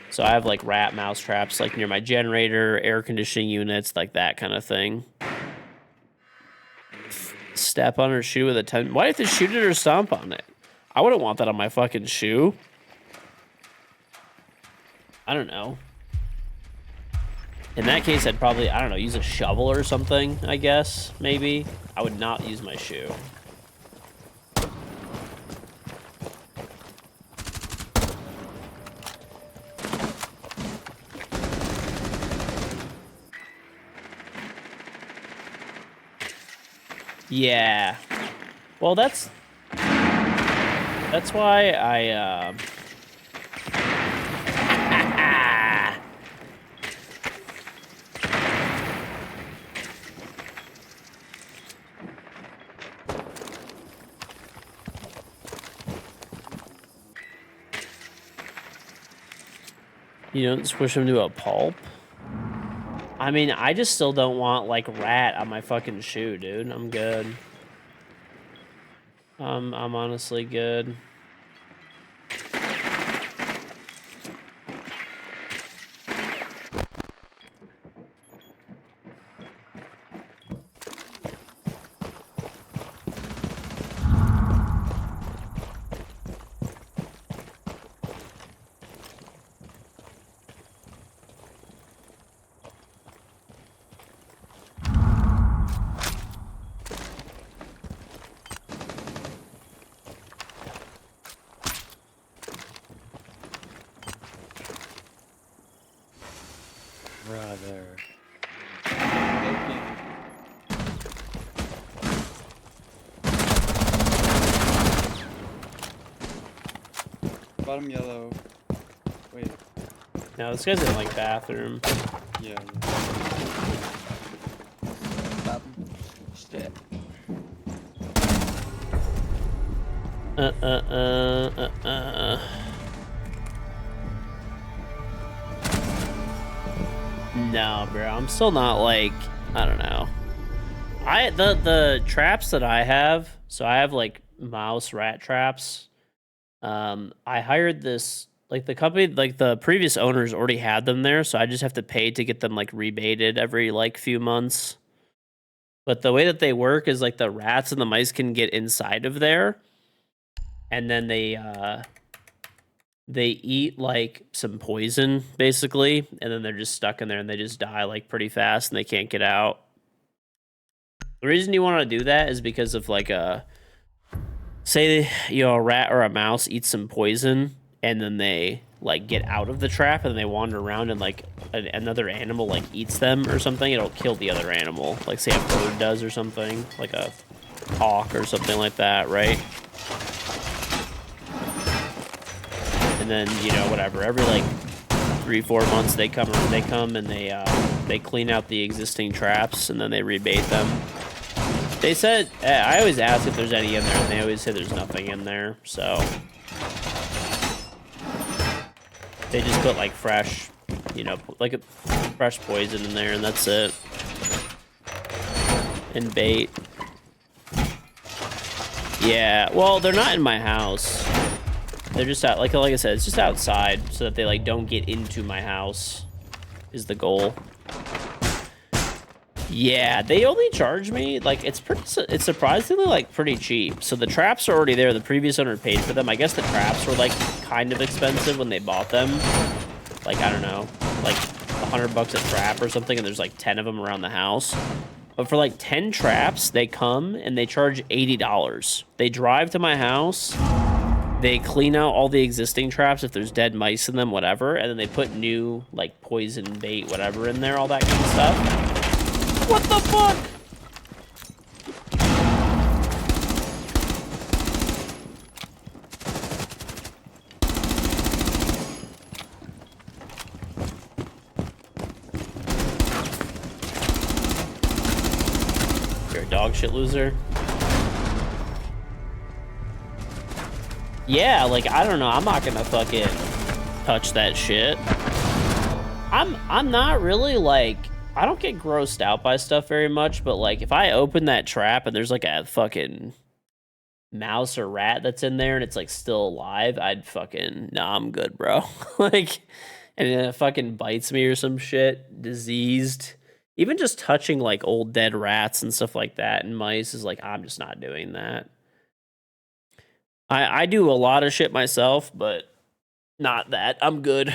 So I have like rat mouse traps like near my generator, air conditioning units, like that kind of thing. Step on her shoe with a 10. Why do you have to shoot it or stomp on it? I wouldn't want that on my fucking shoe. I don't know. In that case, I'd probably, I don't know, use a shovel or something, I guess, maybe. I would not use my shoe. Yeah. Well, that's why I, you don't squish them to a pulp? I mean, I just still don't want, like, rat on my fucking shoe, dude. I'm good. I'm honestly good. Brother. Bottom yellow. Wait. No, this guy's in, like, bathroom. Yeah. Shit. No, bro, I'm still not, like, I don't know. The traps that I have, so I have like mouse rat traps. I hired this, like, the company, like the previous owners already had them there, so I just have to pay to get them like rebaited every like few months. But the way that they work is like the rats and the mice can get inside of there, and then they eat like some poison basically, and then they're just stuck in there and they just die like pretty fast and they can't get out. The reason you want to do that is because of like say, you know, a rat or a mouse eats some poison and then they like get out of the trap and they wander around and like another animal like eats them or something, it'll kill the other animal. Like say a bird does or something, like a hawk or something like that, right? And then, you know, whatever, every like 3-4 months they come and they clean out the existing traps and then they rebait them. They said, I always ask if there's any in there, and they always say there's nothing in there, so. They just put, like, fresh, you know, like a fresh poison in there, and that's it. And bait. Yeah, well, they're not in my house. They're just out, like I said, it's just outside so that they like don't get into my house is the goal. Yeah, they only charge me like it's surprisingly like pretty cheap. So the traps are already there. The previous owner paid for them. I guess the traps were like kind of expensive when they bought them. Like I don't know, like $100 a trap or something, and there's like 10 of them around the house. But for like 10 traps, they come and they charge $80. They drive to my house. They clean out all the existing traps if there's dead mice in them, whatever, and then they put new like poison bait, whatever in there, all that kind of stuff. What the fuck? You're a dog shit loser. Yeah, like I don't know, I'm not gonna fucking touch that shit. I'm not really like, I don't get grossed out by stuff very much, but like if I open that trap and there's like a fucking mouse or rat that's in there and it's like still alive, I'd fucking, nah, I'm good, bro. Like, and then it fucking bites me or some shit, diseased. Even just touching like old dead rats and stuff like that and mice is like, I'm just not doing that. I do a lot of shit myself, but not that. I'm good.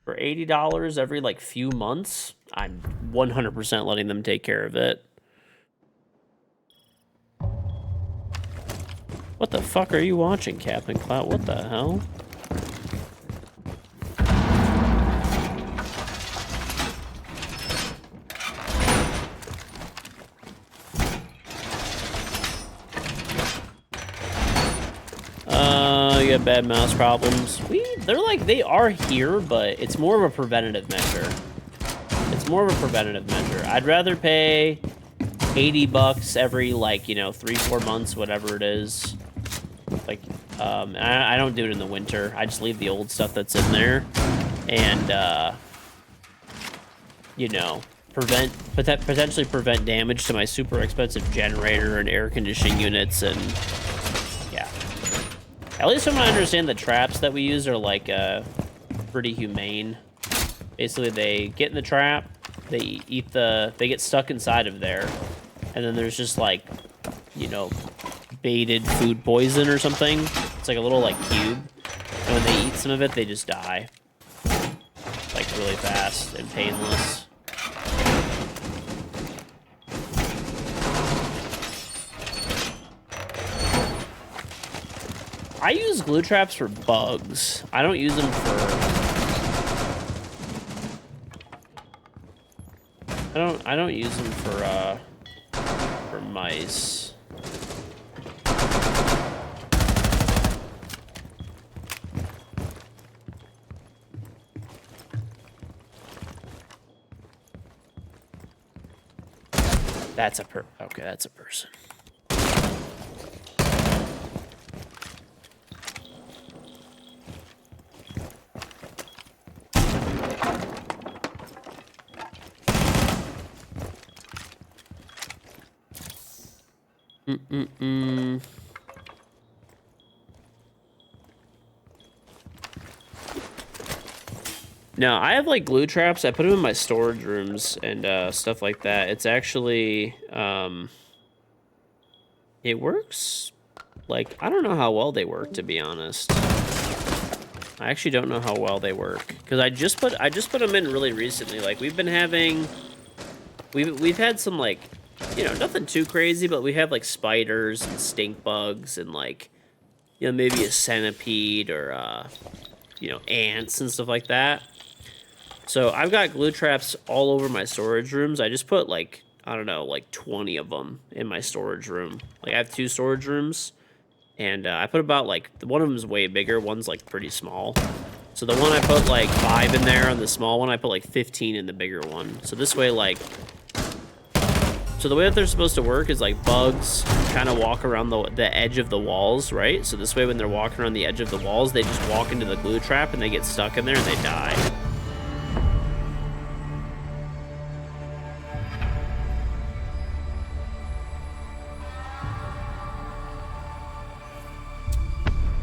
For $80 every like few months, I'm 100% letting them take care of it. What the fuck are you watching, Captain Clout? What the hell? You have bad mouse problems. They are here, but it's more of a preventative measure. It's more of a preventative measure. I'd rather pay $80 every, like, you know, 3-4 months, whatever it is. Like, I don't do it in the winter. I just leave the old stuff that's in there. And, you know, potentially prevent damage to my super expensive generator and air conditioning units and... At least from what I understand, the traps that we use are like pretty humane. Basically, they get in the trap, they get stuck inside of there, and then there's just like, you know, baited food poison or something. It's like a little like cube, and when they eat some of it, they just die, like really fast and painless. I use glue traps for bugs. I don't use them for... I don't use them for mice. That's a okay, that's a person. No, I have like glue traps. I put them in my storage rooms and stuff like that. It's actually it works. Like, I don't know how well they work, to be honest. I actually don't know how well they work because I just put them in really recently. Like, we've had some, like, you know, nothing too crazy, but we have like spiders and stink bugs and, like, you know, maybe a centipede or you know, ants and stuff like that. So I've got glue traps all over my storage rooms. I just put like, I don't know, like 20 of them in my storage room. Like, I have 2 storage rooms, and I put about like, one of them is way bigger, one's like pretty small. So the one I put like 5 in there, on the small one I put like 15 in the bigger one. So this way, like, so the way that they're supposed to work is like bugs kind of walk around the edge of the walls, right? So this way when they're walking around the edge of the walls, they just walk into the glue trap and they get stuck in there and they die.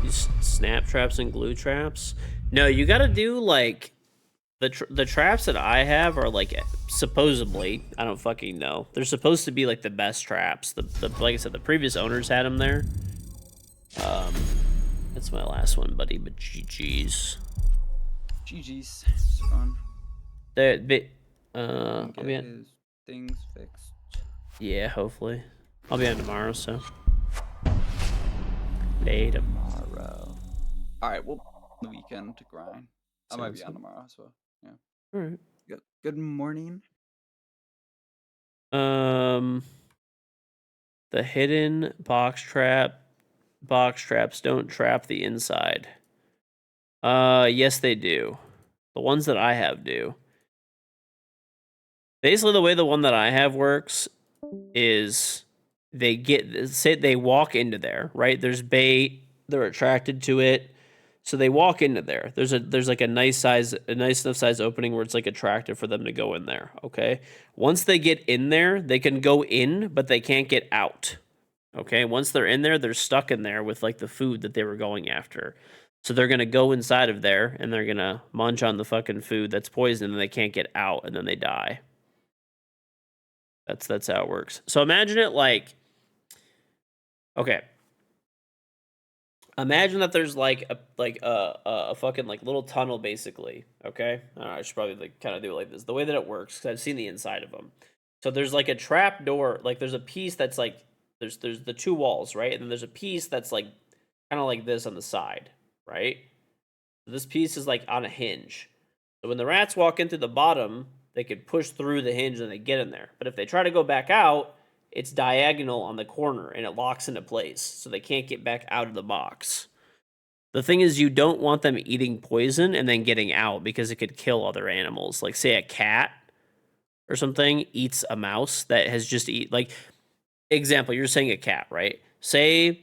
These snap traps and glue traps. No, you gotta do like the traps that I have are like supposedly, I don't fucking know. They're supposed to be like the best traps. The like I said, the previous owners had them there. That's my last one, buddy. But GG's. GG's. It's fun. I'll Get be on. his things fixed. Yeah, hopefully. I'll be on tomorrow, so. Later. Tomorrow. Alright, well, the weekend to grind. I might Sounds be on good. tomorrow as well. Yeah. Alright. Good morning. The hidden box traps don't trap the inside. Yes they do. The ones that I have do. Basically, the way the one that I have works is they walk into there, right? There's bait, they're attracted to it. So they walk into there. There's like a nice enough size opening where it's like attractive for them to go in there. Okay. Once they get in there, they can go in, but they can't get out. Okay. Once they're in there, they're stuck in there with like the food that they were going after. So they're gonna go inside of there and they're gonna munch on the fucking food that's poison and they can't get out and then they die. That's how it works. So imagine it like, okay. Imagine that there's like a fucking like little tunnel basically. Okay, I should probably like kind of do it like this. The way that it works, because I've seen the inside of them. So there's like a trap door. Like there's a piece that's like there's the two walls, right? And then there's a piece that's like kind of like this on the side, right? This piece is like on a hinge. So when the rats walk into the bottom, they could push through the hinge and they get in there. But if they try to go back out, it's diagonal on the corner and it locks into place. So they can't get back out of the box. The thing is, you don't want them eating poison and then getting out because it could kill other animals. Like, say a cat or something eats a mouse that has just like, example, you're saying a cat, right? Say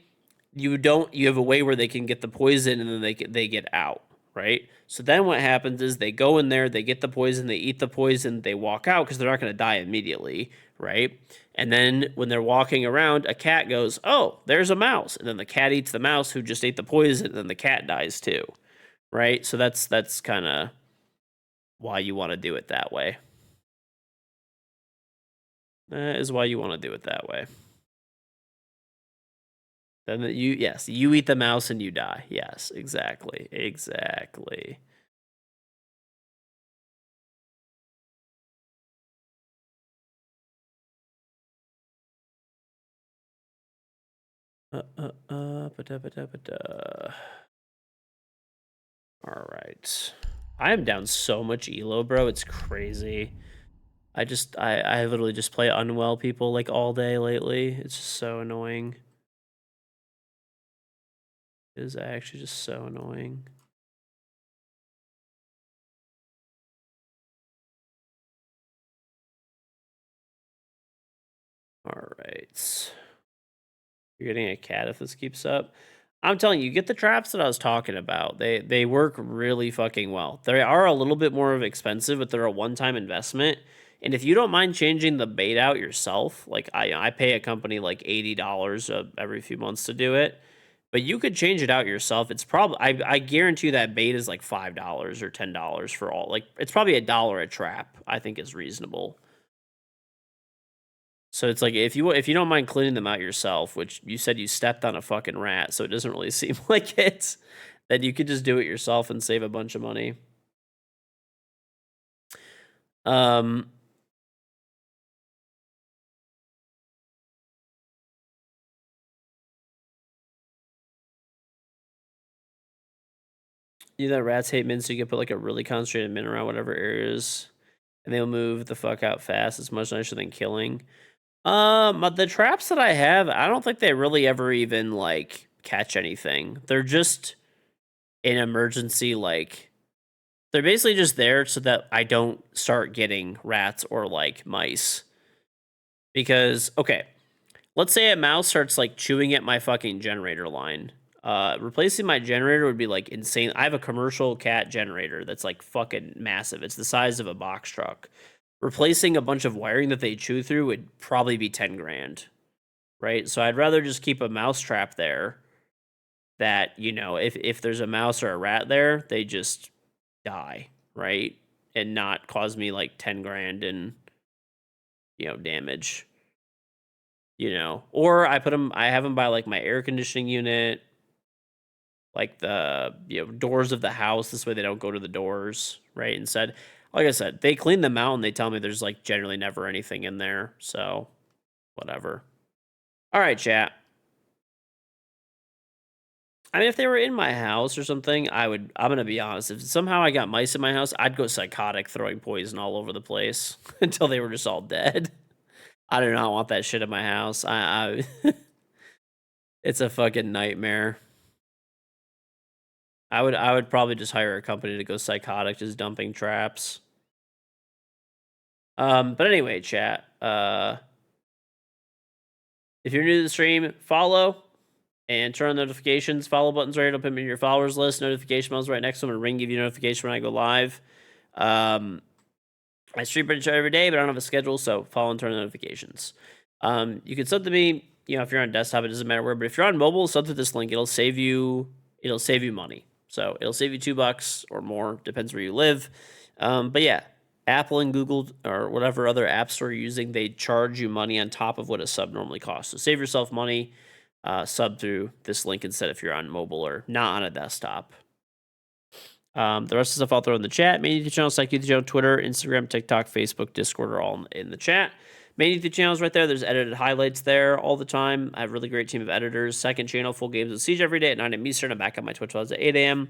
you have a way where they can get the poison and then they get out, right? So then what happens is they go in there, they get the poison, they eat the poison, they walk out because they're not going to die immediately, right? And then when they're walking around, a cat goes, "Oh, there's a mouse," and then the cat eats the mouse who just ate the poison, and then the cat dies too, right? So that's kind of why you want to do it that way. That is why you want to do it that way. Then you eat the mouse and you die. Yes, exactly. All right. I am down so much elo, bro. It's crazy. I literally just play unwell people like all day lately. It's just so annoying. It is actually just so annoying. All right. You're getting a cat if this keeps up. I'm telling you, get the traps that I was talking about. They work really fucking well. They are a little bit more expensive, but they're a one-time investment. And if you don't mind changing the bait out yourself, like I pay a company like $80 every few months to do it, but you could change it out yourself. It's probably I guarantee you that bait is like $5 or $10 for all. Like it's probably $1 a trap. I think is reasonable. So it's like if you don't mind cleaning them out yourself, which you said you stepped on a fucking rat, so it doesn't really seem like it, then you could just do it yourself and save a bunch of money. You know that rats hate min, so you can put like a really concentrated min around whatever areas, and they'll move the fuck out fast. It's much nicer than killing. The traps that I have, I don't think they really ever even like catch anything. They're just an emergency, like they're basically just there so that I don't start getting rats or like mice. Because okay, let's say a mouse starts like chewing at my fucking generator line. Replacing my generator would be like insane. I have a commercial cat generator that's like fucking massive. It's the size of a box truck. Replacing a bunch of wiring that they chew through would probably be 10 grand, right? So I'd rather just keep a mouse trap there that, you know, if there's a mouse or a rat there, they just die, right? And not cause me like 10 grand in, you know, damage. You know, or I have them by like my air conditioning unit, like the, you know, doors of the house. This way they don't go to the doors, right? Instead, like I said, they clean them out and they tell me there's like generally never anything in there. So whatever. All right, chat. I mean, if they were in my house or something, I'm gonna be honest. If somehow I got mice in my house, I'd go psychotic, throwing poison all over the place until they were just all dead. I do not want that shit in my house. It's a fucking nightmare. I would probably just hire a company to go psychotic, just dumping traps. But anyway, chat. If you're new to the stream, follow and turn on notifications. Follow buttons right up in your followers list. Notification bells right next to them, and ring give you notification when I go live. I stream pretty much every day, but I don't have a schedule, so follow and turn on notifications. You can sub to me, you know, if you're on desktop, it doesn't matter where, but if you're on mobile, sub to this link. It'll save you money. So it'll save you $2 or more, depends where you live. But yeah, Apple and Google or whatever other app store you're using, they charge you money on top of what a sub normally costs. So save yourself money, sub through this link instead if you're on mobile or not on a desktop. The rest of the stuff I'll throw in the chat. Main YouTube channel, Psych YouTube channel, Twitter, Instagram, TikTok, Facebook, Discord are all in the chat. Main YouTube channels right there. There's edited highlights there all the time. I have a really great team of editors. Second channel, full games of Siege every day at 9 a.m. Eastern. I'm back on my Twitch lives at 8 a.m.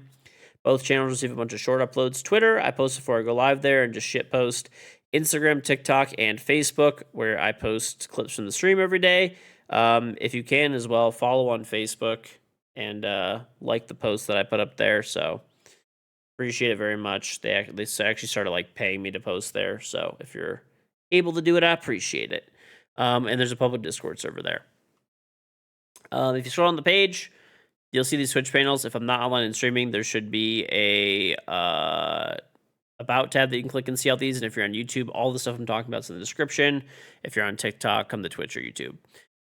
Both channels receive a bunch of short uploads. Twitter, I post before I go live there and just shit post. Instagram, TikTok, and Facebook, where I post clips from the stream every day. If you can as well, follow on Facebook and like the post that I put up there. So appreciate it very much. They actually started like paying me to post there. So if you're able to do it, I appreciate it. And there's a public Discord server there. If you scroll on the page, you'll see these Twitch panels. If I'm not online and streaming, there should be a about tab that you can click and see all these. And if you're on YouTube, all the stuff I'm talking about is in the description. If you're on TikTok, come to Twitch or YouTube.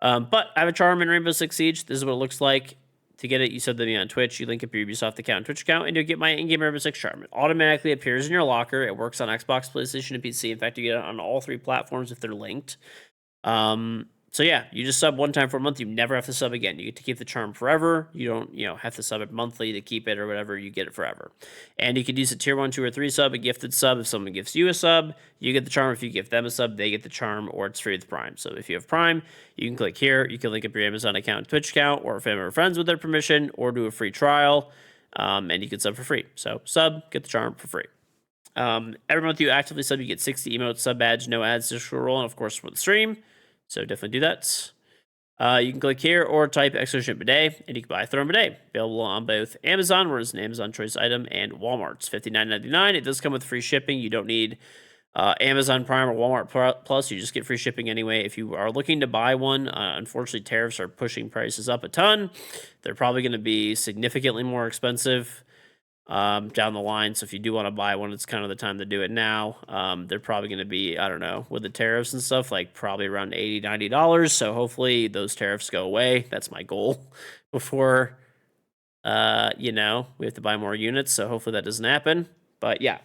But I have a charm in Rainbow Six Siege. This is what it looks like. To get it, you sub to me on Twitch. You link up your Ubisoft account and Twitch account, and you'll get my in-game Rainbow Six charm. It automatically appears in your locker. It works on Xbox, PlayStation, and PC. In fact, you get it on all 3 platforms if they're linked. So yeah, you just sub one time for a month. You never have to sub again. You get to keep the charm forever. You don't, have to sub it monthly to keep it or whatever. You get it forever. And you can use a tier 1, 2, or 3 sub, a gifted sub. If someone gives you a sub, you get the charm. If you give them a sub, they get the charm, or it's free with Prime. So if you have Prime, you can click here. You can link up your Amazon account and Twitch account, or family or friends with their permission, or do a free trial, and you can sub for free. So sub, get the charm for free. Every month you actively sub, you get 60 emotes, sub badge, no ads, digital roll, and of course for the stream. So definitely do that. You can click here or type extra ship a day, and you can buy Throne a day. Available on both Amazon, where it's an Amazon choice item, and Walmart's $59.99. It does come with free shipping. You don't need Amazon Prime or Walmart Plus. You just get free shipping anyway. If you are looking to buy one, unfortunately tariffs are pushing prices up a ton. They're probably going to be significantly more expensive down the line. So if you do want to buy one, it's kind of the time to do it now. They're probably going to be, I don't know, with the tariffs and stuff, like probably around $80, $90. So hopefully those tariffs go away. That's my goal before, we have to buy more units. So hopefully that doesn't happen. But yeah.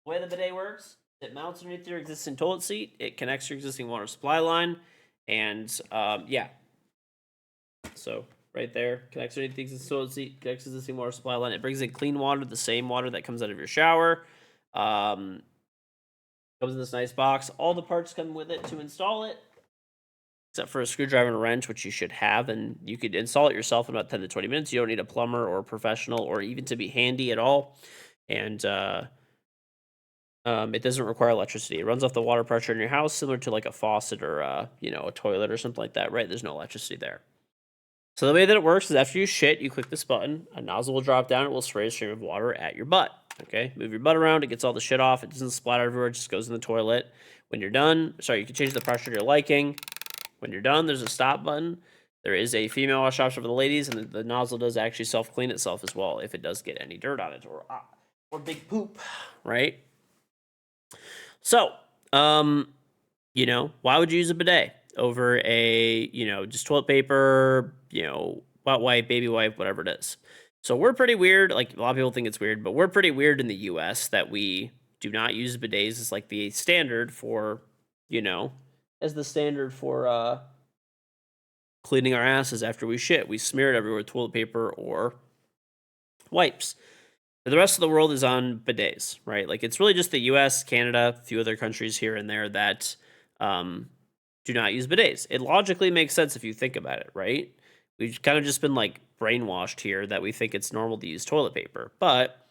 The way the bidet works, it mounts underneath your existing toilet seat. It connects your existing water supply line. And so right there, connects underneath the existing toilet seat, connects to the existing water supply line. It brings in clean water, the same water that comes out of your shower. Comes in this nice box. All the parts come with it to install it, except for a screwdriver and a wrench, which you should have, and you could install it yourself in about 10 to 20 minutes. You don't need a plumber or a professional or even to be handy at all. And it doesn't require electricity. It runs off the water pressure in your house, similar to like a faucet or a toilet or something like that, right? There's no electricity there. So the way that it works is after you shit, you click this button, a nozzle will drop down, it will spray a stream of water at your butt. Okay, move your butt around, it gets all the shit off, it doesn't splatter everywhere, it just goes in the toilet. When you're done, you can change the pressure to your liking. When you're done, there's a stop button. There is a female wash option for the ladies, and the nozzle does actually self-clean itself as well if it does get any dirt on it or big poop, right? So, why would you use a bidet over a, just toilet paper, wet wipe, baby wipe, whatever it is. So we're pretty weird. Like a lot of people think it's weird, but we're pretty weird in the US that we do not use bidets as like the standard for, as the standard for cleaning our asses after we shit. We smear it everywhere with toilet paper or wipes. The rest of the world is on bidets, right? Like it's really just the US, Canada, a few other countries here and there that do not use bidets. It logically makes sense if you think about it, right? We've kind of just been like brainwashed here that we think it's normal to use toilet paper. But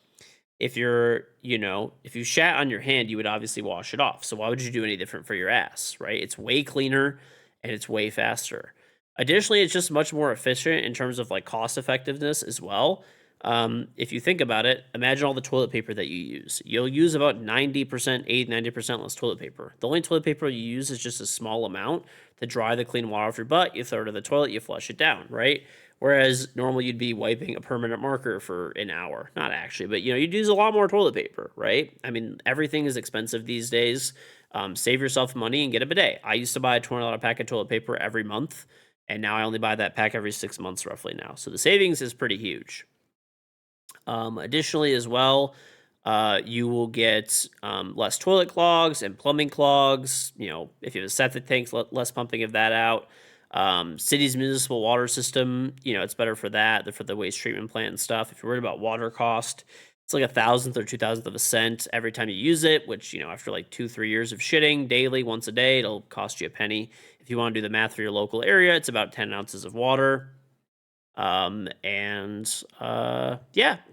if you're, if you shat on your hand, you would obviously wash it off. So why would you do any different for your ass, right? It's way cleaner and it's way faster. Additionally, it's just much more efficient in terms of like cost effectiveness as well. If you think about it, imagine all the toilet paper that you use. You'll use about 90%, 90% less toilet paper. The only toilet paper you use is just a small amount to dry the clean water off your butt. You throw it in the toilet, you flush it down, right? Whereas normally you'd be wiping a permanent marker for an hour. Not actually, but you'd use a lot more toilet paper, right? I mean, everything is expensive these days. Save yourself money and get a bidet. I used to buy a $20 pack of toilet paper every month, and now I only buy that pack every 6 months roughly now. So the savings is pretty huge. Additionally, as well, you will get less toilet clogs and plumbing clogs. If you have a septic tank, less pumping of that out. City's municipal water system, it's better for that, for the waste treatment plant and stuff. If you're worried about water cost, it's like 1,000th or 2,000th of a cent every time you use it, which, after like 2-3 years of shitting daily, once a day, it'll cost you a penny. If you want to do the math for your local area, it's about 10 ounces of water. Yeah,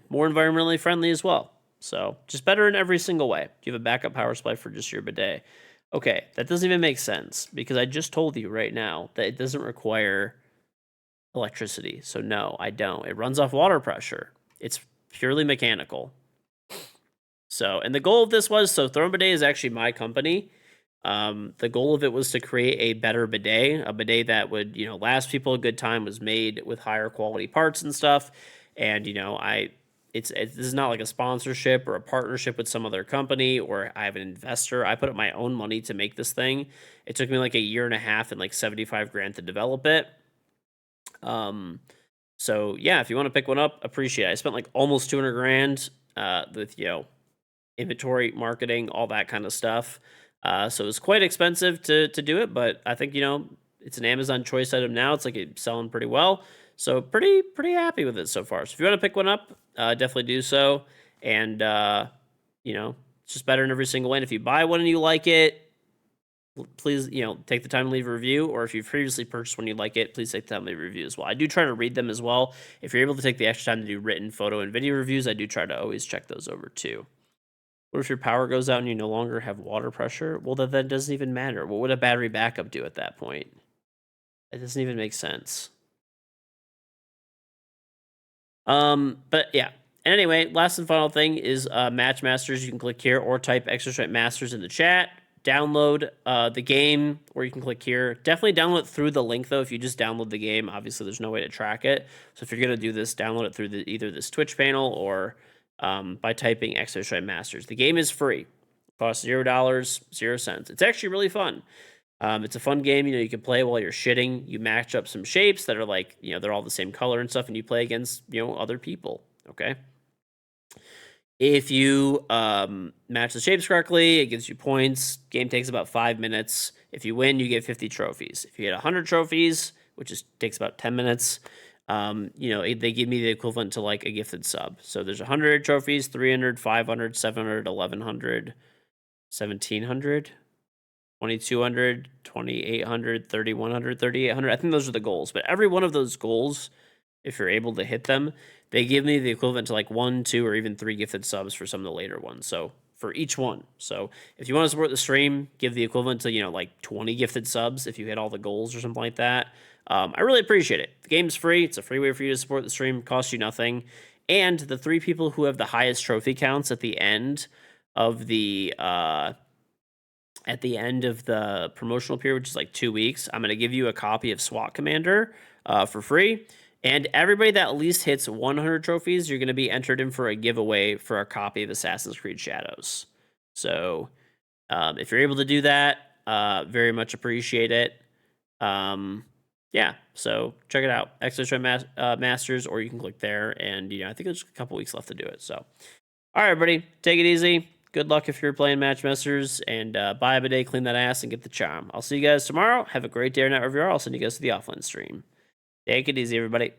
more environmentally friendly as well. So just better in every single way. You have a backup power supply for just your bidet. Okay, that doesn't even make sense because I just told you right now that it doesn't require electricity. So no, I don't. It runs off water pressure. It's purely mechanical. So, and the goal of this was, so Throne Bidet is actually my company. The goal of it was to create a better bidet, a bidet that would, last people a good time, was made with higher quality parts and stuff. And, this is not like a sponsorship or a partnership with some other company, or I have an investor. I put up my own money to make this thing. It took me like 1.5 years and like 75 grand to develop it. So yeah, if you want to pick one up, appreciate it. I spent like almost 200 grand, with, inventory, marketing, all that kind of stuff. So it was quite expensive to do it, but I think, it's an Amazon choice item now. It's like it's selling pretty well. So pretty happy with it so far. So if you want to pick one up, definitely do so. And, it's just better in every single way. And if you buy one and you like it, please, take the time to leave a review. Or if you've previously purchased one you like it, please take the time to leave a review as well. I do try to read them as well. If you're able to take the extra time to do written photo and video reviews, I do try to always check those over too. What if your power goes out and you no longer have water pressure? Well, that doesn't even matter. What would a battery backup do at that point? It doesn't even make sense. But yeah. And anyway, last and final thing is Match Masters. You can click here or type Extra Stripe Masters in the chat. Download the game, or you can click here. Definitely download it through the link, though. If you just download the game, obviously there's no way to track it. So if you're going to do this, download it through either this Twitch panel or by typing Extra Stripe Masters. The game is free. It costs $0, 0 cents. It's actually really fun. It's a fun game. You can play while you're shitting. You match up some shapes that are like, they're all the same color and stuff, and you play against, other people. Okay. If you match the shapes correctly, it gives you points. Game takes about 5 minutes. If you win, you get 50 trophies. If you get 100 trophies, which takes about 10 minutes, they give me the equivalent to like a gifted sub. So there's 100 trophies, 300, 500, 700, 1100, 1700, 2200, 2800, 3100, 3800. I think those are the goals. But every one of those goals, if you're able to hit them, they give me the equivalent to like 1, 2, or even 3 gifted subs for some of the later ones. So for each one. So if you want to support the stream, give the equivalent to, like 20 gifted subs if you hit all the goals or something like that. I really appreciate it. The game's free. It's a free way for you to support the stream. Costs you nothing. And the 3 people who have the highest trophy counts at the end of the promotional period, which is like 2 weeks, I'm going to give you a copy of SWAT Commander for free. And everybody that at least hits 100 trophies, you're going to be entered in for a giveaway for a copy of Assassin's Creed Shadows. So if you're able to do that, very much appreciate it. yeah, so check it out, Masters, or you can click there, and I think there's a couple weeks left to do it. So, all right, everybody, take it easy. Good luck if you're playing Matchmasters, and buy a bidet, clean that ass, and get the charm. I'll see you guys tomorrow. Have a great day or night wherever you are. I'll send you guys to the offline stream. Take it easy, everybody.